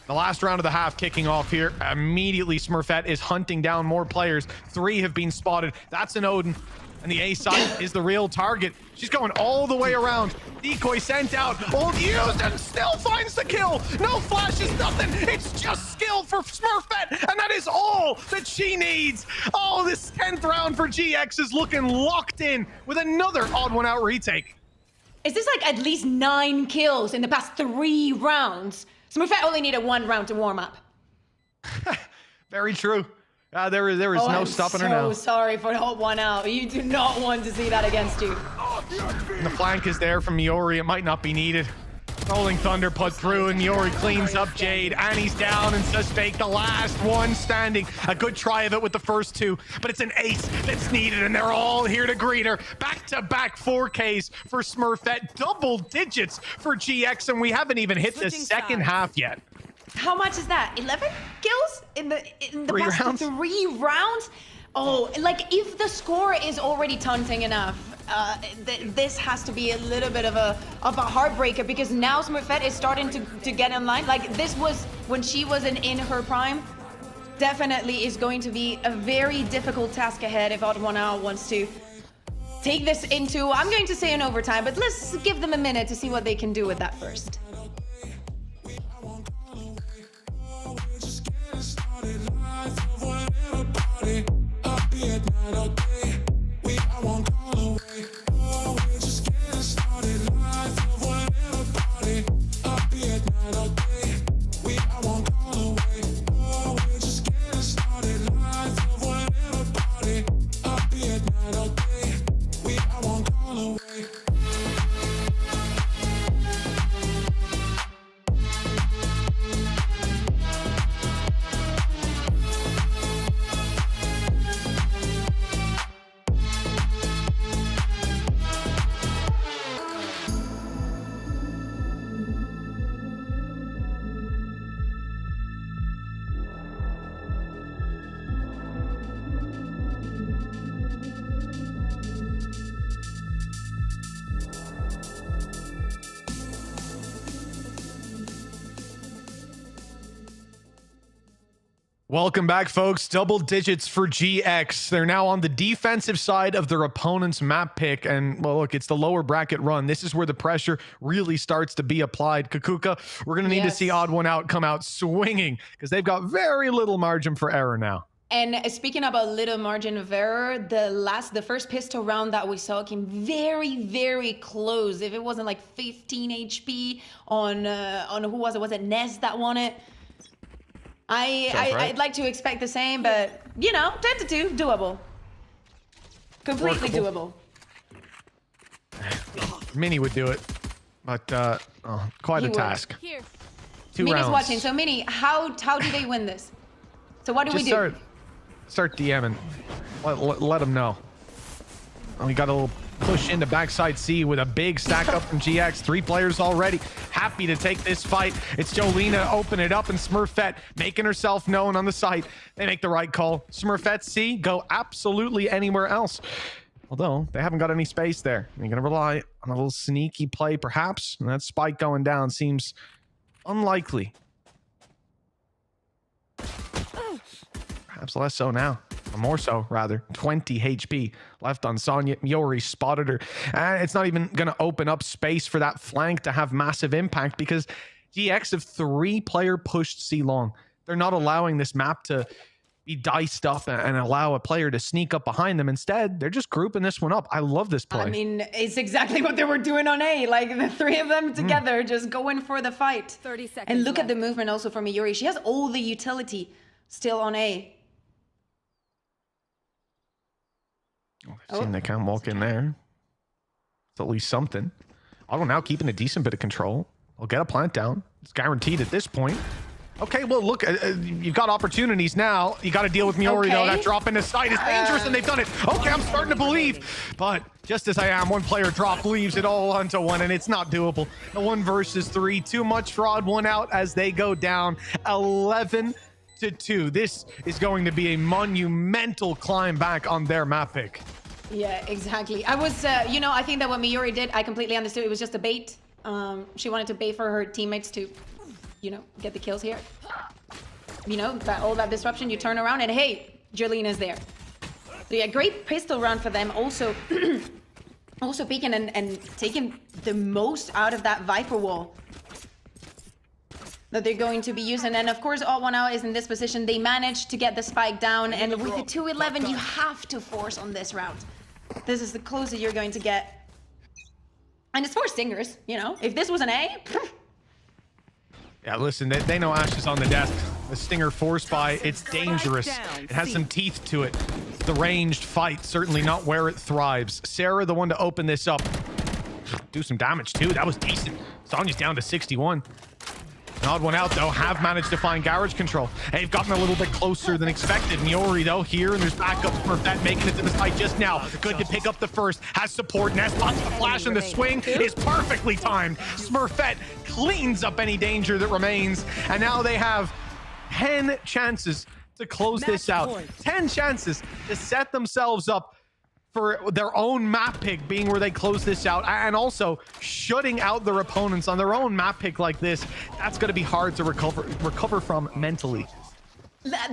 The last round of the half kicking off here. Immediately, Smurfette is hunting down more players. 3 have been spotted. That's an Odin. And the A side is the real target. She's going all the way around. Decoy sent out. Ult used and still finds the kill. No flashes, nothing. It's just skill for Smurfette. And that is all that she needs. Oh, this 10th round for GX is looking locked in with another Odd One Out retake. Is this like at least 9 kills in the past 3 rounds? Smurfette only needed 1 round to warm up. Very true. There is no stopping her now. I'm so sorry for the Odd One Out. You do not want to see that against you. And the flank is there from Miori. It might not be needed. Rolling Thunder put through, and Miori cleans up Jade. Annie's down, and Suspect, the last one standing. A good try of it with the first 2, but it's an ace that's needed, and they're all here to greet her. Back-to-back 4Ks for Smurfette. Double digits for GX, and we haven't even hit the second half yet. How much is that? 11 kills in the 3 past rounds? 3 rounds? Oh, like if the score is already taunting enough, this has to be a little bit of a heartbreaker, because now Smurfette is starting to get in line. Like this was when she wasn't in her prime. Definitely is going to be a very difficult task ahead if Odd One Out wants to take this into, I'm going to say an overtime, but let's give them a minute to see what they can do with that first. Welcome back, folks. Double digits for GX. They're now on the defensive side of their opponent's map pick. And, well, look, it's the lower bracket run. This is where the pressure really starts to be applied. Kakuka, we're going to need to see Odd One Out come out swinging, because they've got very little margin for error now. And speaking about little margin of error, the first pistol round that we saw came very, very close. If it wasn't like 15 HP on who was it? Was it Ness that won it? I'd like to expect the same, but you know, 10-2, doable. Completely doable. Mini would do it, but quite a task. Here. 2 Mini's rounds. watching. So Mini, how do they win this? So what do we do? Start DMing. Let them know. We got a little push into backside C with a big stack up from GX. 3 players already happy to take this fight. It's Jolina open it up, and Smurfette making herself known on the site. They make the right call. Smurfette C go absolutely anywhere else. Although they haven't got any space there. You're going to rely on a little sneaky play perhaps. And that spike going down seems unlikely. Perhaps less so now. or more so rather, 20 HP left on Sonya. Miori spotted her, and it's not even going to open up space for that flank to have massive impact because GX have 3-player pushed C long. They're not allowing this map to be diced up and allow a player to sneak up behind them. Instead, they're just grouping this one up. I love this play. I mean, it's exactly what they were doing on A. Like the 3 of them together, just going for the fight. 30 seconds And look left. at the movement also from Miori. She has all the utility still on A. Seeing they can't walk in there. It's at least something. Auto now keeping a decent bit of control. I'll get a plant down. It's guaranteed at this point. Okay, well, look, you've got opportunities now. You got to deal with Miori, though. That drop into sight is dangerous, and they've done it. Okay, I'm starting to believe. But just as I am, one player drop leaves it all onto one, and it's not doable. The 1 versus 3, too much fraud, 1 out as they go down 11-2. This is going to be a monumental climb back on their map pick. Yeah, exactly. I was, you know, I think that what Miori did, I completely understood. It was just a bait. She wanted to bait for her teammates to, you know, get the kills here. You know, all that disruption, you turn around and hey, Jolina's there. So yeah, great pistol round for them. Also, also peeking and taking the most out of that Viper wall that they're going to be using. And of course, Odd One Out is in this position. They managed to get the spike down, and with the 2-11, you have to force on this round. This is the closest you're going to get. And it's 4 stingers, you know? If this was an A, yeah, listen, they know Ash is on the desk. The Stinger force buy, it's dangerous. It has some teeth to it. The ranged fight, certainly not where it thrives. Sarah, the one to open this up. Do some damage too, that was decent. Sonya's down to 61. An Odd One Out, though, have managed to find garage control. They've gotten a little bit closer than expected. Miori, though, here, and there's backup for that, making it to the site just now. Good to pick up the first, has support. Nest spots the flash, and the swing is perfectly timed. Smurfette cleans up any danger that remains, and now they have 10 chances to close this out. 10 chances to set themselves up for their own map pick being where they close this out, and also shutting out their opponents on their own map pick like this. That's going to be hard to recover from mentally.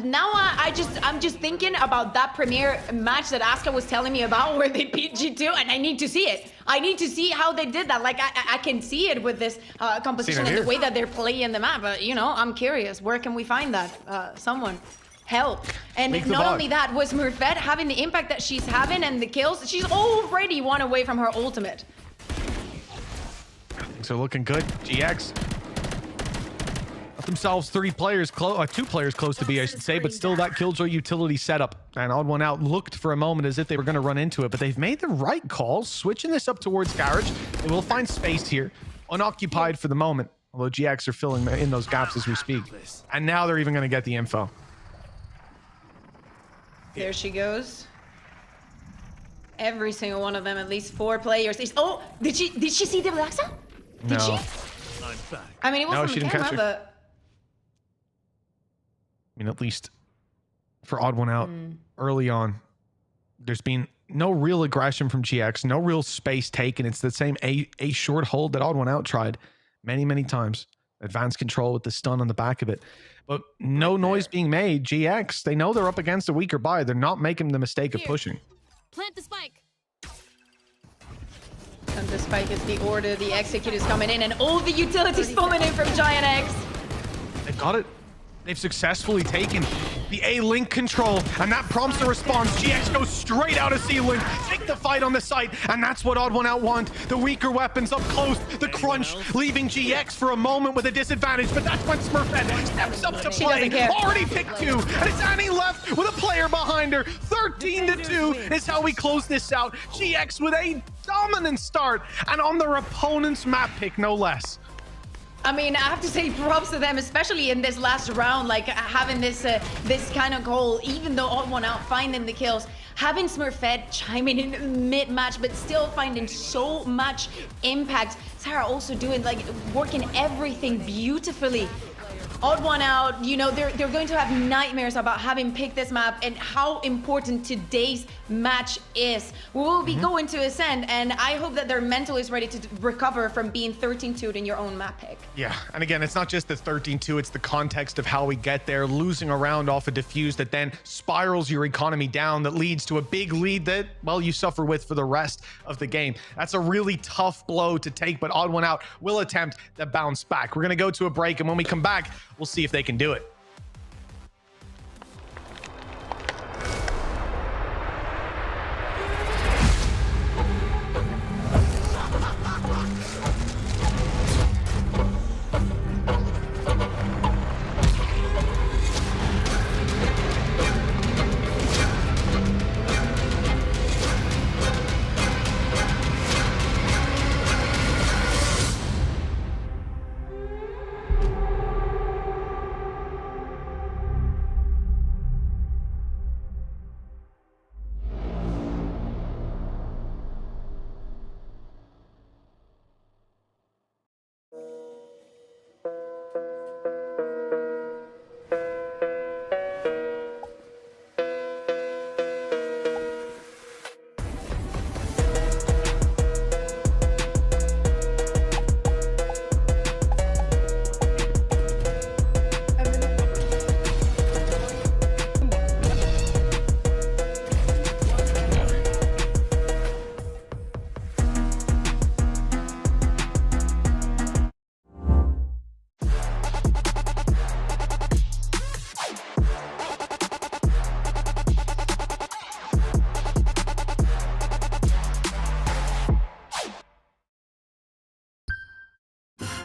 Now I'm just thinking about that premiere match that Asuka was telling me about where they beat G2, and I need to see it. I need to see how they did that. Like I can see it with this composition and the way that they're playing the map. But you know, I'm curious. Where can we find that? Someone help. And not only that, was Smurfette having the impact that she's having and the kills? She's already 1 away from her ultimate. Things are looking good. GX got themselves 2 players close to B, I should say, but still that Killjoy utility setup. And Odd One Out looked for a moment as if they were going to run into it, but they've made the right call, switching this up towards garage. They will find space here, unoccupied for the moment, although GX are filling in those gaps as we speak. And now they're even going to get the info. There she goes. Every single one of them, at least 4 players. Oh, did she see the Alexa? Did she? I mean, it wasn't she on didn't camera, catch her. but I mean, at least for Odd One Out early on, there's been no real aggression from GX, no real space taken. It's the same A short hold that Odd One Out tried many times. Advanced control with the stun on the back of it. But no noise being made. GX, they know they're up against a weaker buy. They're not making the mistake of pushing. Plant the spike. And the spike is the order. The execute is coming in, and all the utilities coming in from Giant X. They've got it. They've successfully taken the A-Link control, and that prompts a response. GX goes straight out of C-Link, take the fight on the site, and that's what Odd One Out want. The weaker weapons up close, the crunch, leaving GX for a moment with a disadvantage, but that's when Smurfette steps up to play. Already picked 2, and it's Annie left with a player behind her. 13-2 is how we close this out. GX with a dominant start, and on their opponent's map pick, no less. I mean, I have to say props to them, especially in this last round, like having this this kind of goal, even though Odd One Out finding the kills, having Smurfette chiming in mid-match, but still finding so much impact. Sarah also doing, like, working everything beautifully. Odd One Out, you know, they're going to have nightmares about having picked this map and how important today's match is. We will be going to Ascend, and I hope that their mental is ready to recover from being 13-2'd in your own map pick. Yeah, and again, it's not just the 13-2, it's the context of how we get there, losing a round off a defuse that then spirals your economy down, that leads to a big lead that, well, you suffer with for the rest of the game. That's a really tough blow to take, but Odd One Out will attempt to bounce back. We're going to go to a break, and when we come back, we'll see if they can do it.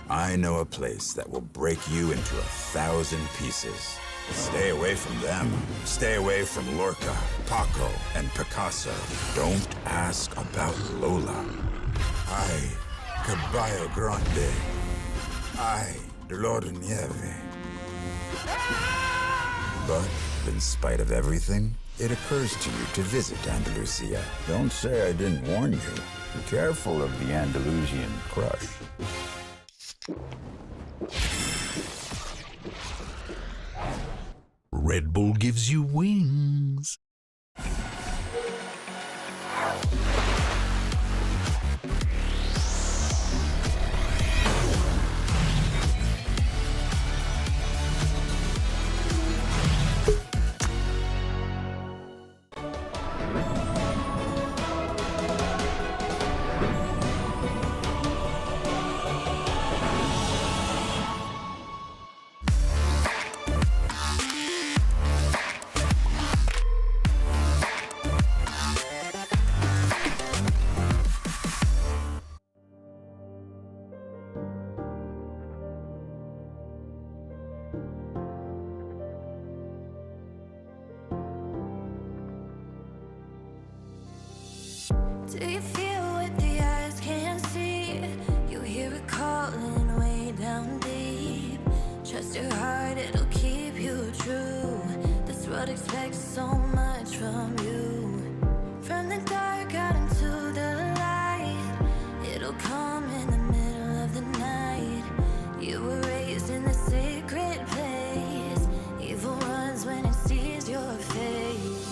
I know a place that will break you into 1,000 pieces. Stay away from them. Stay away from Lorca, Paco, and Picasso. Don't ask about Lola. Ay, Caballo Grande. Ay, Dolor de Nieve. But in spite of everything, it occurs to you to visit Andalusia. Don't say I didn't warn you. Be careful of the Andalusian crush. Red Bull gives you wings. Do you feel what the eyes can't see? You hear it calling way down deep. Trust your heart, it'll keep you true. This world expects so much from you. From the dark out into the light, it'll come in the middle of the night. You were raised in the sacred place. Evil runs when it sees your face.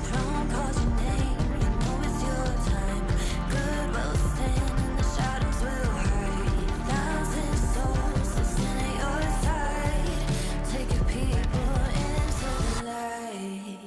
Throne calls your name. Take your people into the light.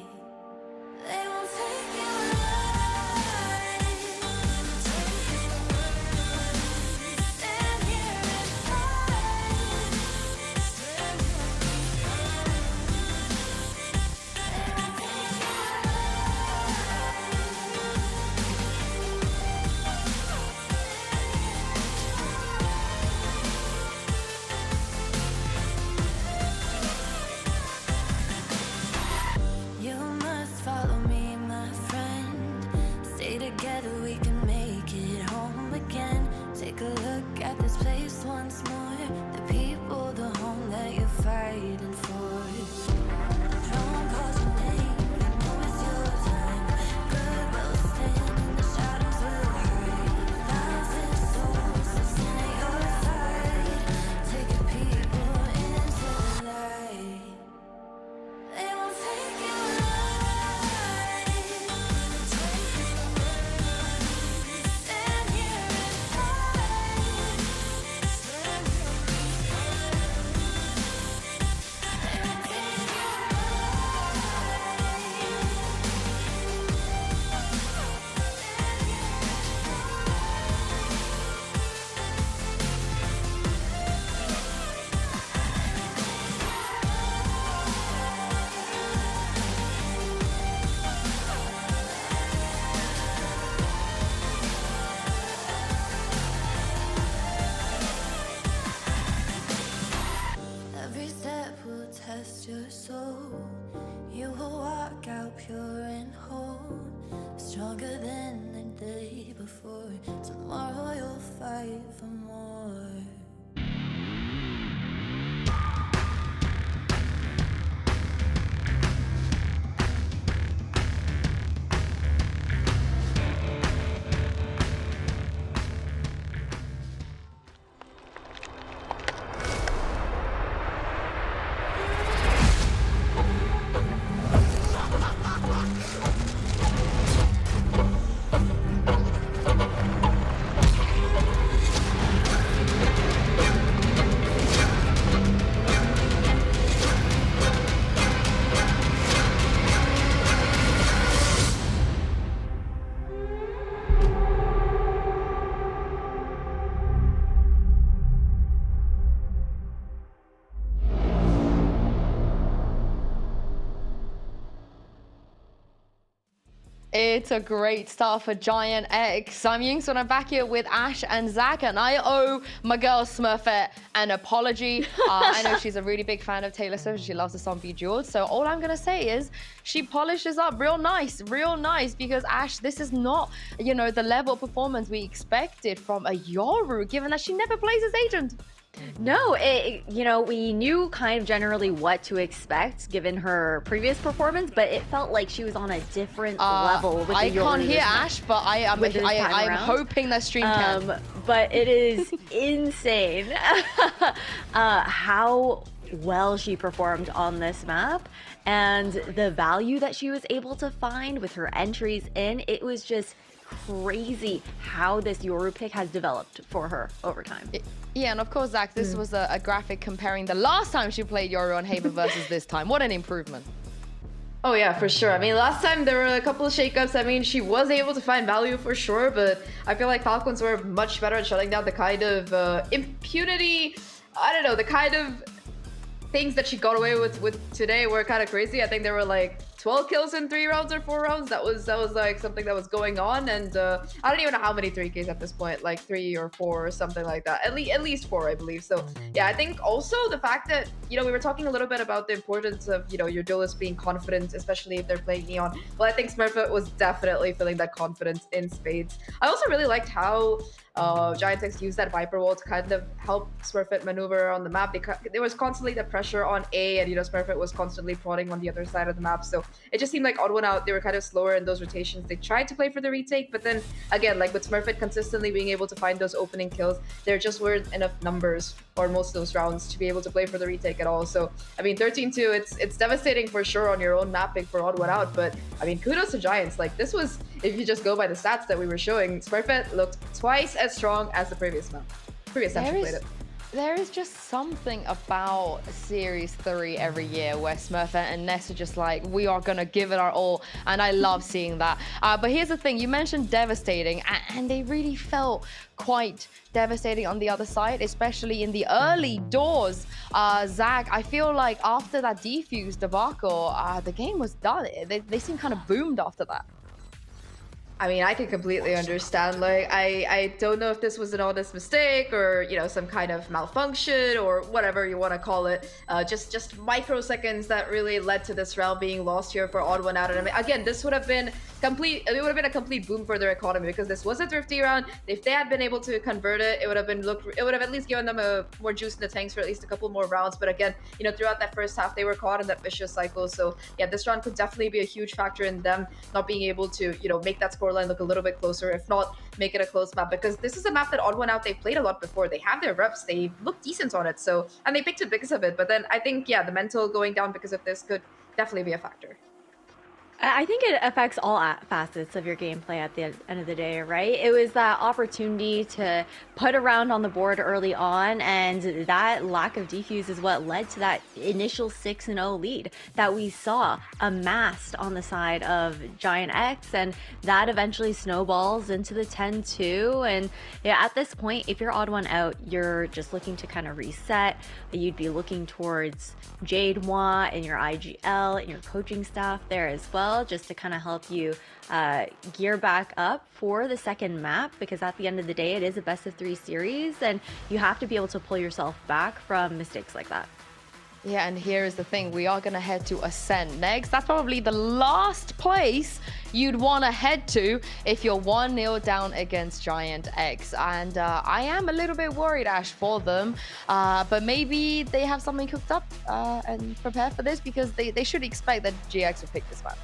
step will test your soul. You will walk out pure and whole, stronger than the day before. Tomorrow you'll fight for more. It's a great start for Giant X. I'm Yingsun, I'm back here with Ash and Zach, and I owe my girl Smurfette an apology. I know she's a really big fan of Taylor Swift. She loves the song Bejeweled. So all I'm gonna say is she polishes up real nice, because Ash, this is not, you know, the level of performance we expected from a Yoru, given that she never plays as agent. No, we knew kind of generally what to expect given her previous performance, but it felt like she was on a different level with the I can't Yoru hear this Ash, but I'm around. hoping that stream can. But it is insane how well she performed on this map and the value that she was able to find with her entries in. It was just crazy how this Yoru pick has developed for her over time. Yeah, and of course, Zach, this was a graphic comparing the last time she played Yoru on Haven versus this time. What an improvement. Oh yeah, for sure. I mean, last time there were a couple of shakeups. I mean, she was able to find value for sure, but I feel like Falcons were much better at shutting down the kind of impunity, I don't know, the kind of things that she got away with today were kind of crazy. I think there were like 12 kills in 3 rounds or 4 rounds. That was like something that was going on, and I don't even know how many 3Ks at this point, like 3 or 4 or something like that. At least 4, I believe. So yeah, I think also the fact that, you know, we were talking a little bit about the importance of, you know, your duelists being confident, especially if they're playing Neon. Well, I think Smurfette was definitely feeling that confidence in spades. I also really liked how Giant X used that Viper wall to kind of help Smurfette maneuver on the map, because there was constantly the pressure on A, and, you know, Smurfette was constantly prodding on the other side of the map. So it just seemed like odd one out. They were kind of slower in those rotations. They tried to play for the retake, but then again, like with Smurfette consistently being able to find those opening kills, there just weren't enough numbers for most of those rounds to be able to play for the retake at all. So I mean, 13-2, it's devastating for sure on your own mapping for odd one out. But I mean, kudos to Giants. Like, this was, if you just go by the stats that we were showing, Smurfette looked twice as strong as the previous time she played it. There is just something about Series 3 every year where Smurfette and Ness are just like, we are going to give it our all. And I love seeing that. But here's the thing. You mentioned devastating, and they really felt quite devastating on the other side, especially in the early doors. Zach, I feel like after that defuse debacle, the game was done. They seemed kind of boomed after that. I mean, I can completely understand. Like, I don't know if this was an honest mistake or, you know, some kind of malfunction or whatever you want to call it. Just microseconds that really led to this round being lost here for odd one out. And I mean, again, this would have been complete. It would have been a complete boom for their economy, because this was a thrifty round. If they had been able to convert it, it would have at least given them a more juice in the tanks for at least a couple more rounds. But again, you know, throughout that first half, they were caught in that vicious cycle. So yeah, this round could definitely be a huge factor in them not being able to, you know, make that scoreline look a little bit closer, if not make it a close map, because this is a map that odd one out they played a lot before. They have their reps, they look decent on it, so, and they picked it because of it. But then I think, yeah, the mental going down because of this could definitely be a factor. I think it affects all facets of your gameplay at the end of the day, right? It was that opportunity to put a round on the board early on, and that lack of defuse is what led to that initial 6-0 lead that we saw amassed on the side of Giant X, and that eventually snowballs into the 10-2. And yeah, at this point, if you're odd one out, you're just looking to kind of reset. You'd be looking towards Jade Moi and your IGL and your coaching staff there as well, just to kind of help you gear back up for the second map, because at the end of the day, it is a best of 3 series, and you have to be able to pull yourself back from mistakes like that. Yeah, and here is the thing. We are going to head to Ascent next. That's probably the last place you'd want to head to if you're 1-0 down against Giant X. And I am a little bit worried, Ash, for them. But maybe they have something cooked up and prepare for this, because they should expect that GX will pick this map.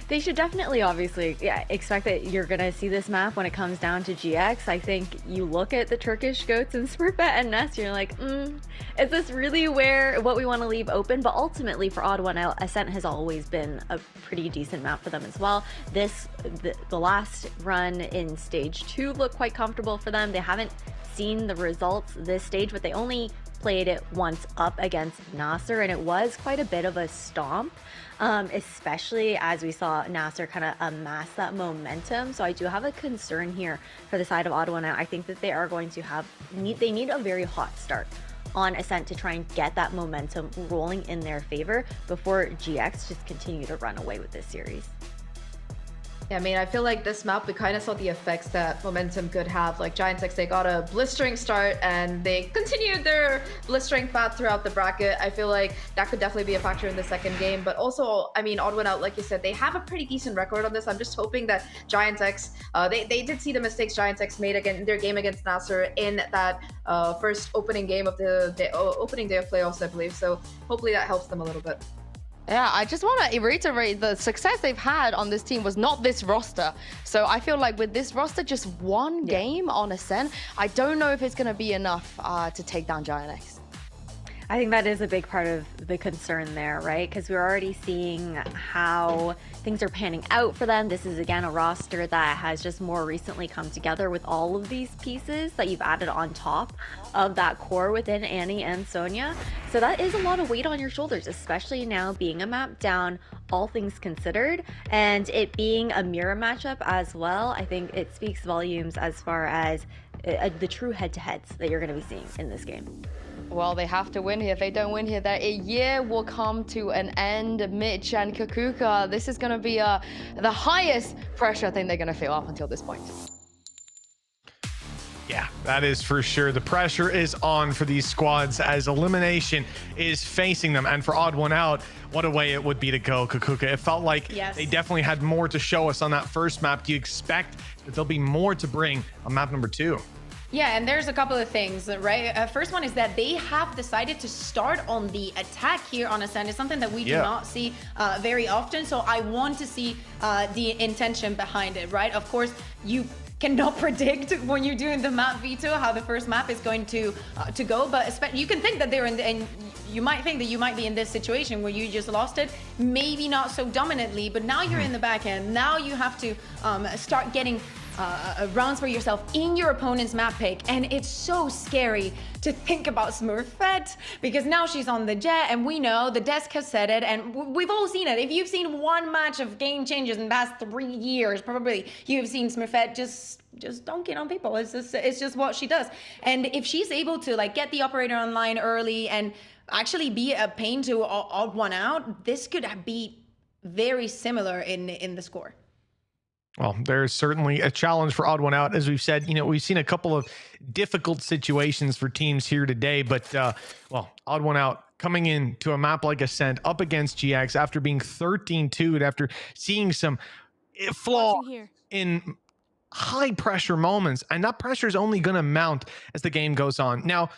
They should definitely, obviously, expect that you're going to see this map when it comes down to GX. I think you look at the Turkish goats and Smurfette and Ness, you're like, is this really what we want to leave open? But ultimately, for Odd One Out, Ascent has always been a pretty decent map for them as well. The last run in Stage 2 looked quite comfortable for them. They haven't seen the results this stage, but they only played it once up against Nasser, and it was quite a bit of a stomp. Especially as we saw Nasser kind of amass that momentum. So I do have a concern here for the side of Odd One Out. I think that they are going to they need a very hot start on Ascent to try and get that momentum rolling in their favor before GX just continue to run away with this series. Yeah, I mean, I feel like this map, we kind of saw the effects that momentum could have. Like Giant X, they got a blistering start and they continued their blistering path throughout the bracket. I feel like that could definitely be a factor in the second game. But also, I mean, Odd One Out, like you said, they have a pretty decent record on this. I'm just hoping that Giant X, they did see the mistakes Giant X made in their game against Nasser in that first opening game of the opening day of playoffs, I believe. So hopefully that helps them a little bit. Yeah, I just want to reiterate the success they've had on this team was not this roster. So I feel like with this roster, just one game on Ascent, I don't know if it's going to be enough to take down Giant X. I think that is a big part of the concern there, right? Because we're already seeing how things are panning out for them. This is, again, a roster that has just more recently come together with all of these pieces that you've added on top of that core within Annie and Sonia. So that is a lot of weight on your shoulders, especially now being a map down, all things considered, and it being a mirror matchup as well. I think it speaks volumes as far as the true head-to-heads that you're going to be seeing in this game. Well, they have to win here. If they don't win here, that a year will come to an end. Mitch and Kakuka, this is going to be the highest pressure I think they're going to feel up until this point. Yeah, that is for sure. The pressure is on for these squads as elimination is facing them. And for Odd One Out, what a way it would be to go, Kakuka. It felt like they definitely had more to show us on that first map. Do you expect that there'll be more to bring on map number 2? Yeah, and there's a couple of things, right? First one is that they have decided to start on the attack here on Ascent. It's something that we do not see very often. So I want to see the intention behind it, right? Of course, you cannot predict when you're doing the map veto how the first map is going to go, but you can think that they're in, and you might think that you might be in this situation where you just lost it, maybe not so dominantly, but now you're in the back end. Now you have to start getting rounds for yourself in your opponent's map pick, and it's so scary to think about Smurfette because now she's on the Jet, and we know the desk has said it, and we've all seen it. If you've seen one match of Game Changers in the past 3 years, probably you've seen Smurfette just dunking on people. It's just what she does. And if she's able to like get the operator online early and actually be a pain to Odd One Out, this could be very similar in the score. Well, there's certainly a challenge for Odd One Out. As we've said, we've seen a couple of difficult situations for teams here today, but well, Odd One Out coming into a map like Ascent up against GX after being 13-2'd, after seeing some flaw in high pressure moments, and that pressure is only going to mount as the game goes on. Now,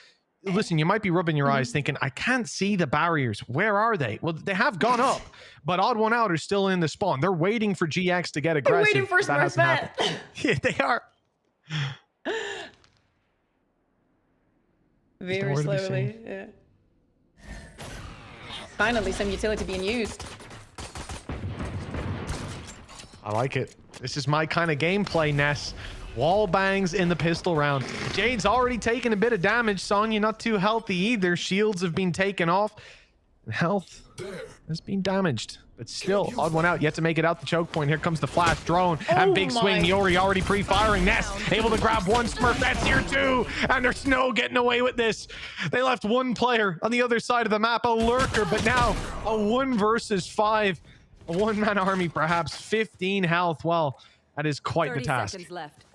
listen, you might be rubbing your eyes thinking, I can't see the barriers. Where are they? Well, they have gone up, but Odd One Out are still in the spawn. They're waiting for GX to get aggressive. They're waiting for Smurfette. Yeah, they are. Very slowly. Yeah. Finally, some utility being used. I like it. This is my kind of gameplay, Ness. Wall bangs in the pistol round. Jade's already taken a bit of damage. Sonya not too healthy either. Shields have been taken off. Health has been damaged. But still, Odd One Out yet to make it out the choke point. Here comes the flash drone and big swing. Yori already pre-firing. Ness able to grab one Smurf. That's here too. And there's no getting away with this. They left one player on the other side of the map, a lurker, but now a 1 versus 5. A one-man army, perhaps 15 health. Well, that is quite the task. 30 seconds left.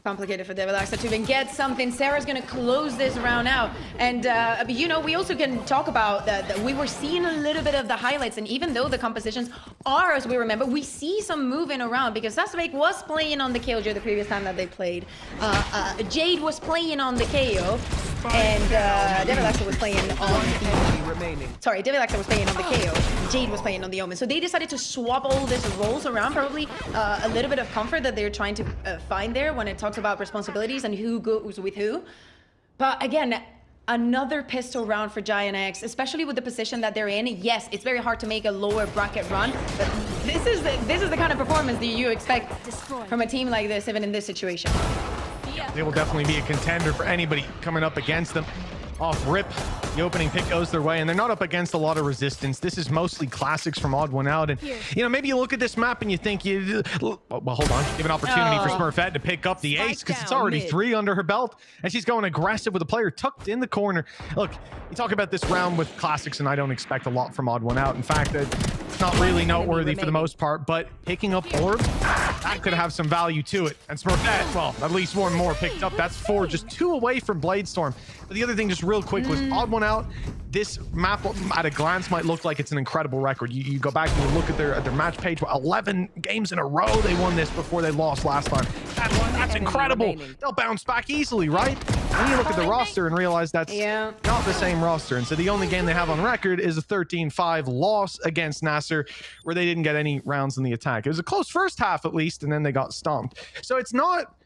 Complicated for Devilaxa to even get something. Sarah's going to close this round out. And, you know, we also can talk about that we were seeing a little bit of the highlights. And even though the compositions are, as we remember, we see some moving around because Sasvik was playing on the KO the previous time that they played. Jade was playing on the KO. And Devilaxa was playing on the... Sorry, Devilaxa was playing on the KO. Jade was playing on the Omen. So they decided to swap all these roles around. Probably a little bit of comfort that they're trying to find there when it talks about responsibilities and who goes with who. But again, another pistol round for Giant X, especially with the position that they're in. Yes, it's very hard to make a lower bracket run, but this is the kind of performance that you expect from a team like this, even in this situation. They will definitely be a contender for anybody coming up against them. Off rip, the opening pick goes their way, and they're not up against a lot of resistance. This is mostly classics from Odd One Out, and you know, maybe you look at this map and you think well, hold on, give an opportunity for Smurfette to pick up the ace because it's already 3 under her belt, and she's going aggressive with a player tucked in the corner. Look, you talk about this round with classics, and I don't expect a lot from Odd One Out. In fact, it's not really noteworthy for the most part, but picking up orbs, that could have some value to it. And Smurfette, well, at least one more picked up. That's 4, just 2 away from Bladestorm. But the other thing, just real quick, was Odd One Out. This map at a glance might look like it's an incredible record. You go back and you look at their match page. 11 games in a row they won this before they lost last time. That's incredible. They'll bounce back easily, right? Then you look at the roster and realize that's not the same roster. And so the only game they have on record is a 13-5 loss against Nasser, where they didn't get any rounds in the attack. It was a close first half at least, and then they got stomped. So it's not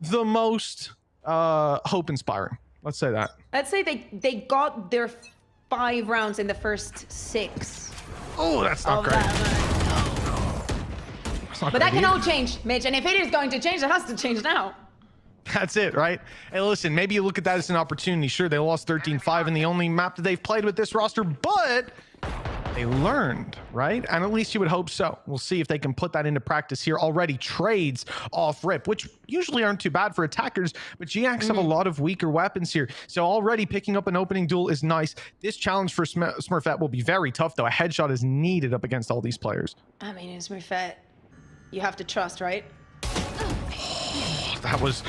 the most hope-inspiring. Let's say that. Let's say they got their 5 rounds in the first 6. Oh, that's not great. But that can all change, Mitch. And if it is going to change, it has to change now. That's it, right? Hey, listen, maybe you look at that as an opportunity. Sure, they lost 13-5 in the only map that they've played with this roster, but they learned, right? And at least you would hope so. We'll see if they can put that into practice here. Already trades off rip, which usually aren't too bad for attackers, but GX have a lot of weaker weapons here. So already picking up an opening duel is nice. This challenge for Smurfette will be very tough, though. A headshot is needed up against all these players. I mean, in Smurfette, you have to trust, right? That was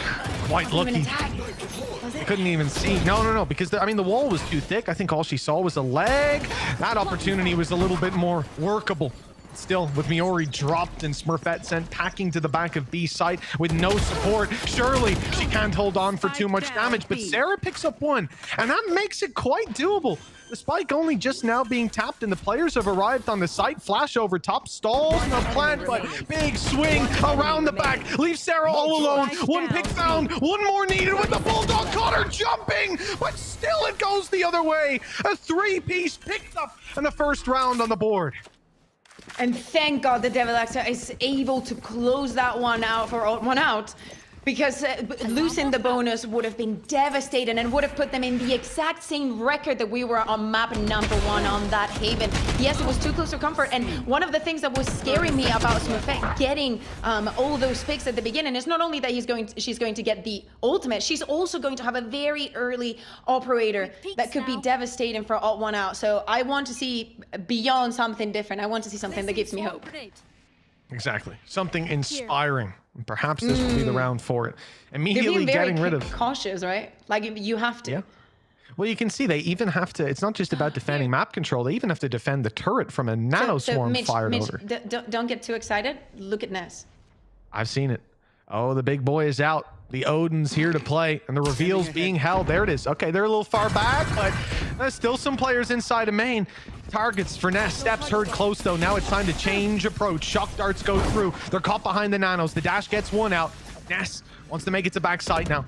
quite lucky. I couldn't even see. No, because the wall was too thick. I think all she saw was a leg. That opportunity was a little bit more workable. Still, with Miori dropped and Smurfette sent packing to the back of B site with no support. Surely she can't hold on for too much damage, but Sarah picks up 1, and that makes it quite doable. The spike only just now being tapped, and the players have arrived on the site. Flash over top, stalls in the plant, but big swing around the back. Leaves Sarah all alone. 1 pick found, 1 more needed with the Bulldog. Caught her jumping, but still it goes the other way. A 3-piece picked up in the first round on the board. And thank God the Devilaxa is able to close that one out for Odd One Out, because losing the bonus would have been devastating and would have put them in the exact same record that we were on map number 1 on that Haven. Yes, it was too close to comfort, and one of the things that was scaring me about Smurfette getting all those picks at the beginning is not only that she's going to get the ultimate, she's also going to have a very early operator that could be devastating for Odd One Out. So I want to see beyond something different. I want to see something that gives me hope. Exactly. Something inspiring. Perhaps this will be the round for it. Immediately getting rid of... cautious, right? Like, you have to. Yeah. Well, you can see they even have to... It's not just about defending map control. They even have to defend the turret from a nanoswarm fired over. Don't get too excited. Look at Ness. I've seen it. Oh, the big boy is out. The Odin's here to play, and the reveal's being held. There it is. Okay, they're a little far back, but there's still some players inside of main. Targets for Ness. Steps heard close, though. Now it's time to change approach. Shock darts go through. They're caught behind the nanos. The dash gets 1 out. Ness wants to make it to backside now.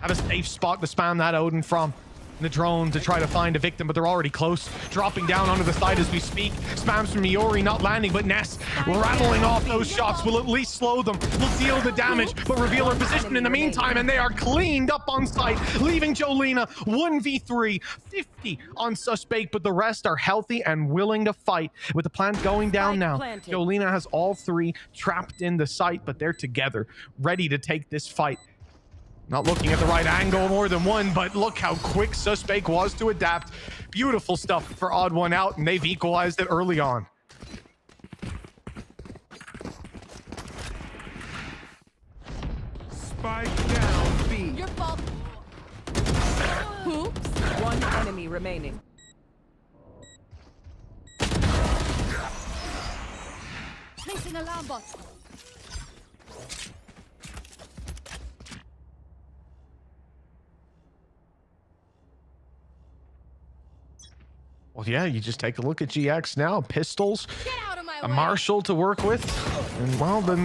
Have a safe spot to spam that Odin from. The drone to try to find a victim, but they're already close. Dropping down onto the side as we speak. Spams from Miori, not landing, but Ness rattling off those shots will at least slow them. Will deal the damage, but reveal her position in the meantime, and they are cleaned up on site, leaving Jolina 1v3, 50 on suspect, but the rest are healthy and willing to fight. With the plant going down now, Jolina has all 3 trapped in the site, but they're together, ready to take this fight. Not looking at the right angle more than 1, but look how quick Suspect was to adapt. Beautiful stuff for Odd One Out, and they've equalized it early on. Spike down. enemy remaining. Placing alarm bot. Well, yeah, you just take a look at GX now. Pistols, a Marshall to work with. And, well, the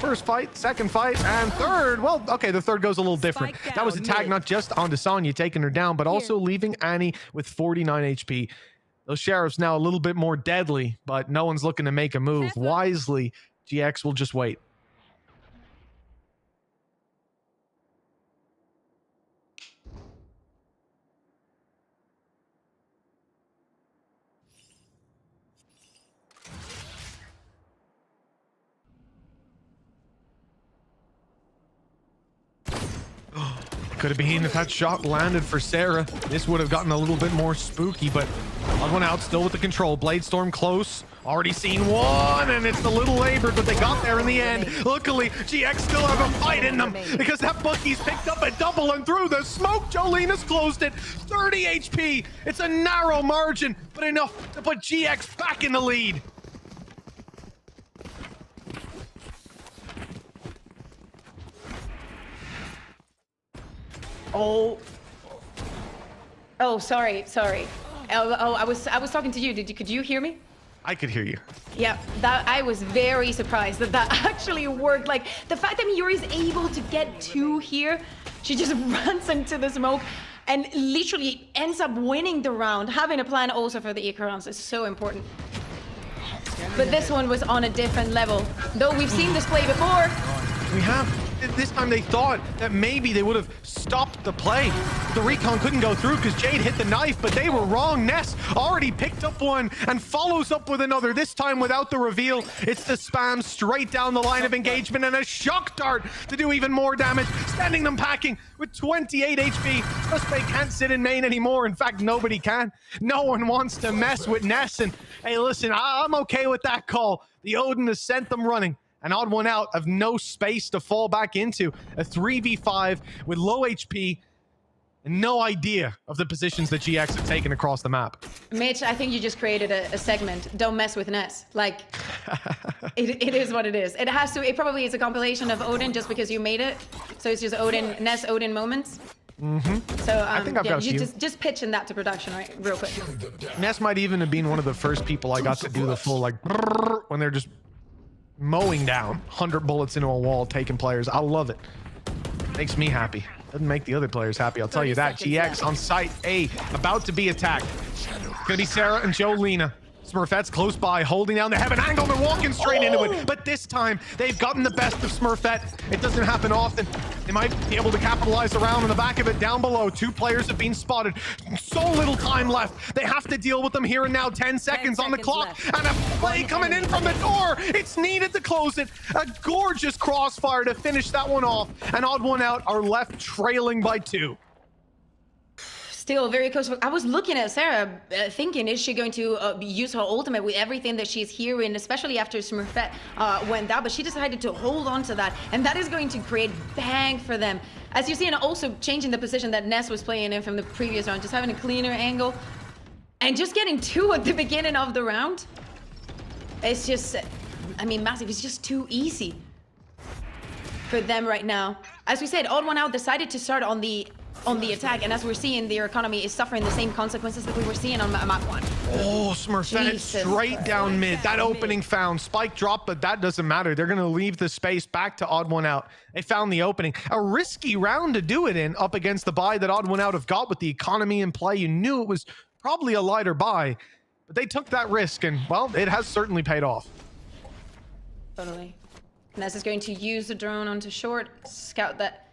first fight, second fight, and third. Well, okay, the third goes a little different. That was a tag not just onto Sonya taking her down, but also leaving Annie with 49 HP. Those Sheriffs now a little bit more deadly, but no one's looking to make a move. Wisely, GX will just wait. Could have been if that shot landed for Sarah. This would have gotten a little bit more spooky, but odd one out still with the control. Bladestorm close. Already seen one, and it's a little labored, but they got there in the end. Luckily, GX still have a fight in them because that Bookie's picked up a double and through the smoke. Jolina's closed it. 30 HP. It's a narrow margin, but enough to put GX back in the lead. Oh, sorry. I was talking to you. Could you hear me? I could hear you. Yeah, that I was very surprised that actually worked. Like the fact that Yuri is able to get two here, she just runs into the smoke and literally ends up winning the round. Having a plan also for the eco rounds is so important. But this one was on a different level. Though we've seen this play before. We have. This time they thought that maybe they would have stopped the play. The recon couldn't go through because Jade hit the knife, but they were wrong. Ness already picked up one and follows up with another, this time without the reveal. It's the spam straight down the line of engagement and a shock dart to do even more damage, sending them packing with 28 HP. Suspect can't sit in main anymore. In fact, nobody can. No one wants to mess with Ness. And hey, listen, I'm okay with that call. The Odin has sent them running. An odd one out of no space to fall back into. A 3v5 with low HP and no idea of the positions that GX have taken across the map. Mitch, I think you just created a segment. Don't mess with Ness. Like, it is what it is. It probably is a compilation of Odin just because you made it. So it's just Odin, Ness, Odin moments. So I think I've got a few. Just pitching that to production, right? Real quick. Ness might even have been one of the first people I got to do the full, like, when they're just mowing down 100 bullets into a wall, taking players. I love it. Makes me happy. Doesn't make the other players happy, I'll tell you that. GX on site A, about to be attacked. Gonna be Sarah and Jolina. Smurfette's close by, holding down the heaven angle. They're walking straight into it. But this time, they've gotten the best of Smurfette. It doesn't happen often. They might be able to capitalize around on the back of it. Down below, two players have been spotted. So little time left. They have to deal with them here and now. 10 seconds on the clock. Left. And a play coming in from the door. It's needed to close it. A gorgeous crossfire to finish that one off. An odd one out are left trailing by 2. Still very close. I was looking at Sarah thinking, is she going to use her ultimate with everything that she's hearing, especially after Smurfette went down, but she decided to hold on to that, and that is going to create bang for them. As you see, and also changing the position that Ness was playing in from the previous round, just having a cleaner angle, and just getting 2 at the beginning of the round. It's just, I mean, massive. It's just too easy for them right now. As we said, odd one out decided to start on the attack, and as we're seeing, their economy is suffering the same consequences that we were seeing on map 1. Oh, Smurfette straight down mid. That opening found. Spike dropped, but that doesn't matter. They're going to leave the space back to odd one out. They found the opening. A risky round to do it in, up against the buy that odd one out have got with the economy in play. You knew it was probably a lighter buy, but they took that risk, and, well, it has certainly paid off. Totally. Ness is going to use the drone onto short, scout that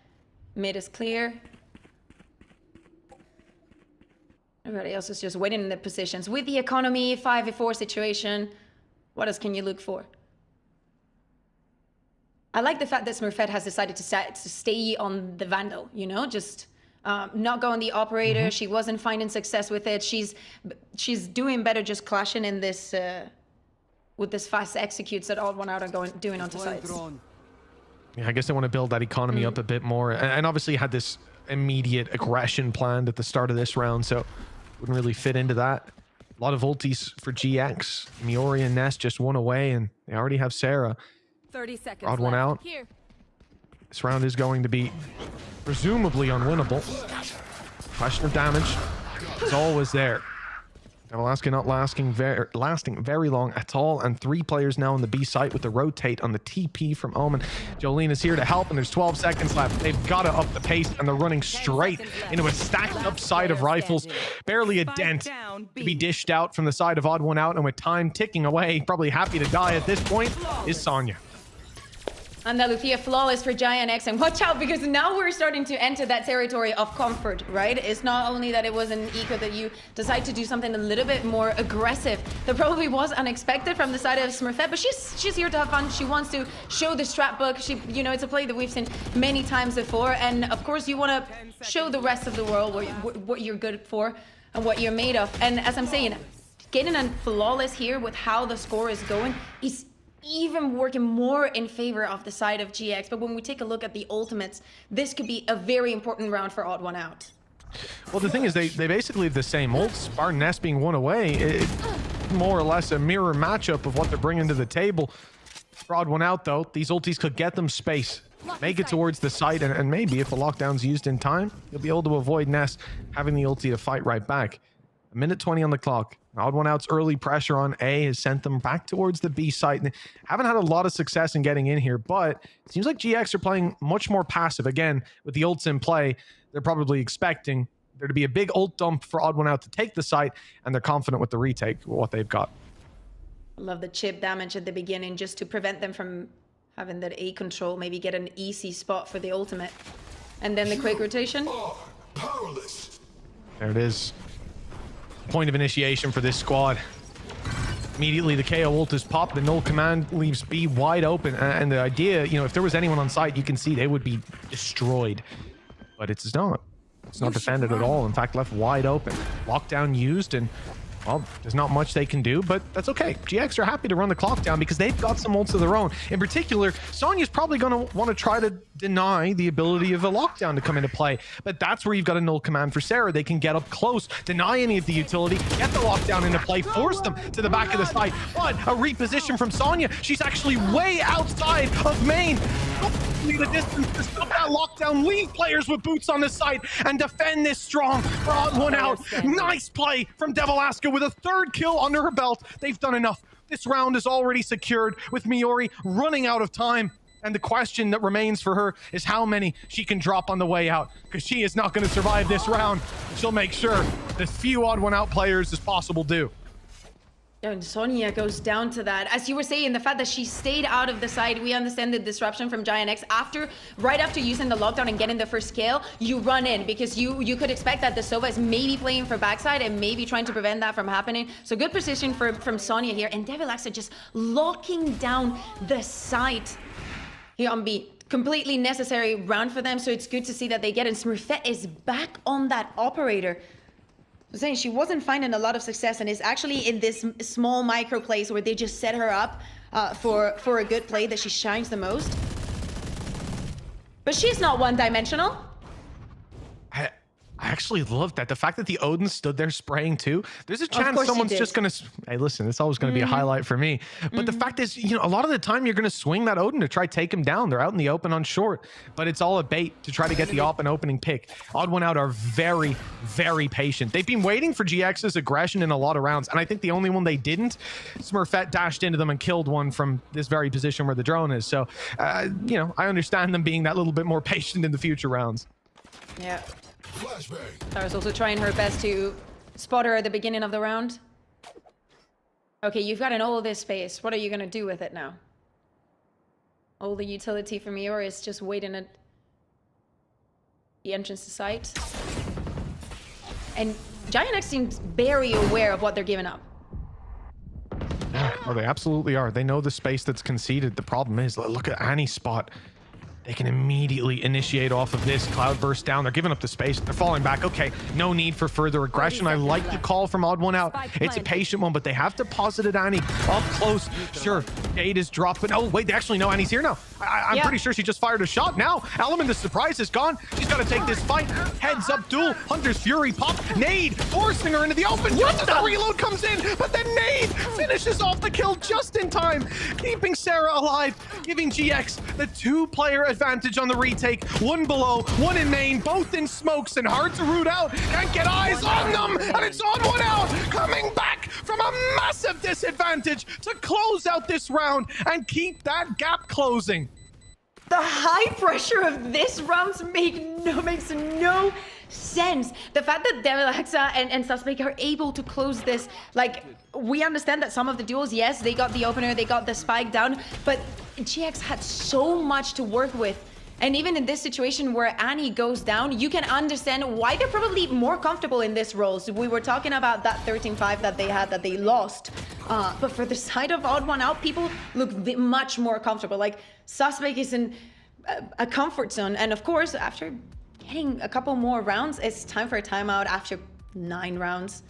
mid is clear. Everybody else is just waiting in the positions. With the economy, 5v4 situation, what else can you look for? I like the fact that Smurfette has decided to stay on the Vandal, you know, just not go on the operator. She wasn't finding success with it. She's doing better just clashing in this, with this fast executes that odd one out are doing onto sites. Yeah, I guess they want to build that economy up a bit more. And obviously had this immediate aggression planned at the start of this round, so wouldn't really fit into that. A lot of ultis for GX. Miori and Ness just one away, and they already have Sarah. 30 seconds Odd one left. out. Here. This round is going to be presumably unwinnable. Question of damage is always there. Alaska not lasting very long at all, and 3 players now on the B site with the rotate on the TP from Omen. Jolene is here to help, and there's 12 seconds left. They've got to up the pace, and they're running straight into a stacked up side of rifles. Barely a dent to be dished out from the side of Odd One Out, and with time ticking away, probably happy to die at this point, is Sonya. Andalucia flawless for Giant X, and watch out because now we're starting to enter that territory of comfort, right? It's not only that it was an eco that you decide to do something a little bit more aggressive. That probably was unexpected from the side of Smurfette, but she's here to have fun. She wants to show the strat book. You know, it's a play that we've seen many times before, and of course you want to show the rest of the world what you're good for and what you're made of. And as I'm saying, getting a flawless here with how the score is going is even working more in favor of the side of GX. But when we take a look at the ultimates, this could be a very important round for Odd One Out. Well, the thing is, they basically have the same ults. Spartan Ness being one away, it's more or less a mirror matchup of what they're bringing to the table. For Odd One Out, though, these ultis could get them space, make it towards the site, and maybe if the lockdown's used in time, you'll be able to avoid Ness having the ulti to fight right back. 1:20 on the clock. Odd One Out's early pressure on A has sent them back towards the B site. And haven't had a lot of success in getting in here, but it seems like GX are playing much more passive. Again, with the ults in play, they're probably expecting there to be a big ult dump for Odd One Out to take the site, and they're confident with the retake, what they've got. I love the chip damage at the beginning just to prevent them from having that A control, maybe get an easy spot for the ultimate. And then the quick rotation. There it is. Point of initiation for this squad. Immediately the KO ult is popped, the null command leaves B wide open, and the idea, you know, if there was anyone on site, you can see they would be destroyed, but it's not defended at all. In fact, left wide open. Lockdown used, and well, there's not much they can do, but that's okay. GX are happy to run the clock down because they've got some ults of their own. In particular, Sonya's probably going to want to try to deny the ability of a lockdown to come into play, but that's where you've got a null command for Sarah. They can get up close, deny any of the utility, get the lockdown into play, force them to the back of the site. But a reposition from Sonya. She's actually way outside of main. The distance to stop that lockdown, leave players with boots on the site, and defend this strong. Odd One Out. Nice play from Devalaska with a 3rd kill under her belt. They've done enough. This round is already secured with Miori running out of time. And the question that remains for her is how many she can drop on the way out, because she is not going to survive this round. She'll make sure as few Odd One Out players as possible do. And Sonya goes down to that. As you were saying, the fact that she stayed out of the side, we understand the disruption from Giant X. Right after using the lockdown and getting the first kill, you run in because you could expect that the Sova is maybe playing for backside and maybe trying to prevent that from happening. So good position from Sonya here. And Devalaxa just locking down the site here on B. Completely necessary round for them, so it's good to see that they get it. Smurfette is back on that operator. I'm saying she wasn't finding a lot of success, and is actually in this small micro place where they just set her up for a good play that she shines the most. But she's not one-dimensional. I actually love that. The fact that the Odin stood there spraying too. There's a chance someone's just going to... Hey, listen, it's always going to be a highlight for me. But the fact is, you know, a lot of the time you're going to swing that Odin to try to take him down. They're out in the open on short, but it's all a bait to try to get the opening pick. Odd One Out are very, very patient. They've been waiting for GX's aggression in a lot of rounds, and I think the only one they didn't, Smurfette dashed into them and killed one from this very position where the drone is. So, you know, I understand them being that little bit more patient in the future rounds. Yeah. Tara's also trying her best to spot her at the beginning of the round. Okay, you've got all this space. What are you going to do with it now? All the utility from Miori is just waiting at the entrance to site. And Giant X seems very aware of what they're giving up. Yeah, well, they absolutely are. They know the space that's conceded. The problem is, look at Annie's spot. they can immediately initiate off of this. Cloudburst down. They're giving up the space. They're falling back. Okay, no need for further aggression. I like the call from Odd One Out. It's a patient one, but they have deposited Annie up close. Sure, Jade is dropping. Oh, wait, actually, no, Annie's here now. I'm pretty sure she just fired a shot now. Element of surprise is gone. She's got to take this fight. Heads up duel. Hunter's Fury pop. Nade forcing her into the open. Just that reload comes in, but then Nade finishes off the kill just in time, keeping Sarah alive, giving GX the 2-player advantage on the retake. One below, one in main, both in smokes and hard to root out. Can't get eyes on them, and it's Odd One Out coming back from a massive disadvantage to close out this round and keep that gap closing. The high pressure of this round makes no sense. The fact that Devil and Suspect are able to close this, like, we understand that some of the duels, yes, they got the opener, they got the spike down, but GX had so much to work with. And even in this situation where Annie goes down, you can understand why they're probably more comfortable in this role. So we were talking about that 13-5 that they had, that they lost. But for the side of Odd One Out, people look much more comfortable. Like, Suspect is in a comfort zone. And of course, after getting a couple more rounds, it's time for a timeout after 9 rounds.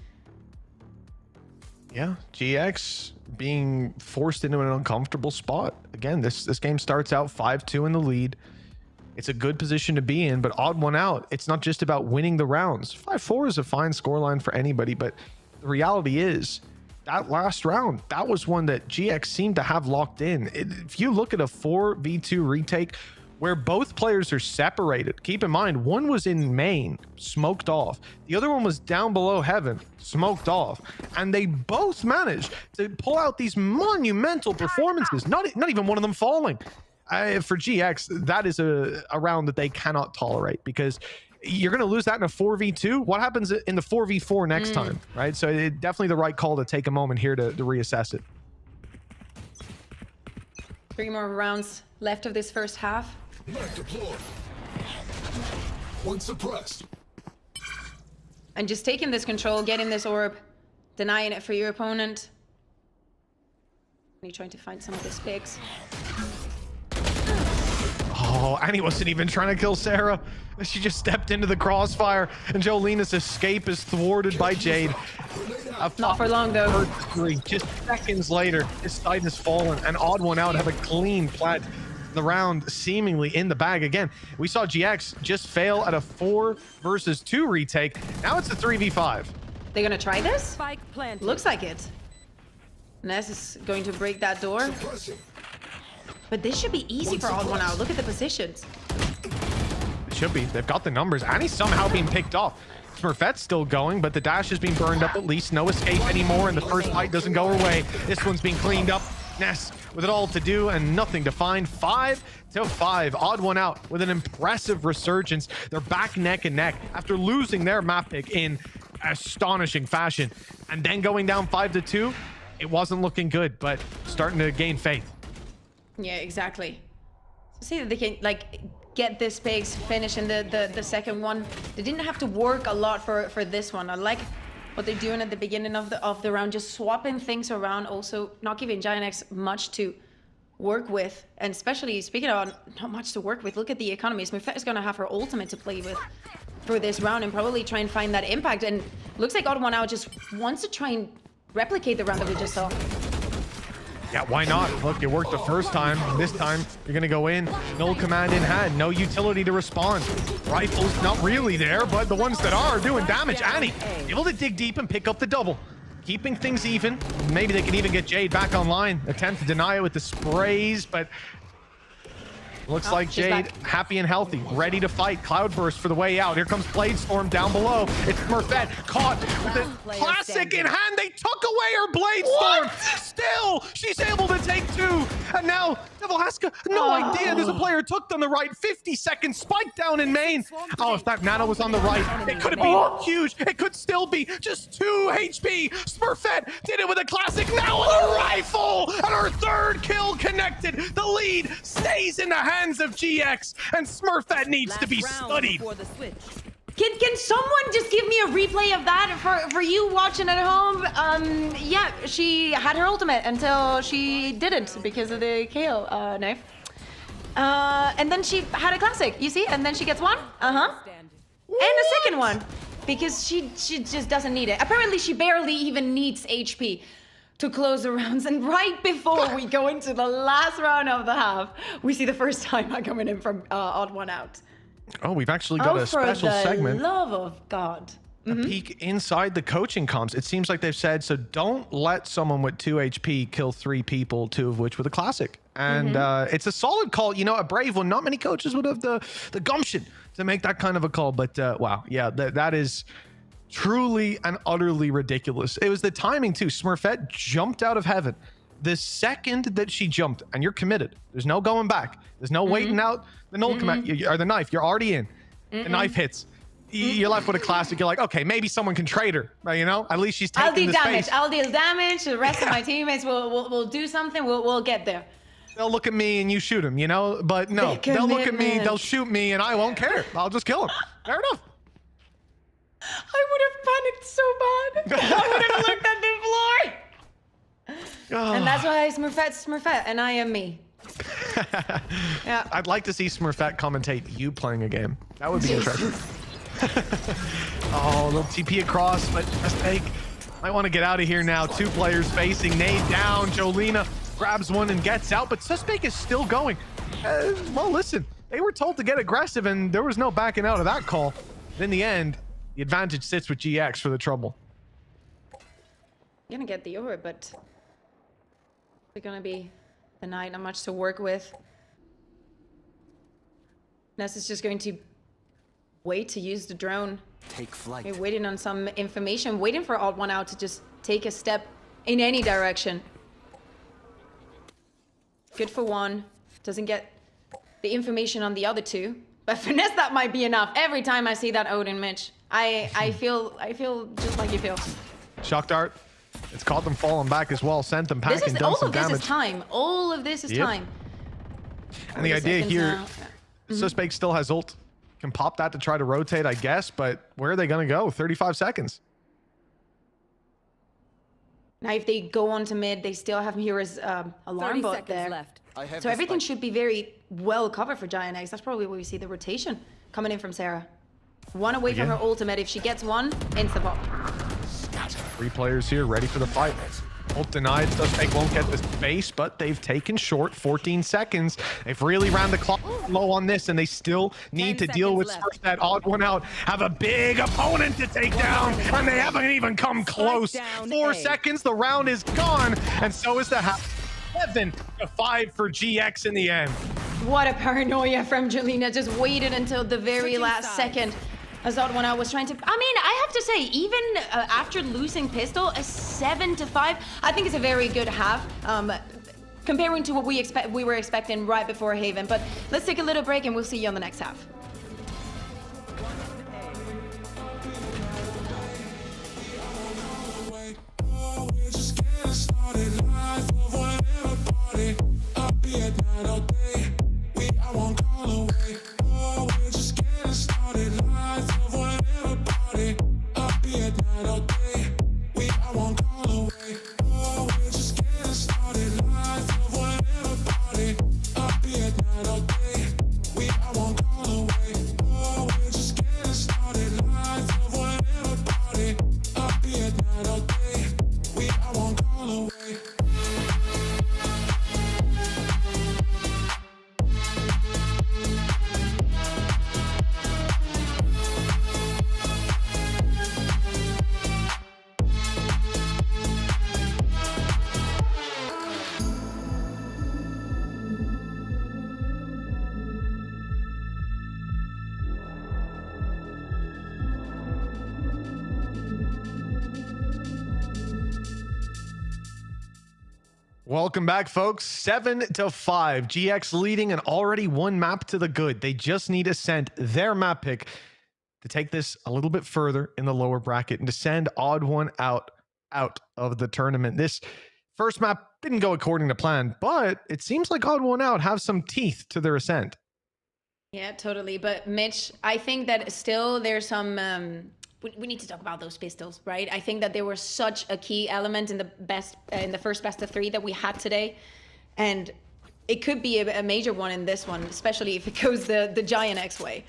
Yeah, GX being forced into an uncomfortable spot. Again, this game starts out 5-2 in the lead. It's a good position to be in, but Odd One Out, it's not just about winning the rounds. 5-4 is a fine scoreline for anybody, but the reality is that last round, that was one that GX seemed to have locked in. If you look at a 4v2 retake where both players are separated, keep in mind, one was in main, smoked off. The other one was down below heaven, smoked off. And they both managed to pull out these monumental performances, not even one of them falling. For GX, that is a round that they cannot tolerate, because you're going to lose that in a 4v2. What happens in the 4v4 next time, right? So it's definitely the right call to take a moment here to reassess it. 3 more rounds left of this first half. One suppressed. And just taking this control, getting this orb, denying it for your opponent. You're trying to find some of the picks. Oh, Annie wasn't even trying to kill Sarah. She just stepped into the crossfire, and Jolina's escape is thwarted by Jade. Not for long, though. Just seconds later, his side has fallen, and Odd One Out have a clean plat. The round seemingly in the bag again. We saw GX just fail at a 4 versus 2 retake. Now it's a 3v5. They're gonna try this? Spike planted. Looks like it. Ness is going to break that door. But this should be easy for Odd One Out. Look at the positions. It should be. They've got the numbers. Annie's somehow being picked off. Smurfette's still going, but the dash is being burned up at least. No escape anymore, and the first fight doesn't go her way. This one's being cleaned up. Ness with it all to do and nothing to find. 5-5. Odd One Out with an impressive resurgence. They're back neck and neck after losing their map pick in astonishing fashion. And then going down 5-2, it wasn't looking good, but starting to gain faith. Yeah, exactly. So see that they can, like, get this pace, finish in the second one. They didn't have to work a lot for this one. I like what they're doing at the beginning of the round, just swapping things around, also not giving Giant X much to work with. And especially, speaking of not much to work with, look at the economy. Smurfette is going to have her ultimate to play with for this round and probably try and find that impact. And looks like Odd One Out just wants to try and replicate the round that we just saw. Yeah, why not? Look, it worked the first time. This time, you're gonna go in, null command in hand, no utility to respond. Rifles not really there, but the ones that are doing damage. Annie able to dig deep and pick up the double, keeping things even. Maybe they can even get Jade back online. Attempt to deny it with the sprays, but looks like Jade happy and healthy, ready to fight. Cloudburst for the way out. Here comes Bladestorm down below. It's Smurfette caught with the classic in hand. They took away her Bladestorm. Still, she's able to take 2. And now Devilhaska, no idea. There's a player took on the right. 50-second spike down in main. Oh, if that Nano was on the right, it could have been huge. It could still be just 2 HP. Smurfette did it with a classic, now with a rifle. And her 3rd kill connected. The lead stays in the hands of GX, and Smurfette needs to be studied. Can someone just give me a replay of that for you watching at home? Yeah, she had her ultimate until she didn't because of the KO knife. And then she had a classic, you see? And then she gets one. And a second one. Because she just doesn't need it. Apparently, she barely even needs HP to close the rounds. And right before we go into the last round of the half, we see the first timer coming in from Odd One Out. Oh, we've actually got a special segment. For the love of God. A peek inside the coaching comms. It seems like they've said, so don't let someone with 2 HP kill 3 people, 2 of which with a classic. And it's a solid call, you know, a brave one. Not many coaches would have the gumption to make that kind of a call. But wow, yeah, that is truly and utterly ridiculous. It was the timing too. Smurfette jumped out of heaven. The second that she jumped, and you're committed. There's no going back. There's no waiting out the null command or the knife. You're already in. The knife hits. You're left with a classic. You're like, okay, maybe someone can trade her. You know, at least she's taking the space. I'll deal damage. The rest of my teammates will do something. We'll get there. They'll look at me and you shoot him, you know? But no, they'll look at me, they'll shoot me, and I won't care. I'll just kill him. Fair enough. I would have panicked so bad. I would have looked at the floor. And that's why Smurfette's Smurfette, and I am me. Yeah. I'd like to see Smurfette commentate you playing a game. That would be interesting. Oh, a little TP across, but mistake. Might want to get out of here now. 2 players facing. Nade down. Jolina grabs one and gets out, but Suspect is still going. Well, listen, they were told to get aggressive, and there was no backing out of that call. In the end, the advantage sits with GX for the trouble. You're gonna get the orb, but it's gonna be the night. Not much to work with. Ness is just going to wait to use the drone. Take flight. We're waiting on some information, waiting for Odd One Out to just take a step in any direction. Good for one. Doesn't get the information on the other 2. But finesse, that might be enough. Every time I see that Odin Mitch, I feel just like you feel. Shock dart. It's caught them falling back as well. Sent them packing, done some damage. All of this is time. All of this is time. And the idea here, Suspect still has ult. Can pop that to try to rotate, I guess, but where are they going to go? 35 seconds. Now, if they go on to mid, they still have Mira's alarm bot there. Left. So everything should be very well covered for Giant Eggs. That's probably where we see the rotation coming in from Sarah. 1 away from her ultimate. If she gets 1, insta-pop. 3 players here ready for the fight. Ult denied. Suspect won't get the space, but they've taken short. 14 seconds. They've really ran the clock low on this, and they still need to deal with that Odd One Out. Have a big opponent to take down, and they haven't even come close. 4 seconds. The round is gone, and so is the half. 7-5 for GX in the end. What a paranoia from Jelena. Just waited until the very last second. As Odd One Out was trying to, I mean, I have to say, even after losing pistol, a 7-5, I think is a very good half, comparing to what we were expecting right before Haven. But let's take a little break and we'll see you on the next half. Welcome back, folks. 7-5. GX leading and already 1 map to the good. They just need to send their map pick to take this a little bit further in the lower bracket and to send Odd One Out of the tournament. This first map didn't go according to plan, but it seems like Odd One Out have some teeth to their ascent. Yeah, totally. But Mitch, I think that still there's some we need to talk about those pistols, right? I think that they were such a key element in the first best of 3 that we had today. And it could be a major one in this one, especially if it goes the Giant X way.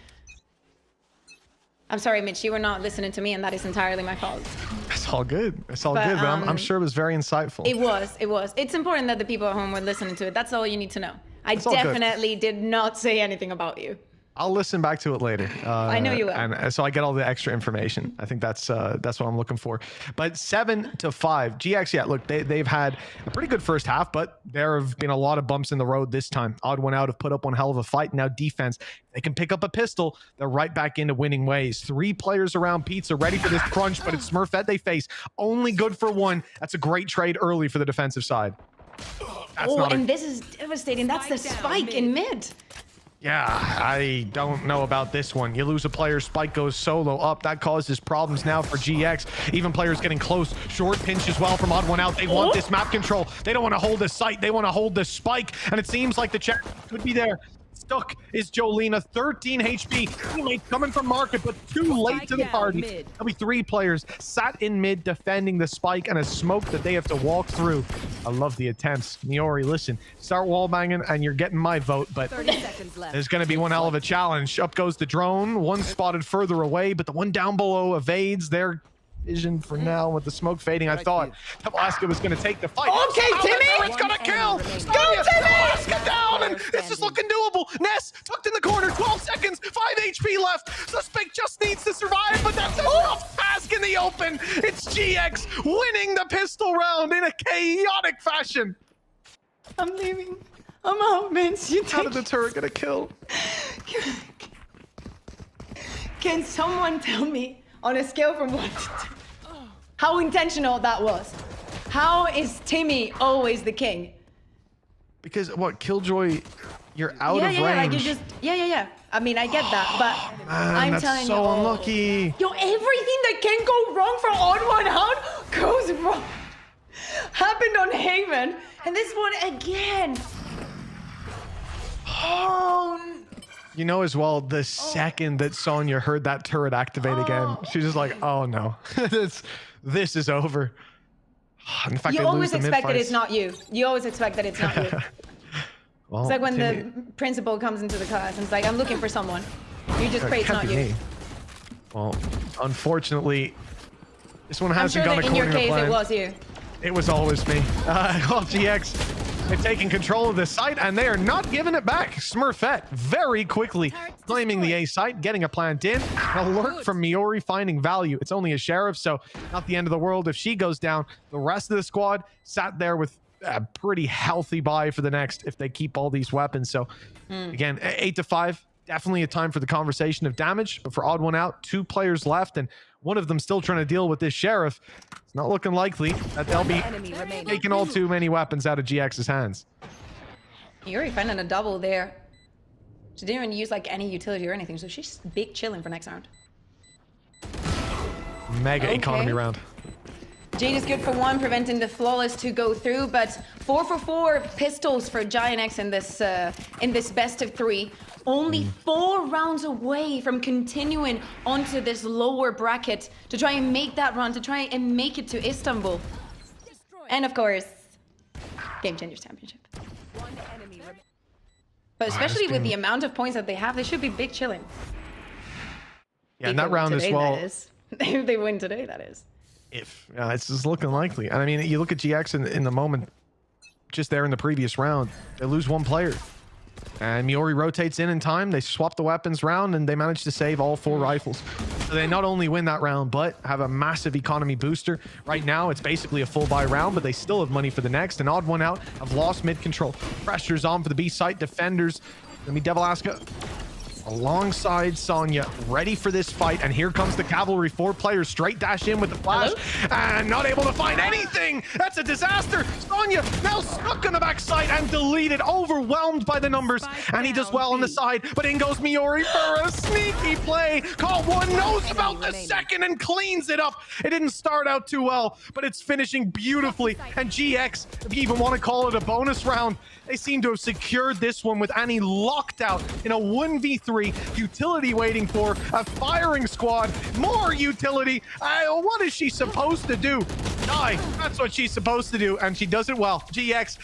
I'm sorry, Mitch, you were not listening to me, and that is entirely my fault. It's all good. It's all good, but I'm sure it was very insightful. It was. It's important that the people at home were listening to it. That's all you need to know. I It's all good. definitely did not say anything about you. I'll listen back to it later. I know you will. And so I get all the extra information. I think that's what I'm looking for. But 7-5, GX. Yeah, look, they've had a pretty good first half, but there have been a lot of bumps in the road this time. Odd One Out have put up one hell of a fight. Now defense, they can pick up a pistol. They're right back into winning ways. 3 players around Pizza ready for this crunch, but it's Smurfette they face. Only good for 1. That's a great trade early for the defensive side. This is devastating. That's the spike in mid. Yeah, I don't know about this one. You lose a player, Spike goes solo up. That causes problems now for GX. Even players getting close. Short pinch as well from Odd One Out. They want this map control. They don't want to hold the site. They want to hold the Spike. And it seems like the check could be there. Stuck is Jolina, 13 HP. Teammates coming from market, but too late to the party. There'll be 3 players sat in mid defending the Spike and a smoke that they have to walk through. I love the attempts. Miori, listen, start wall banging and you're getting my vote, but there's going to be one hell of a challenge. Up goes the drone, one spotted further away, but the one down below evades their vision for now with the smoke fading. I thought Alaska was going to take the fight. Okay, Timmy! It's going to kill! Go, Timmy! Alaska down! And this is looking doable. Ness tucked in the corner, 12 seconds, 5 HP left. Suspect just needs to survive, but that's a rough task in the open. It's GX winning the pistol round in a chaotic fashion. I'm leaving. I'm out, Vince. How did the turret get a kill? Can someone tell me on a scale from 1 to 10 how intentional that was? How is Timmy always the king? Because what, Killjoy, you're out of range. Like you just, yeah. I mean, I get that, but Man, I'm that's telling so you, unlucky. Yo, everything that can go wrong for Odd One Out goes wrong. Happened on Haven, and this one again. Oh. You know as well, the second that Sonya heard that turret activate again, she's just like, oh no, this is over. In fact, You always expect that it's not you. You always expect that it's not you. Well, It's like when the principal comes into the class and it's like, I'm looking for someone. You just pray it's not you. Me. Well, unfortunately, this one I'm hasn't sure gone that in according your to case plan. it was you. It was always me. Well, GX, they're taking control of the site and they are not giving it back. Smurfette very quickly claiming the A site, getting a plant in. An alert from Miori finding value. It's only a sheriff, so not the end of the world if she goes down. The rest of the squad sat there with a pretty healthy buy for the next if they keep all these weapons. So again, 8-5, definitely a time for the conversation of damage, but for Odd One Out, 2 players left and one of them still trying to deal with this sheriff. It's not looking likely that they'll be taking all too many weapons out of GX's hands. Yuri finding a double there. She didn't even use like any utility or anything, so she's big chilling for next round. Mega economy round. Jade is good for 1, preventing the flawless to go through, but 4 for 4 pistols for Giant X in this best of 3. Only 4 rounds away from continuing onto this lower bracket to try and make that run, to try and make it to Istanbul. And of course, Game Changers Championship. But especially with the amount of points that they have, they should be big chilling. Yeah, in that round as well. If they win today, that is. It's just looking likely. I mean, you look at GX in the moment, just there in the previous round, they lose 1 player. And Miori rotates in time. They swap the weapons round and they manage to save all 4 rifles. So they not only win that round, but have a massive economy booster. Right now, it's basically a full buy round, but they still have money for the next. An Odd One Out have lost mid control. Pressure's on for the B site defenders. Let me Devil Aska alongside Sonya, ready for this fight, and here comes the cavalry. 4 players straight dash in with the flash and not able to find anything. That's a disaster. Sonya now stuck on the backside and deleted, overwhelmed by the numbers, and he does well on the side, but in goes Miori for a sneaky play. Caught 1, knows about the second and cleans it up. It didn't start out too well, but it's finishing beautifully, and GX, if you even want to call it a bonus round, they seem to have secured this one with Annie locked out in a 1v3. Utility waiting for a firing squad. More utility. What is she supposed to do? Die. That's what she's supposed to do, and she does it well. GX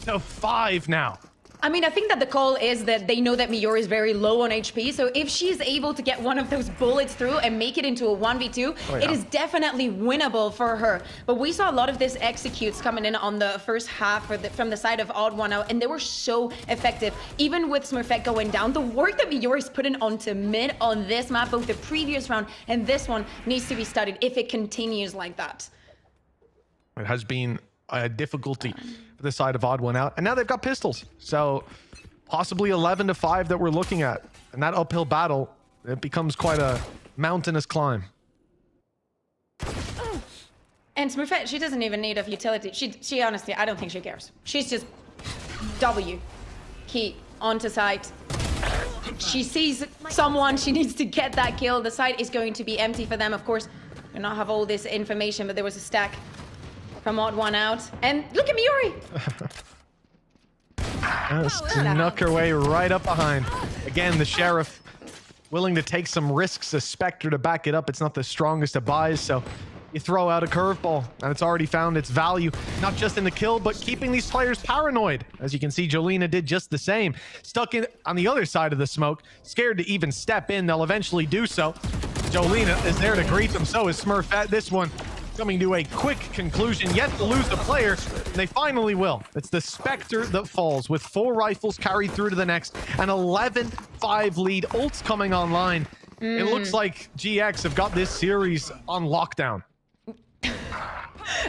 10-5 now. I mean, I think that the call is that they know that Miori is very low on HP, so if she's able to get one of those bullets through and make it into a 1v2, it is definitely winnable for her. But we saw a lot of this executes coming in on the first half from the side of Odd One Out, and they were so effective. Even with Smurfette going down, the work that Miori's putting onto mid on this map, both the previous round and this one, needs to be studied if it continues like that. It has been a difficulty for the side of Odd One Out, and now they've got pistols, so possibly 11-5 that we're looking at, and that uphill battle, it becomes quite a mountainous climb. And Smurfette, she doesn't even need a utility. She honestly, I don't think she cares. She's just W key onto site. She sees someone, she needs to get that kill. The site is going to be empty for them. Of course, do not have all this information, but there was a stack from Odd One Out. And look at Miori! Snuck her way right up behind. Again, the Sheriff willing to take some risks. A Spectre to back it up. It's not the strongest of buys, so you throw out a curveball, and it's already found its value, not just in the kill, but keeping these players paranoid. As you can see, Jolina did just the same. Stuck in on the other side of the smoke, scared to even step in. They'll eventually do so. Jolina is there to greet them. So is Smurfette. This one coming to a quick conclusion, yet to lose the player, and they finally will. It's the Spectre that falls with 4 rifles carried through to the next, an 11-5 lead. Ult's coming online. It looks like GX have got this series on lockdown.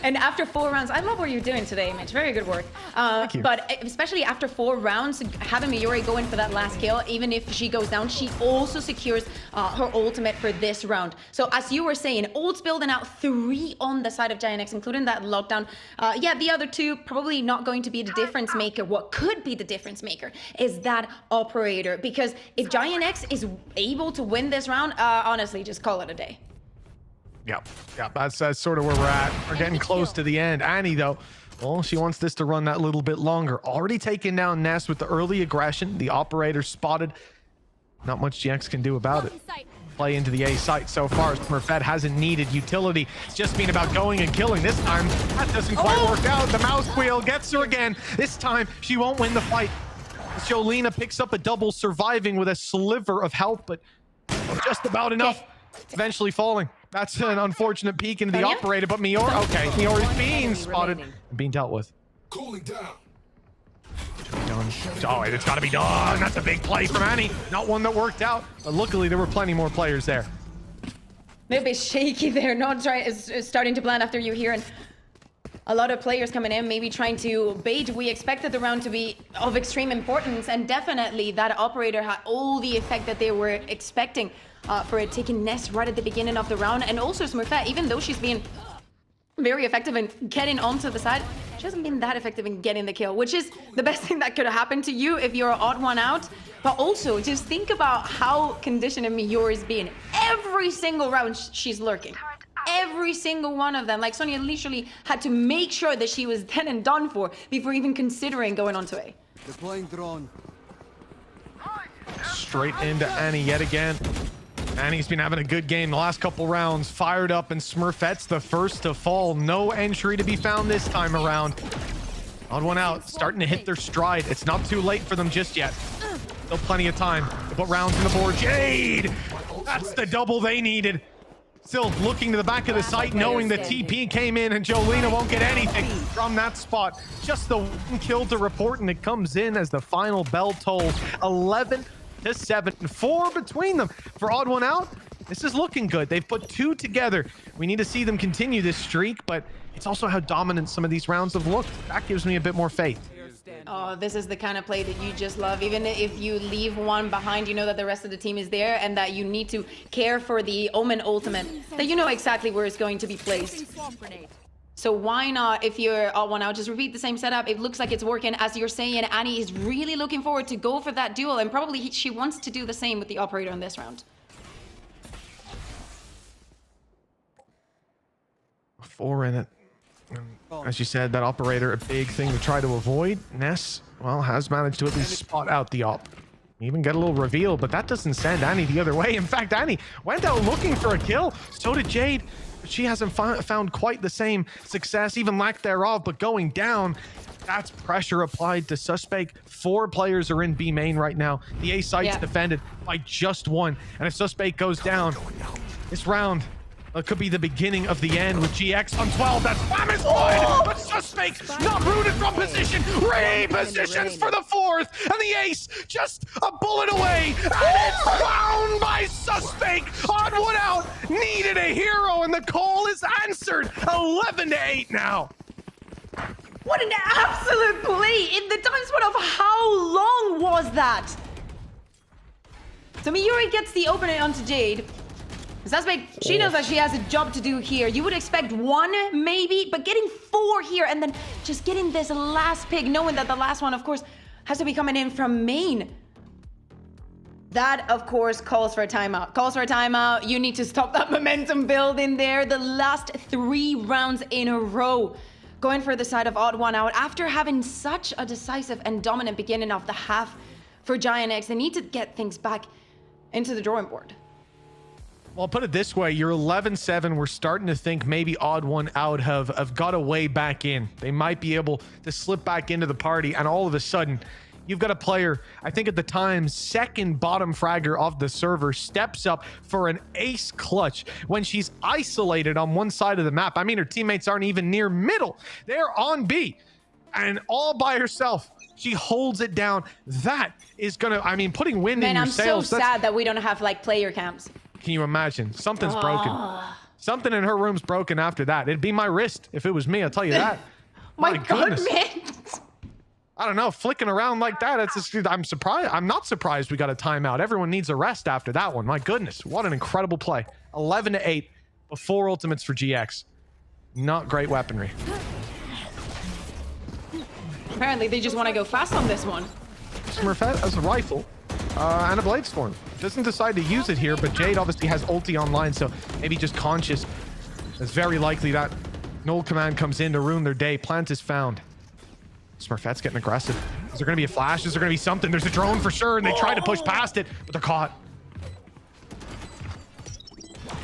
And after 4 rounds, I love what you're doing today, Mitch. Very good work. Thank you. But especially after 4 rounds, having Miori go in for that last kill, even if she goes down, she also secures her ultimate for this round. So as you were saying, ult's building out 3 on the side of Giant X, including that lockdown. Yeah, the other 2 probably not going to be the difference maker. What could be the difference maker is that operator, because if Giant X is able to win this round, honestly, just call it a day. Yeah, that's sort of where we're at. We're getting close to the end. Annie, though, well, she wants this to run that little bit longer. Already taking down Ness with the early aggression. The operator spotted. Not much GX can do about it. Play into the A site so far. Smurfette hasn't needed utility. It's just been about going and killing. This time, that doesn't quite work out. The mouse wheel gets her again. This time, she won't win the fight. Jolina picks up a double, surviving with a sliver of health, but just about enough. Eventually falling. That's an unfortunate peek into the operator, but Miori, okay, Miori's being spotted and being dealt with. Cooling down. Oh, it's got to be done. That's a big play from Annie. Not one that worked out, but luckily there were plenty more players there. A little bit shaky there, not starting to blend after you hearing a lot of players coming in, maybe trying to bait. We expected the round to be of extreme importance, and definitely that operator had all the effect that they were expecting. For it taking Ness right at the beginning of the round, and also Smurfette, even though she's been very effective in getting onto the side, she hasn't been that effective in getting the kill, which is the best thing that could have happened to you if you're an Odd One Out. But also, just think about how conditioned Miori's been. Every single round she's lurking. Every single one of them. Like, Sonya literally had to make sure that she was dead and done for before even considering going on to A. Deploying drone. Straight into Annie yet again. Annie's been having a good game the last couple rounds. Fired up, and Smurfette's the first to fall. No entry to be found this time around. Odd One Out, starting to hit their stride. It's not too late for them just yet. Still plenty of time to put rounds on the board. Jade! That's the double they needed. Still looking to the back of the site, knowing the TP came in, and Jolina won't get anything from that spot. Just the 1 kill to report, and it comes in as the final bell tolls. 11-7, 4 between them for Odd One Out. This is looking good. They've put 2 together. We need to see them continue this streak, but it's also how dominant some of these rounds have looked. That gives me a bit more faith. Oh, this is the kind of play that you just love. Even if you leave one behind, you know that the rest of the team is there, and that you need to care for the Omen ultimate, that you know exactly where it's going to be placed. So why not, if you're Odd One Out, just repeat the same setup. It looks like it's working. As you're saying, Annie is really looking forward to go for that duel, and probably she wants to do the same with the operator in this round. 4 in it. As you said, that operator, a big thing to try to avoid. Ness, well, has managed to at least spot out the op. Even get a little reveal, but that doesn't send Annie the other way. In fact, Annie went out looking for a kill. So did Jade. She hasn't found quite the same success, even lack thereof, but going down, that's pressure applied to Suspect. 4 players are in B main right now. The A site's defended by just 1. And if Suspect goes down, this round could be the beginning of the end with GX on 12. That's Famish one, but Suspect not rooted from position. Repositions for the 4th, and the ace just a bullet away, and it's found by Suspect. Odd one out, needed a hero, and the call is answered. 11-8 now. What an absolute play in the time span of how long was that? So Miyuri gets the opener onto Jade. Suspect, she knows that she has a job to do here. You would expect 1 maybe, but getting 4 here and then just getting this last pick, knowing that the last one, of course, has to be coming in from main. That, of course, calls for a timeout. Calls for a timeout. You need to stop that momentum build in there. The last 3 rounds in a row going for the side of Odd One Out after having such a decisive and dominant beginning of the half for Giant X. They need to get things back into the drawing board. Well, put it this way, you're 11-7. We're starting to think maybe Odd One Out have got a way back in. They might be able to slip back into the party, and all of a sudden, you've got a player, I think at the time, 2nd bottom fragger of the server, steps up for an ace clutch when she's isolated on one side of the map. I mean, her teammates aren't even near middle. They're on B, and all by herself. She holds it down. That is gonna, I mean, putting wind in your sails. Man, I'm so sad that we don't have like player camps. Can you imagine? Something's broken. Something in her room's broken after that. It'd be my wrist if it was me, I'll tell you that. My goodness. I don't know, flicking around like that, it's just, I'm surprised. I'm not surprised we got a timeout. Everyone needs a rest after that one. My goodness, what an incredible play. 11-8 with 4 ultimates for GX. Not great weaponry. Apparently they just want to go fast on this one. Smurfette has a rifle and a blade storm. Doesn't decide to use it here, but Jade obviously has ulti online, so maybe just conscious. It's very likely that Null Command comes in to ruin their day. Plant is found. Smurfette's getting aggressive. Is there going to be a flash? Is there going to be something? There's a drone for sure, and they try to push past it, but they're caught.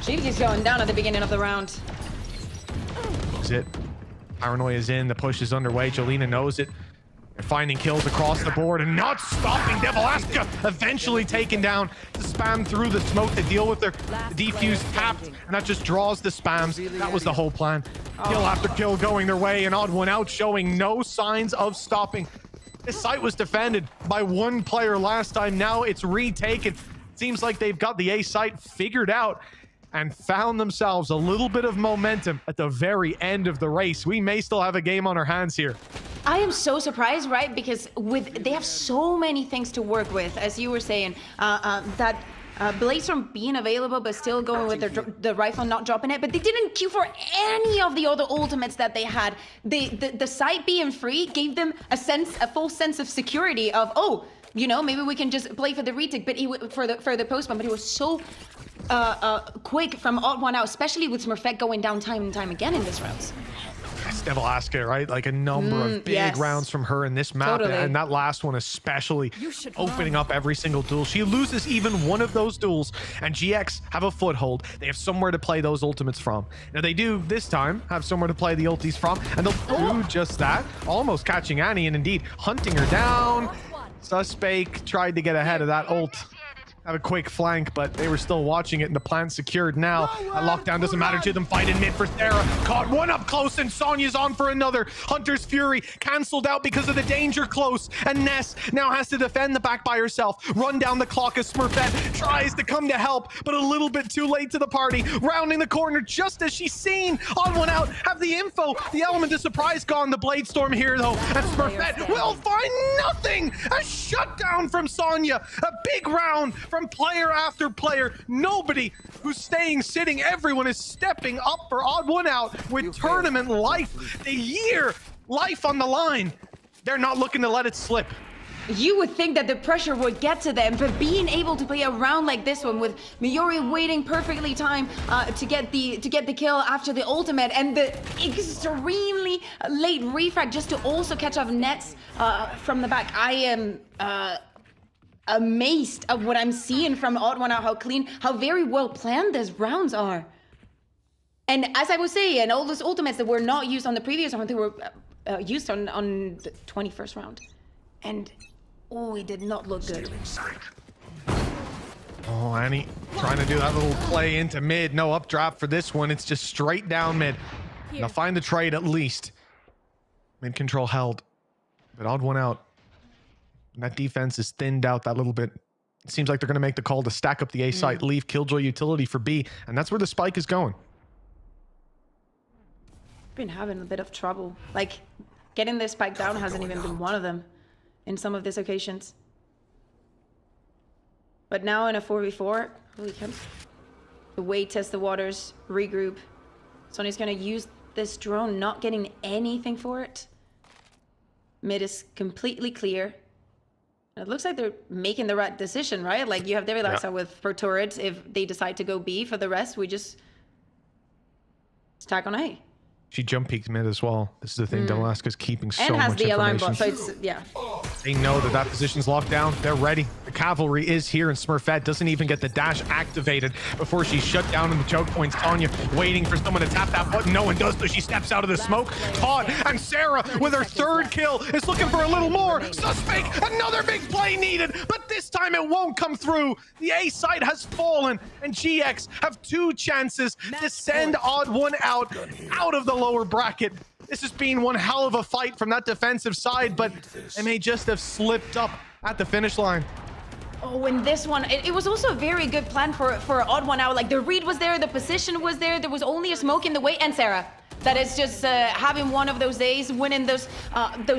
She's just going down at the beginning of the round. That's it. Paranoia is in. The push is underway. Jolina knows it. They're finding kills across the board and not stopping. Devalaska eventually taken down to spam through the smoke to deal with their defuse tapped, and that just draws the spams. That was the whole plan. Kill after kill going their way, and Odd One Out showing no signs of stopping. This site was defended by 1 player last time. Now it's retaken. Seems like they've got the A site figured out and found themselves a little bit of momentum at the very end of the race. We may still have a game on our hands here. I am so surprised, right? Because they have so many things to work with, as you were saying. That Bladestorm being available, but still going with the rifle, not dropping it. But they didn't queue for any of the other ultimates that they had. The site being free gave them a full sense of security of, oh, you know, maybe we can just play for the retake, but for the postman. But he was so quick from Odd One Out, especially with Smurfette going down time and time again in this round. That's Devalaska, right? Like a number of big rounds from her in this map, and that last one especially opening up every single duel. She loses even one of those duels, and GX have a foothold. They have somewhere to play those ultimates from. Now they do this time have somewhere to play the ultis from, and they'll do just that, almost catching Annie, and indeed hunting her down. Suspect tried to get ahead of that ult. Have a quick flank, but they were still watching it, and the plant secured now. A lockdown doesn't matter to them. Fight in mid for Sarah. Caught one up close, and Sonya's on for another. Hunter's Fury canceled out because of the danger close, and Ness now has to defend the back by herself. Run down the clock as Smurfette tries to come to help, but a little bit too late to the party. Rounding the corner just as she's seen. Odd One Out have the info. The element of surprise gone. The blade storm here, though, and Smurfette will find nothing. A shutdown from Sonya. A big round from player after player. Nobody who's staying sitting. Everyone is stepping up for Odd One Out with tournament life. The year life on the line. They're not looking to let it slip. You would think that the pressure would get to them, but being able to play a round like this one with Miyuri waiting perfectly timed to get the kill after the ultimate, and the extremely late refrag just to also catch off nets from the back. I am amazed of what I'm seeing from Odd One Out, how clean, how very well planned these rounds are. And as I was saying, all those ultimates that were not used on the previous round, they were used on the 21st round. And, oh, it did not look good. Oh, Annie trying to do that little play into mid. No updraft for this one. It's just straight down mid. Now find the trade at least. Mid control held. But odd one out. And that defense is thinned out that little bit. It seems like they're going to make the call to stack up the A site, leave Killjoy utility for B. And that's where the spike is going. Been having a bit of trouble. Like, getting this spike down hasn't even been one of them in some of these occasions. But now in a 4v4, holy cow. The way test the waters, regroup. Sonny's gonna use this drone, not getting anything for it. Mid is completely clear. And it looks like they're making the right decision, right? Like, you have Devilaxa with per turret. If they decide to go B, for the rest, we just stack on A. She jump peeked mid as well. This is the thing. Devilaxa's keeping so much And has the alarm information. bot, so it's, yeah. They know that that position's locked down. They're ready. The cavalry is here, and Smurfette doesn't even get the dash activated before she's shut down in the choke points. Tanya waiting for someone to tap that button. No one does, so she steps out of the smoke. Todd and Sarah with her third kill is looking for a little more. Suspect, another big play needed, but this time it won't come through. The A side has fallen, and GX have 2 chances to send odd one out of the lower bracket. This has been one hell of a fight from that defensive side, but they may just have slipped up at the finish line. Oh, and this one, it was also a very good plan for odd one out. Like, the read was there, the position was there, there was only a smoke in the way, and Sarah. That is just having one of those days, winning those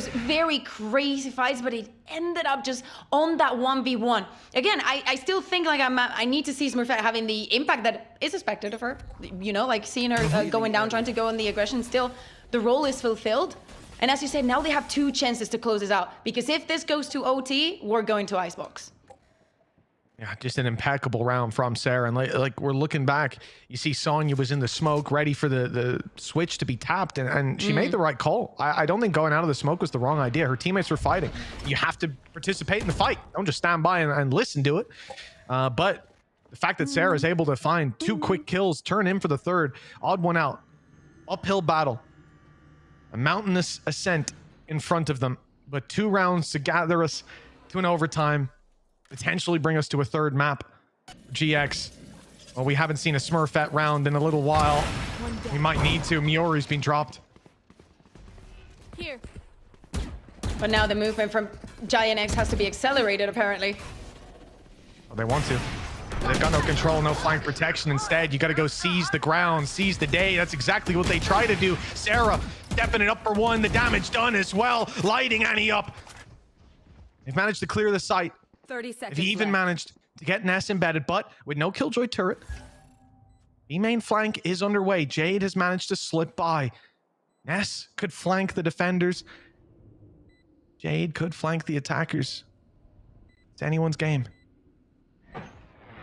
very crazy fights, but it ended up just on that 1v1. Again, I still think like I need to see Smurfette having the impact that is expected of her. You know, like seeing her going down, trying to go on the aggression. Still, the role is fulfilled. And as you said, now they have 2 chances to close this out. Because if this goes to OT, we're going to Icebox. Yeah, just an impeccable round from Sarah. And like we're looking back, you see Sonya was in the smoke, ready for the switch to be tapped, and she made the right call. I don't think going out of the smoke was the wrong idea. Her teammates were fighting. You have to participate in the fight. Don't just stand by and listen to it. But the fact that Sarah is able to find 2 quick kills, turn in for the third, odd one out. Uphill battle. A mountainous ascent in front of them, but 2 rounds to gather us to an overtime. Potentially bring us to a third map. GX. Well, we haven't seen a Smurfette round in a little while. We might need to. Miori's been dropped. Here. But now the movement from Giant X has to be accelerated, apparently. Well, they want to. They've got no control, no flank protection. Instead, you got to go seize the ground, seize the day. That's exactly what they try to do. Sarah stepping it up for 1. The damage done as well. Lighting Annie up. They've managed to clear the site. 30 seconds They've even managed to get Ness embedded, but with no Killjoy turret. B main flank is underway. Jade has managed to slip by. Ness could flank the defenders. Jade could flank the attackers. It's anyone's game.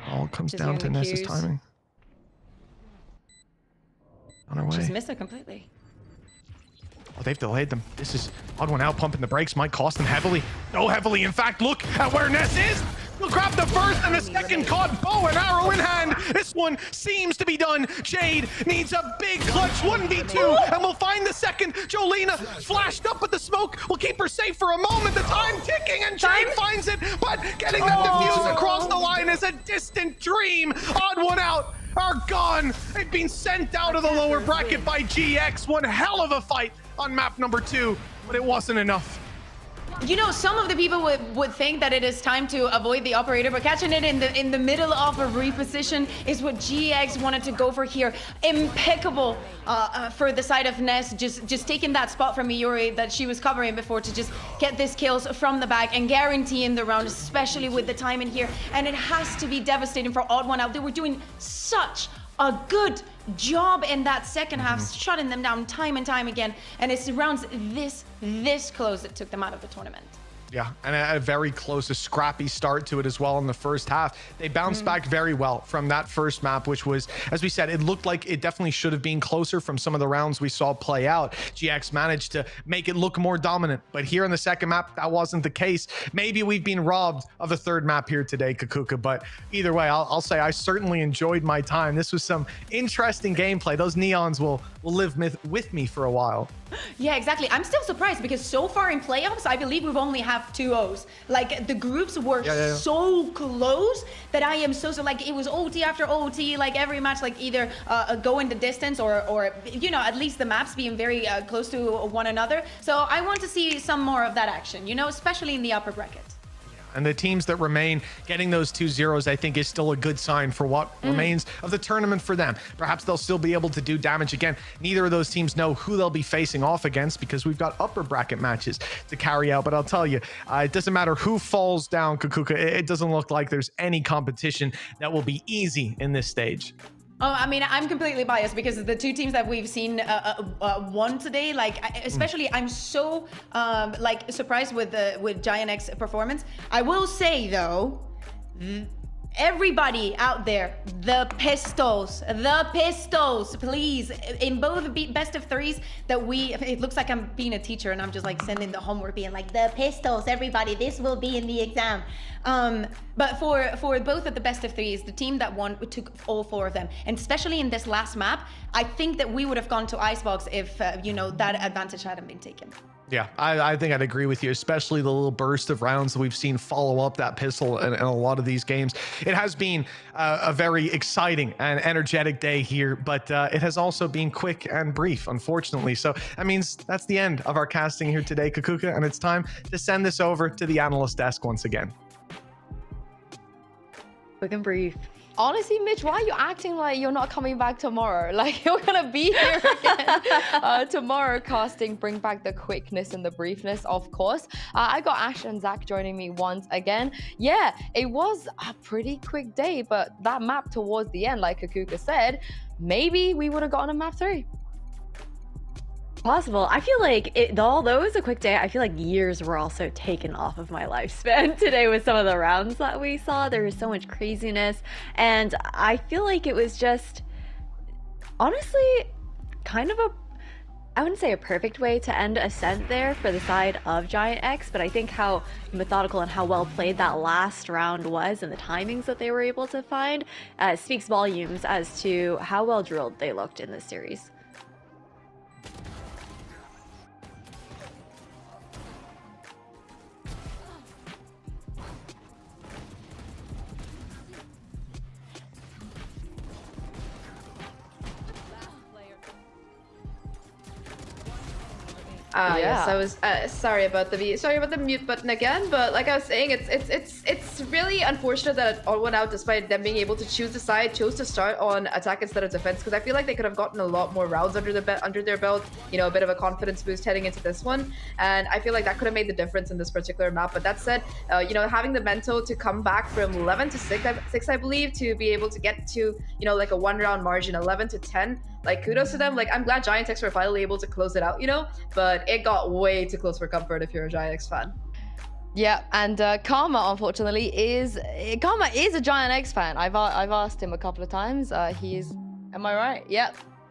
All comes down to Ness's timing. On her way. She's missed it completely. Oh, they've delayed them. This is odd one out, pumping the brakes might cost them heavily. So heavily, in fact, look at where Ness is. He'll grab the first and the second caught, bow and arrow in hand. This one seems to be done. Jade needs a big clutch 1v2, and we'll find the second. Jolena flashed up with the smoke. We'll keep her safe for a moment. The time ticking, and Jade finds it, but getting that defuse across the line is a distant dream. Odd one out are gone. They've been sent out of the lower bracket by GX. One hell of a fight on map number 2, but it wasn't enough. You know, some of the people would think that it is time to avoid the operator, but catching it in the middle of a reposition is what GX wanted to go for here. Impeccable for the side of Ness, just taking that spot from Miori that she was covering before to just get these kills from the back and guaranteeing the round, especially with the time in here. And it has to be devastating for odd one out. They were doing such a good job in that second half, shutting them down time and time again, and it's rounds this close that took them out of the tournament. Yeah, and a very close, a scrappy start to it as well in the first half. They bounced back very well from that first map, which was, as we said, it looked like it definitely should have been closer from some of the rounds we saw play out. GX managed to make it look more dominant, but here in the second map, that wasn't the case. Maybe we've been robbed of a third map here today, Kakuka, but either way, I'll say I certainly enjoyed my time. This was some interesting gameplay. Those neons will live with me for a while. Yeah, exactly. I'm still surprised because so far in playoffs, I believe we've only have 2-0s. Like the groups were so close that I am so like it was OT after OT, like every match, like either go in the distance or you know, at least the maps being very close to one another. So I want to see some more of that action, you know, especially in the upper bracket. And the teams that remain getting those 2-0s, I think, is still a good sign for what remains of the tournament for them. Perhaps they'll still be able to do damage again. Neither of those teams know who they'll be facing off against because we've got upper bracket matches to carry out. But I'll tell you, it doesn't matter who falls down, Kakuka. It doesn't look like there's any competition that will be easy in this stage. Oh, I mean, I'm completely biased because the two teams that we've seen won today, like especially, I'm so like surprised with Giant X performance. I will say though, everybody out there, the pistols, please, in both best of threes that it looks like I'm being a teacher and I'm just like sending the homework being like, the pistols, everybody, this will be in the exam. But for both of the best of threes, the team that won took all 4 of them. And especially in this last map, I think that we would have gone to Icebox if, you know, that advantage hadn't been taken. Yeah, I think I'd agree with you, especially the little burst of rounds that we've seen follow up that pistol in a lot of these games. It has been a very exciting and energetic day here, but it has also been quick and brief, unfortunately. So that means that's the end of our casting here today, Kakuka, and it's time to send this over to the analyst desk once again. Quick and brief. Honestly, Mitch, why are you acting like you're not coming back tomorrow? Like you're gonna be here again tomorrow casting, bring back the quickness and the briefness, of course. I got Ash and Zach joining me once again. Yeah, it was a pretty quick day, but that map towards the end, like Kakuka said, maybe we would have gotten a map 3. Possible. I feel like although it was a quick day, I feel like years were also taken off of my lifespan today with some of the rounds that we saw. There was so much craziness, and I feel like it was just honestly kind of I wouldn't say a perfect way to end Ascent there for the side of Giant X, but I think how methodical and how well played that last round was and the timings that they were able to find speaks volumes as to how well drilled they looked in this series. Yes, I was sorry about the mute button again, but like I was saying, it's really unfortunate that it all went out despite them being able to choose the side, chose to start on attack instead of defense, because I feel like they could have gotten a lot more rounds under their belt, you know, a bit of a confidence boost heading into this one, and I feel like that could have made the difference in this particular map. But that said, you know, having the mental to come back from 11 to 6, I believe, to be able to get to, you know, like a 1-round margin, 11 to 10. Like, kudos to them. Like, I'm glad Giant X were finally able to close it out, you know? But it got way too close for comfort if you're a Giant X fan. Yeah, and Karma, unfortunately, is a Giant X fan. I've asked him a couple of times. He is, am I right?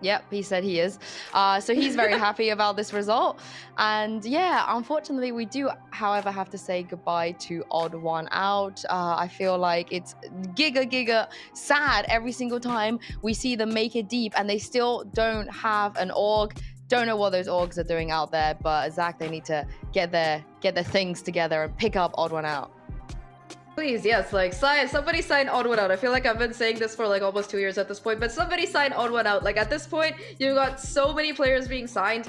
Yep, he said he is. So he's very happy about this result. And yeah, unfortunately, we do, however, have to say goodbye to Odd One Out. I feel like it's giga sad every single time we see them make it deep and they still don't have an org. Don't know what those orgs are doing out there, but Zach, they need to get their things together and pick up Odd One Out. Please, yes, like somebody sign Odd One Out. I feel like I've been saying this for like almost 2 years at this point, but somebody sign Odd One Out. Like at this point, you've got so many players being signed,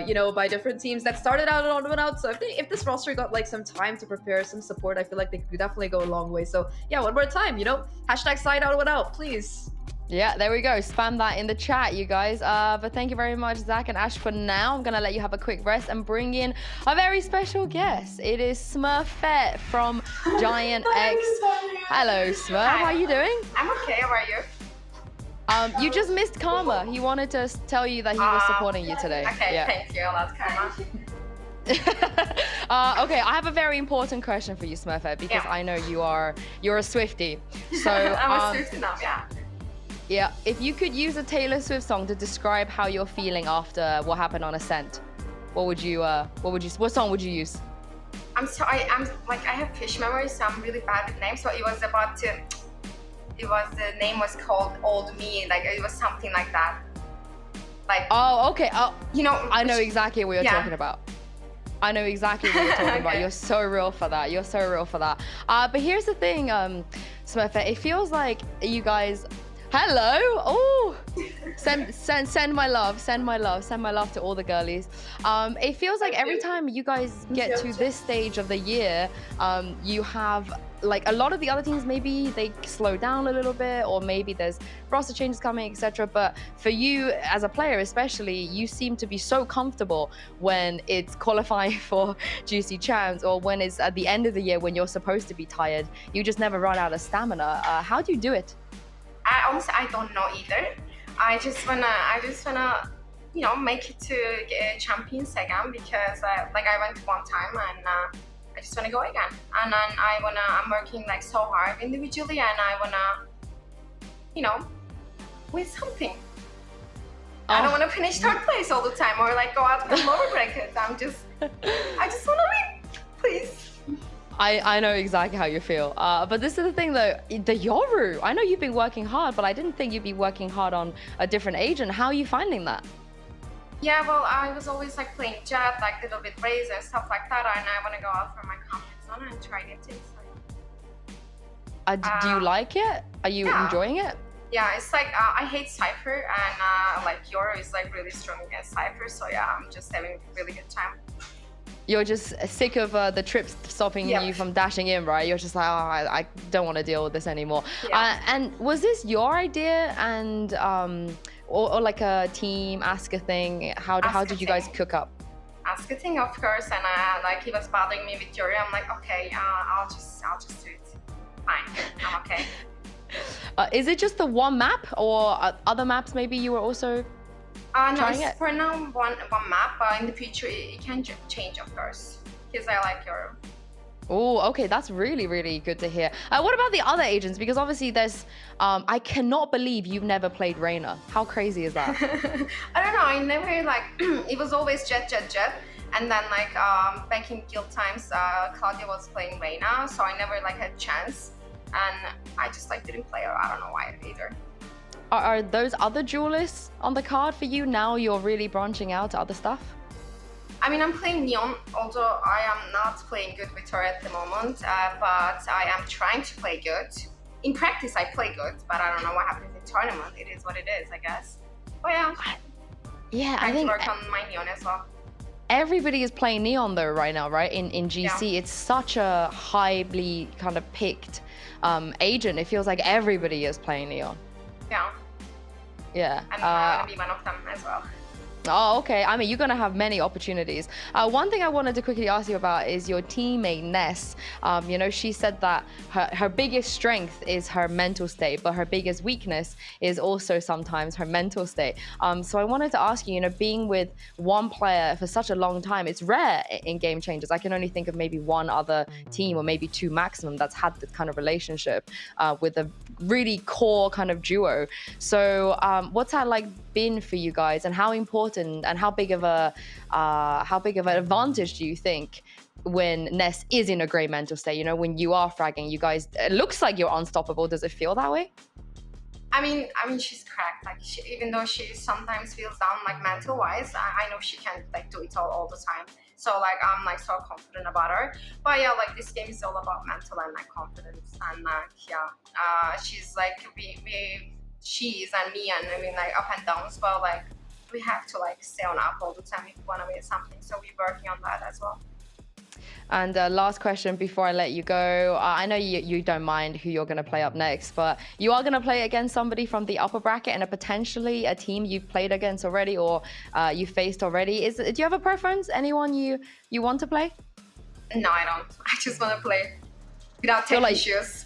you know, by different teams that started out on Odd One Out. So if this roster got like some time to prepare, some support, I feel like they could definitely go a long way. So yeah, one more time, you know, hashtag sign Odd One Out, please. Yeah, there we go. Spam that in the chat, you guys. But thank you very much, Zach and Ash, for now. I'm going to let you have a quick rest and bring in a very special guest. It is Smurfette from Giant X. Hello, Smurf. How are you doing? I'm okay. How are you? You just missed Karma. He wanted to tell you that he was supporting you today. Okay, yeah. thank you. That's Karma. Okay, I have a very important question for you, Smurfette, because I know you're a Swiftie. So I'm a Swiftie now, yeah. Yeah, if you could use a Taylor Swift song to describe how you're feeling after what happened on Ascent, what song would you use? I'm sorry, I have fish memory, so I'm really bad with names. So the name was called Old Me, like it was something like that. Like, oh, okay. Oh, you know, I know exactly what you're talking about. I know exactly what you're talking about. You're so real for that. You're so real for that. But here's the thing, Smurfette, it feels like you guys. Hello. Oh, send my love. Send my love to all the girlies. It feels like every time you guys get to this stage of the year, you have like a lot of the other teams, maybe they slow down a little bit, or maybe there's roster changes coming, etc. But for you as a player, especially, you seem to be so comfortable when it's qualifying for Juicy Champs, or when it's at the end of the year when you're supposed to be tired. You just never run out of stamina. How do you do it? I don't know either. I just wanna, you know, make it to champions again, because I went one time and I just wanna go again. And then I'm working like so hard individually, and I wanna, you know, win something. I don't wanna finish third place all the time, or like go out from lower brackets. I just wanna win, please. I know exactly how you feel. But this is the thing though, the Yoru, I know you've been working hard, but I didn't think you'd be working hard on a different agent. How are you finding that? Yeah, well, I was always like playing Jet, like little bit Raze and stuff like that, and I want to go out from my comfort zone and try new things. Do you like it? Are you enjoying it? Yeah, it's like, I hate Cypher, and like Yoru is like really strong against Cypher, so yeah, I'm just having a really good time. You're just sick of the trips stopping you from dashing in, right? You're just like, oh, I don't want to deal with this anymore. Yeah. And was this your idea, and or like a team Asuka thing? How did you guys cook up? Asuka thing, of course, and like he was bothering me with Yuri. I'm like, okay, I'll just do it. Fine, I'm okay. Is it just the one map, or other maps maybe you were also? No, it's for now one map, but in the future it can change, of course, because I like Europe. Oh, okay, that's really, really good to hear. What about the other agents? Because obviously there's, I cannot believe you've never played Reyna. How crazy is that? I don't know, I never like, it was always Jet. And then like back in guild times, Claudia was playing Reyna, so I never like had a chance. And I just like didn't play her, I don't know why either. Are those other duelists on the card for you now? You're really branching out to other stuff? I mean, I'm playing Neon, although I am not playing good with her at the moment, but I am trying to play good. In practice, I play good, but I don't know what happens in tournament. It is what it is, I guess. But yeah, I think to work on my Neon as well. Everybody is playing Neon though right now, right? In GC, it's such a highly kind of picked agent. It feels like everybody is playing Neon. Yeah, I'm gonna be one of them as well. Oh, okay. I mean, you're going to have many opportunities. One thing I wanted to quickly ask you about is your teammate, Ness. You know, she said that her biggest strength is her mental state, but her biggest weakness is also sometimes her mental state. So I wanted to ask you, you know, being with one player for such a long time, it's rare in Game Changers. I can only think of maybe one other team, or maybe two maximum, that's had this kind of relationship with a really core kind of duo. So what's that like been for you guys, and how important and how big of an advantage do you think when Ness is in a great mental state? You know, when you are fragging, you guys, it looks like you're unstoppable. Does it feel that way? I mean, she's correct. Like, even though she sometimes feels down, like mental wise, I know she can like do it all the time. So like, I'm like so confident about her. But yeah, like this game is all about mental and like confidence, and she's like she's and me, and I mean like up and downs, but like we have to like stay on up all the time if we want to win something. So we're working on that as well. And last question before I let you go. I know you don't mind who you're going to play up next, but you are going to play against somebody from the upper bracket, and potentially a team you've played against already, or you faced already. Do you have a preference? Anyone you want to play? No, I don't. I just want to play without tech issues.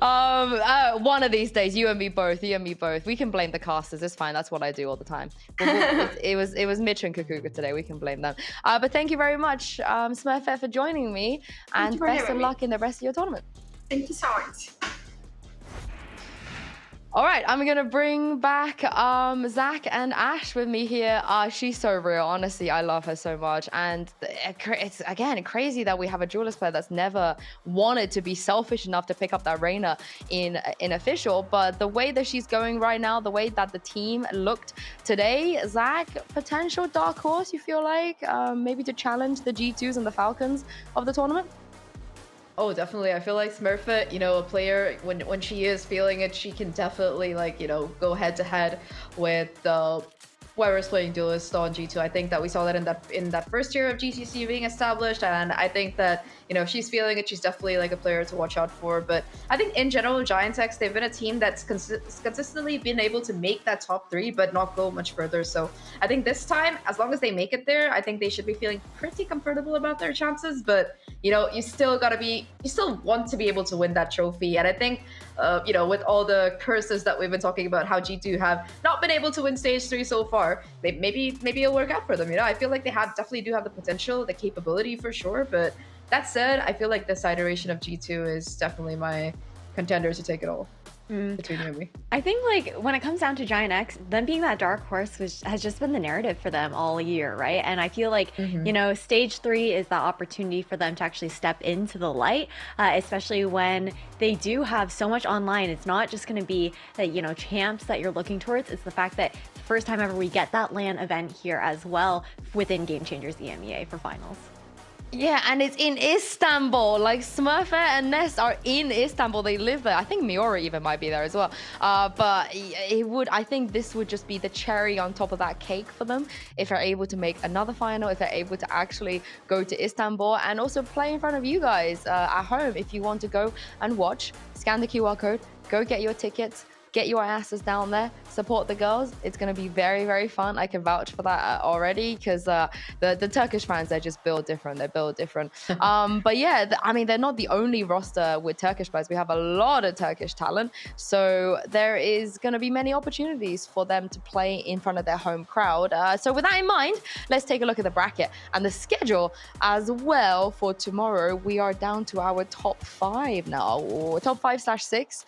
One of these days, you and me both. We can blame the casters. It's fine. That's what I do all the time. It was Mitch and Kukuka today. We can blame them. But thank you very much, Smurfette, for joining me, and best of luck in the rest of your tournament. Thank you so much. All right, I'm gonna bring back Zach and Ash with me here. She's so real, honestly. I love her so much, and it's again crazy that we have a duelist player that's never wanted to be selfish enough to pick up that Reyna in official. But the way that she's going right now, the way that the team looked today, Zach, potential dark horse. You feel like maybe to challenge the G2s and the Falcons of the tournament? Oh, definitely. I feel like Smurfette, you know, a player, when she is feeling it, she can definitely, like, you know, go head to head with whoever's playing duelist on G2. I think that we saw that in that first year of GCC being established, and I think that, you know, if she's feeling it, she's definitely like a player to watch out for. But I think in general, Giantex, they've been a team that's consistently been able to make that top 3, but not go much further. So I think this time, as long as they make it there, I think they should be feeling pretty comfortable about their chances. But, you know, you still want to be able to win that trophy. And I think, you know, with all the curses that we've been talking about, how G2 have not been able to win stage 3 so far, maybe it'll work out for them. You know, I feel like they definitely do have the potential, the capability for sure. But that said, I feel like this iteration of G2 is definitely my contenders to take it all. Between you and me. I think, like, when it comes down to Giant X, them being that dark horse has just been the narrative for them all year, right? And I feel like, you know, stage 3 is that opportunity for them to actually step into the light, especially when they do have so much online. It's not just going to be that, you know, champs that you're looking towards. It's the fact that the first time ever we get that LAN event here as well within Game Changers EMEA for finals. Yeah, and it's in Istanbul. Like, Smurfette and Nest are in Istanbul. They live there. I think Miura even might be there as well. But I think this would just be the cherry on top of that cake for them if they're able to make another final, if they're able to actually go to Istanbul and also play in front of you guys at home. If you want to go and watch, scan the QR code, go get your tickets, get your asses down there, support the girls. It's going to be very, very fun. I can vouch for that already, because the Turkish fans, they're just built different. They're built different. But yeah, I mean, they're not the only roster with Turkish players. We have a lot of Turkish talent. So there is going to be many opportunities for them to play in front of their home crowd. So with that in mind, let's take a look at the bracket and the schedule as well for tomorrow. We are down to our top 5 now, or top 5/6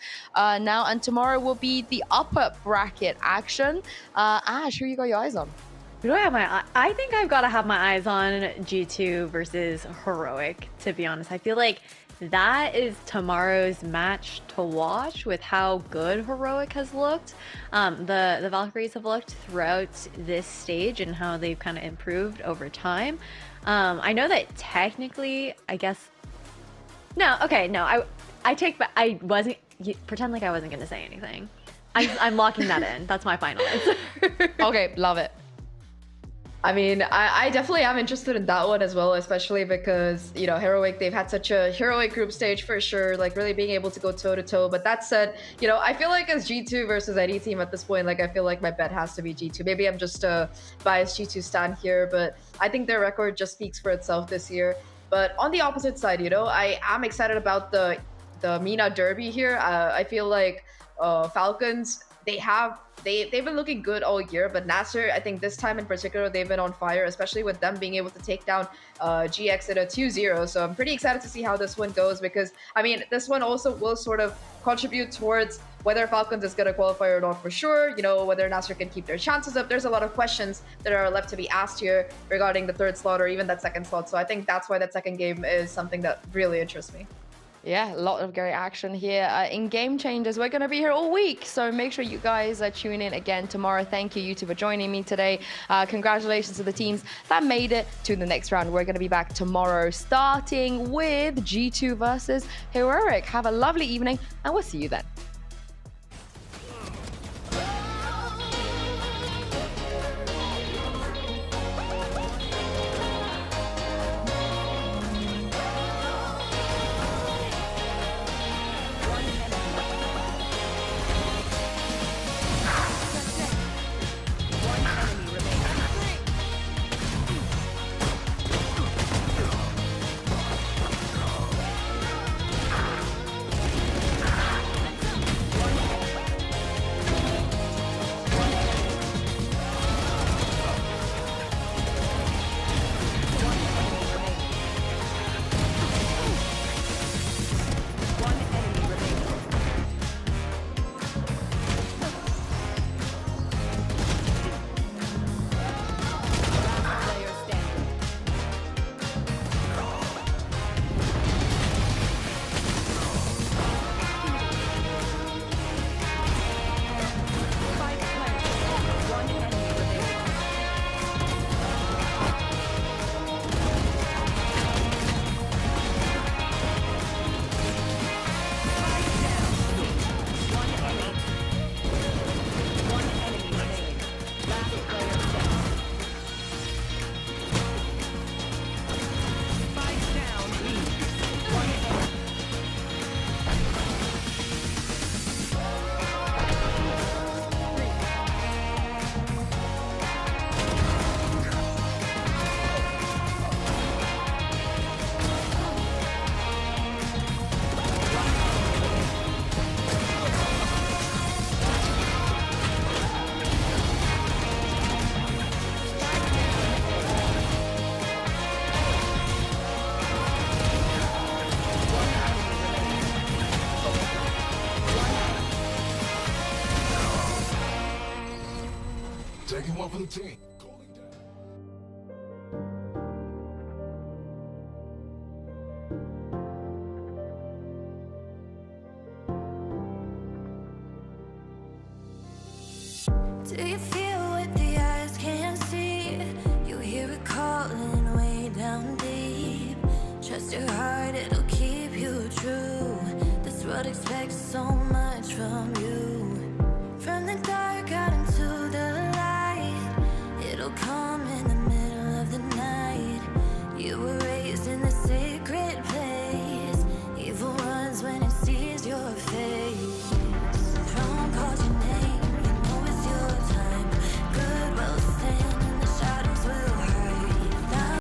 now. And tomorrow will be the upper bracket action. Ash, who you got your eyes on? Who do I have my eye? I think I've got to have my eyes on G2 versus Heroic, to be honest. I feel like that is tomorrow's match to watch with how good Heroic has looked. The Valkyries have looked throughout this stage and how they've kind of improved over time. I know that technically, I guess... No, okay, no. I wasn't... Pretend like I wasn't going to say anything. I'm locking that in. That's my final answer. Okay, love it. I mean, I definitely am interested in that one as well, especially because, you know, Heroic, they've had such a heroic group stage for sure, like really being able to go toe-to-toe. But that said, you know, I feel like as G2 versus any team at this point, like, I feel like my bet has to be G2. Maybe I'm just a biased G2 stan here, but I think their record just speaks for itself this year. But on the opposite side, you know, I am excited about the MENA Derby here. I feel like Falcons, they've been looking good all year, but Nasser, I think this time in particular, they've been on fire, especially with them being able to take down GX at a 2-0. So I'm pretty excited to see how this one goes, because, I mean, this one also will sort of contribute towards whether Falcons is going to qualify or not for sure, you know, whether Nasser can keep their chances up. There's a lot of questions that are left to be asked here regarding the 3rd slot or even that 2nd slot. So I think that's why that 2nd game is something that really interests me. Yeah, a lot of great action here in Game Changers. We're going to be here all week, so make sure you guys tune in again tomorrow. Thank you, YouTube, for joining me today. Congratulations to the teams that made it to the next round. We're going to be back tomorrow, starting with G2 versus Heroic. Have a lovely evening, and we'll see you then. Do you feel what the eyes can't see? You hear it calling way down deep. Trust your heart, it'll keep you true. This world expects so much from you. From the dark